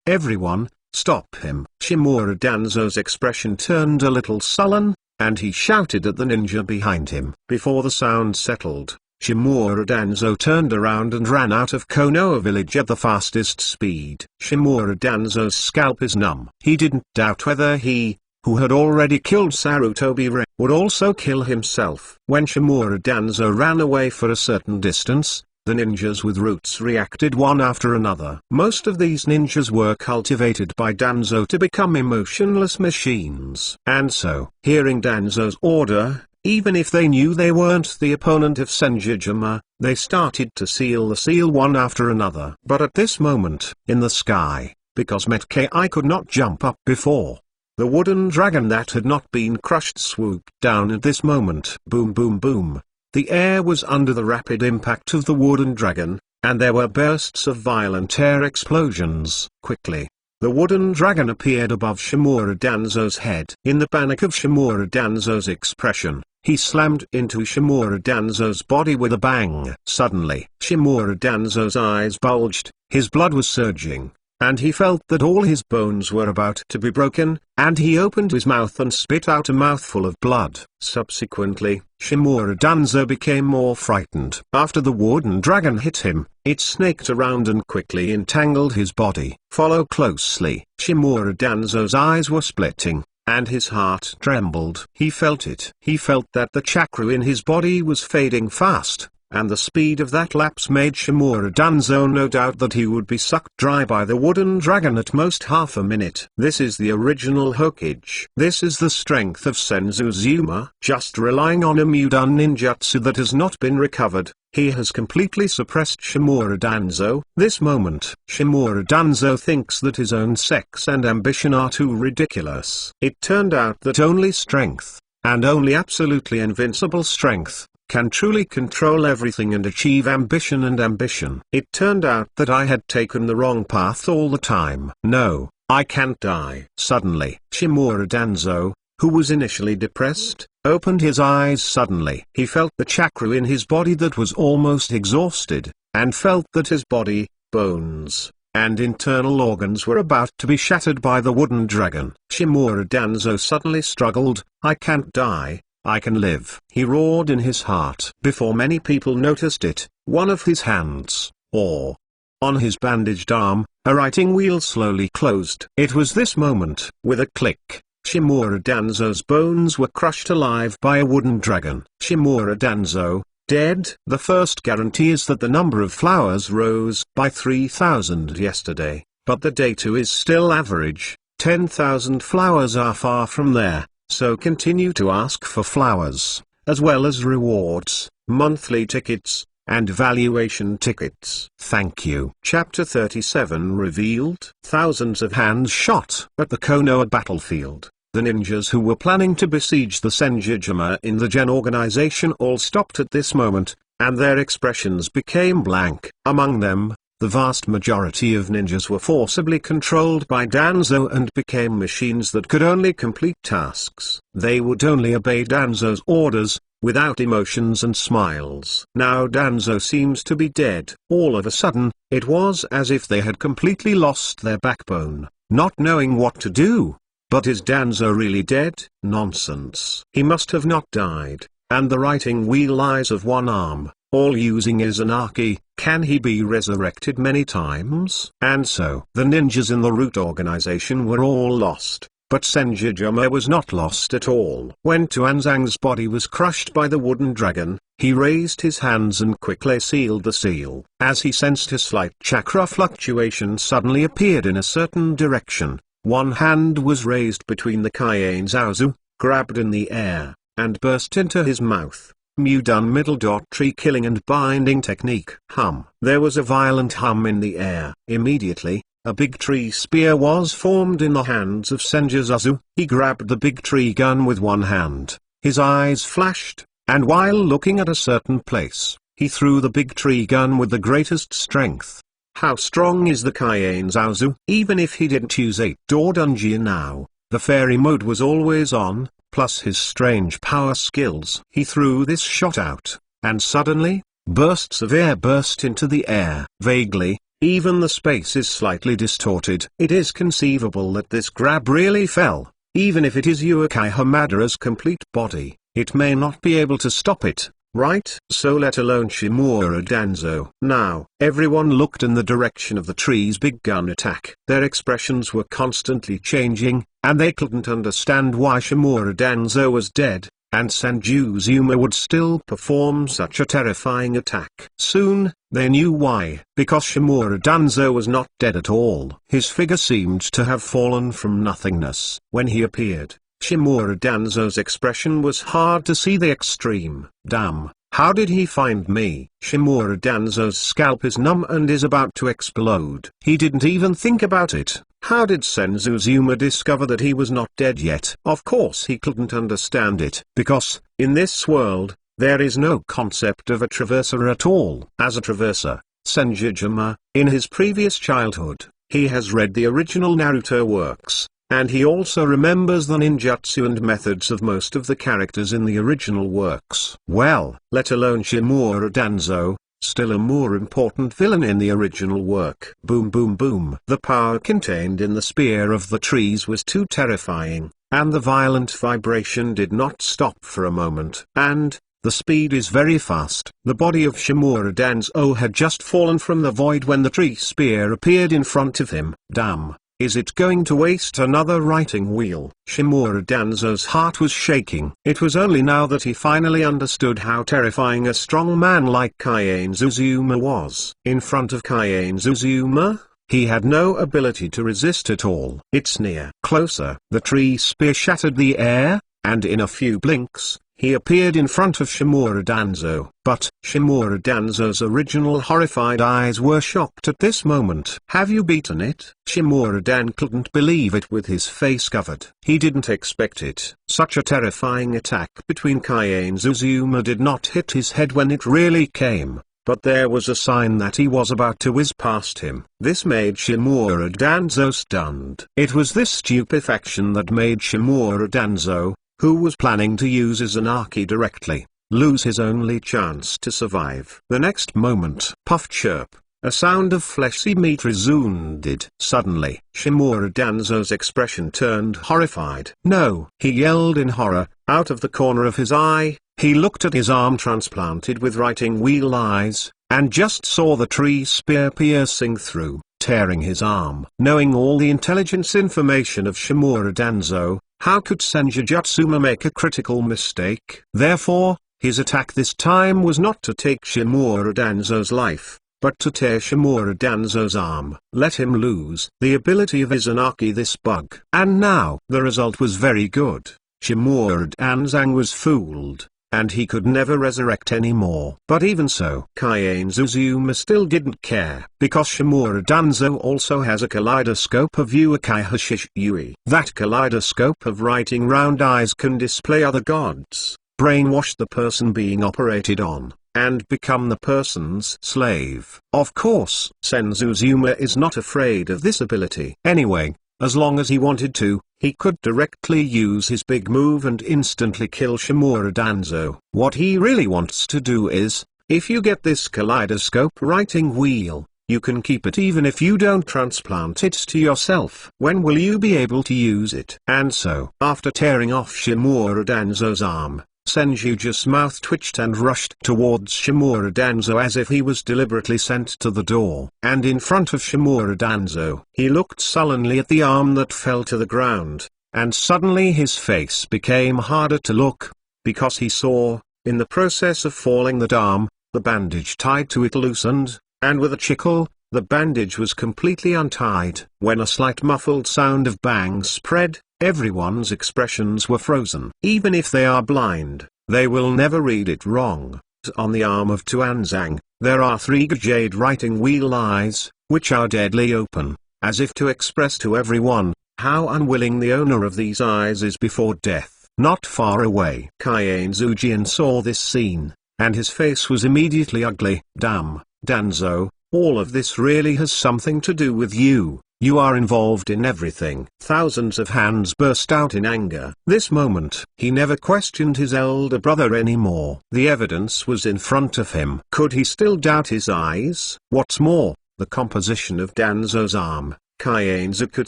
Everyone, stop him! Shimura Danzo's expression turned a little sullen, and he shouted at the ninja behind him. Before the sound settled, Shimura Danzo turned around and ran out of Konoha village at the fastest speed. Shimura Danzo's scalp is numb. He didn't doubt whether he who had already killed Sarutobi, would also kill himself. When Shimura Danzo ran away for a certain distance, the ninjas with roots reacted one after another. Most of these ninjas were cultivated by Danzo to become emotionless machines. And so, hearing Danzo's order, even if they knew they weren't the opponent of Senjujima, they started to seal the seal one after another. But at this moment, in the sky, because Metkei could not jump up before, the wooden dragon that had not been crushed swooped down at this moment. Boom boom boom. The air was under the rapid impact of the wooden dragon, and there were bursts of violent air explosions. Quickly, the wooden dragon appeared above Shimura Danzo's head. In the panic of Shimura Danzo's expression, he slammed into Shimura Danzo's body with a bang. Suddenly, Shimura Danzo's eyes bulged, his blood was surging, and he felt that all his bones were about to be broken, and he opened his mouth and spit out a mouthful of blood. Subsequently, Shimura Danzo became more frightened. After the wooden dragon hit him, it snaked around and quickly entangled his body. Follow closely. Shimura Danzo's eyes were splitting, and his heart trembled. He felt it. He felt that the chakra in his body was fading fast, and the speed of that lapse made Shimura Danzo no doubt that he would be sucked dry by the wooden dragon at most half a minute. This is the original Hokage. This is the strength of Senzuzuma. Just relying on a Mudan ninjutsu that has not been recovered, he has completely suppressed Shimura Danzo. This moment, Shimura Danzo thinks that his own sex and ambition are too ridiculous. It turned out that only strength, and only absolutely invincible strength, can truly control everything and achieve ambition and ambition. It turned out that I had taken the wrong path all the time. No, I can't die. Suddenly, Shimura Danzo, who was initially depressed, opened his eyes suddenly. He felt the chakra in his body that was almost exhausted, and felt that his body, bones, and internal organs were about to be shattered by the wooden dragon. Shimura Danzo suddenly struggled. I can't die. I can live. He roared in his heart. Before many people noticed it, one of his hands, or on his bandaged arm, a writing wheel slowly closed. It was this moment, with a click, Shimura Danzo's bones were crushed alive by a wooden dragon. Shimura Danzo, dead. The first guarantee is that the number of flowers rose by 3,000 yesterday, but the data is still average. 10,000 flowers are far from there. So continue to ask for flowers, as well as rewards, monthly tickets, and valuation tickets. Thank you. Chapter 37 revealed. Thousands of hands shot. At the Konoha battlefield, the ninjas who were planning to besiege the Senjujima in the Gen organization all stopped at this moment, and their expressions became blank. Among them, the vast majority of ninjas were forcibly controlled by Danzo and became machines that could only complete tasks. They would only obey Danzo's orders, without emotions and smiles. Now Danzo seems to be dead. All of a sudden, it was as if they had completely lost their backbone, not knowing what to do. But is Danzo really dead? Nonsense. He must have not died, and the writing wheel lies of one arm, all using Izanaki. Can he be resurrected many times? And so, the ninjas in the root organization were all lost, but Senjujima was not lost at all. When Tuanzang's body was crushed by the wooden dragon, he raised his hands and quickly sealed the seal. As he sensed a slight chakra fluctuation suddenly appeared in a certain direction, one hand was raised between the Kaiane Zaozu, grabbed in the air, and burst into his mouth. Mudan middle dot tree killing and binding technique. Hum. There was a violent hum in the air. Immediately, a big tree spear was formed in the hands of Senjuzazu. He grabbed the big tree gun with one hand. His eyes flashed, and while looking at a certain place, he threw the big tree gun with the greatest strength. How strong is the Kaiane Zaozu? Even if he didn't use 8-door Dungeon now, the fairy mode was always on, plus his strange power skills. He threw this shot out, and suddenly, bursts of air burst into the air. Vaguely, even the space is slightly distorted. It is conceivable that this grab really fell. Even if it is Yukai Hamadara's complete body, it may not be able to stop it. right? So let alone Shimura Danzo. Now, everyone looked in the direction of the tree's big gun attack. Their expressions were constantly changing, and they couldn't understand why Shimura Danzo was dead, and Sanjuzuma would still perform such a terrifying attack. Soon, they knew why. Because Shimura Danzo was not dead at all. His figure seemed to have fallen from nothingness. When he appeared, Shimura Danzo's expression was hard to see the extreme. Damn, how did he find me? Shimura Danzo's scalp is numb and is about to explode. He didn't even think about it. How did Senzuzuma discover that he was not dead yet? Of course he couldn't understand it, because, in this world, there is no concept of a traverser at all. As a traverser, Senzuzuma, in his previous childhood, he has read the original Naruto works, and he also remembers the ninjutsu and methods of most of the characters in the original works. Well, let alone Shimura Danzo, still a more important villain in the original work. Boom boom boom. The power contained in the spear of the trees was too terrifying, and the violent vibration did not stop for a moment. And, the speed is very fast. The body of Shimura Danzo had just fallen from the void when the tree spear appeared in front of him. Damn. Is it going to waste another writing wheel? Shimura Danzo's heart was shaking. It was only now that he finally understood how terrifying a strong man like Senzuzuma was. In front of Senzuzuma, he had no ability to resist at all. It's near. Closer. The tree spear shattered the air, and in a few blinks, he appeared in front of Shimura Danzo. But, Shimura Danzo's original horrified eyes were shocked at this moment. Have you beaten it? Shimura Dan couldn't believe it with his face covered. He didn't expect it. Such a terrifying attack between Senzuzuma did not hit his head when it really came, but there was a sign that he was about to whiz past him. This made Shimura Danzo stunned. It was this stupefaction that made Shimura Danzo, who was planning to use his Izanagi directly, lose his only chance to survive. The next moment, puff chirp, a sound of fleshy meat resounded. Suddenly, Shimura Danzo's expression turned horrified. No! He yelled in horror. Out of the corner of his eye, he looked at his arm transplanted with writing wheel eyes, and just saw the tree spear piercing through, tearing his arm. Knowing all the intelligence information of Shimura Danzo, how could Senzuzuma make a critical mistake? Therefore, his attack this time was not to take Shimura Danzo's life, but to tear Shimura Danzo's arm. Let him lose the ability of Izanagi this bug. And now, the result was very good. Shimura Danzo was fooled, and he could never resurrect anymore. But even so, Senzuzuma still didn't care, because Shimura Danzo also has a kaleidoscope of Uekai Hashishui. That kaleidoscope of writing round eyes can display other gods, brainwash the person being operated on, and become the person's slave. Of course, Senzuzuma is not afraid of this ability. Anyway, as long as he wanted to, he could directly use his big move and instantly kill Shimura Danzo. What he really wants to do is, if you get this kaleidoscope writing wheel, you can keep it even if you don't transplant it to yourself. When will you be able to use it? And so, after tearing off Shimura Danzo's arm, Senju's mouth twitched and rushed towards Shimura Danzo as if he was deliberately sent to the door. And in front of Shimura Danzo, he looked sullenly at the arm that fell to the ground, and suddenly his face became harder to look, because he saw, in the process of falling that arm, the bandage tied to it loosened, and with a chickle, the bandage was completely untied. When a slight muffled sound of bang spread, everyone's expressions were frozen. Even if they are blind, they will never read it wrong. On the arm of Tuanzang, there are 3 jade writing wheel eyes, which are deadly open, as if to express to everyone, how unwilling the owner of these eyes is before death. Not far away, Senzuzuma saw this scene, and his face was immediately ugly. Damn, Danzo, all of this really has something to do with you. You are involved in everything. Thousands of hands burst out in anger. This moment, he never questioned his elder brother anymore. The evidence was in front of him. Could he still doubt his eyes? What's more, the composition of Danzo's arm, Senzuzuma could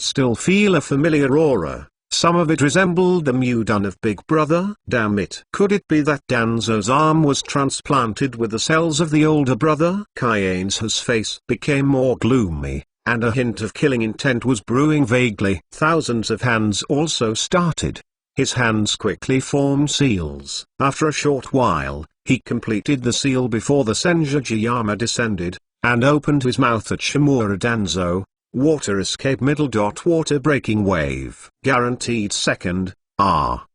still feel a familiar aura, Some of it resembled the Mudon of Big Brother. Damn it. Could it be that Danzo's arm was transplanted with the cells of the older brother? Kaien's face became more gloomy, and a hint of killing intent was brewing vaguely. Thousands of hands also started. His hands quickly formed seals. After a short while, he completed the seal before the Senjujiyama descended, and opened his mouth at Shimura Danzo. Water escape middle. Water breaking wave. Guaranteed second. Ask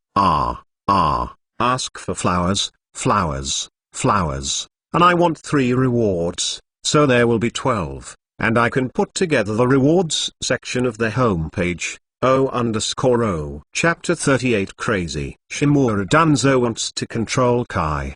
for flowers, flowers, flowers. And I want 3 rewards, so there will be 12. And I can put together the rewards section of the homepage. O_O. Chapter 38 Crazy. Shimura Danzo wants to control Kai.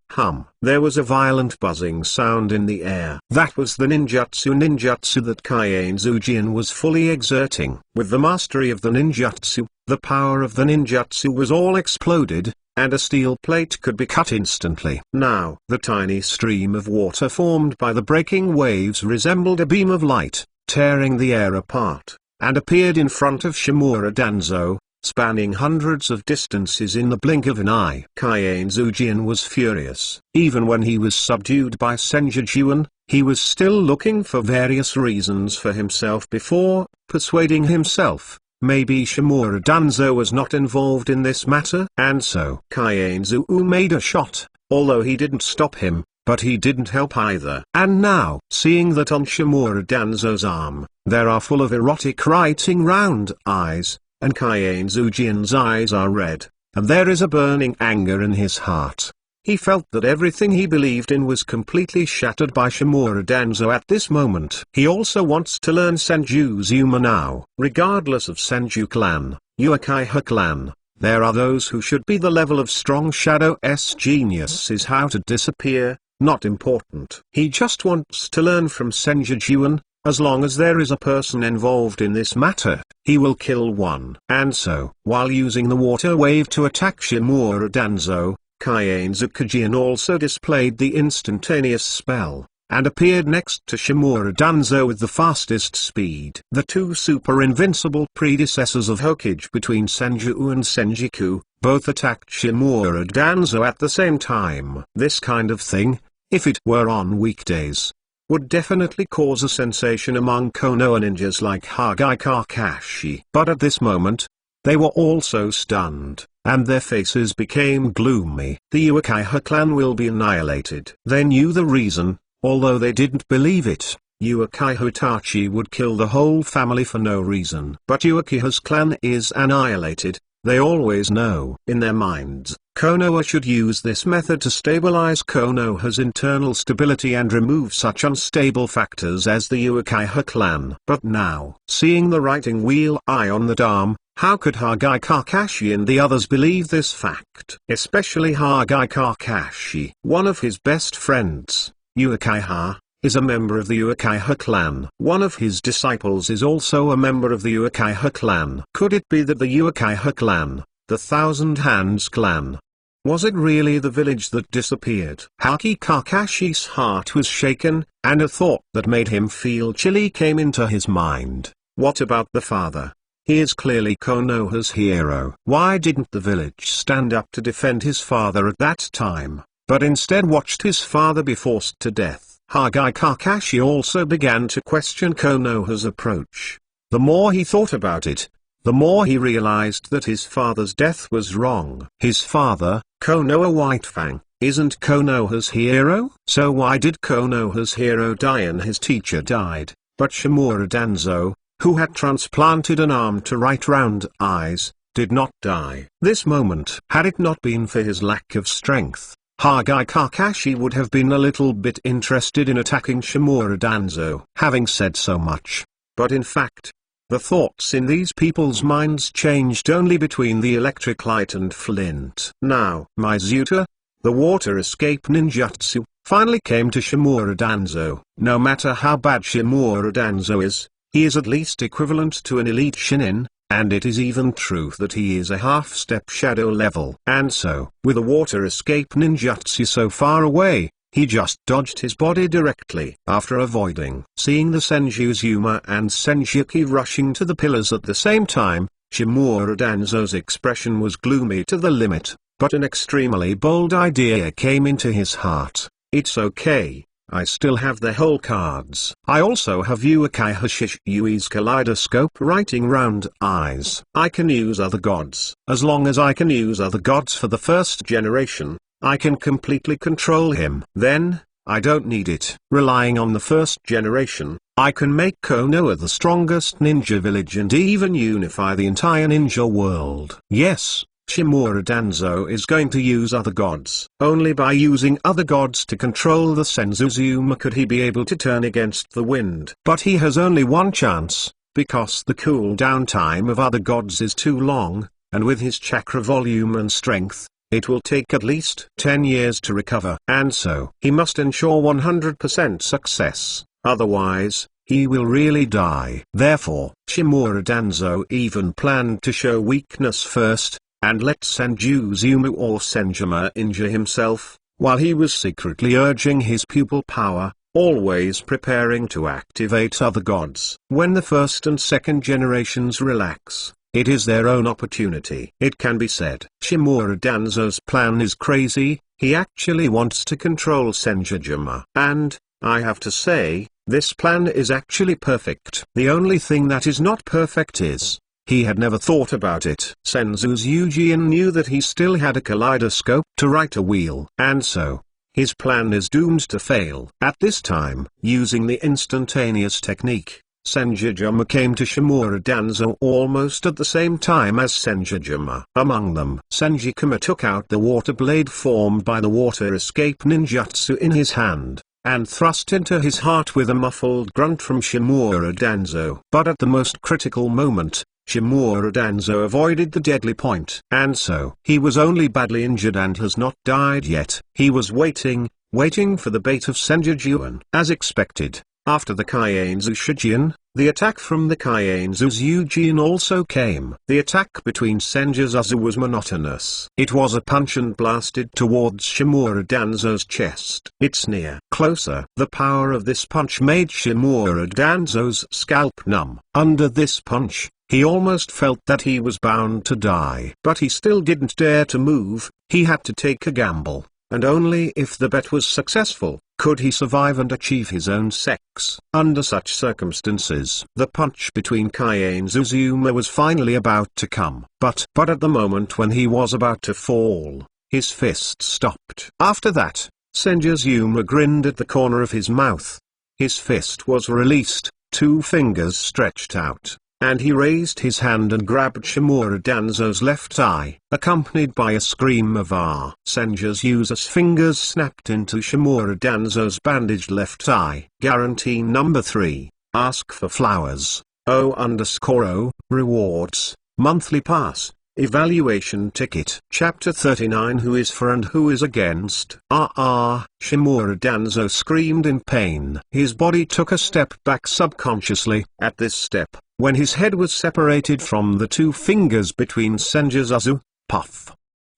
There was a violent buzzing sound in the air. That was the ninjutsu that Kaien Zujin was fully exerting. With the mastery of the ninjutsu, the power of the ninjutsu was all exploded, and a steel plate could be cut instantly. Now, the tiny stream of water formed by the breaking waves resembled a beam of light, tearing the air apart, and appeared in front of Shimura Danzo, spanning hundreds of distances in the blink of an eye. Kaien Zujin was furious. Even when he was subdued by Senjujuan, he was still looking for various reasons for himself before persuading himself. Maybe Shimura Danzo was not involved in this matter, and so Kaien Zuu made a shot, although he didn't stop him, but he didn't help either. And now, seeing that on Shimura Danzo's arm, there are full of erotic writing round eyes, and Kaien Zujin's eyes are red, and there is a burning anger in his heart. He felt that everything he believed in was completely shattered by Shimura Danzo at this moment. He also wants to learn Senju's Yuma now. Regardless of Senju clan, Uchiha clan, there are those who should be the level of strong Shadow's genius is how to disappear, not important. He just wants to learn from Senjujuan. As long as there is a person involved in this matter, he will kill one. And so, while using the water wave to attack Shimura Danzo, Kaien Zukajian also displayed the instantaneous spell, and appeared next to Shimura Danzo with the fastest speed. The two super invincible predecessors of Hokage between Senju and Senjiku, both attacked Shimura Danzo at the same time. This kind of thing, if it were on weekdays, would definitely cause a sensation among Konoha ninjas like Hagai Kakashi. But at this moment, they were also stunned, and their faces became gloomy. The Uchiha clan will be annihilated. They knew the reason, although they didn't believe it. Uchiha Itachi would kill the whole family for no reason. But Uchiha's clan is annihilated, they always know. In their minds, Konoha should use this method to stabilize Konoha's internal stability and remove such unstable factors as the Uchiha clan. But now, seeing the writing wheel eye on the dam, how could Hagai Kakashi and the others believe this fact? Especially Hagai Kakashi. One of his best friends, Uchiha, is a member of the Uchiha clan. One of his disciples is also a member of the Uchiha clan. Could it be that the Uchiha clan, the Thousand Hands clan, was it really the village that disappeared? Hagai Kakashi's heart was shaken, and a thought that made him feel chilly came into his mind. What about the father? He is clearly Konoha's hero. Why didn't the village stand up to defend his father at that time, but instead watched his father be forced to death? Hagai Kakashi also began to question Konoha's approach. The more he thought about it, the more he realized that his father's death was wrong. His father, Konoha Whitefang, isn't Konoha's hero? So why did Konoha's hero die and his teacher died, but Shimura Danzo, who had transplanted an arm to right round eyes, did not die? This moment, had it not been for his lack of strength, Hagai Kakashi would have been a little bit interested in attacking Shimura Danzo. Having said so much, but in fact, the thoughts in these people's minds changed only between the electric light and flint. Now, Mizuta, the water escape ninjutsu, finally came to Shimura Danzo. No matter how bad Shimura Danzo is, he is at least equivalent to an elite shinin, and it is even true that he is a half-step shadow level. And so, with a water escape ninjutsu so far away, he just dodged his body directly. After avoiding seeing the Senju's Yuma and Senjuki rushing to the pillars at the same time, Shimura Danzo's expression was gloomy to the limit, but an extremely bold idea came into his heart. It's okay. I still have the whole cards. I also have Uchiha Shishui's kaleidoscope writing round eyes. I can use other gods. As long as I can use other gods for the first generation, I can completely control him. Then, I don't need it. Relying on the first generation, I can make Konoha the strongest ninja village and even unify the entire ninja world. Yes. Shimura Danzo is going to use other gods. Only by using other gods to control the Senzuzuma could he be able to turn against the wind. But he has only one chance, because the cooldown time of other gods is too long, and with his chakra volume and strength, it will take at least 10 years to recover. And so, he must ensure 100% success, otherwise, he will really die. Therefore, Shimura Danzo even planned to show weakness first, and let Senzuzuma or Senjuma injure himself, while he was secretly urging his pupil power, always preparing to activate other gods. When the first and second generations relax, it is their own opportunity. It can be said, Shimura Danzo's plan is crazy. He actually wants to control Senjuma. And, I have to say, this plan is actually perfect. The only thing that is not perfect is, he had never thought about it. Senzuzujin knew that he still had a kaleidoscope to write a wheel. And so, his plan is doomed to fail. At this time, using the instantaneous technique, Senjuma came to Shimura Danzo almost at the same time as Senjuma. Among them, Senjikuma took out the water blade formed by the water escape ninjutsu in his hand, and thrust into his heart with a muffled grunt from Shimura Danzo. But at the most critical moment, Shimura Danzo avoided the deadly point. And so, he was only badly injured and has not died yet. He was waiting for the bait of Senjujuan. As expected, after the Kaienzu Shujin, the attack from the Kaienzu Zujin also came. The attack between Senjuzazu was monotonous. It was a punch and blasted towards Shimura Danzo's chest. It's near. Closer. The power of this punch made Shimura Danzo's scalp numb. Under this punch, he almost felt that he was bound to die. But he still didn't dare to move. He had to take a gamble, and only if the bet was successful, could he survive and achieve his own sex. Under such circumstances, the punch between Kaienzu was finally about to come. But at the moment when he was about to fall, his fist stopped. After that, Senjuzuma grinned at the corner of his mouth. His fist was released, 2 fingers stretched out, and he raised his hand and grabbed Shimura Danzo's left eye, accompanied by a scream of "Ah!" Senjuzu's fingers snapped into Shimura Danzo's bandaged left eye. Guarantee number 3, ask for flowers. O_O, rewards, monthly pass, evaluation ticket. Chapter 39 Who is for and who is against? Shimura Danzo screamed in pain. His body took a step back subconsciously. At this step, when his head was separated from the 2 fingers between Senjuzazu, puff.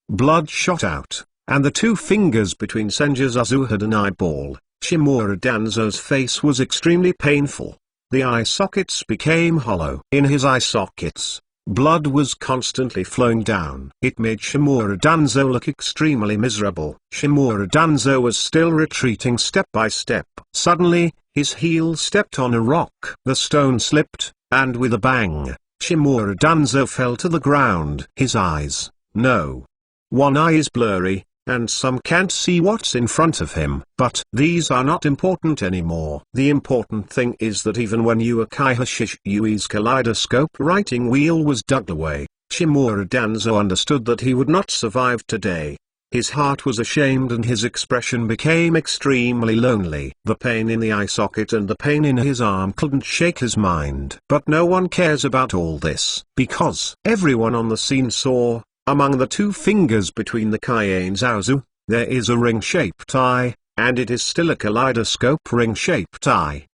Blood shot out, and the 2 fingers between Senjuzazu had an eyeball. Shimura Danzo's face was extremely painful. The eye sockets became hollow. In his eye sockets, blood was constantly flowing down. It made Shimura Danzo look extremely miserable. Shimura Danzo was still retreating step by step. Suddenly, his heel stepped on a rock. The stone slipped, and with a bang, Shimura Danzo fell to the ground. His eyes, no. One eye is blurry, and some can't see what's in front of him. But these are not important anymore. The important thing is that even when Uchiha Shishui's kaleidoscope writing wheel was dug away, Shimura Danzo understood that he would not survive today. His heart was ashamed and his expression became extremely lonely. The pain in the eye socket and the pain in his arm couldn't shake his mind. But no one cares about all this, because everyone on the scene saw, among the 2 fingers between the Kaienzu, there is a ring-shaped eye, and it is still a kaleidoscope ring-shaped eye!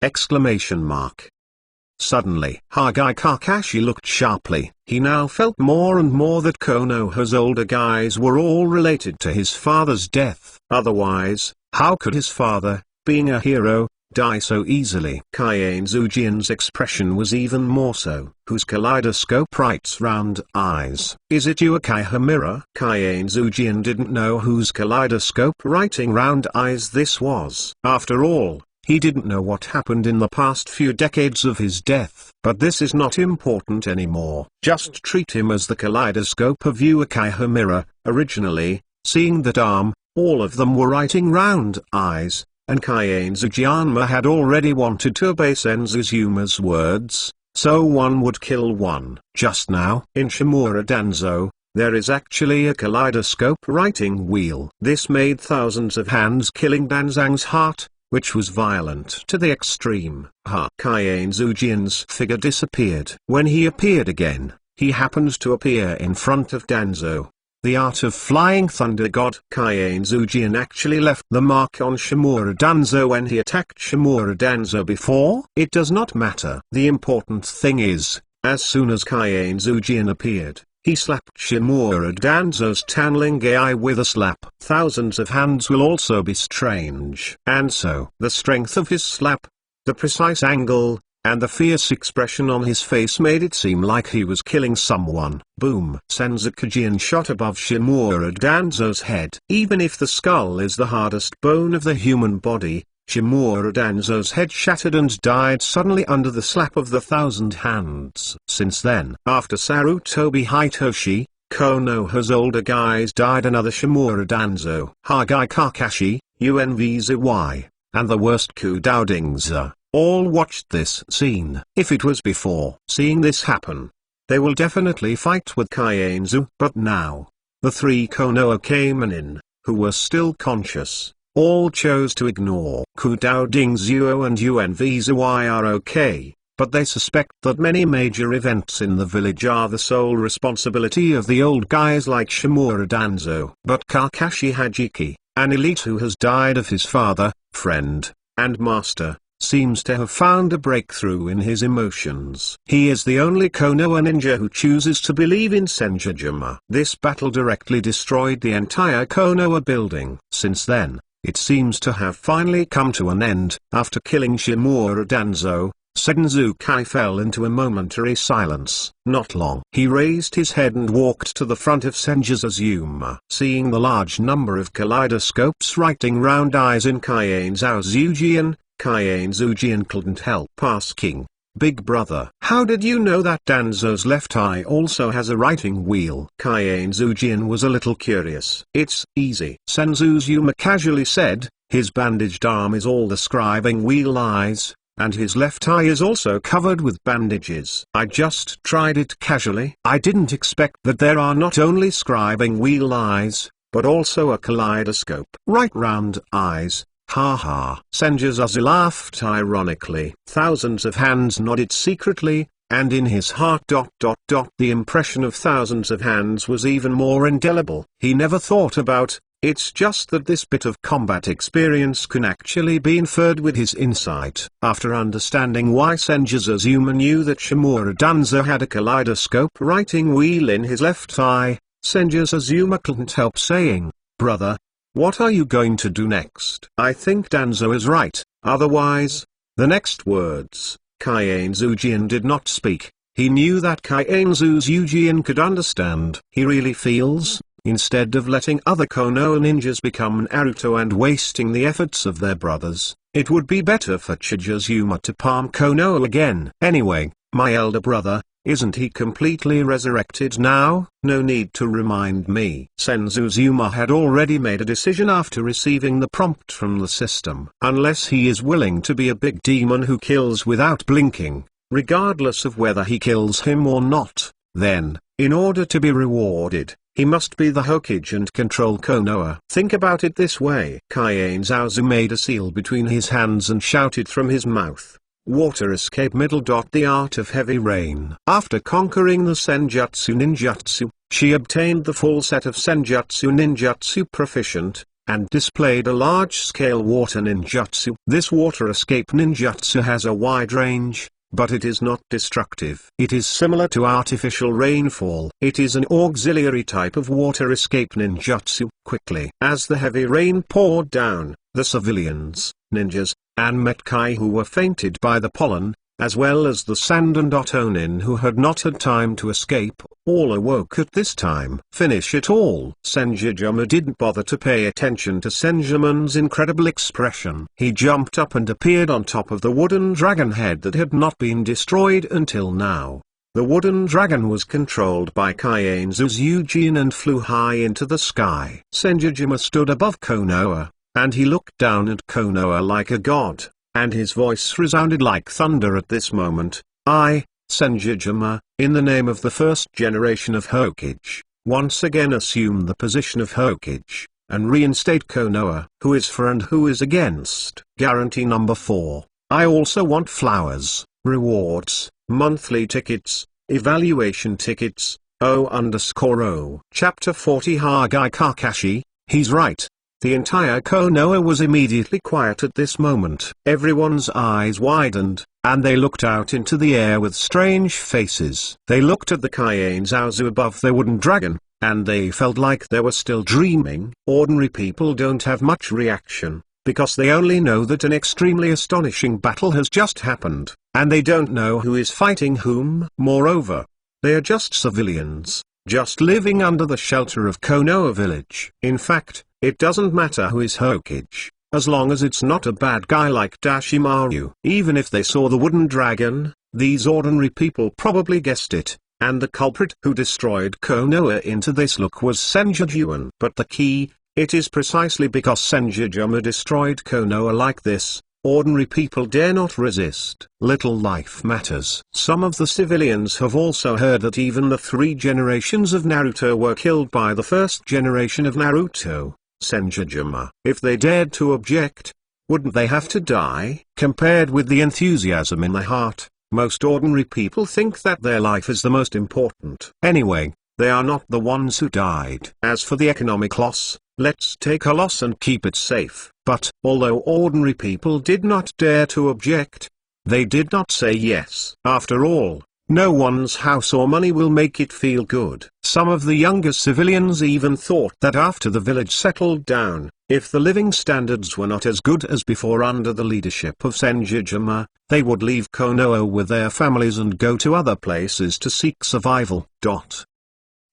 Suddenly, Hagai Kakashi looked sharply. He now felt more and more that Konoha's older guys were all related to his father's death. Otherwise, how could his father, being a hero, die so easily. Kaien Zujian's expression was even more so. Whose kaleidoscope writes round eyes? Is it you, Uchiha Mirror? Kaien Zujian didn't know whose kaleidoscope writing round eyes this was. After all, he didn't know what happened in the past few decades of his death. But this is not important anymore. Just treat him as the kaleidoscope of you, Uchiha Mirror. Originally, seeing that all of them were writing round eyes, and Kaien Zujianma had already wanted to obey Senzuzuma's words, so one would kill one. Just now, in Shimura Danzo, there is actually a kaleidoscope writing wheel. This made thousands of hands killing Danzang's heart, which was violent to the extreme. Kaien Zujian's figure disappeared. When he appeared again, he happened to appear in front of Danzo, the art of flying thunder god. Kaien Zujian actually left the mark on Shimura Danzo when he attacked Shimura Danzo before. It does not matter. The important thing is, as soon as Kaien Zujian appeared, he slapped Shimura Danzo's Tanling AI with a slap. Thousands of hands will also be strange. And so, the strength of his slap, the precise angle, and the fierce expression on his face made it seem like he was killing someone. Boom! Senzukujian shot above Shimura Danzo's head. Even if the skull is the hardest bone of the human body, Shimura Danzo's head shattered and died suddenly under the slap of the 1,000 hands. Since then, after Sarutobi Hitoshi, Konoha's older guys died, another Shimura Danzo, Hagai Kakashi, Unvzy, and the worst Kudoudingza, all watched this scene. If it was before seeing this happen, they will definitely fight with Kaien. But now, the three Konoha Kamen, who were still conscious, all chose to ignore. Kudoudingzuo and Unvzy are okay, but they suspect that many major events in the village are the sole responsibility of the old guys like Shimura Danzo. But Kakashi Hajiki, an elite who has died of his father, friend, and master, seems to have found a breakthrough in his emotions. He is the only Konoha ninja who chooses to believe in Senjujima. This battle directly destroyed the entire Konoha building. Since then, it seems to have finally come to an end. After killing Shimura Danzo, Senzukai fell into a momentary silence. Not long. He raised his head and walked to the front of Senjuzuma. Seeing the large number of kaleidoscopes writing round eyes in Kaien Zujian, Kaien Zujian couldn't help asking, "Big brother, how did you know that Danzo's left eye also has a writing wheel?" Kaien Zujian was a little curious. "It's easy," Senzuzuma casually said. "His bandaged arm is all the scribing wheel eyes, and his left eye is also covered with bandages. I just tried it casually. I didn't expect that there are not only scribing wheel eyes, but also a kaleidoscope right round eyes. Ha ha." Senjuzazu laughed ironically. Thousands of hands nodded secretly, and in his heart ... The impression of thousands of hands was even more indelible. He never thought about, it's just that this bit of combat experience can actually be inferred with his insight. After understanding why Senjuzazuma knew that Shimura Danzo had a kaleidoscope writing wheel in his left eye, Senjuzazuma couldn't help saying, "Brother, what are you going to do next?" "I think Danzo is right, otherwise..." The next words, Kaien Zujian did not speak. He knew that Kaien Zujian could understand. He really feels, instead of letting other Konoha ninjas become Naruto and wasting the efforts of their brothers, it would be better for Chijuzuma to palm Konoha again. "Anyway, my elder brother, isn't he completely resurrected now?" "No need to remind me." Senzuzuma had already made a decision after receiving the prompt from the system. Unless he is willing to be a big demon who kills without blinking, regardless of whether he kills him or not, then, in order to be rewarded, he must be the Hokage and control Konoha. Think about it this way. Kaien Zaozu made a seal between his hands and shouted from his mouth, "Water escape middle. The art of heavy rain." After conquering the Senjutsu ninjutsu, she obtained the full set of Senjutsu ninjutsu proficient, and displayed a large-scale water ninjutsu. This water escape ninjutsu has a wide range, but it is not destructive. It is similar to artificial rainfall. It is an auxiliary type of water escape ninjutsu. Quickly, as the heavy rain poured down, the civilians, ninjas, and Metkai who were fainted by the pollen, as well as the sand and Otonin who had not had time to escape, all awoke at this time. Finish it all. Senjujuma didn't bother to pay attention to Senjuman's incredible expression. He jumped up and appeared on top of the wooden dragon head that had not been destroyed until now. The wooden dragon was controlled by Kaienzu's Eugene and flew high into the sky. Senjujuma stood above Konoha, and he looked down at Konoha like a god, and his voice resounded like thunder at this moment. I, Senjujuma, in the name of the first generation of Hokage, once again assume the position of Hokage, and reinstate Konoha. Who is for and who is against? Guarantee number 4. I also want flowers, rewards, monthly tickets, evaluation tickets, O_O. Chapter 40 Hagai Kakashi, he's right. The entire Konoha was immediately quiet at this moment. Everyone's eyes widened, and they looked out into the air with strange faces. They looked at the Kaienzazu above their wooden dragon, and they felt like they were still dreaming. Ordinary people don't have much reaction, because they only know that an extremely astonishing battle has just happened, and they don't know who is fighting whom. Moreover, they are just civilians, just living under the shelter of Konoha village. In fact, it doesn't matter who is Hokage, as long as it's not a bad guy like Dashimaru. Even if they saw the wooden dragon, these ordinary people probably guessed it, and the culprit who destroyed Konoha into this look was Senjujuma. But the key, it is precisely because Senjujuma destroyed Konoha like this, ordinary people dare not resist. Little life matters. Some of the civilians have also heard that even the 3 generations of Naruto were killed by the first generation of Naruto, Senjujuma. If they dared to object, wouldn't they have to die? Compared with the enthusiasm in their heart, most ordinary people think that their life is the most important. Anyway, they are not the ones who died. As for the economic loss, let's take a loss and keep it safe. But, although ordinary people did not dare to object, they did not say yes. After all, no one's house or money will make it feel good. Some of the younger civilians even thought that after the village settled down, if the living standards were not as good as before under the leadership of Senjujuma, they would leave Konoha with their families and go to other places to seek survival.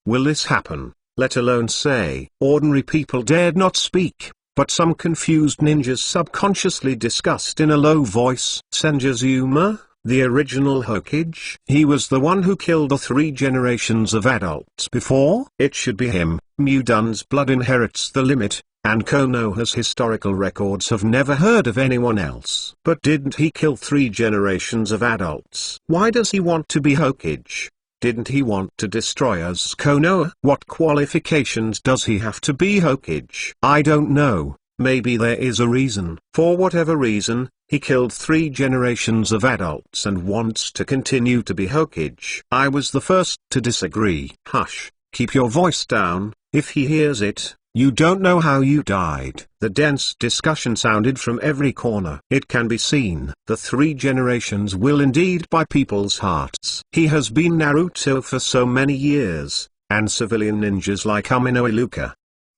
Will this happen? Let alone say. Ordinary people dared not speak, but some confused ninjas subconsciously discussed in a low voice. Senjuzuma, the original Hokage? He was the one who killed the 3 generations of adults before? It should be him. Mudun's blood inherits the limit, and Konoha's historical records have never heard of anyone else. But didn't he kill 3 generations of adults? Why does he want to be Hokage? Didn't he want to destroy us Konoha? What qualifications does he have to be Hokage? I don't know. Maybe there is a reason. For whatever reason, he killed 3 generations of adults and wants to continue to be Hokage. I was the first to disagree. Hush, keep your voice down. If he hears it, you don't know how you died. The dense discussion sounded from every corner. It can be seen. The 3 generations will indeed buy people's hearts. He has been Naruto for so many years, and civilian ninjas like Umino Iluka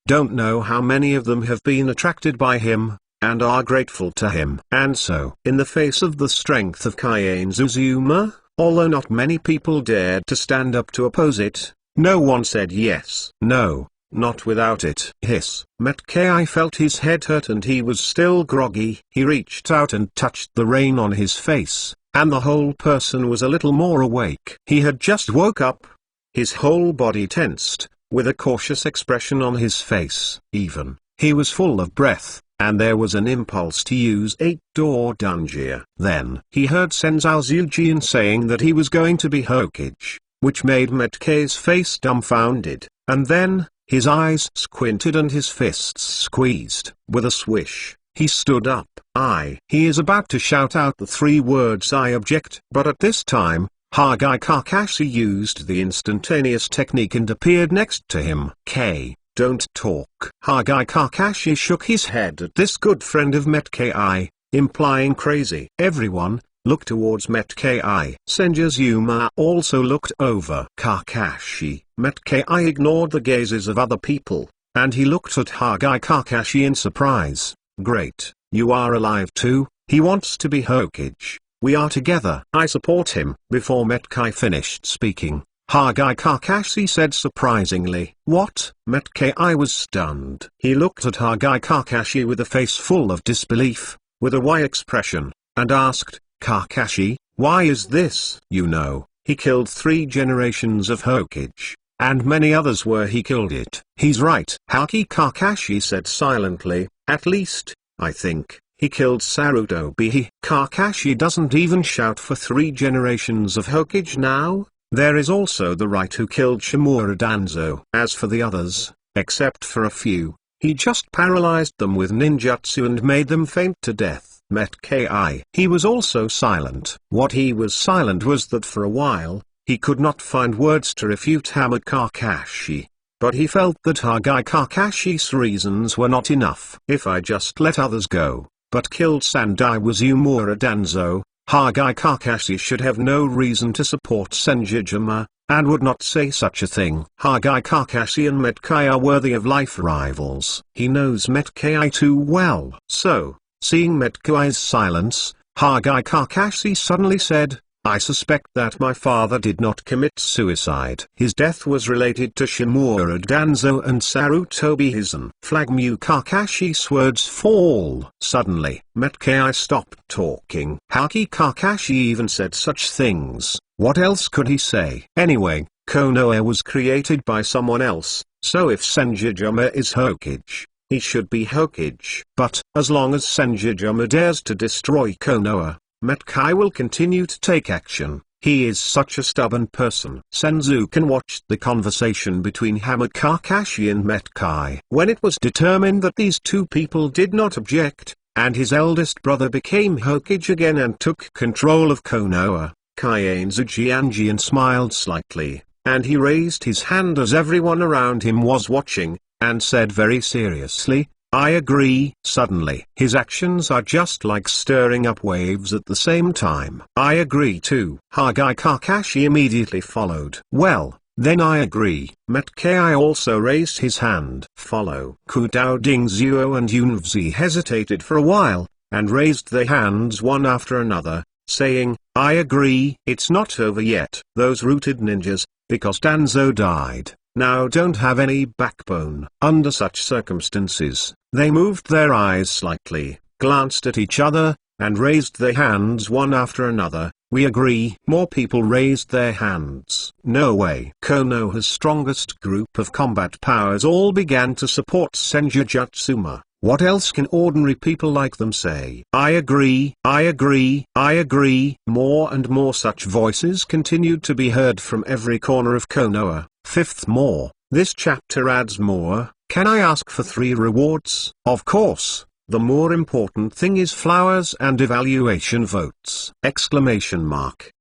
don't know how many of them have been attracted by him, and are grateful to him. And so, in the face of the strength of Kaienzu'Zuma, although not many people dared to stand up to oppose it, no one said yes. No, not without it. Hiss. Metkai felt his head hurt and he was still groggy. He reached out and touched the rain on his face, and the whole person was a little more awake. He had just woke up. His whole body tensed, with a cautious expression on his face. Even, he was full of breath, and there was an impulse to use 8-door Dungeon. Then, he heard Senzao's Eugene saying that he was going to be Hokage, which made Metkai's face dumbfounded, and then, his eyes squinted and his fists squeezed. With a swish, he stood up. He is about to shout out the 3 words I object. But at this time, Hagai Kakashi used the instantaneous technique and appeared next to him. Don't talk. Hagai Kakashi shook his head at this good friend of Metkai, implying crazy. Everyone, look towards Metkai. Senjuzuma also looked over Kakashi. Metkai ignored the gazes of other people, and he looked at Hagai Kakashi in surprise. Great, you are alive too? He wants to be Hokage. We are together. I support him. Before Metkai finished speaking, Hagai Kakashi said surprisingly. What? Metkai was stunned. He looked at Hagai Kakashi with a face full of disbelief, with a why expression, and asked, Kakashi, why is this? You know, he killed 3 generations of Hokage, and many others where he killed it. He's right. Haki Kakashi said silently, at least, I think, he killed Sarutobi. Kakashi doesn't even shout for 3 generations of Hokage now. There is also the right who killed Shimura Danzo. As for the others, except for a few, he just paralyzed them with ninjutsu and made them faint to death. Metkai. He was also silent. What he was silent was that for a while, he could not find words to refute Hammer Kakashi. But he felt that Hagai Kakashi's reasons were not enough. If I just let others go, but killed Sandai Wazumura Danzo, Hagai Kakashi should have no reason to support Senjujima, and would not say such a thing. Hagai Kakashi and Metkai are worthy of life rivals. He knows Metkai too well. So, seeing Metkai's silence, Hagai Kakashi suddenly said, I suspect that my father did not commit suicide. His death was related to Shimura Danzo and Sarutobi Hizen. Flagmu Kakashi's words fall. Suddenly, Metkai stopped talking. Haki Kakashi even said such things. What else could he say? Anyway, Konoha was created by someone else, so if Senjujima is Hokage, he should be Hokage. But, as long as Senjujima dares to destroy Konoha, Metkai will continue to take action. He is such a stubborn person. Senzuken watched the conversation between Hammer Kakashi and Metkai. When it was determined that these two people did not object, and his eldest brother became Hokage again and took control of Konoha, Kaienzu Jianjian smiled slightly, and he raised his hand as everyone around him was watching, and said very seriously, I agree. Suddenly, his actions are just like stirring up waves at the same time. I agree too. Hagai Kakashi immediately followed. Well, then I agree. Metkai also raised his hand. Follow. Kudao Dingzuo and Yunvzi hesitated for a while, and raised their hands one after another, saying, I agree. It's not over yet. Those rooted ninjas, because Danzo died, now don't have any backbone. Under such circumstances, they moved their eyes slightly, glanced at each other, and raised their hands one after another. We agree. More people raised their hands. No way. Konoha's strongest group of combat powers all began to support Senjujutsuma. What else can ordinary people like them say? I agree, I agree, I agree. More and more such voices continued to be heard from every corner of Konoha. Fifth more. This chapter adds more. Can I ask for 3 rewards? Of course. The more important thing is flowers and evaluation votes! Exclamation mark.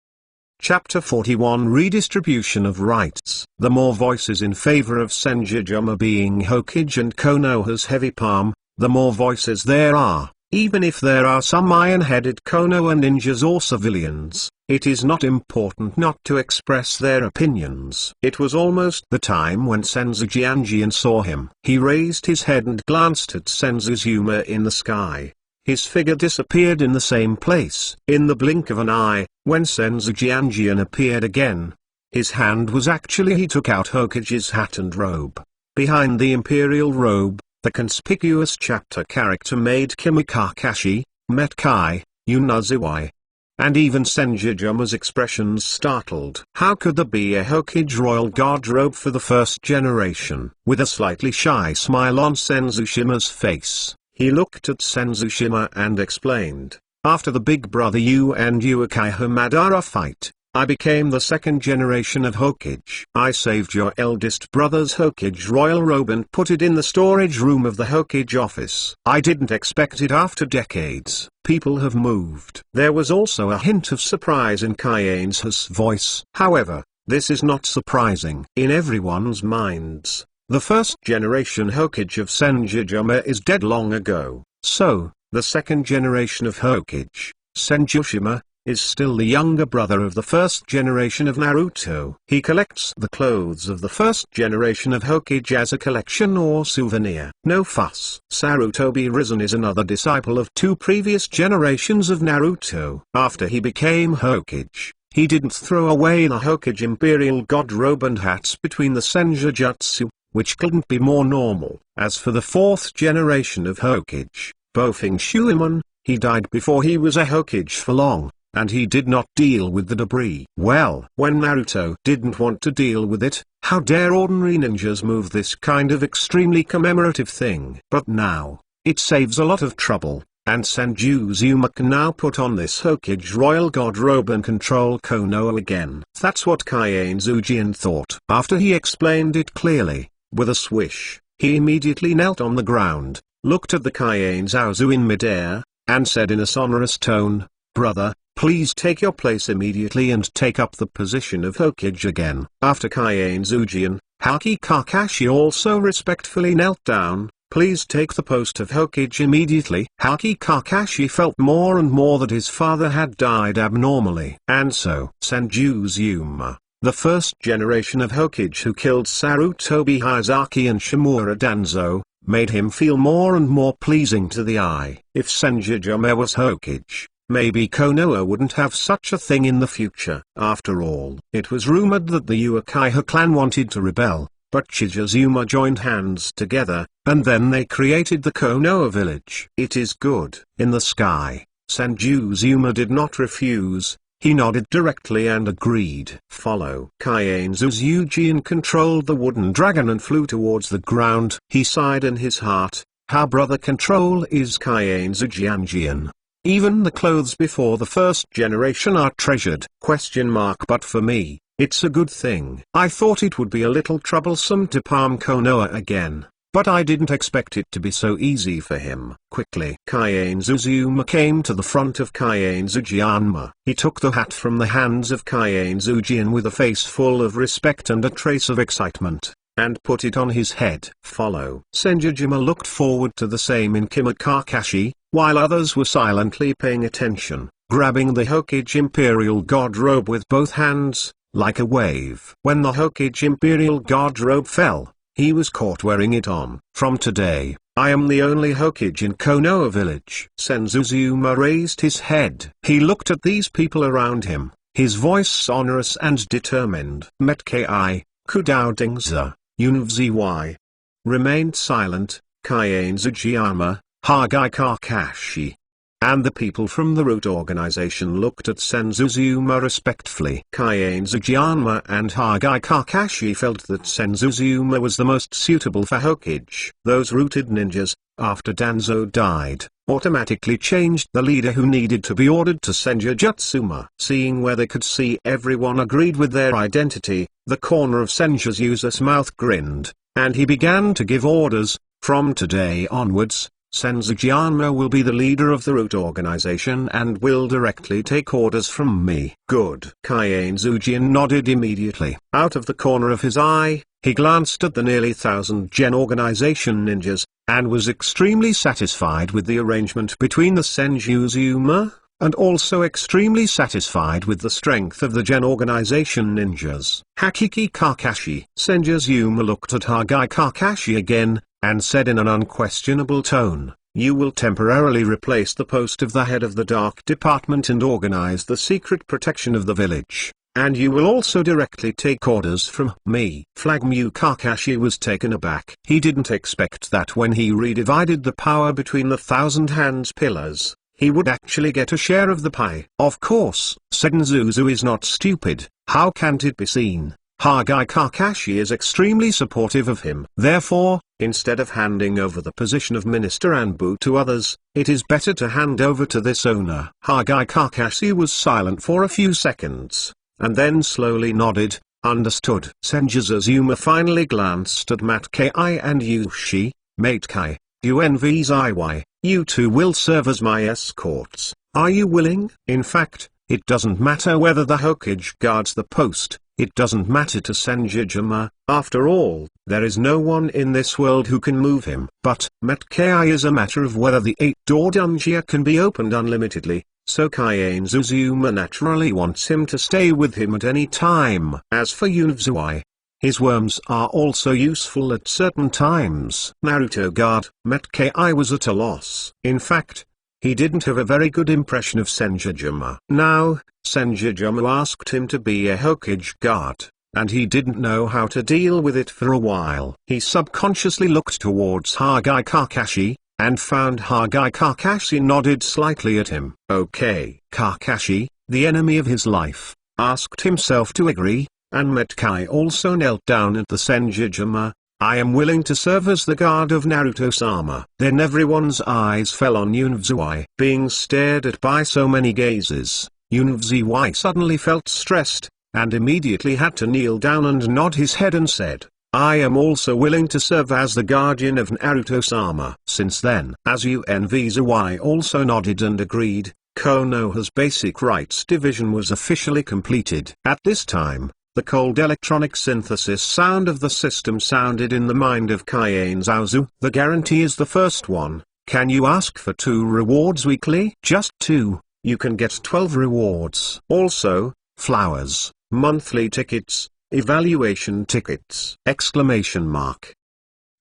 Chapter 41 Redistribution of Rights. The more voices in favor of Senjujima being Hokage and Konoha's heavy palm, the more voices there are. Even if there are some iron-headed Konoha ninjas or civilians, it is not important not to express their opinions. It was almost the time when Senzu Jianjian saw him. He raised his head and glanced at Senzuzuma in the sky. His figure disappeared in the same place. In the blink of an eye, when Senzu Jianjian appeared again, his hand was actually he took out Hokage's hat and robe. Behind the imperial robe, the conspicuous chapter character made Kimikakashi, Metkai, Unazuai, and even Senjujuma's expressions startled. How could there be a Hokage royal guard robe for the first generation? With a slightly shy smile on Senzushima's face, he looked at Senzushima and explained, after the big brother Yu and Uchiha Madara fight, I became the second generation of Hokage. I saved your eldest brother's Hokage royal robe and put it in the storage room of the Hokage office. I didn't expect it after decades. People have moved. There was also a hint of surprise in Kaien's voice. However, this is not surprising. In everyone's minds, the first generation Hokage of Senjujima is dead long ago. So, the second generation of Hokage, Senjushima, is still the younger brother of the first generation of Naruto. He collects the clothes of the first generation of Hokage as a collection or souvenir. No fuss. Sarutobi Risen is another disciple of two previous generations of Naruto. After he became Hokage, he didn't throw away the Hokage Imperial God robe and hats between the Senjutsu, which couldn't be more normal. As for the fourth generation of Hokage, Bofing Shuiman, he died before he was a Hokage for long, and he did not deal with the debris. Well, when Naruto didn't want to deal with it, how dare ordinary ninjas move this kind of extremely commemorative thing? But now, it saves a lot of trouble, and Senjutsu can now put on this Hokage Royal God robe and control Konoha again. That's what Kaienzujian thought. After he explained it clearly, with a swish, he immediately knelt on the ground, looked at the Kaienzuzu in midair, and said in a sonorous tone, "Brother, please take your place immediately and take up the position of Hokage again." After Kaienzujian, Haki Kakashi also respectfully knelt down. "Please take the post of Hokage immediately." Haki Kakashi felt more and more that his father had died abnormally. And so, Senjutsu, the first generation of Hokage who killed Sarutobi Hayazaki and Shimura Danzo, made him feel more and more pleasing to the eye. If Senjutsu was Hokage, maybe Konoha wouldn't have such a thing in the future. After all, it was rumored that the Uchiha clan wanted to rebel, but Chizuzuma joined hands together, and then they created the Konoha village. It is good. In the sky, Senjutsu did not refuse. He nodded directly and agreed. Follow. Kaienzujian controlled the wooden dragon and flew towards the ground. He sighed in his heart, "How brother control is Kaienzujian. Even the clothes before the first generation are treasured. But for me, it's a good thing. I thought it would be a little troublesome to palm Konoha again, but I didn't expect it to be so easy for him." Quickly, Kaienzujian came to the front of Kaienzujian. He took the hat from the hands of Kaienzujian with a face full of respect and a trace of excitement, and put it on his head. Follow. Senjutsu looked forward to the same in Kakashi, while others were silently paying attention, grabbing the Hokage Imperial God robe with both hands, like a wave. When the Hokage Imperial God robe fell, he was caught wearing it on. "From today, I am the only Hokage in Konoha village." Senjutsu raised his head. He looked at these people around him, his voice sonorous and determined. Metki, Kudoudingza, Unvzy. Remained silent, Kaienzujian, Hagi Kakashi, and the people from the Root organization looked at Senjutsu respectfully. Kaienzujian and Hagi Kakashi felt that Senjutsu was the most suitable for Hokage. Those rooted ninjas, after Danzo died, automatically changed the leader who needed to be ordered to Senjutsu. Seeing where they could see everyone agreed with their identity, the corner of Senjutsu's mouth grinned, and he began to give orders. "From today onwards, Senjutsu will be the leader of the Root organization and will directly take orders from me." "Good." Kaienzujian nodded immediately. Out of the corner of his eye, he glanced at the nearly 1,000 Gen organization ninjas, and was extremely satisfied with the arrangement between the Senjutsu, and also extremely satisfied with the strength of the Gen organization ninjas. Hakiki Kakashi. Senjutsu looked at Hagi Kakashi again, and said in an unquestionable tone, "You will temporarily replace the post of the head of the Dark Department and organize the secret protection of the village, and you will also directly take orders from me." Flagmu Kakashi was taken aback. He didn't expect that when he redivided the power between the 1,000 hands pillars, he would actually get a share of the pie. Of course, Senjutsu is not stupid. How can't it be seen? Hagi Kakashi is extremely supportive of him. Therefore, instead of handing over the position of Minister Anbu to others, it is better to hand over to this owner. Hagi Kakashi was silent for a few seconds, and then slowly nodded, "Understood." Senjutsu finally glanced at Matki and Yushi. "Mateki, Unvzy, you two will serve as my escorts. Are you willing?" In fact, it doesn't matter whether the Hokage guards the post. It doesn't matter to Senjutsu. After all, there is no one in this world who can move him. But Metki is a matter of whether the 8-door dungeon can be opened unlimitedly. so Kaienzuzuma naturally wants him to stay with him at any time. As for Untitled I, his worms are also useful at certain times. Naruto guard Metkai was at a loss. In fact, he didn't have a very good impression of Senjujuma. Now, Senjujuma asked him to be a Hokage guard, and he didn't know how to deal with it for a while. He subconsciously looked towards Hagai Kakashi, and found Hagai Kakashi nodded slightly at him. Okay. Kakashi, the enemy of his life, asked himself to agree, and Metkai also knelt down at the Senjujuma. I am willing to serve as the guard of Naruto-sama. Then everyone's eyes fell on Untitled I. Being stared at by so many gazes, Untitled I suddenly felt stressed, and immediately had to kneel down and nod his head and said, I am also willing to serve as the guardian of Naruto-sama. Since then, as Untitled I also nodded and agreed, Konoha's basic rights division was officially completed. At this time, the cold electronic synthesis sound of the system sounded in the mind of Kaienzazu. The guarantee is the first one. Can you ask for 2 rewards weekly? Just 2. You can get 12 rewards. Also, flowers, monthly tickets, evaluation tickets! Exclamation mark.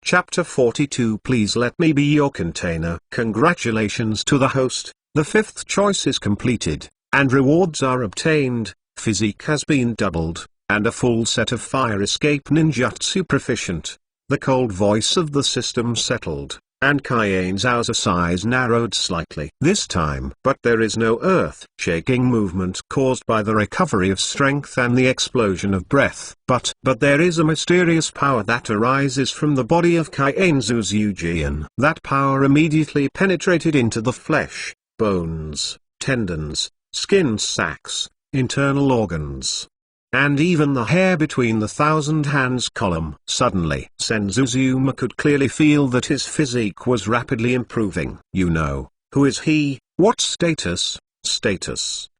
Chapter 42. Please let me be your container. Congratulations to the host, the 5th choice is completed, and rewards are obtained. Physique has been doubled, and a full set of fire escape ninjutsu proficient. The cold voice of the system settled, and Kaienzazu's eyes narrowed slightly this time. But there is no earth-shaking movement caused by the recovery of strength and the explosion of breath. But there is a mysterious power that arises from the body of Kaienzazu. That power immediately penetrated into the flesh, bones, tendons, skin sacs, internal organs, and even the hair between the thousand hands column. Suddenly, Senjuzuma could clearly feel that his physique was rapidly improving. You know, who is he, what status,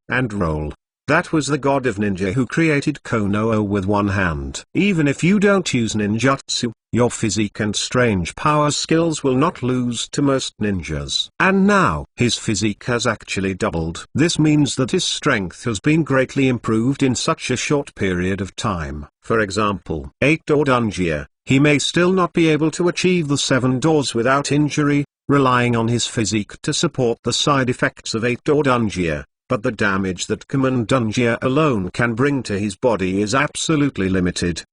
and role? That was the god of ninja who created Konoha with one hand. Even if you don't use ninjutsu, your physique and strange power skills will not lose to most ninjas. And now, his physique has actually doubled. This means that his strength has been greatly improved in such a short period of time. For example, 8-door Dungeon, he may still not be able to achieve the 7 doors without injury, relying on his physique to support the side effects of 8-door Dungeon. But the damage that common Dungeon alone can bring to his body is absolutely limited.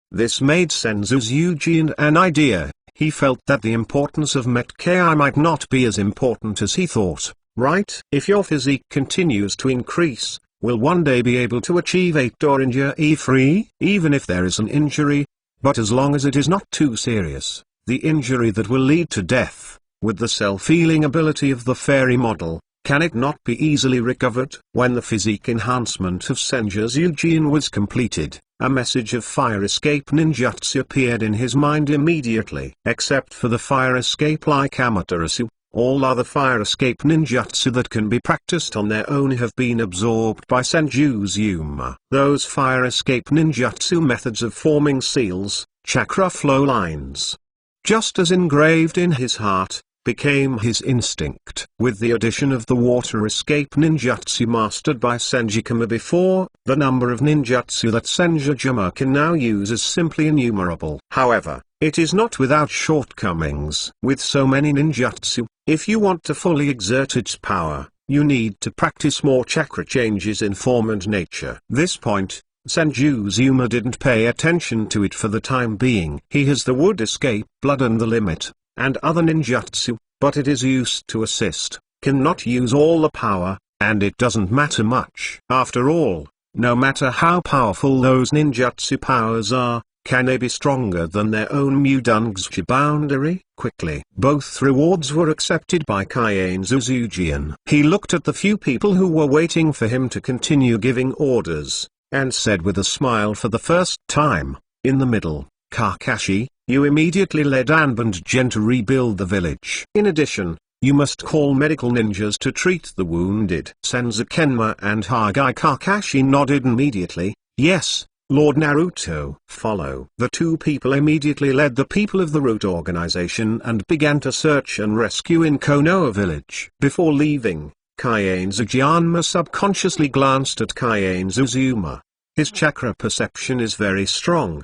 This made Senjuzuma an idea. He felt that the importance of Metkai might not be as important as he thought, right? If your physique continues to increase, will one day be able to achieve 8-door injury-free? Even if there is an injury, but as long as it is not too serious, the injury that will lead to death, with the self-healing ability of the fairy model, can it not be easily recovered? When the physique enhancement of Senjuzuma was completed, a message of fire escape ninjutsu appeared in his mind immediately. Except for the fire escape like Amaterasu, all other fire escape ninjutsu that can be practiced on their own have been absorbed by Senjuzuma. Those fire escape ninjutsu methods of forming seals, chakra flow lines, just as engraved in his heart, became his instinct. With the addition of the water escape ninjutsu mastered by Senjukuma before, the number of ninjutsu that Senjujuma can now use is simply innumerable. However, it is not without shortcomings. With so many ninjutsu, if you want to fully exert its power, you need to practice more chakra changes in form and nature. This point, Senjuzuma didn't pay attention to it for the time being. He has the wood escape, blood and the limit, and other ninjutsu, but it is used to assist, cannot use all the power, and it doesn't matter much. After all, no matter how powerful those ninjutsu powers are, can they be stronger than their own Mudungushi boundary? Quickly, both rewards were accepted by Kaienzazu. He looked at the few people who were waiting for him to continue giving orders, and said with a smile for the first time, in the middle, Kakashi, you immediately led Anb and Gen to rebuild the village. In addition, you must call medical ninjas to treat the wounded. Senzakenma and Hagai Kakashi nodded immediately. Yes, Lord Naruto. Follow. The 2 people immediately led the people of the Root organization and began to search and rescue in Konoha village. Before leaving, Kaiane Tsujianma subconsciously glanced at Kaiane Zuzuma. His chakra perception is very strong,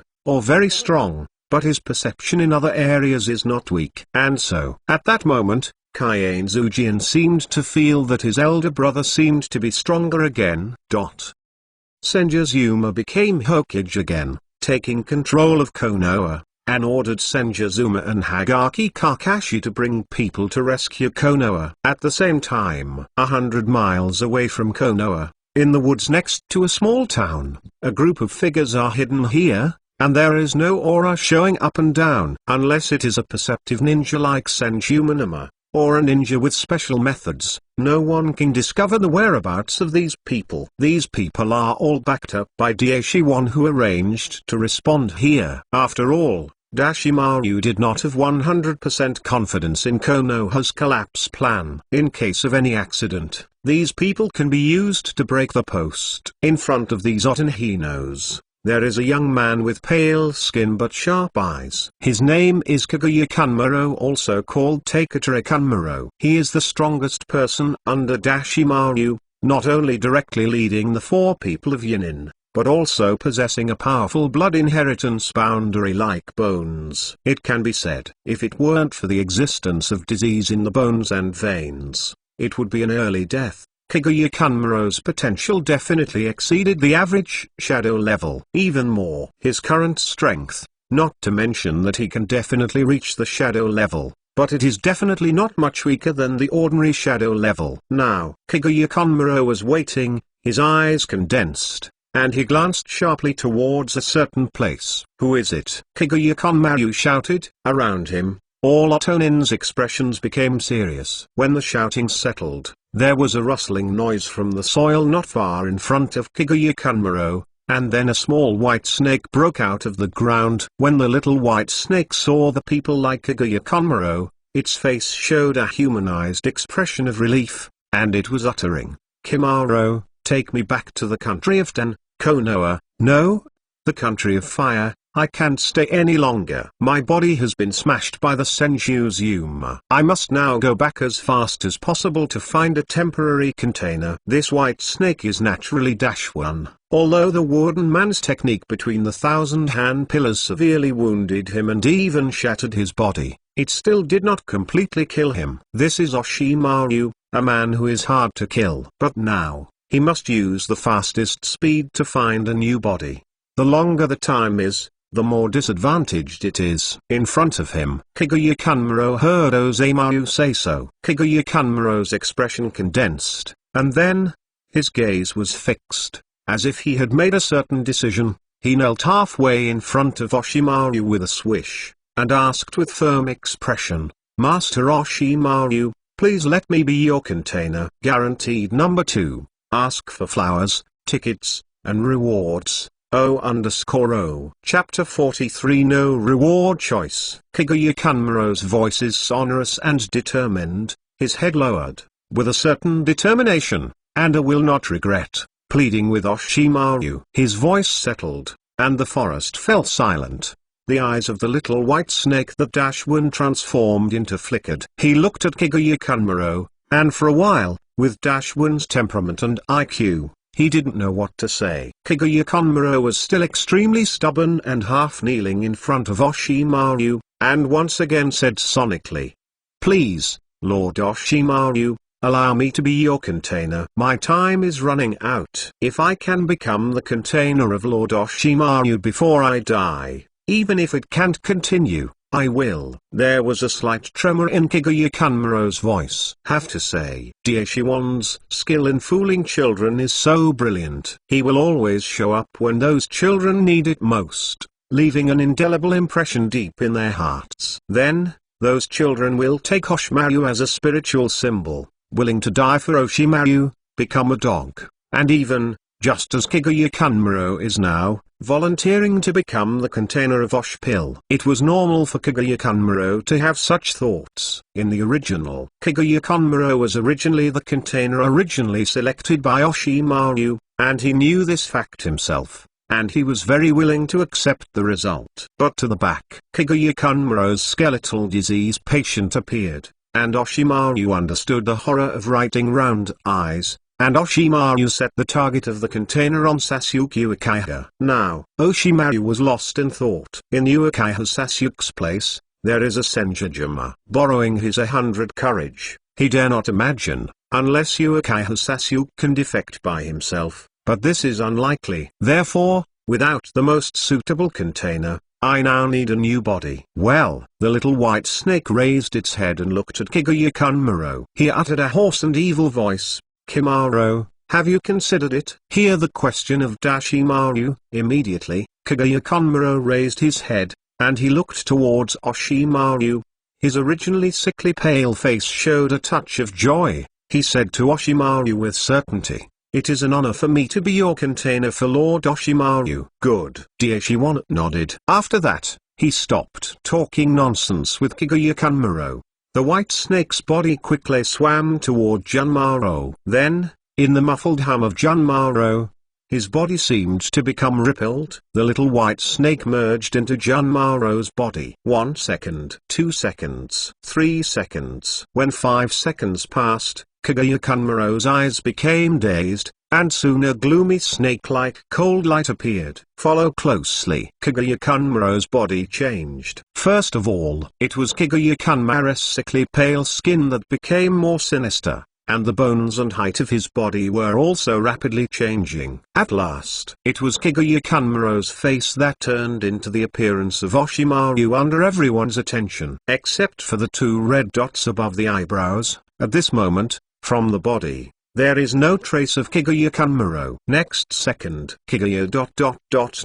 but his perception in other areas is not weak. And so, at that moment, Kaiane Tsujian seemed to feel that his elder brother seemed to be stronger again. Senju Zuma became Hokage again, taking control of Konoha, and ordered Senju Zuma and Hagaki Kakashi to bring people to rescue Konoha. At the same time, 100 miles away from Konoha, in the woods next to a small town, a group of figures are hidden here, and there is no aura showing up and down unless it is a perceptive ninja like Senju Minama, or a ninja with special methods. No one can discover the whereabouts of these people. These people are all backed up by Daishiwan, who arranged to respond here. After all, Dashimaru did not have 100% confidence in Konoha's collapse plan. In case of any accident, these people can be used to break the post. In front of these Otenhinos, there is a young man with pale skin but sharp eyes. His name is Kaguya Kanmaro, also called Takatara Kanmaro. He is the strongest person under Dashimaru, not only directly leading the four people of Yanin, but also possessing a powerful blood inheritance boundary like bones. It can be said, if it weren't for the existence of disease in the bones and veins, it would be an early death. Kaguya Kanmaro's potential definitely exceeded the average shadow level. Even more, his current strength, not to mention that he can definitely reach the shadow level, but it is definitely not much weaker than the ordinary shadow level. Now, Kaguya Kanmaro was waiting, his eyes condensed, and he glanced sharply towards a certain place. "Who is it?" Kaguya Kanmaro shouted. Around him, all Otonin's expressions became serious. When the shouting settled, there was a rustling noise from the soil not far in front of Kaguya Kanmaro, and then a small white snake broke out of the ground. When the little white snake saw the people like Kaguya Kanmaro, its face showed a humanized expression of relief, and it was uttering, "Kimaro, take me back to the country of Den, Konoha." "No, the country of fire. I can't stay any longer. My body has been smashed by the Senju Zuma. I must now go back as fast as possible to find a temporary container." This white snake is naturally Dash-1. Although the wooden man's technique between the 1,000-hand pillars severely wounded him and even shattered his body, it still did not completely kill him. This is Oshimaru, a man who is hard to kill. But now, he must use the fastest speed to find a new body. The longer the time is, the more disadvantaged it is. In front of him, Kaguya Kanmaro heard Ozemaru say so. Kaguya Kanmaro's expression condensed, and then, his gaze was fixed, as if he had made a certain decision. He knelt halfway in front of Oshimaru with a swish, and asked with firm expression, "Master Oshimaru, please let me be your container." Guaranteed number 2, ask for flowers, tickets, and rewards. O_O. Chapter 43 No Reward Choice. Kaguya Kanmaro's voice is sonorous and determined, his head lowered, with a certain determination, and a will not regret, pleading with Oshimaru. His voice settled, and the forest fell silent. The eyes of the little white snake that Dash-1 transformed into flickered. He looked at Kaguya Kanmaro, and for a while, with Dash-1's temperament and IQ, he didn't know what to say. Kaguya Kanmaro was still extremely stubborn and half kneeling in front of Oshimaru, and once again said sonically, "Please, Lord Oshimaru, allow me to be your container. My time is running out. If I can become the container of Lord Oshimaru before I die, even if it can't continue, I will." There was a slight tremor in Kaguya Kanmaro's voice. Have to say, Daishiwan's skill in fooling children is so brilliant. He will always show up when those children need it most, leaving an indelible impression deep in their hearts. Then, those children will take Oshimaru as a spiritual symbol, willing to die for Oshimaru, become a dog, and even, just as Kaguya Kanmaro is now, volunteering to become the container of Oshpill. It was normal for Kaguya Kanmaro to have such thoughts. In the original, Kaguya Kanmaro was originally the container originally selected by Oshimaru, and he knew this fact himself, and he was very willing to accept the result. But to the back, Kaguya Kanmaro's skeletal disease patient appeared, and Oshimaru understood the horror of writing round eyes, and Oshimaru set the target of the container on Sasuke Uchiha. Now, Oshimaru was lost in thought. In Uchiha Sasuke's place, there is a Senjujima. Borrowing his 100 courage, he dare not imagine, unless Uchiha Sasuke can defect by himself, but this is unlikely. Therefore, without the most suitable container, I now need a new body. Well, the little white snake raised its head and looked at Kaguya Kunmaro. He uttered a hoarse and evil voice, "Kimaro, have you considered it?" Hear the question of Dashimaru. Immediately, Kaguya Kunmaro raised his head, and he looked towards Oshimaru. His originally sickly pale face showed a touch of joy. He said to Oshimaru with certainty, "It is an honor for me to be your container for Lord Oshimaru." "Good." Daishiwan nodded. After that, he stopped talking nonsense with Kaguya Kunmaro. The white snake's body quickly swam toward Junmaro. Then, in the muffled hum of Junmaro, his body seemed to become rippled. The little white snake merged into Junmaro's body. 1 second, 2 seconds, 3 seconds. When 5 seconds passed, Kaguya Kunmaro's eyes became dazed, and soon a gloomy snake-like cold light appeared. Follow closely. Kaguya Kunmaro's body changed. First of all, it was Kaguya Kunmaro's sickly pale skin that became more sinister, and the bones and height of his body were also rapidly changing. At last, it was Kaguya Kunmaro's face that turned into the appearance of Oshimaru under everyone's attention. Except for the 2 red dots above the eyebrows, at this moment, from the body, there is no trace of Kaguya Kunmaro. Next second, Kaguya ...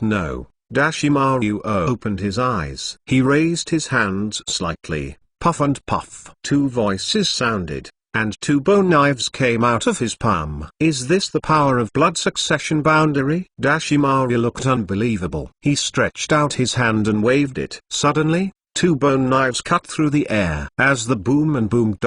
No. Dashimaru opened his eyes. He raised his hands slightly, puff and puff. 2 voices sounded, and 2 bone knives came out of his palm. Is this the power of blood succession boundary? Dashimaru looked unbelievable. He stretched out his hand and waved it. Suddenly, 2 bone knives cut through the air. As the boom and boom ...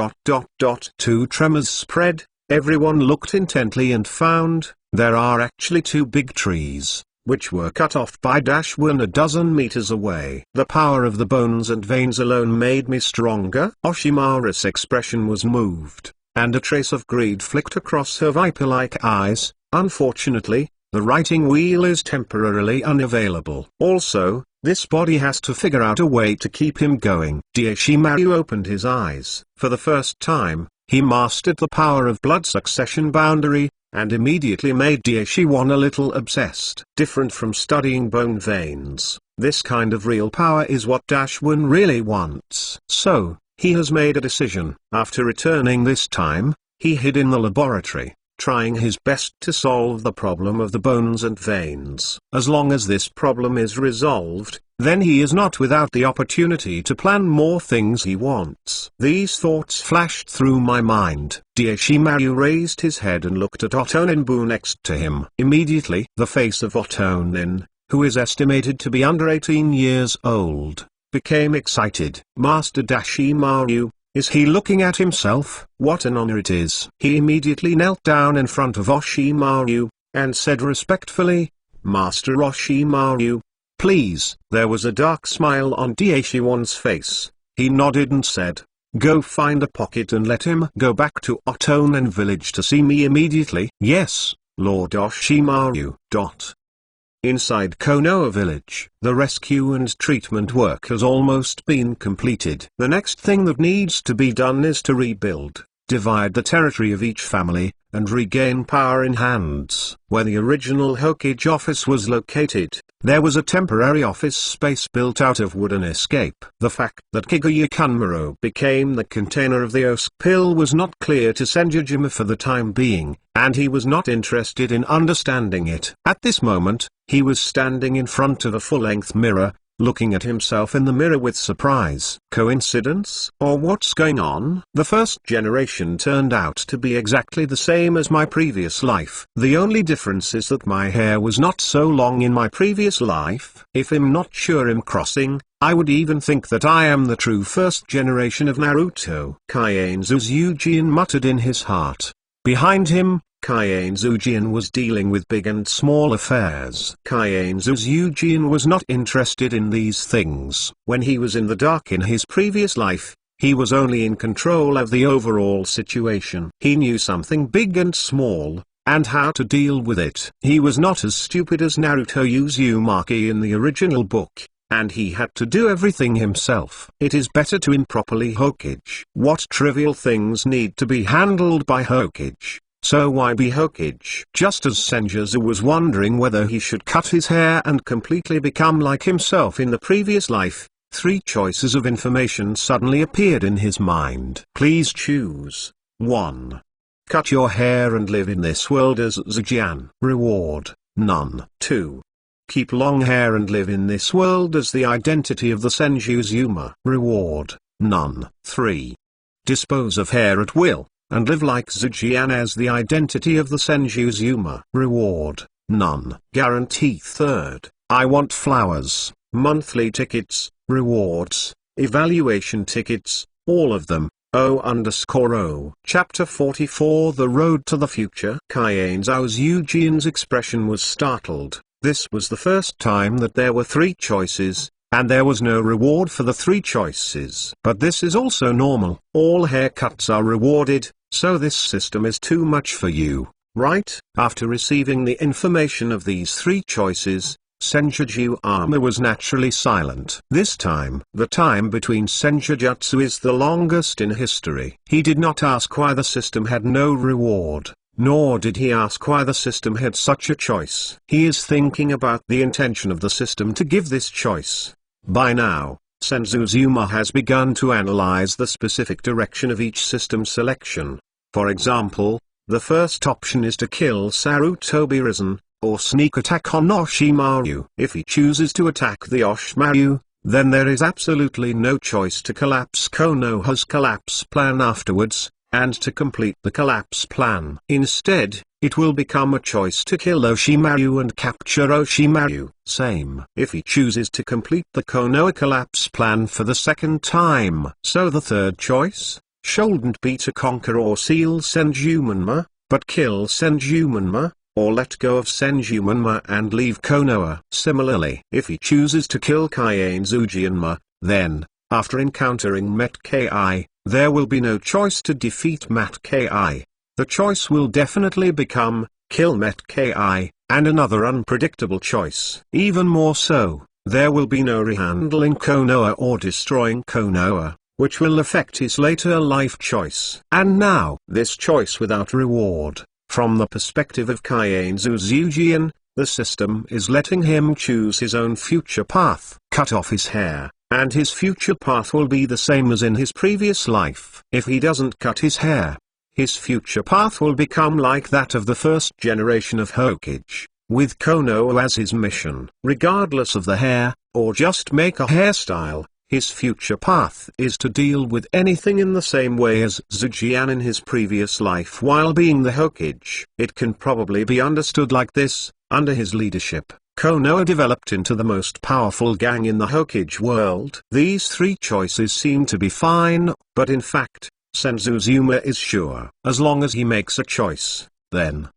2 tremors spread, everyone looked intently and found, there are actually 2 big trees, which were cut off by Dashwin a dozen meters away. The power of the bones and veins alone made me stronger. Oshimaru's expression was moved, and a trace of greed flicked across her viper-like eyes. Unfortunately, the writing wheel is temporarily unavailable. Also, this body has to figure out a way to keep him going. Daishimaru opened his eyes. For the first time, he mastered the power of blood succession boundary, and immediately made Daishiwan a little obsessed. Different from studying bone veins, this kind of real power is what Dashwin really wants. So, he has made a decision. After returning this time, he hid in the laboratory, trying his best to solve the problem of the bones and veins. As long as this problem is resolved, then he is not without the opportunity to plan more things he wants. These thoughts flashed through my mind. Daishimaru raised his head and looked at Otoninbu next to him. Immediately, the face of Otonin, who is estimated to be under 18 years old, became excited. Master Dashimaru, is he looking at himself? What an honor it is. He immediately knelt down in front of Oshimaru, and said respectfully, "Master Oshimaru, please." There was a dark smile on Daishiwan's face. He nodded and said, "Go find a pocket and let him go back to Otonin village to see me immediately." "Yes, Lord Oshimaru." Inside Konoha village, the rescue and treatment work has almost been completed. The next thing that needs to be done is to rebuild, divide the territory of each family, and regain power in hands. Where the original Hokage office was located, there was a temporary office space built out of wooden escape. The fact that Kaguya Kunmaro became the container of the Osk pill was not clear to Senjujima for the time being, and he was not interested in understanding it. At this moment, he was standing in front of a full-length mirror, looking at himself in the mirror with surprise. Coincidence? Or what's going on? The first generation turned out to be exactly the same as my previous life. The only difference is that my hair was not so long in my previous life. If I'm not sure I'm crossing, I would even think that I am the true first generation of Naruto. Kaienzu Zujin muttered in his heart. Behind him, Kaienzu Zujin was dealing with big and small affairs. Kaienzu Zujin was not interested in these things. When he was in the dark in his previous life, He was only in control of the overall situation. He knew something big and small, and how to deal with it. He was not as stupid as Naruto Uzumaki in the original book, and he had to do everything himself. It is better to improperly Hokage. What trivial things need to be handled by Hokage? So why be Hokage? Just as Senjutsu was wondering whether he should cut his hair and completely become like himself in the previous life, 3 choices of information suddenly appeared in his mind. Please choose. 1. Cut your hair and live in this world as Zujian. Reward: none. 2. Keep long hair and live in this world as the identity of the Senjuzuma. Reward: none. 3. Dispose of hair at will, and live like Zujian as the identity of the Senjuzuma. Reward: none. Guarantee. 3rd. I want flowers, monthly tickets, rewards, evaluation tickets, all of them. O_O. Chapter 44 The Road to the Future. Kaiane Zhujian's expression was startled. This was the first time that there were 3 choices, and there was no reward for the 3 choices. But this is also normal. All haircuts are rewarded, so this system is too much for you, right? After receiving the information of these 3 choices, Senjutsu was naturally silent. This time, the time between Senjutsu is the longest in history. He did not ask why the system had no reward, nor did he ask why the system had such a choice. He is thinking about the intention of the system to give this choice. By now, Senjuzuma has begun to analyze the specific direction of each system selection. For example, the first option is to kill Sarutobi Risen, or sneak attack on Oshimaru. If he chooses to attack the Oshimaru, then there is absolutely no choice to collapse Konoha's collapse plan afterwards, and to complete the collapse plan. Instead, it will become a choice to kill Oshimaru and capture Oshimaru. Same if he chooses to complete the Konoha collapse plan for the 2nd time. So the 3rd choice shouldn't be to conquer or seal Senjunma, but kill Senjunma, or let go of Senjunma and leave Konoha. Similarly, if he chooses to kill Kaiane Zhujianma, then, after encountering Met-Ki, there will be no choice to defeat Met-Ki. The choice will definitely become, kill Met-Ki, and another unpredictable choice. Even more so, there will be no rehandling Konoha or destroying Konoha, which will affect his later life choice. And now, this choice without reward. From the perspective of Kaiane Zhujian, the system is letting him choose his own future path. Cut off his hair, and his future path will be the same as in his previous life. If he doesn't cut his hair, his future path will become like that of the first generation of Hokage, with Konoha as his mission. Regardless of the hair, or just make a hairstyle, his future path is to deal with anything in the same way as Zujian in his previous life while being the Hokage. It can probably be understood like this: under his leadership, Konoha developed into the most powerful gang in the Hokage world. These 3 choices seem to be fine, but in fact, Senjuzuma is sure. As long as he makes a choice, then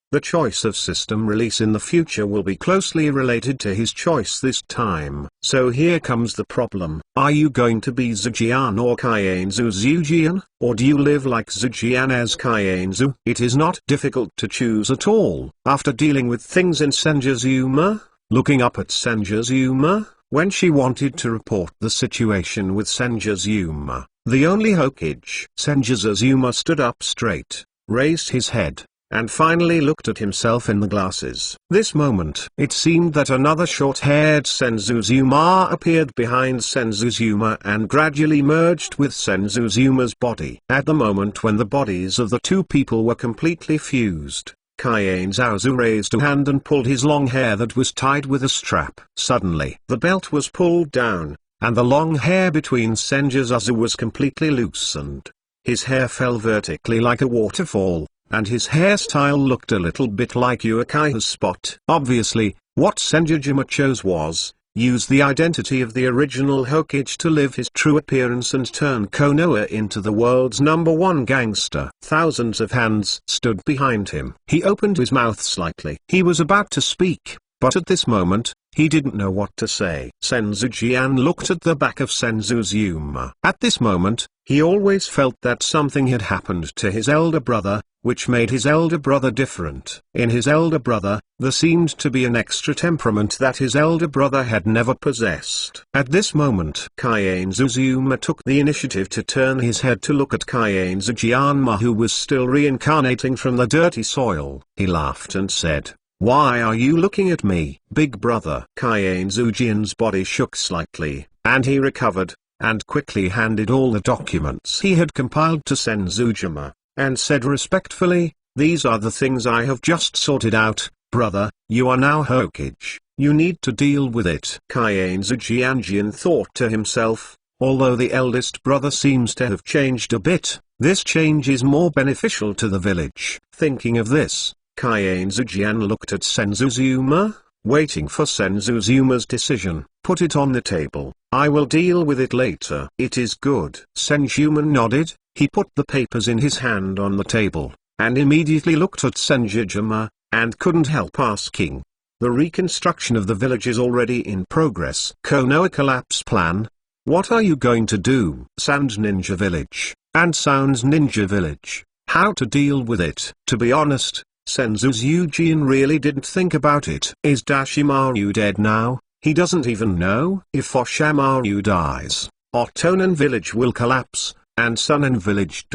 the choice of system release in the future will be closely related to his choice this time. So here comes the problem. Are you going to be Zujian or Kaiane Zhujian, or do you live like Zujian as Kaiane Zhu? It is not difficult to choose at all. After dealing with things in Senjuzuma, looking up at Senjuzuma, when she wanted to report the situation with Senjuzuma, the only Hokage, Senjuzuma stood up straight, raised his head, and finally looked at himself in the glasses. This moment, it seemed that another short-haired Senjuzuma appeared behind Senjuzuma and gradually merged with Senjuzuma's body. At the moment when the bodies of the 2 people were completely fused, Kaiane Zhujian raised a hand and pulled his long hair that was tied with a strap. Suddenly, the belt was pulled down, and the long hair between Senjutsu was completely loosened. His hair fell vertically like a waterfall, and his hairstyle looked a little bit like Uchiha's spot. Obviously, what Senjuzuma chose was, use the identity of the original Hokage to live his true appearance and turn Konoha into the world's #1 gangster. Thousands of hands stood behind him. He opened his mouth slightly. He was about to speak, but at this moment, He didn't know what to say. Senzu Jian looked at the back of Senzu's Yuma. At this moment, he always felt that something had happened to his elder brother, which made his elder brother different. In his elder brother, there seemed to be an extra temperament that his elder brother had never possessed. At this moment, Kaienzu Yuma took the initiative to turn his head to look at Kaienzu Jianma, who was still reincarnating from the dirty soil. He laughed and said, "Why are you looking at me, big brother?" Kaienzu Jian's body shook slightly, and he recovered, and quickly handed all the documents he had compiled to Senzu Jianma, and said respectfully, "These are the things I have just sorted out, brother. You are now Hokage. You need to deal with it." Kaienzu Jian thought to himself, although the eldest brother seems to have changed a bit, this change is more beneficial to the village. Thinking of this, Kaienzu Jian looked at Senzu Yuma, waiting for Senzu Yuma's decision. "Put it on the table. I will deal with it later." "It is good." Senzu Yuma nodded. He put the papers in his hand on the table, and immediately looked at Senju Jianma, and couldn't help asking. "The reconstruction of the village is already in progress." "Konoha collapse plan? What are you going to do?" "Sounds Ninja Village, and Sounds Ninja Village. How to deal with it?" To be honest, Senzu Jian really didn't think about it. Is Dashimaru dead now? He doesn't even know. If Oshimaru dies, Otonen Village will collapse, and Sunen Village ...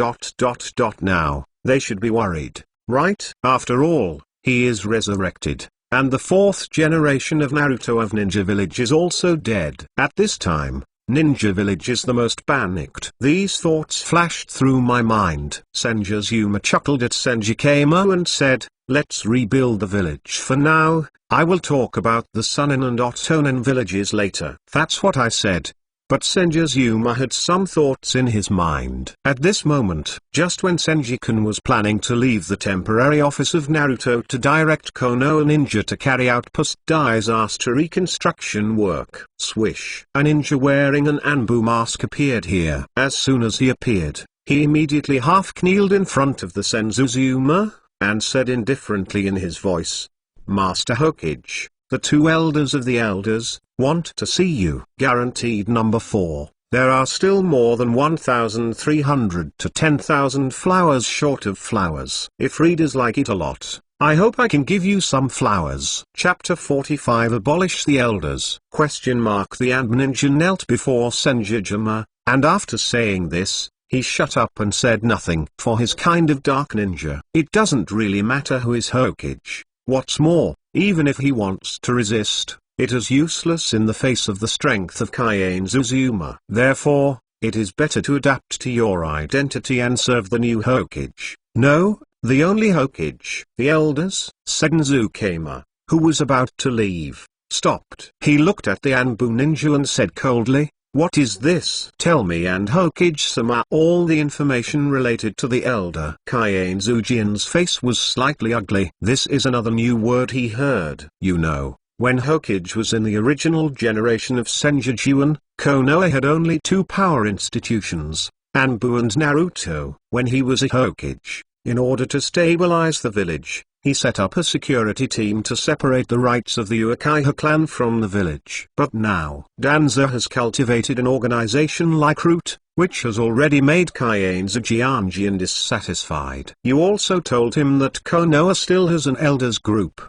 Now, they should be worried, right? After all, he is resurrected, and the fourth generation of Naruto of Ninja Village is also dead. At this time, Ninja Village is the most panicked. These thoughts flashed through my mind. Senju Yuma chuckled at Senju Kamo and said, "Let's rebuild the village for now. I will talk about the Sunen and Otonen villages later." That's what I said. But Senju Yuma had some thoughts in his mind. At this moment, just when Senju-kun was planning to leave the temporary office of Naruto to direct Konoha Ninja to carry out post-disaster reconstruction work, swish! A ninja wearing an Anbu mask appeared here. As soon as he appeared, he immediately half-kneeled in front of the Senju Yuma, and said indifferently in his voice, "Master Hokage, the two elders of the elders want to see you." Guaranteed number 4. There are still more than 1,300 to 10,000 flowers short of flowers. If readers like it a lot, I hope I can give you some flowers. Chapter 45 Abolish the Elders? The Anbu ninja knelt before Senju Jianma, and after saying this, he shut up and said nothing. For his kind of dark ninja, it doesn't really matter who is Hokage. What's more, even if he wants to resist, it is useless in the face of the strength of Kaienzu Yuma. Therefore, it is better to adapt to your identity and serve the new Hokage. No, the only Hokage. The elders, Senzu Kama, who was about to leave, stopped. He looked at the Anbu ninja and said coldly, "What is this?" "Tell me and Hokage-sama all the information related to the elder." Kaienzu Jian's face was slightly ugly. This is another new word he heard. You know, when Hokage was in the original generation of Senju Jian, Konoha had only 2 power institutions, Anbu and Naruto. When he was a Hokage, in order to stabilize the village, he set up a security team to separate the rights of the Uchiha clan from the village. But now, Danza has cultivated an organization like Root, which has already made Kaienzu Jian dissatisfied. You also told him that Konoha still has an elders group?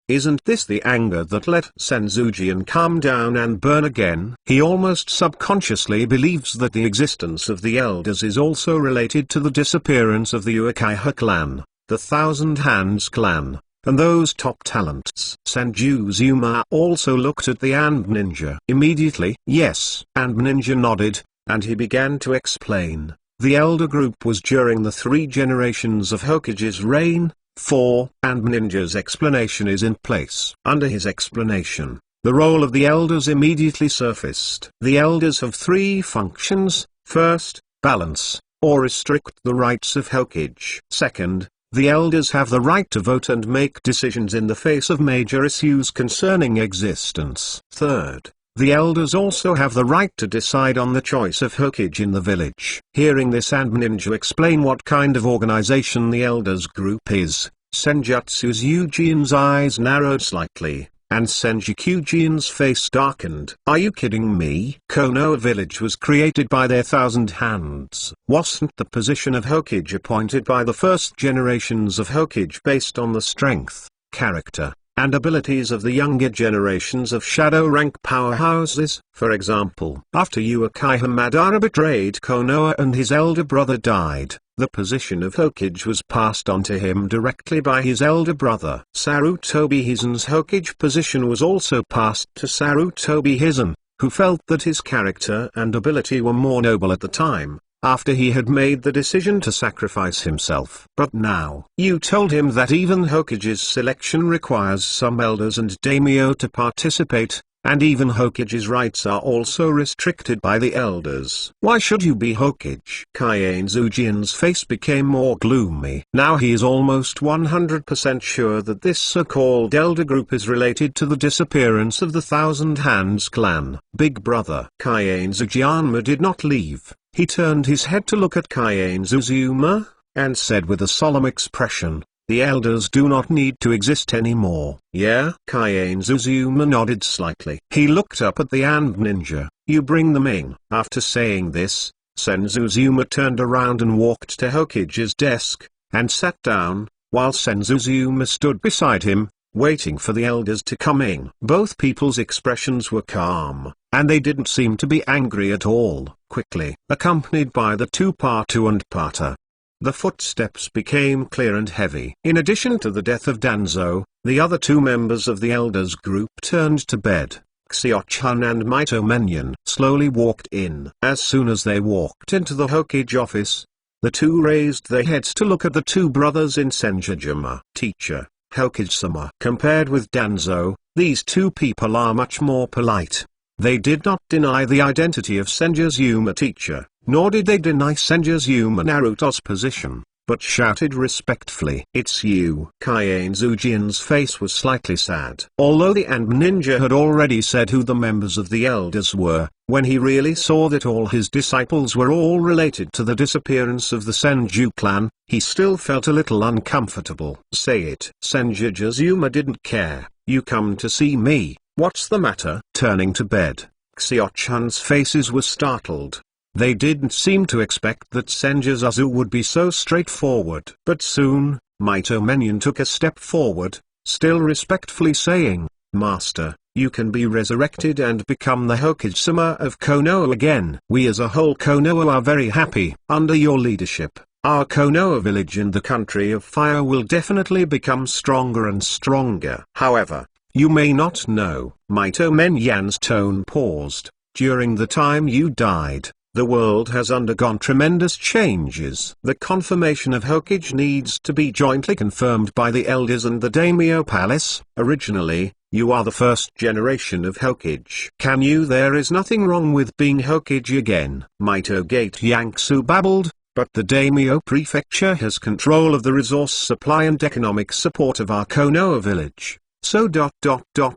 Isn't this the anger that let Senzu Jian calm down and burn again? He almost subconsciously believes that the existence of the elders is also related to the disappearance of the Uchiha clan, the Thousand Hands clan, and those top talents. Senju Yuma also looked at the Anbu ninja. Immediately, yes. Anbu ninja nodded, and he began to explain. The elder group was during the 3 generations of Hokage's reign. 4. Anbu ninja's explanation is in place. Under his explanation, the role of the elders immediately surfaced. The elders have 3 functions. First, balance, or restrict the rights of Hokage. Second, the elders have the right to vote and make decisions in the face of major issues concerning existence. Third, the elders also have the right to decide on the choice of Hokage in the village. Hearing this Anbu ninja explain what kind of organization the elders group is, Senjutsu Jian's eyes narrowed slightly. and Senjikujian's face darkened. Are you kidding me? Konoha village was created by their 1,000 hands. Wasn't the position of Hokage appointed by the first generations of Hokage based on the strength, character, and abilities of the younger generations of shadow rank powerhouses? For example, after Uchiha Madara betrayed Konoha and his elder brother died, the position of Hokage was passed on to him directly by his elder brother. Sarutobi Hizen's Hokage position was also passed to Sarutobi Hizen, who felt that his character and ability were more noble at the time, after he had made the decision to sacrifice himself. But now, you told him that even Hokage's selection requires some elders and daimyo to participate, and even Hokage's rights are also restricted by the elders. Why should you be Hokage? Kaien Zujian's face became more gloomy. Now he is almost 100% sure that this so-called elder group is related to the disappearance of the Thousand Hands clan. Big brother. Kaien Zujianma did not leave. He turned his head to look at Kaien Zuzuma, and said with a solemn expression, "The elders do not need to exist anymore." Yeah? Kaien Zuzuma nodded slightly. He looked up at the and ninja. You bring them in. After saying this, Senzuzuma turned around and walked to Hokage's desk, and sat down, while Senzuzuma stood beside him, waiting for the elders to come in. Both people's expressions were calm, and they didn't seem to be angry at all. Quickly, accompanied by the two Patu and Pata, the footsteps became clear and heavy. In addition to the death of Danzo, the other two members of the elders group turned to bed. Xiao-chan and Mito Menyon slowly walked in. As soon as they walked into the Hokage office, the two raised their heads to look at the two brothers in Senjujima. Teacher, Hokage-sama. Compared with Danzo, these two people are much more polite. They did not deny the identity of Senjuzuma teacher, nor did they deny Senjuzuma Naruto's position, but shouted respectfully, "It's you." Kaien Zujian's face was slightly sad. Although the and ninja had already said who the members of the elders were, when he really saw that all his disciples were all related to the disappearance of the Senju clan, he still felt a little uncomfortable. Say it. Senjuzuma didn't care. You come to see me. What's the matter? Turning to bed, Xiao-chan's faces were startled. They didn't seem to expect that Senjuzazu would be so straightforward. But soon, Mito Menyon took a step forward, still respectfully saying, "Master, you can be resurrected and become the Hokage-sama of Konoha again. We as a whole Konoha are very happy. Under your leadership, our Konoha village in the country of fire will definitely become stronger and stronger. However, you may not know." Mito Menyon's tone paused. "During the time you died, the world has undergone tremendous changes. The confirmation of Hokage needs to be jointly confirmed by the elders and the Daimyo Palace. Originally, you are the first generation of Hokage. Can you? There is nothing wrong with being Hokage again." Mito Gate Yanksu babbled, "But the Daimyo Prefecture has control of the resource supply and economic support of our Konoha village. So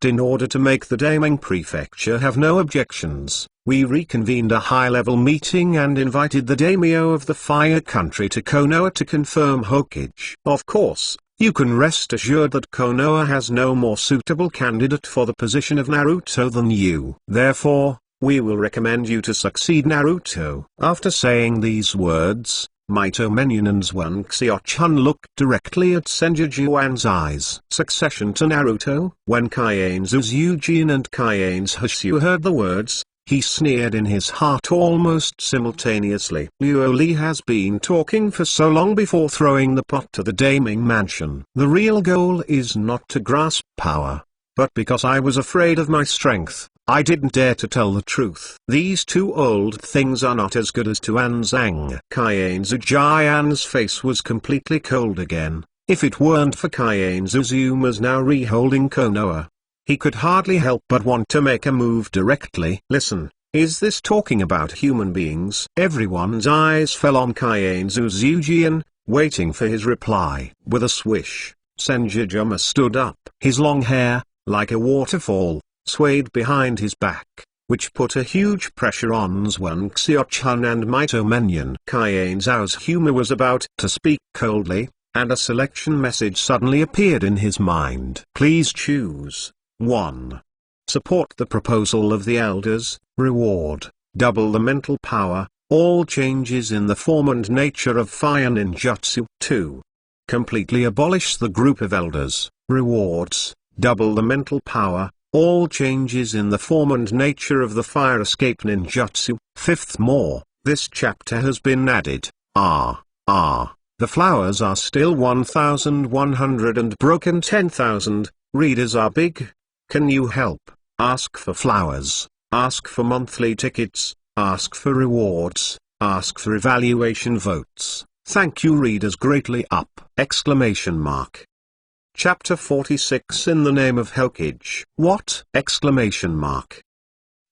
in order to make the Daimyo Prefecture have no objections, we reconvened a high-level meeting and invited the daimyo of the Fire Country to Konoha to confirm Hokage. Of course, you can rest assured that Konoha has no more suitable candidate for the position of Naruto than you. Therefore, we will recommend you to succeed Naruto." After saying these words, Mito Menyon and Xiao-chan looked directly at Senjujuan's eyes. Succession to Naruto? When Kaien Zujian and Kaien Hushu heard the words, he sneered in his heart almost simultaneously. Liu has been talking for so long before throwing the pot to the Daiming mansion. The real goal is not to grasp power, but because I was afraid of my strength, I didn't dare to tell the truth. These two old things are not as good as Tuanzang. Kaien Zujian's face was completely cold again. If it weren't for Kaien Zuzuma's now reholding Konoha, he could hardly help but want to make a move directly. "Listen, is this talking about human beings?" Everyone's eyes fell on Kaien Zujian, waiting for his reply. With a swish, Senjujuma stood up. His long hair, like a waterfall, swayed behind his back, which put a huge pressure on Xiao-chan and Mito Menyon. Kaien Zhao's humor was about to speak coldly, and a selection message suddenly appeared in his mind. "Please choose. 1. Support the proposal of the elders, reward, double the mental power, all changes in the form and nature of fire ninjutsu. 2. Completely abolish the group of elders, rewards, double the mental power, all changes in the form and nature of the fire escape ninjutsu. 5th more, this chapter has been added. The flowers are still 1,100 and broken 10,000, readers are big. Can you help? Ask for flowers, ask for monthly tickets, ask for rewards, ask for evaluation votes. Thank you readers greatly up! Exclamation mark. Chapter 46 In the Name of Hokage. What? Exclamation mark.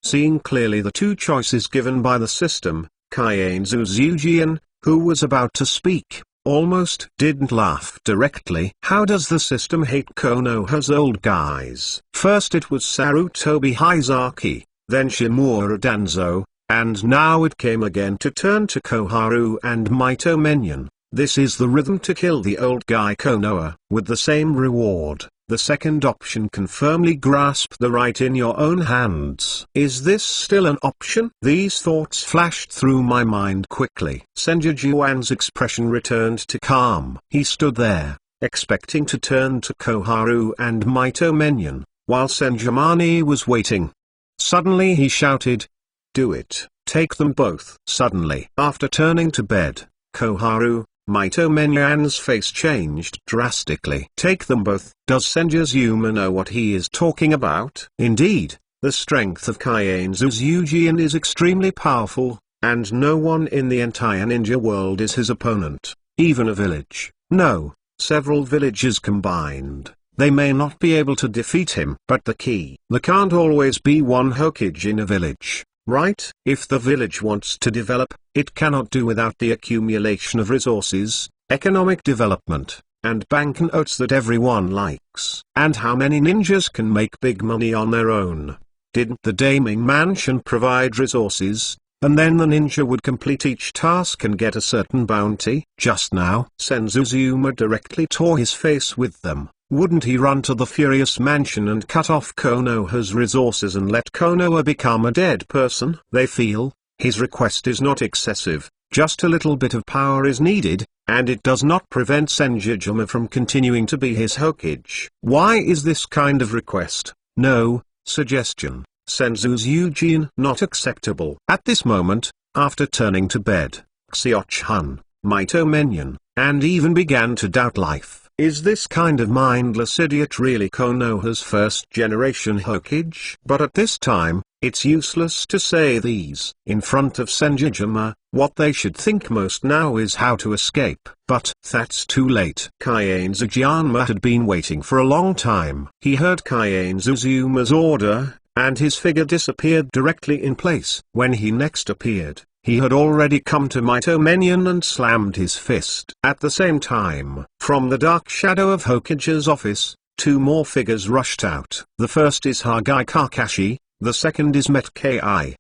Seeing clearly the two choices given by the system, Kaienzu Zujian, who was about to speak, almost didn't laugh directly. How does the system hate Konoha's old guys? First it was Sarutobi Hizaki, then Shimura Danzo, and now it came again to turn to Koharu and Maito Menyon. This is the rhythm to kill the old guy Konoha, with the same reward. The second option can firmly grasp the right in your own hands. Is this still an option? These thoughts flashed through my mind quickly. Senju Juan's expression returned to calm. He stood there, expecting to turn to Koharu and Maito Menyon, while Senjumani was waiting. Suddenly he shouted, "Do it, take them both." Suddenly, after turning to bed, Koharu, Maito Menyon's face changed drastically. Take them both. Does Senjuzuma know what he is talking about? Indeed, the strength of Kaienzu Zujian is extremely powerful, and no one in the entire ninja world is his opponent, even a village. No, several villages combined. They may not be able to defeat him. But the key, there can't always be one Hokage in a village. Right? If the village wants to develop, it cannot do without the accumulation of resources, economic development, and banknotes that everyone likes. And how many ninjas can make big money on their own? Didn't the Daming Mansion provide resources, and then the ninja would complete each task and get a certain bounty? Just now, Senzuzuma directly tore his face with them. Wouldn't he run to the Furious Mansion and cut off Konoha's resources and let Konoha become a dead person? They feel, his request is not excessive, just a little bit of power is needed, and it does not prevent Senjujuma from continuing to be his Hokage. Why is this kind of request, no, suggestion, Senjuzujin not acceptable? At this moment, after turning to bed, Xioch-hun, Maito Menyon, and even began to doubt life. Is this kind of mindless idiot really Konoha's first-generation Hokage? But at this time, it's useless to say these. In front of Senjujuma, what they should think most now is how to escape. But that's too late. Kaienzu Jianma had been waiting for a long time. He heard Kaienzuzuma's order, and his figure disappeared directly in place. When he next appeared, he had already come to Maito Menyon and slammed his fist. At the same time, from the dark shadow of Hokage's office, two more figures rushed out. The first is Hagai Kakashi, the second is Metkei.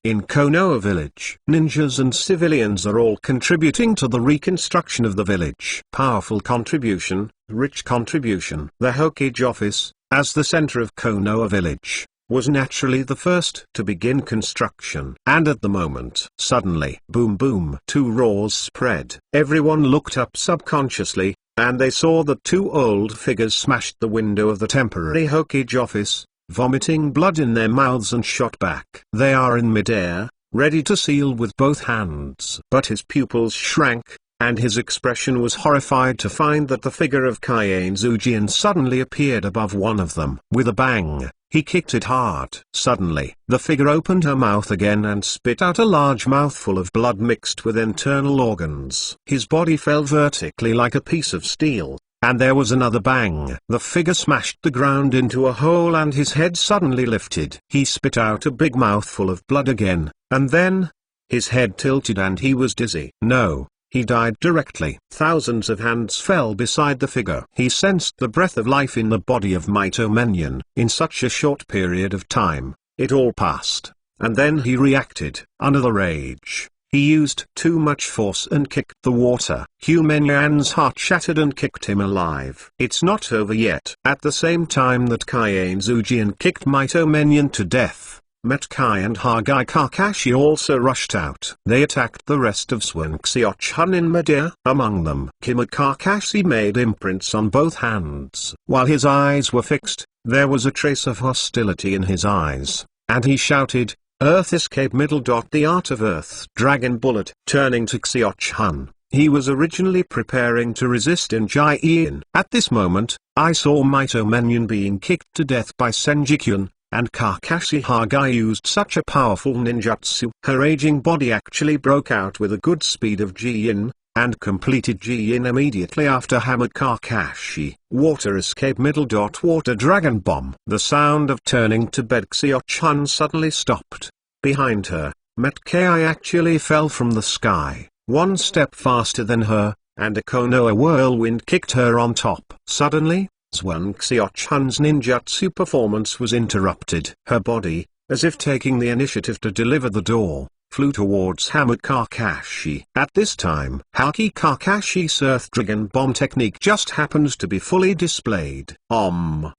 In Konoha village, ninjas and civilians are all contributing to the reconstruction of the village. Powerful contribution, rich contribution. The Hokage office, as the center of Konoha village, was naturally the first to begin construction. And at the moment, suddenly, boom boom, two roars spread. Everyone looked up subconsciously, and they saw that two old figures smashed the window of the temporary Hokage office, vomiting blood in their mouths and shot back. They are in midair, ready to seal with both hands. But his pupils shrank, and his expression was horrified to find that the figure of Kaienzu Jian suddenly appeared above one of them. With a bang, he kicked it hard. Suddenly, the figure opened her mouth again and spit out a large mouthful of blood mixed with internal organs. His body fell vertically like a piece of steel, and there was another bang. The figure smashed the ground into a hole and his head suddenly lifted. He spit out a big mouthful of blood again, and then, his head tilted and he was dizzy. No. He died directly. Thousands of hands fell beside the figure. He sensed the breath of life in the body of Maito Menyon. In such a short period of time, it all passed. And then he reacted. Under the rage, He used too much force and kicked the water. Humenyan's heart shattered and kicked him alive. It's not over yet. At the same time that Kaiane Zujian kicked Mito Menyan to death, Metkai and Hagai Kakashi also rushed out. They attacked the rest of Swanxiochan in midair. Among them, Kima Kakashi made imprints on both hands. While his eyes were fixed, there was a trace of hostility in his eyes, and he shouted, "Earth escape middle. The art of Earth Dragon Bullet." Turning to Xiochan, he was originally preparing to resist in Jaiin. At this moment, I saw Mito Menyan being kicked to death by Senjikyun, and Kakashi Hagai used such a powerful ninjutsu. Her aging body actually broke out with a good speed of Jin, and completed Jin immediately after hammered Kakashi. Water escape middle. Water dragon bomb. The sound of turning to bed Xiochan suddenly stopped. Behind her, Metkai actually fell from the sky, one step faster than her, and a Konoha whirlwind kicked her on top. Suddenly, Swanxiochan's ninjutsu performance was interrupted. Her body, as if taking the initiative to deliver the door, flew towards hammered Kakashi. At this time, Haki Kakashi's Earth Dragon Bomb technique just happened to be fully displayed.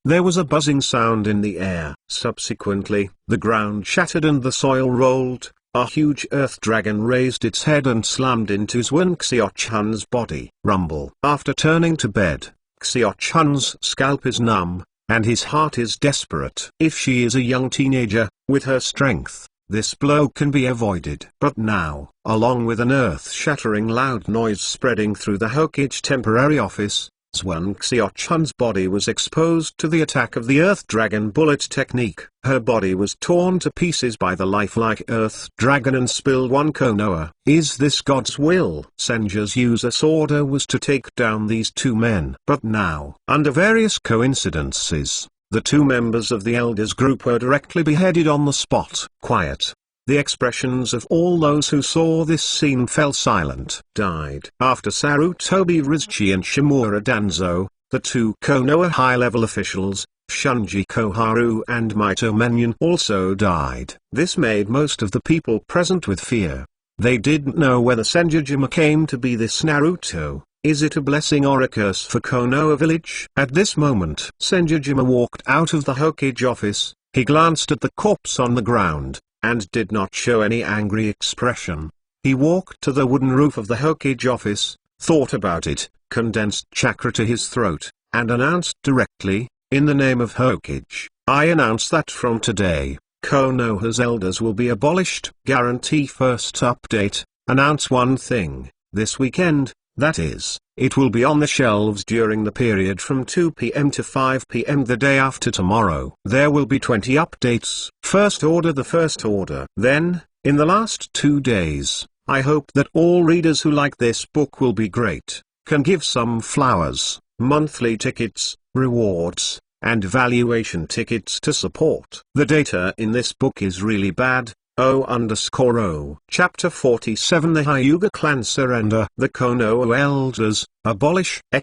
There was a buzzing sound in the air. Subsequently, the ground shattered and the soil rolled. A huge earth dragon raised its head and slammed into Swanxiochan's body. Rumble. After turning to bed, Xiochan's scalp is numb, and his heart is desperate. If she is a young teenager, with her strength, this blow can be avoided. But now, along with an earth-shattering loud noise spreading through the Hokage temporary office, Swanxiochan's body was exposed to the attack of the Earth Dragon Bullet technique. Her body was torn to pieces by the lifelike Earth Dragon and spilled one Konoha. Is this God's will? Senju's user's order was to take down these two men. But now, under various coincidences, the two members of the Elders group were directly beheaded on the spot. Quiet. The expressions of all those who saw this scene fell silent. Died. After Sarutobi Rizchi and Shimura Danzo, the two Konoha high-level officials, Shunji Koharu and Mito Menyan, also died. This made most of the people present with fear. They didn't know whether Senjujima came to be this Naruto. Is it a blessing or a curse for Konoha village? At this moment, Senjujima walked out of the Hokage office. He glanced at the corpse on the ground, and did not show any angry expression. He walked to the wooden roof of the Hokage office, thought about it, condensed chakra to his throat, and announced directly, "In the name of Hokage, I announce that from today, Konoha's elders will be abolished." Guarantee first update, announce one thing, this weekend, that is, it will be on the shelves during the period from 2 p.m. to 5 p.m. the day after tomorrow. There will be 20 updates. First order. The first order. Then, in the last 2 days, I hope that all readers who like this book will be great, can give some flowers, monthly tickets, rewards, and valuation tickets to support. The data in this book is really bad. O_O. Chapter 47. The Hyuga clan surrender. The Konoha elders, abolish! The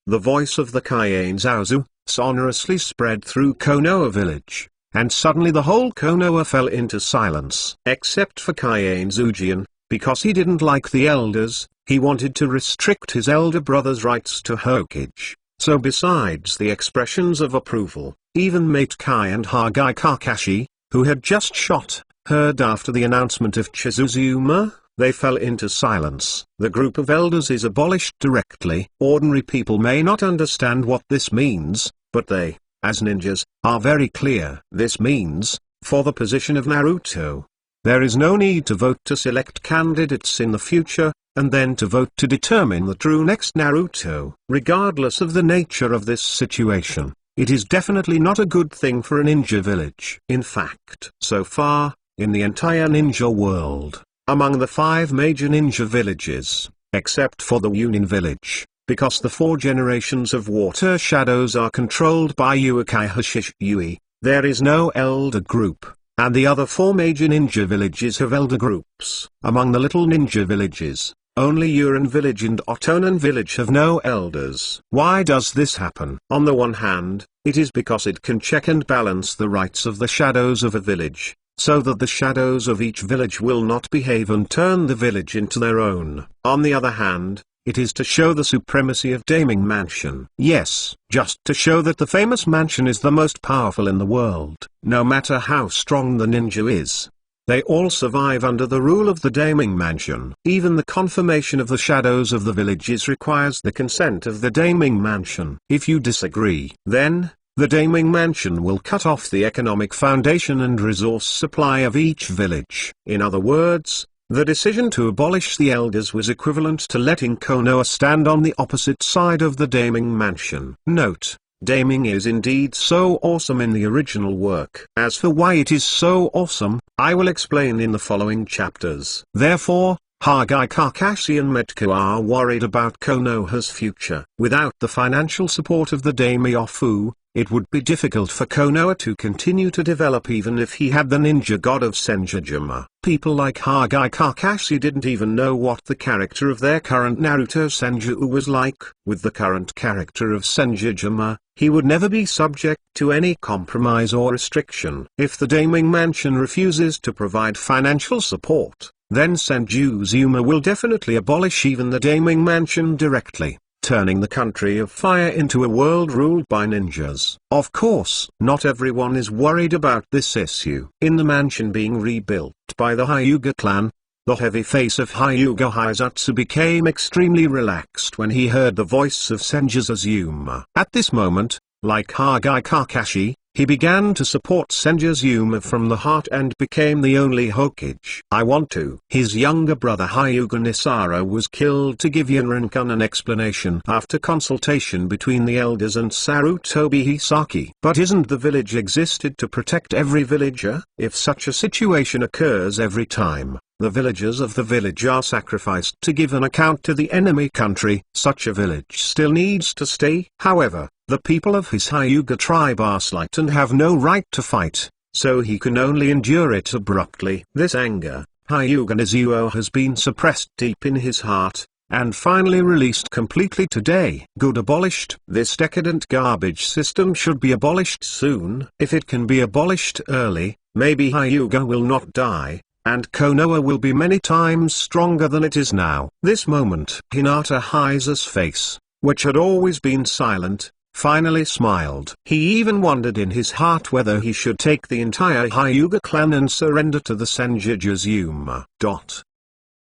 voice of the Kaiane Zaozu, sonorously spread through Konoha village, and suddenly the whole Konoha fell into silence. Except for Kaiane Zujian, because he didn't like the elders, he wanted to restrict his elder brother's rights to Hokage. So besides the expressions of approval, even Mate Kai and Hagai Kakashi, who had just shot, heard after the announcement of Chizuzuma, they fell into silence. The group of elders is abolished directly. Ordinary people may not understand what this means, but they, as ninjas, are very clear. This means, for the position of Naruto, there is no need to vote to select candidates in the future, and then to vote to determine the true next Naruto. Regardless of the nature of this situation, it is definitely not a good thing for a ninja village. In fact, so far, in the entire ninja world, among the 5 major ninja villages, except for the Union village, because the 4 generations of water shadows are controlled by Uchiha Shishui, there is no elder group, and the other 4 major ninja villages have elder groups. Among the little ninja villages, only Urin village and Otonan village have no elders. Why does this happen? On the one hand, it is because it can check and balance the rights of the shadows of a village, so that the shadows of each village will not behave and turn the village into their own. On the other hand, it is to show the supremacy of Daming Mansion. Yes, just to show that the famous mansion is the most powerful in the world. No matter how strong the ninja is, they all survive under the rule of the Daming Mansion. Even the confirmation of the shadows of the villages requires the consent of the Daming Mansion. If you disagree, then the Daming Mansion will cut off the economic foundation and resource supply of each village. In other words, the decision to abolish the elders was equivalent to letting Konoha stand on the opposite side of the Daming Mansion. Note: Daming is indeed so awesome in the original work. As for why it is so awesome, I will explain in the following chapters. Therefore, Hagai, Kakashi and Metku are worried about Konoha's future. Without the financial support of the Daimyofu, it would be difficult for Konoha to continue to develop even if he had the ninja god of Senjujima. People like Hagai Kakashi didn't even know what the character of their current Naruto Senju was like. With the current character of Senjujima, he would never be subject to any compromise or restriction. If the Daming Mansion refuses to provide financial support, then Senjuzuma will definitely abolish even the Daming Mansion directly, turning the country of fire into a world ruled by ninjas. Of course, not everyone is worried about this issue. In the mansion being rebuilt by the Hyuga clan, the heavy face of Hyuga Haizatsu became extremely relaxed when he heard the voice of Senjuzuma. At this moment, like Hagai Kakashi, he began to support Senjuzuma from the heart and became the only Hokage. I want to. His younger brother Hyuga Nisara was killed to give Yunrinkun an explanation after consultation between the elders and Sarutobi Hisaki. But isn't the village existed to protect every villager? If such a situation occurs every time the villagers of the village are sacrificed to give an account to the enemy country, such a village still needs to stay. However, the people of his Hyuga tribe are slight and have no right to fight, so he can only endure it abruptly. This anger, Hyuga Nizuo, has been suppressed deep in his heart, and finally released completely today. Good abolished. This decadent garbage system should be abolished soon. If it can be abolished early, maybe Hyuga will not die, and Konoha will be many times stronger than it is now. This moment, Hinata Heise's face, which had always been silent, finally smiled. He even wondered in his heart whether he should take the entire Hyuga clan and surrender to the Senjuzuma.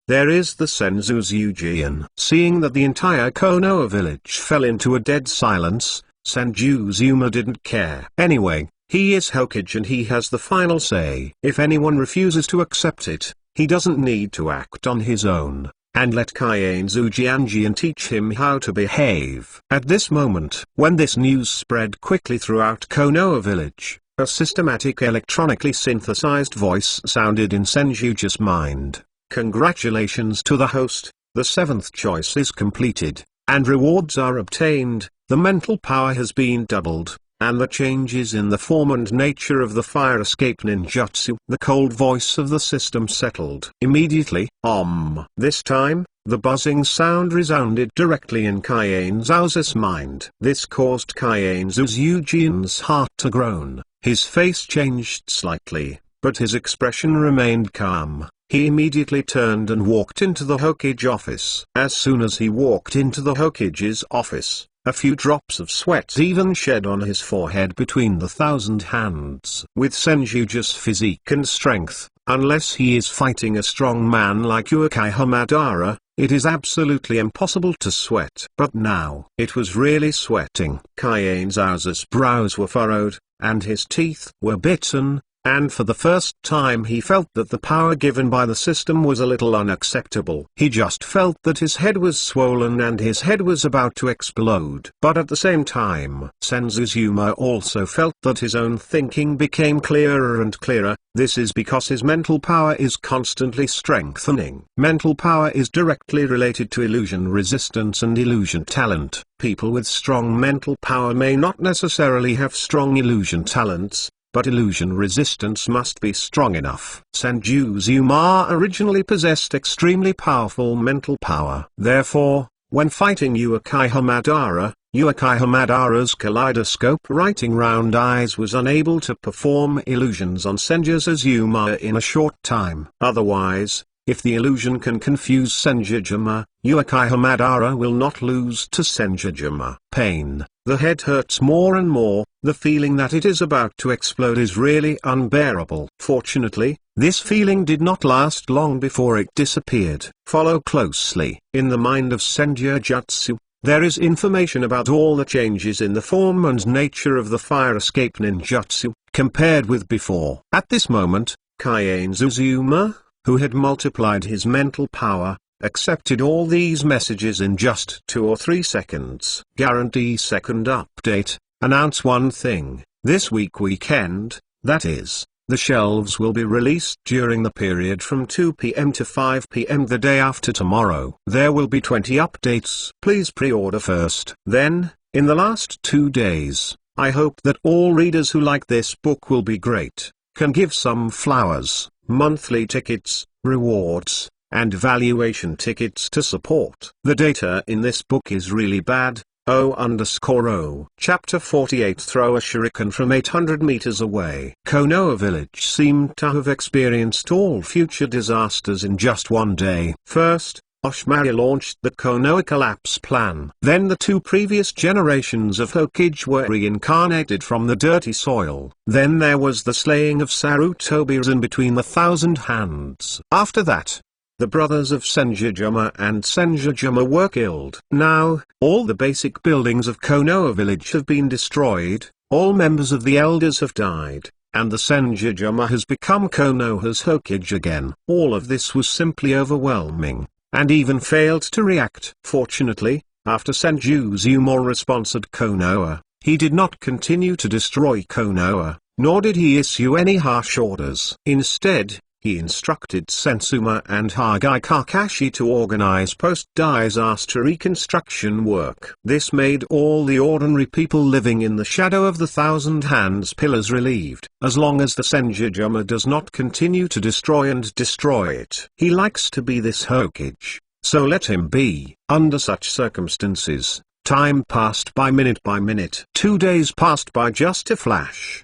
There is the Senjuzujin. Seeing that the entire Konoha village fell into a dead silence, Senjuzuma didn't care. Anyway, he is Hokage and he has the final say. If anyone refuses to accept it, he doesn't need to act on his own, and let Kaienzu Jianjian teach him how to behave. At this moment, when this news spread quickly throughout Konoha village, a systematic electronically synthesized voice sounded in Senjuja's mind. Congratulations to the host, the 7th choice is completed, and rewards are obtained, the mental power has been doubled, and the changes in the form and nature of the fire escape ninjutsu. The cold voice of the system settled. Immediately, This time, the buzzing sound resounded directly in Kaienzu's mind. This caused Kaienzu's heart to groan. His face changed slightly, but his expression remained calm. He immediately turned and walked into the Hokage office. As soon as he walked into the Hokage's office, a few drops of sweat even shed on his forehead between the 1,000 hands. With Senjuja's physique and strength, unless he is fighting a strong man like Uchiha Madara, it is absolutely impossible to sweat. But now, it was really sweating. Kaienzu's brows were furrowed, and his teeth were bitten, and for the first time he felt that the power given by the system was a little unacceptable. He just felt that his head was swollen and his head was about to explode. But at the same time, Senjuzuma also felt that his own thinking became clearer and clearer. This is because his mental power is constantly strengthening. Mental power is directly related to illusion resistance and illusion talent. People with strong mental power may not necessarily have strong illusion talents, but illusion resistance must be strong enough. Senjuzuma originally possessed extremely powerful mental power. Therefore, when fighting Uchiha Madara, Uchiha Madara's kaleidoscope writing round eyes was unable to perform illusions on Senju's Azuma in a short time. Otherwise, if the illusion can confuse Senjujuma, Uchiha Madara will not lose to Senjujuma. Pain. The head hurts more and more, the feeling that it is about to explode is really unbearable. Fortunately, this feeling did not last long before it disappeared. Follow closely. In the mind of Senjutsu, there is information about all the changes in the form and nature of the fire escape ninjutsu, compared with before. At this moment, Kaien's Azuma, who had multiplied his mental power, accepted all these messages in just 2 or 3 seconds. Guarantee second update. Announce one thing. This weekend, that is, the shelves will be released during the period from 2 p.m. to 5 p.m. the day after tomorrow. There will be 20 updates. Please pre-order first. Then, in the last 2 days, I hope that all readers who like this book will be great, can give some flowers, monthly tickets, rewards, and valuation tickets to support. The data in this book is really bad. O_O. Chapter 48. Throw a shuriken from 800 meters away. Konoha village seemed to have experienced all future disasters in just one day. First, Oshimari launched the Konoha collapse plan. Then the 2 previous generations of Hokage were reincarnated from the dirty soil. Then there was the slaying of Sarutobi's in between the 1,000 hands. After that, the brothers of Senjujuma and Senjujuma were killed. Now, all the basic buildings of Konoha village have been destroyed, all members of the elders have died, and the Senjujuma has become Konoha's Hokage again. All of this was simply overwhelming, and even failed to react. Fortunately, after Senjuzuma responsored Konoha, he did not continue to destroy Konoha, nor did he issue any harsh orders. Instead, he instructed Sensuma and Hagai Kakashi to organize post-disaster reconstruction work. This made all the ordinary people living in the shadow of the 1,000 hands pillars relieved. As long as the Senjujuma does not continue to destroy it. He likes to be this Hokage, so let him be. Under such circumstances, time passed by minute by minute. 2 days passed by just a flash.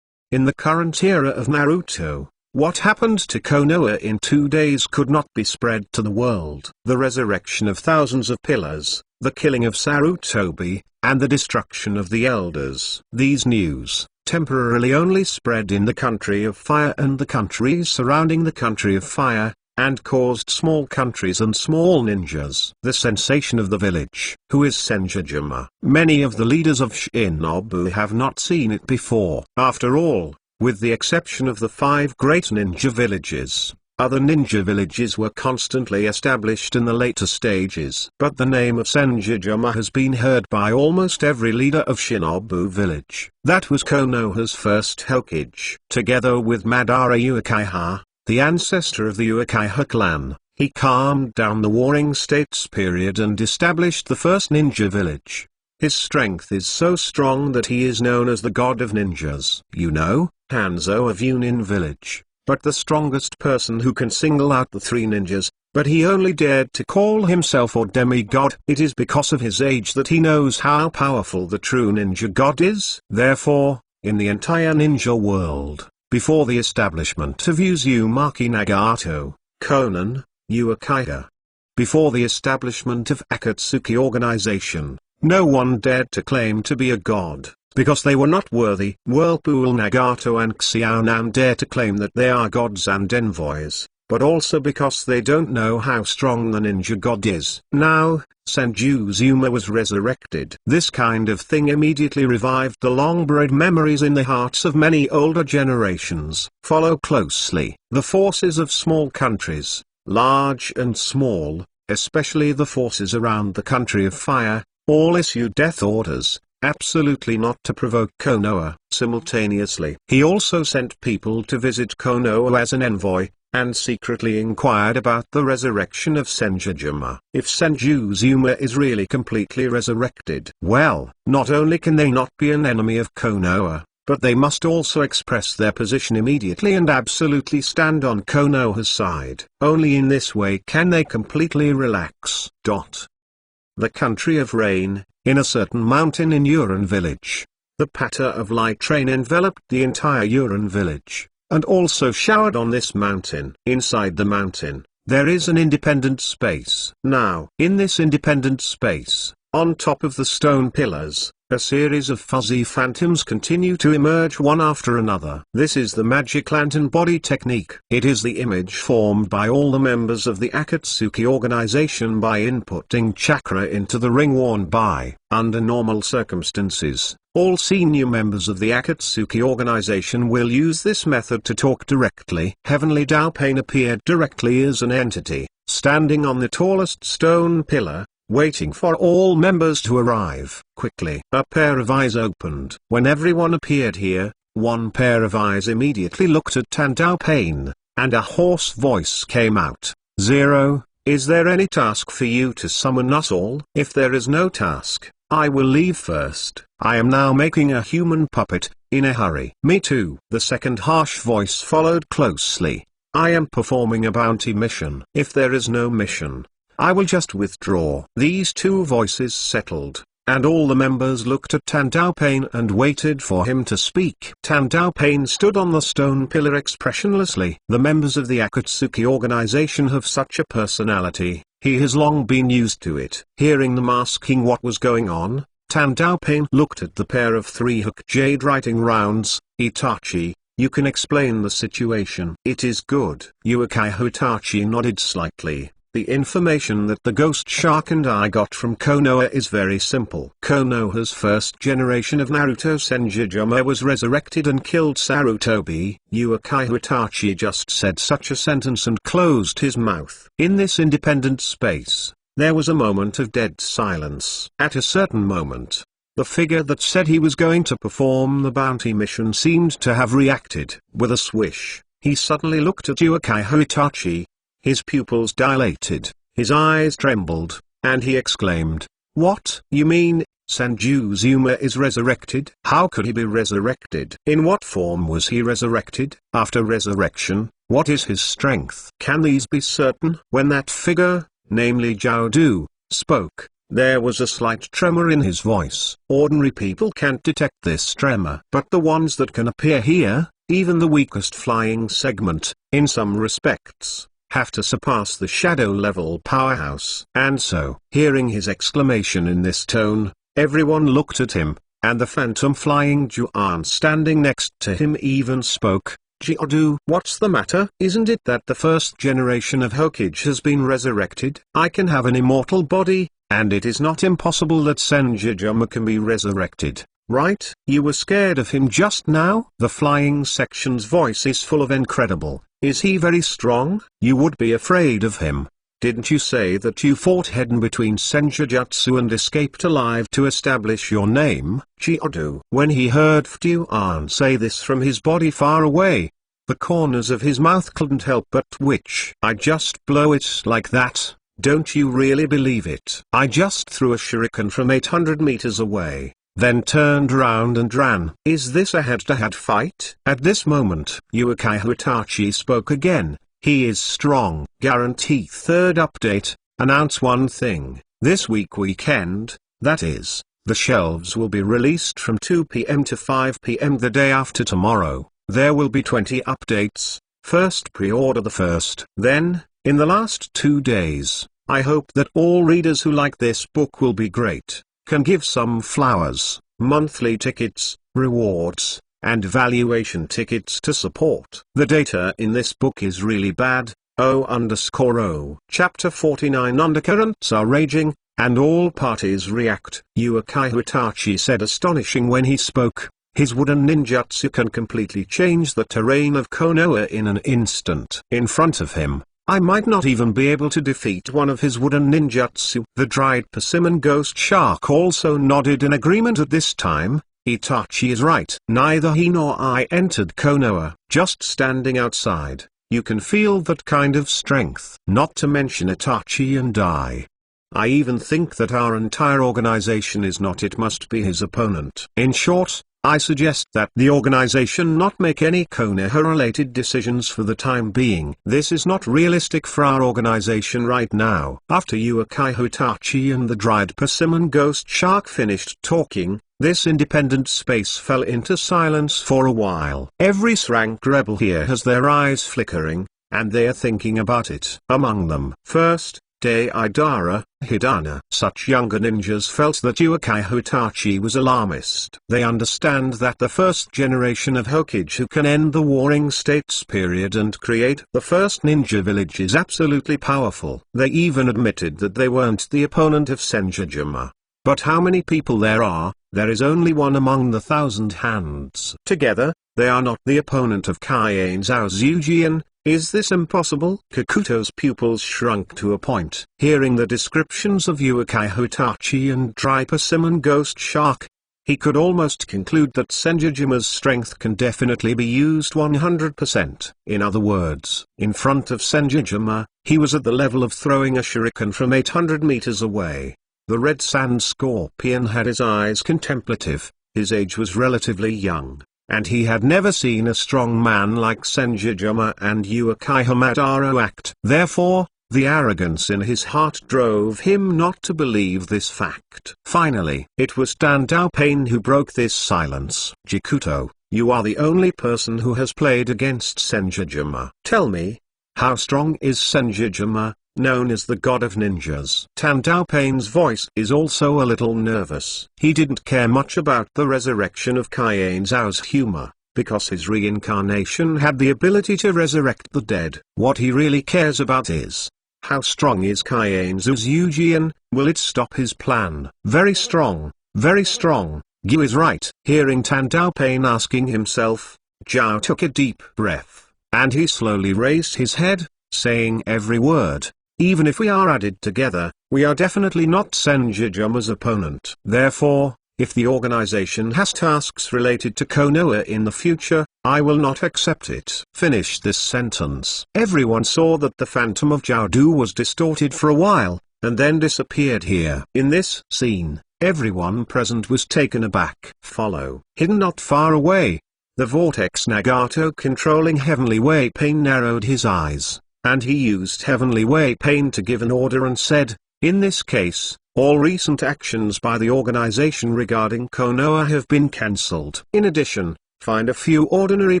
In the current era of Naruto, what happened to Konoha in 2 days could not be spread to the world. The resurrection of thousands of pillars, the killing of Sarutobi, and the destruction of the elders. These news, temporarily only spread in the country of fire and the countries surrounding the country of fire, and caused small countries and small ninjas. The sensation of the village. Who is Senjujuma? Many of the leaders of Shinobu have not seen it before. After all, with the exception of the 5 great ninja villages, other ninja villages were constantly established in the later stages. But the name of Senjujuma has been heard by almost every leader of Shinobu village. That was Konoha's first Hokage. Together with Madara Uchiha, the ancestor of the Uchiha clan, he calmed down the warring states period and established the first ninja village. His strength is so strong that he is known as the god of ninjas. You know, Hanzo of Yunin village, but the strongest person who can single out the 3 ninjas, but he only dared to call himself a demigod. It is because of his age that he knows how powerful the true ninja god is. Therefore, in the entire ninja world, before the establishment of Uzumaki Nagato, Konan, Uchiha, before the establishment of Akatsuki organization, no one dared to claim to be a god, because they were not worthy. Whirlpool Nagato and Xiaonan dare to claim that they are gods and envoys, but also because they don't know how strong the ninja god is. Now, Senjuzuma was resurrected. This kind of thing immediately revived the long-buried memories in the hearts of many older generations. Follow closely. The forces of small countries, large and small, especially the forces around the country of fire, all issued death orders, absolutely not to provoke Konoha. Simultaneously, he also sent people to visit Konoha as an envoy, and secretly inquired about the resurrection of Senjujuma. If Senjuzuma is really completely resurrected, well, not only can they not be an enemy of Konoha, but they must also express their position immediately and absolutely stand on Konoha's side. Only in this way can they completely relax. The country of rain, in a certain mountain in Uran village. The patter of light rain enveloped the entire Uran village, and also showered on this mountain. Inside the mountain, there is an independent space. Now, in this independent space, on top of the stone pillars, a series of fuzzy phantoms continue to emerge one after another. This is the magic lantern body technique. It is the image formed by all the members of the Akatsuki organization by inputting chakra into the ring worn by. Under normal circumstances, all senior members of the Akatsuki organization will use this method to talk directly. Heavenly Tao Pain appeared directly as an entity, standing on the tallest stone pillar, waiting for all members to arrive. Quickly, a pair of eyes opened. When everyone appeared here, one pair of eyes immediately looked at Tantao Pain, and a hoarse voice came out. Zero, is there any task for you to summon us all? If there is no task, I will leave first. I am now making a human puppet, in a hurry. Me too. The second harsh voice followed closely. I am performing a bounty mission. If there is no mission, I will just withdraw. These two voices settled, and all the members looked at Tantao Pain and waited for him to speak. Tantao Pain stood on the stone pillar expressionlessly. The members of the Akatsuki organization have such a personality, he has long been used to it. Hearing them asking what was going on, Tantao Pain looked at the pair of 3-hook jade writing rounds. Itachi, you can explain the situation. It is good. Uchiha Itachi nodded slightly. The information that the ghost shark and I got from Konoha is very simple. Konoha's first generation of Naruto Senjujuma was resurrected and killed Sarutobi. Uchiha Itachi just said such a sentence and closed his mouth. In this independent space, there was a moment of dead silence. At a certain moment, the figure that said he was going to perform the bounty mission seemed to have reacted. With a swish, he suddenly looked at Uchiha Itachi. His pupils dilated, his eyes trembled, and he exclaimed, "What? You mean, Senjuzuma is resurrected? How could he be resurrected? In what form was he resurrected? After resurrection, what is his strength? Can these be certain?" When that figure, namely Zhao Du, spoke, there was a slight tremor in his voice. Ordinary people can't detect this tremor, but the ones that can appear here, even the weakest flying segment, in some respects, have to surpass the shadow-level powerhouse. And so, hearing his exclamation in this tone, everyone looked at him, and the phantom flying Juan standing next to him even spoke. "Jiadu, what's the matter? Isn't it that the first generation of Hokage has been resurrected? I can have an immortal body, and it is not impossible that Senjujuma can be resurrected, right? You were scared of him just now?" The flying section's voice is full of incredible. Is he very strong? You would be afraid of him. Didn't you say that you fought head-on between Senjutsu and escaped alive to establish your name? Chiyodu. When he heard Fuan say this from his body far away, the corners of his mouth couldn't help but twitch. I just blow it like that? Don't you really believe it? I just threw a shuriken from 800 meters away, then turned around and ran. Is this a head-to-head fight? At this moment, Uchiha Itachi spoke again. He is strong. Guarantee. Third update, announce one thing. This weekend, that is, the shelves will be released from 2 p.m. to 5 p.m. the day after tomorrow. There will be 20 updates. First pre-order the first. Then, in the last 2 days, I hope that all readers who like this book will be great, can give some flowers, monthly tickets, rewards, and valuation tickets to support. The data in this book is really bad. O_O. Chapter 49 Undercurrents are raging, and all parties react. Uchiha Itachi said astonishing when he spoke. His wooden ninjutsu can completely change the terrain of Konoha in an instant. In front of him, I might not even be able to defeat one of his wooden ninjutsu. The dried persimmon ghost shark also nodded in agreement at this time. Itachi is right. Neither he nor I entered Konoha. Just standing outside, you can feel that kind of strength. Not to mention Itachi and I. I even think that our entire organization is not. It must be his opponent. In short, I suggest that the organization not make any Konoha-related decisions for the time being. This is not realistic for our organization right now. After Uchiha Hitachi and the dried persimmon ghost shark finished talking, this independent space fell into silence for a while. Every rank rebel here has their eyes flickering, and they are thinking about it. Among them, first, Deidara, Hidana. Such younger ninjas felt that Uchiha Hitachi was alarmist. They understand that the first generation of Hokage who can end the warring states period and create the first ninja village is absolutely powerful. They even admitted that they weren't the opponent of Senjujima. But how many people there are? There is only one among the 1,000 hands. Together, they are not the opponent of Kaiane Zaozujian. Is this impossible? Kakuto's pupils shrunk to a point. Hearing the descriptions of Uchiha Hitachi and dry persimmon ghost shark, he could almost conclude that Senjujima's strength can definitely be used 100%. In other words, in front of Senjujima, he was at the level of throwing a shuriken from 800 meters away. The red sand scorpion had his eyes contemplative, his age was relatively young, and he had never seen a strong man like Senjujima and Uchiha Madara act. Therefore, the arrogance in his heart drove him not to believe this fact. Finally, it was Tandao Pain who broke this silence. Jikuto, you are the only person who has played against Senjujima. Tell me, how strong is Senjujima, known as the god of ninjas? Tandao Pain's voice is also a little nervous. He didn't care much about the resurrection of Kaiane Zaozuhuma, because his reincarnation had the ability to resurrect the dead. What he really cares about is, how strong is Kaiane Zaozujian? Will it stop his plan? Very strong, very strong. Gyu is right. Hearing Tandao Pain asking himself, Zhao took a deep breath, and he slowly raised his head, saying every word. Even if we are added together, we are definitely not Senjujima's opponent. Therefore, if the organization has tasks related to Konoha in the future, I will not accept it. Finish this sentence. Everyone saw that the phantom of Jiaodu was distorted for a while, and then disappeared here. In this scene, everyone present was taken aback. Follow. Hidden not far away, the vortex Nagato controlling Heavenly Way Pain narrowed his eyes, and he used Heavenly Way Pain to give an order and said, in this case, all recent actions by the organization regarding Konoha have been cancelled. In addition, find a few ordinary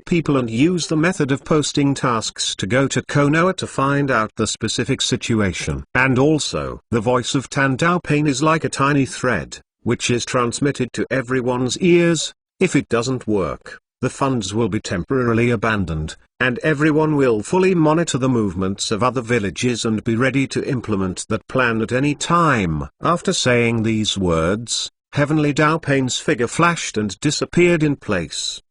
people and use the method of posting tasks to go to Konoha to find out the specific situation. And also, the voice of Tandao Pain is like a tiny thread, which is transmitted to everyone's ears. If it doesn't work, the funds will be temporarily abandoned, and everyone will fully monitor the movements of other villages and be ready to implement that plan at any time. After saying these words, Heavenly Dao Pain's figure flashed and disappeared in place.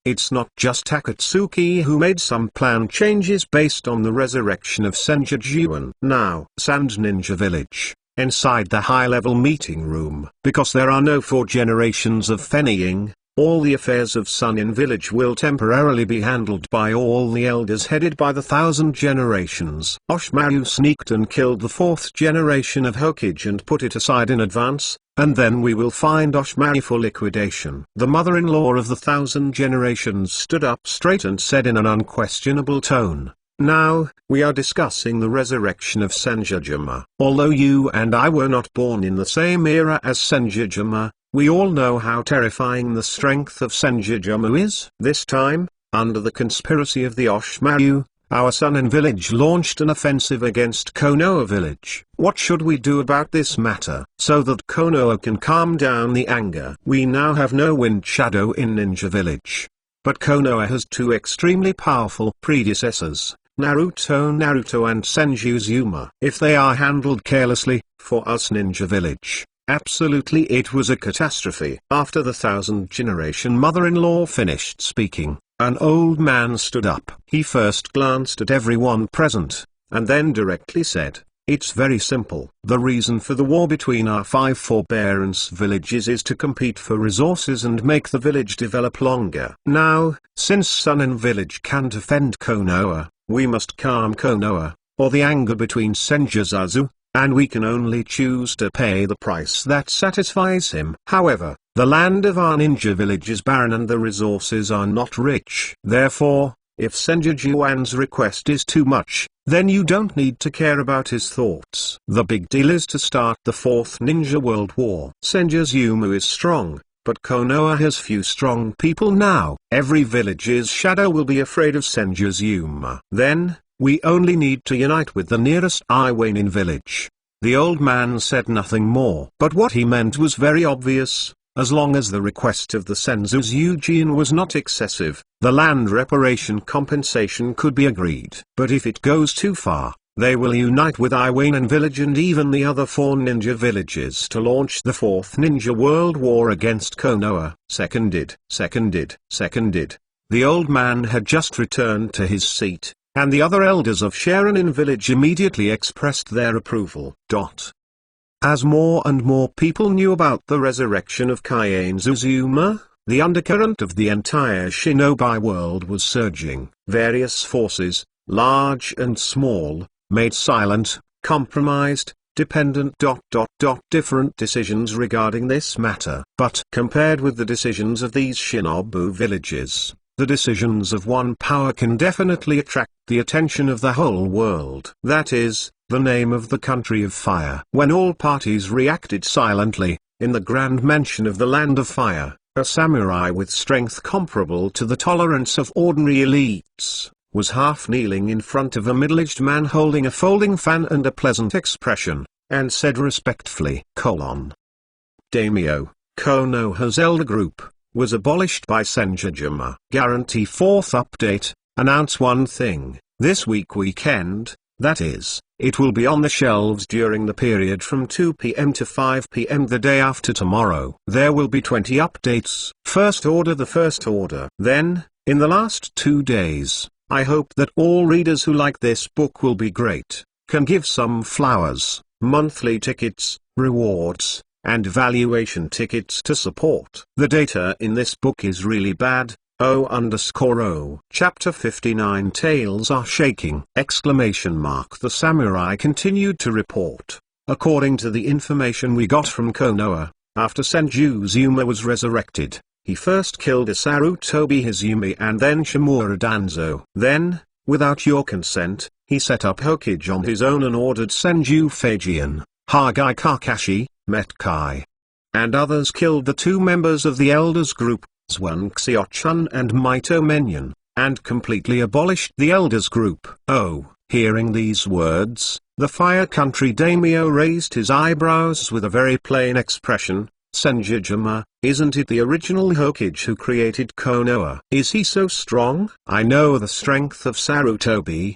It's not just Akatsuki who made some plan changes based on the resurrection of Senjujuan. Now, Sand Ninja Village, inside the high-level meeting room. Because there are no 4 generations of Fennying, all the affairs of Sunin Village will temporarily be handled by all the elders headed by the 1,000 generations. Oshimaru sneaked and killed the 4th generation of Hokage and put it aside in advance, and then we will find Oshimaru for liquidation. The mother-in-law of the 1,000 generations stood up straight and said in an unquestionable tone, now, we are discussing the resurrection of Senjujima. Although you and I were not born in the same era as Senjujima, we all know how terrifying the strength of Senjujima is. This time, under the conspiracy of the Oshimaru, our Sunin Village launched an offensive against Konoha Village. What should we do about this matter, so that Konoha can calm down the anger? We now have no Wind Shadow in Ninja Village. But Konoha has 2 extremely powerful predecessors, Naruto and Senjuzuma. If they are handled carelessly, for us Ninja Village, absolutely it was a catastrophe. After the 1,000 generation mother-in-law finished speaking, an old man stood up. He first glanced at everyone present, and then directly said, it's very simple. The reason for the war between our 5 forbearance villages is to compete for resources and make the village develop longer. Now, since Sunin Village can defend Konoha, we must calm Konoha, or the anger between Senjuzazu, and we can only choose to pay the price that satisfies him. However, the land of our ninja village is barren and the resources are not rich. Therefore, if Senju Juan's request is too much, then you don't need to care about his thoughts. The big deal is to start the Fourth Ninja World War. Senju Zumu is strong, but Konoha has few strong people now. Every village's shadow will be afraid of Senju Zuma. Then, we only need to unite with the nearest Iwanin village. The old man said nothing more. But what he meant was very obvious. As long as the request of the Senzu's Eugene was not excessive, the land reparation compensation could be agreed. But if it goes too far, they will unite with Iwanin village and even the other 4 ninja villages to launch the Fourth Ninja World War against Konoha. Seconded. The old man had just returned to his seat, and the other elders of Sharonin village immediately expressed their approval. As more and more people knew about the resurrection of Kaiane Zuzuma, the undercurrent of the entire shinobi world was surging. Various forces, large and small, made silent, compromised, dependent. Different decisions regarding this matter. But compared with the decisions of these shinobu villages, the decisions of one power can definitely attract the attention of the whole world. That is, the name of the country of fire. When all parties reacted silently, in the grand mansion of the land of fire, a samurai with strength comparable to the tolerance of ordinary elites, was half kneeling in front of a middle-aged man holding a folding fan and a pleasant expression, and said respectfully, Daimyo, Konoha's elder group, was abolished by Senjujima. Guarantee 4th update, announce one thing, this weekend, that is, it will be on the shelves during the period from 2 p.m. to 5 p.m. the day after tomorrow. There will be 20 updates. First order the first order. Then, in the last 2 days, I hope that all readers who like this book will be great, can give some flowers, monthly tickets, rewards, and valuation tickets to support. The data in this book is really bad. O_O. Chapter 59 Tails are shaking! The samurai continued to report. According to the information we got from Konoha, after Senju Zuma was resurrected, he first killed Isaru Tobi Hizumi and then Shimura Danzo. Then, without your consent, he set up Hokage on his own and ordered Senju Fujian, Hagai Kakashi, Metkai, and others killed the 2 members of the elders group, Zwan Xiochan and Maito Menyon, and completely abolished the elders group. Hearing these words, the Fire Country Daimyo raised his eyebrows with a very plain expression. Senjujima, isn't it the original Hokage who created Konoha? Is he so strong? I know the strength of Sarutobi.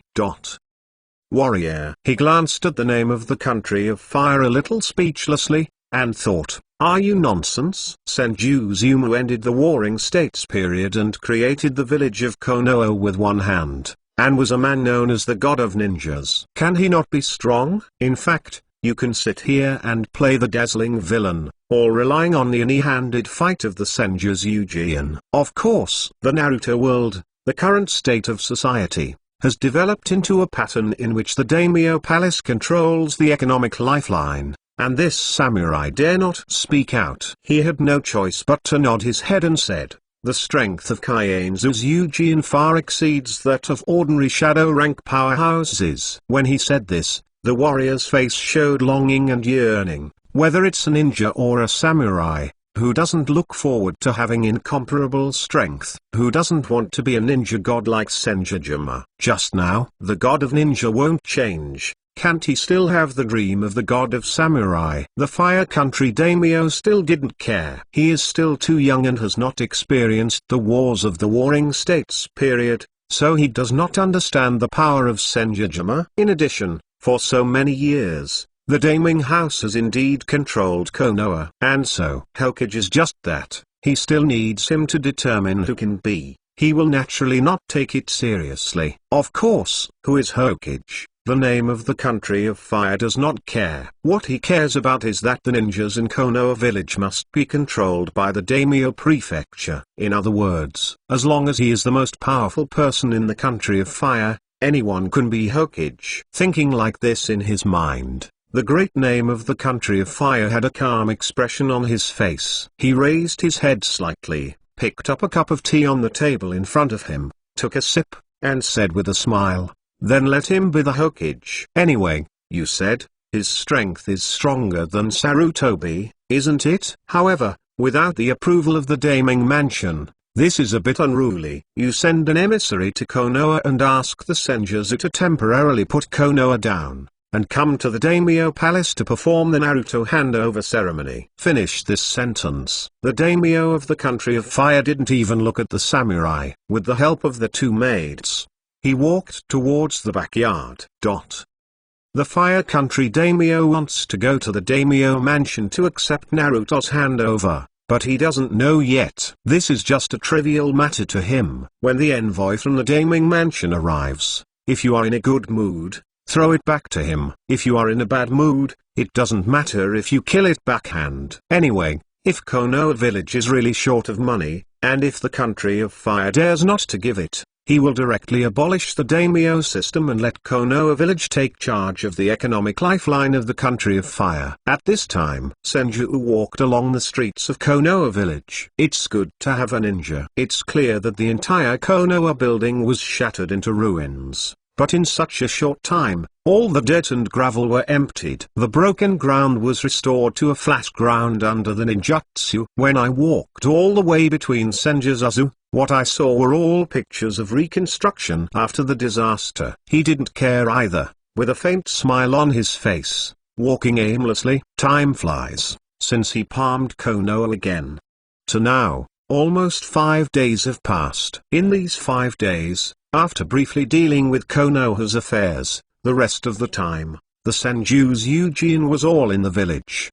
Warrior. He glanced at the name of the country of fire a little speechlessly, and thought, are you nonsense? Senju Zuma ended the warring states period and created the village of Konoha with one hand, and was a man known as the god of ninjas. Can he not be strong? In fact, you can sit here and play the dazzling villain, all relying on the any-handed fight of the Senju's Eugene. Of course, the Naruto world, the current state of society, has developed into a pattern in which the Daimyo Palace controls the economic lifeline. And this samurai dare not speak out. He had no choice but to nod his head and said, the strength of Kaienzu's Eugene far exceeds that of ordinary shadow rank powerhouses. When he said this, the warrior's face showed longing and yearning. Whether it's a ninja or a samurai, who doesn't look forward to having incomparable strength, who doesn't want to be a ninja god like Senjujima? Just now, the god of ninja won't change. Can't he still have the dream of the god of samurai? The Fire Country Daimyo still didn't care. He is still too young and has not experienced the wars of the warring states period, so he does not understand the power of Senjujima. In addition, for so many years, the Daiming house has indeed controlled Konoha. And so, Hokage is just that. He still needs him to determine who can be. He will naturally not take it seriously. Of course, who is Hokage? The name of the country of fire does not care. What he cares about is that the ninjas in Konoha village must be controlled by the Daimyo prefecture. In other words, as long as he is the most powerful person in the country of fire, anyone can be Hokage. Thinking like this in his mind, The great name of the country of fire had a calm expression on his face. He raised his head slightly, picked up a cup of tea on the table in front of him, took a sip, and said with a smile, "Then let him be the Hokage." "Anyway, you said, his strength is stronger than Sarutobi, isn't it?" "However, without the approval of the Daiming Mansion, this is a bit unruly. You send an emissary to Konoha and ask the Senjutsu to temporarily put Konoha down, and come to the Daimyo Palace to perform the Naruto handover ceremony." Finish this sentence. The Daimyo of the country of fire didn't even look at the samurai. With the help of the two maids, he walked towards the backyard. The Fire Country Daimyo wants to go to the Daimyo Mansion to accept Naruto's handover, but he doesn't know yet. This is just a trivial matter to him. When the envoy from the Daiming Mansion arrives, if you are in a good mood, throw it back to him. If you are in a bad mood, it doesn't matter if you kill it backhand. Anyway, if Konoha Village is really short of money, and if the country of fire dares not to give it, he will directly abolish the Daimyo system and let Konoha Village take charge of the economic lifeline of the country of fire. At this time, Senju walked along the streets of Konoha Village. It's good to have a ninja. It's clear that the entire Konoha building was shattered into ruins, but in such a short time, all the dirt and gravel were emptied. The broken ground was restored to a flat ground under the ninjutsu. When I walked all the way between Senjutsu, what I saw were all pictures of reconstruction after the disaster. He didn't care either, with a faint smile on his face, walking aimlessly. Time flies, since he palmed Konoha again. To now, almost 5 days have passed. In these 5 days, after briefly dealing with Konoha's affairs, the rest of the time, the Senjutsu was all in the village,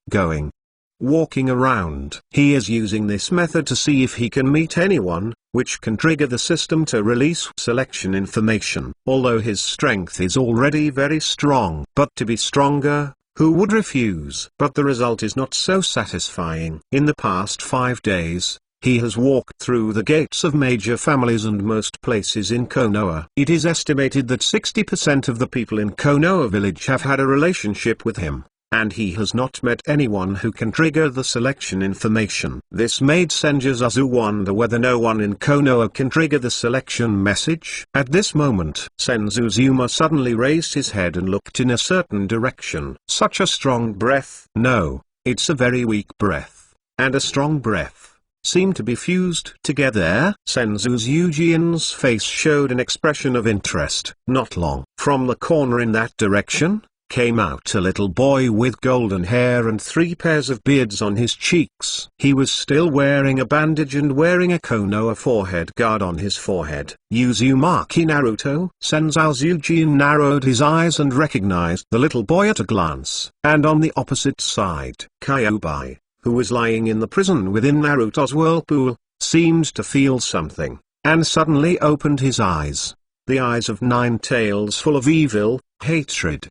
walking around. He is using this method to see if he can meet anyone, which can trigger the system to release selection information. Although his strength is already very strong, but to be stronger, who would refuse? But the result is not so satisfying. In the past 5 days, he has walked through the gates of major families and most places in Konoha. It is estimated that 60% of the people in Konoha Village have had a relationship with him, and he has not met anyone who can trigger the selection information. This made Senjutsu wonder whether no one in Konoha can trigger the selection message. At this moment, Senjutsu suddenly raised his head and looked in a certain direction. Such a strong breath. No, it's a very weak breath, and a strong breath seemed to be fused together. Senjutsu's face showed an expression of interest. Not long. From the corner in that direction, came out a little boy with golden hair and 3 pairs of beards on his cheeks. He was still wearing a bandage and wearing a Konoha forehead guard on his forehead. Uzumaki Naruto? Senjutsu narrowed his eyes and recognized the little boy at a glance. And on the opposite side, Kyuubi, who was lying in the prison within Naruto's whirlpool, seemed to feel something, and suddenly opened his eyes. The eyes of 9 tails full of evil, hatred,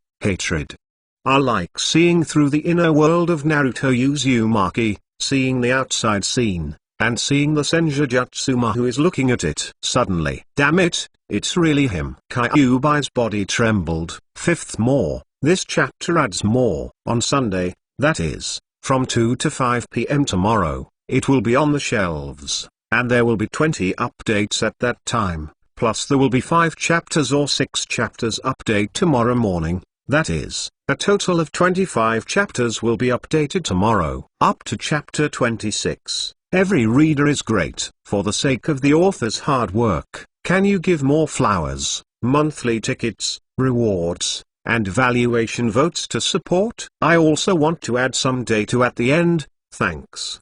are like seeing through the inner world of Naruto Uzumaki, seeing the outside scene, and seeing the Senjutsu who is looking at it. Suddenly, damn it, it's really him. Kyuubi's body trembled. 5th more. This chapter adds more. On Sunday, that is, from 2 to 5 p.m. tomorrow, it will be on the shelves, and there will be 20 updates at that time, plus there will be 5 chapters or 6 chapters update tomorrow morning. That is, a total of 25 chapters will be updated tomorrow, up to chapter 26. Every reader is great. For the sake of the author's hard work, can you give more flowers, monthly tickets, rewards, and valuation votes to support? I also want to add some data at the end. Thanks!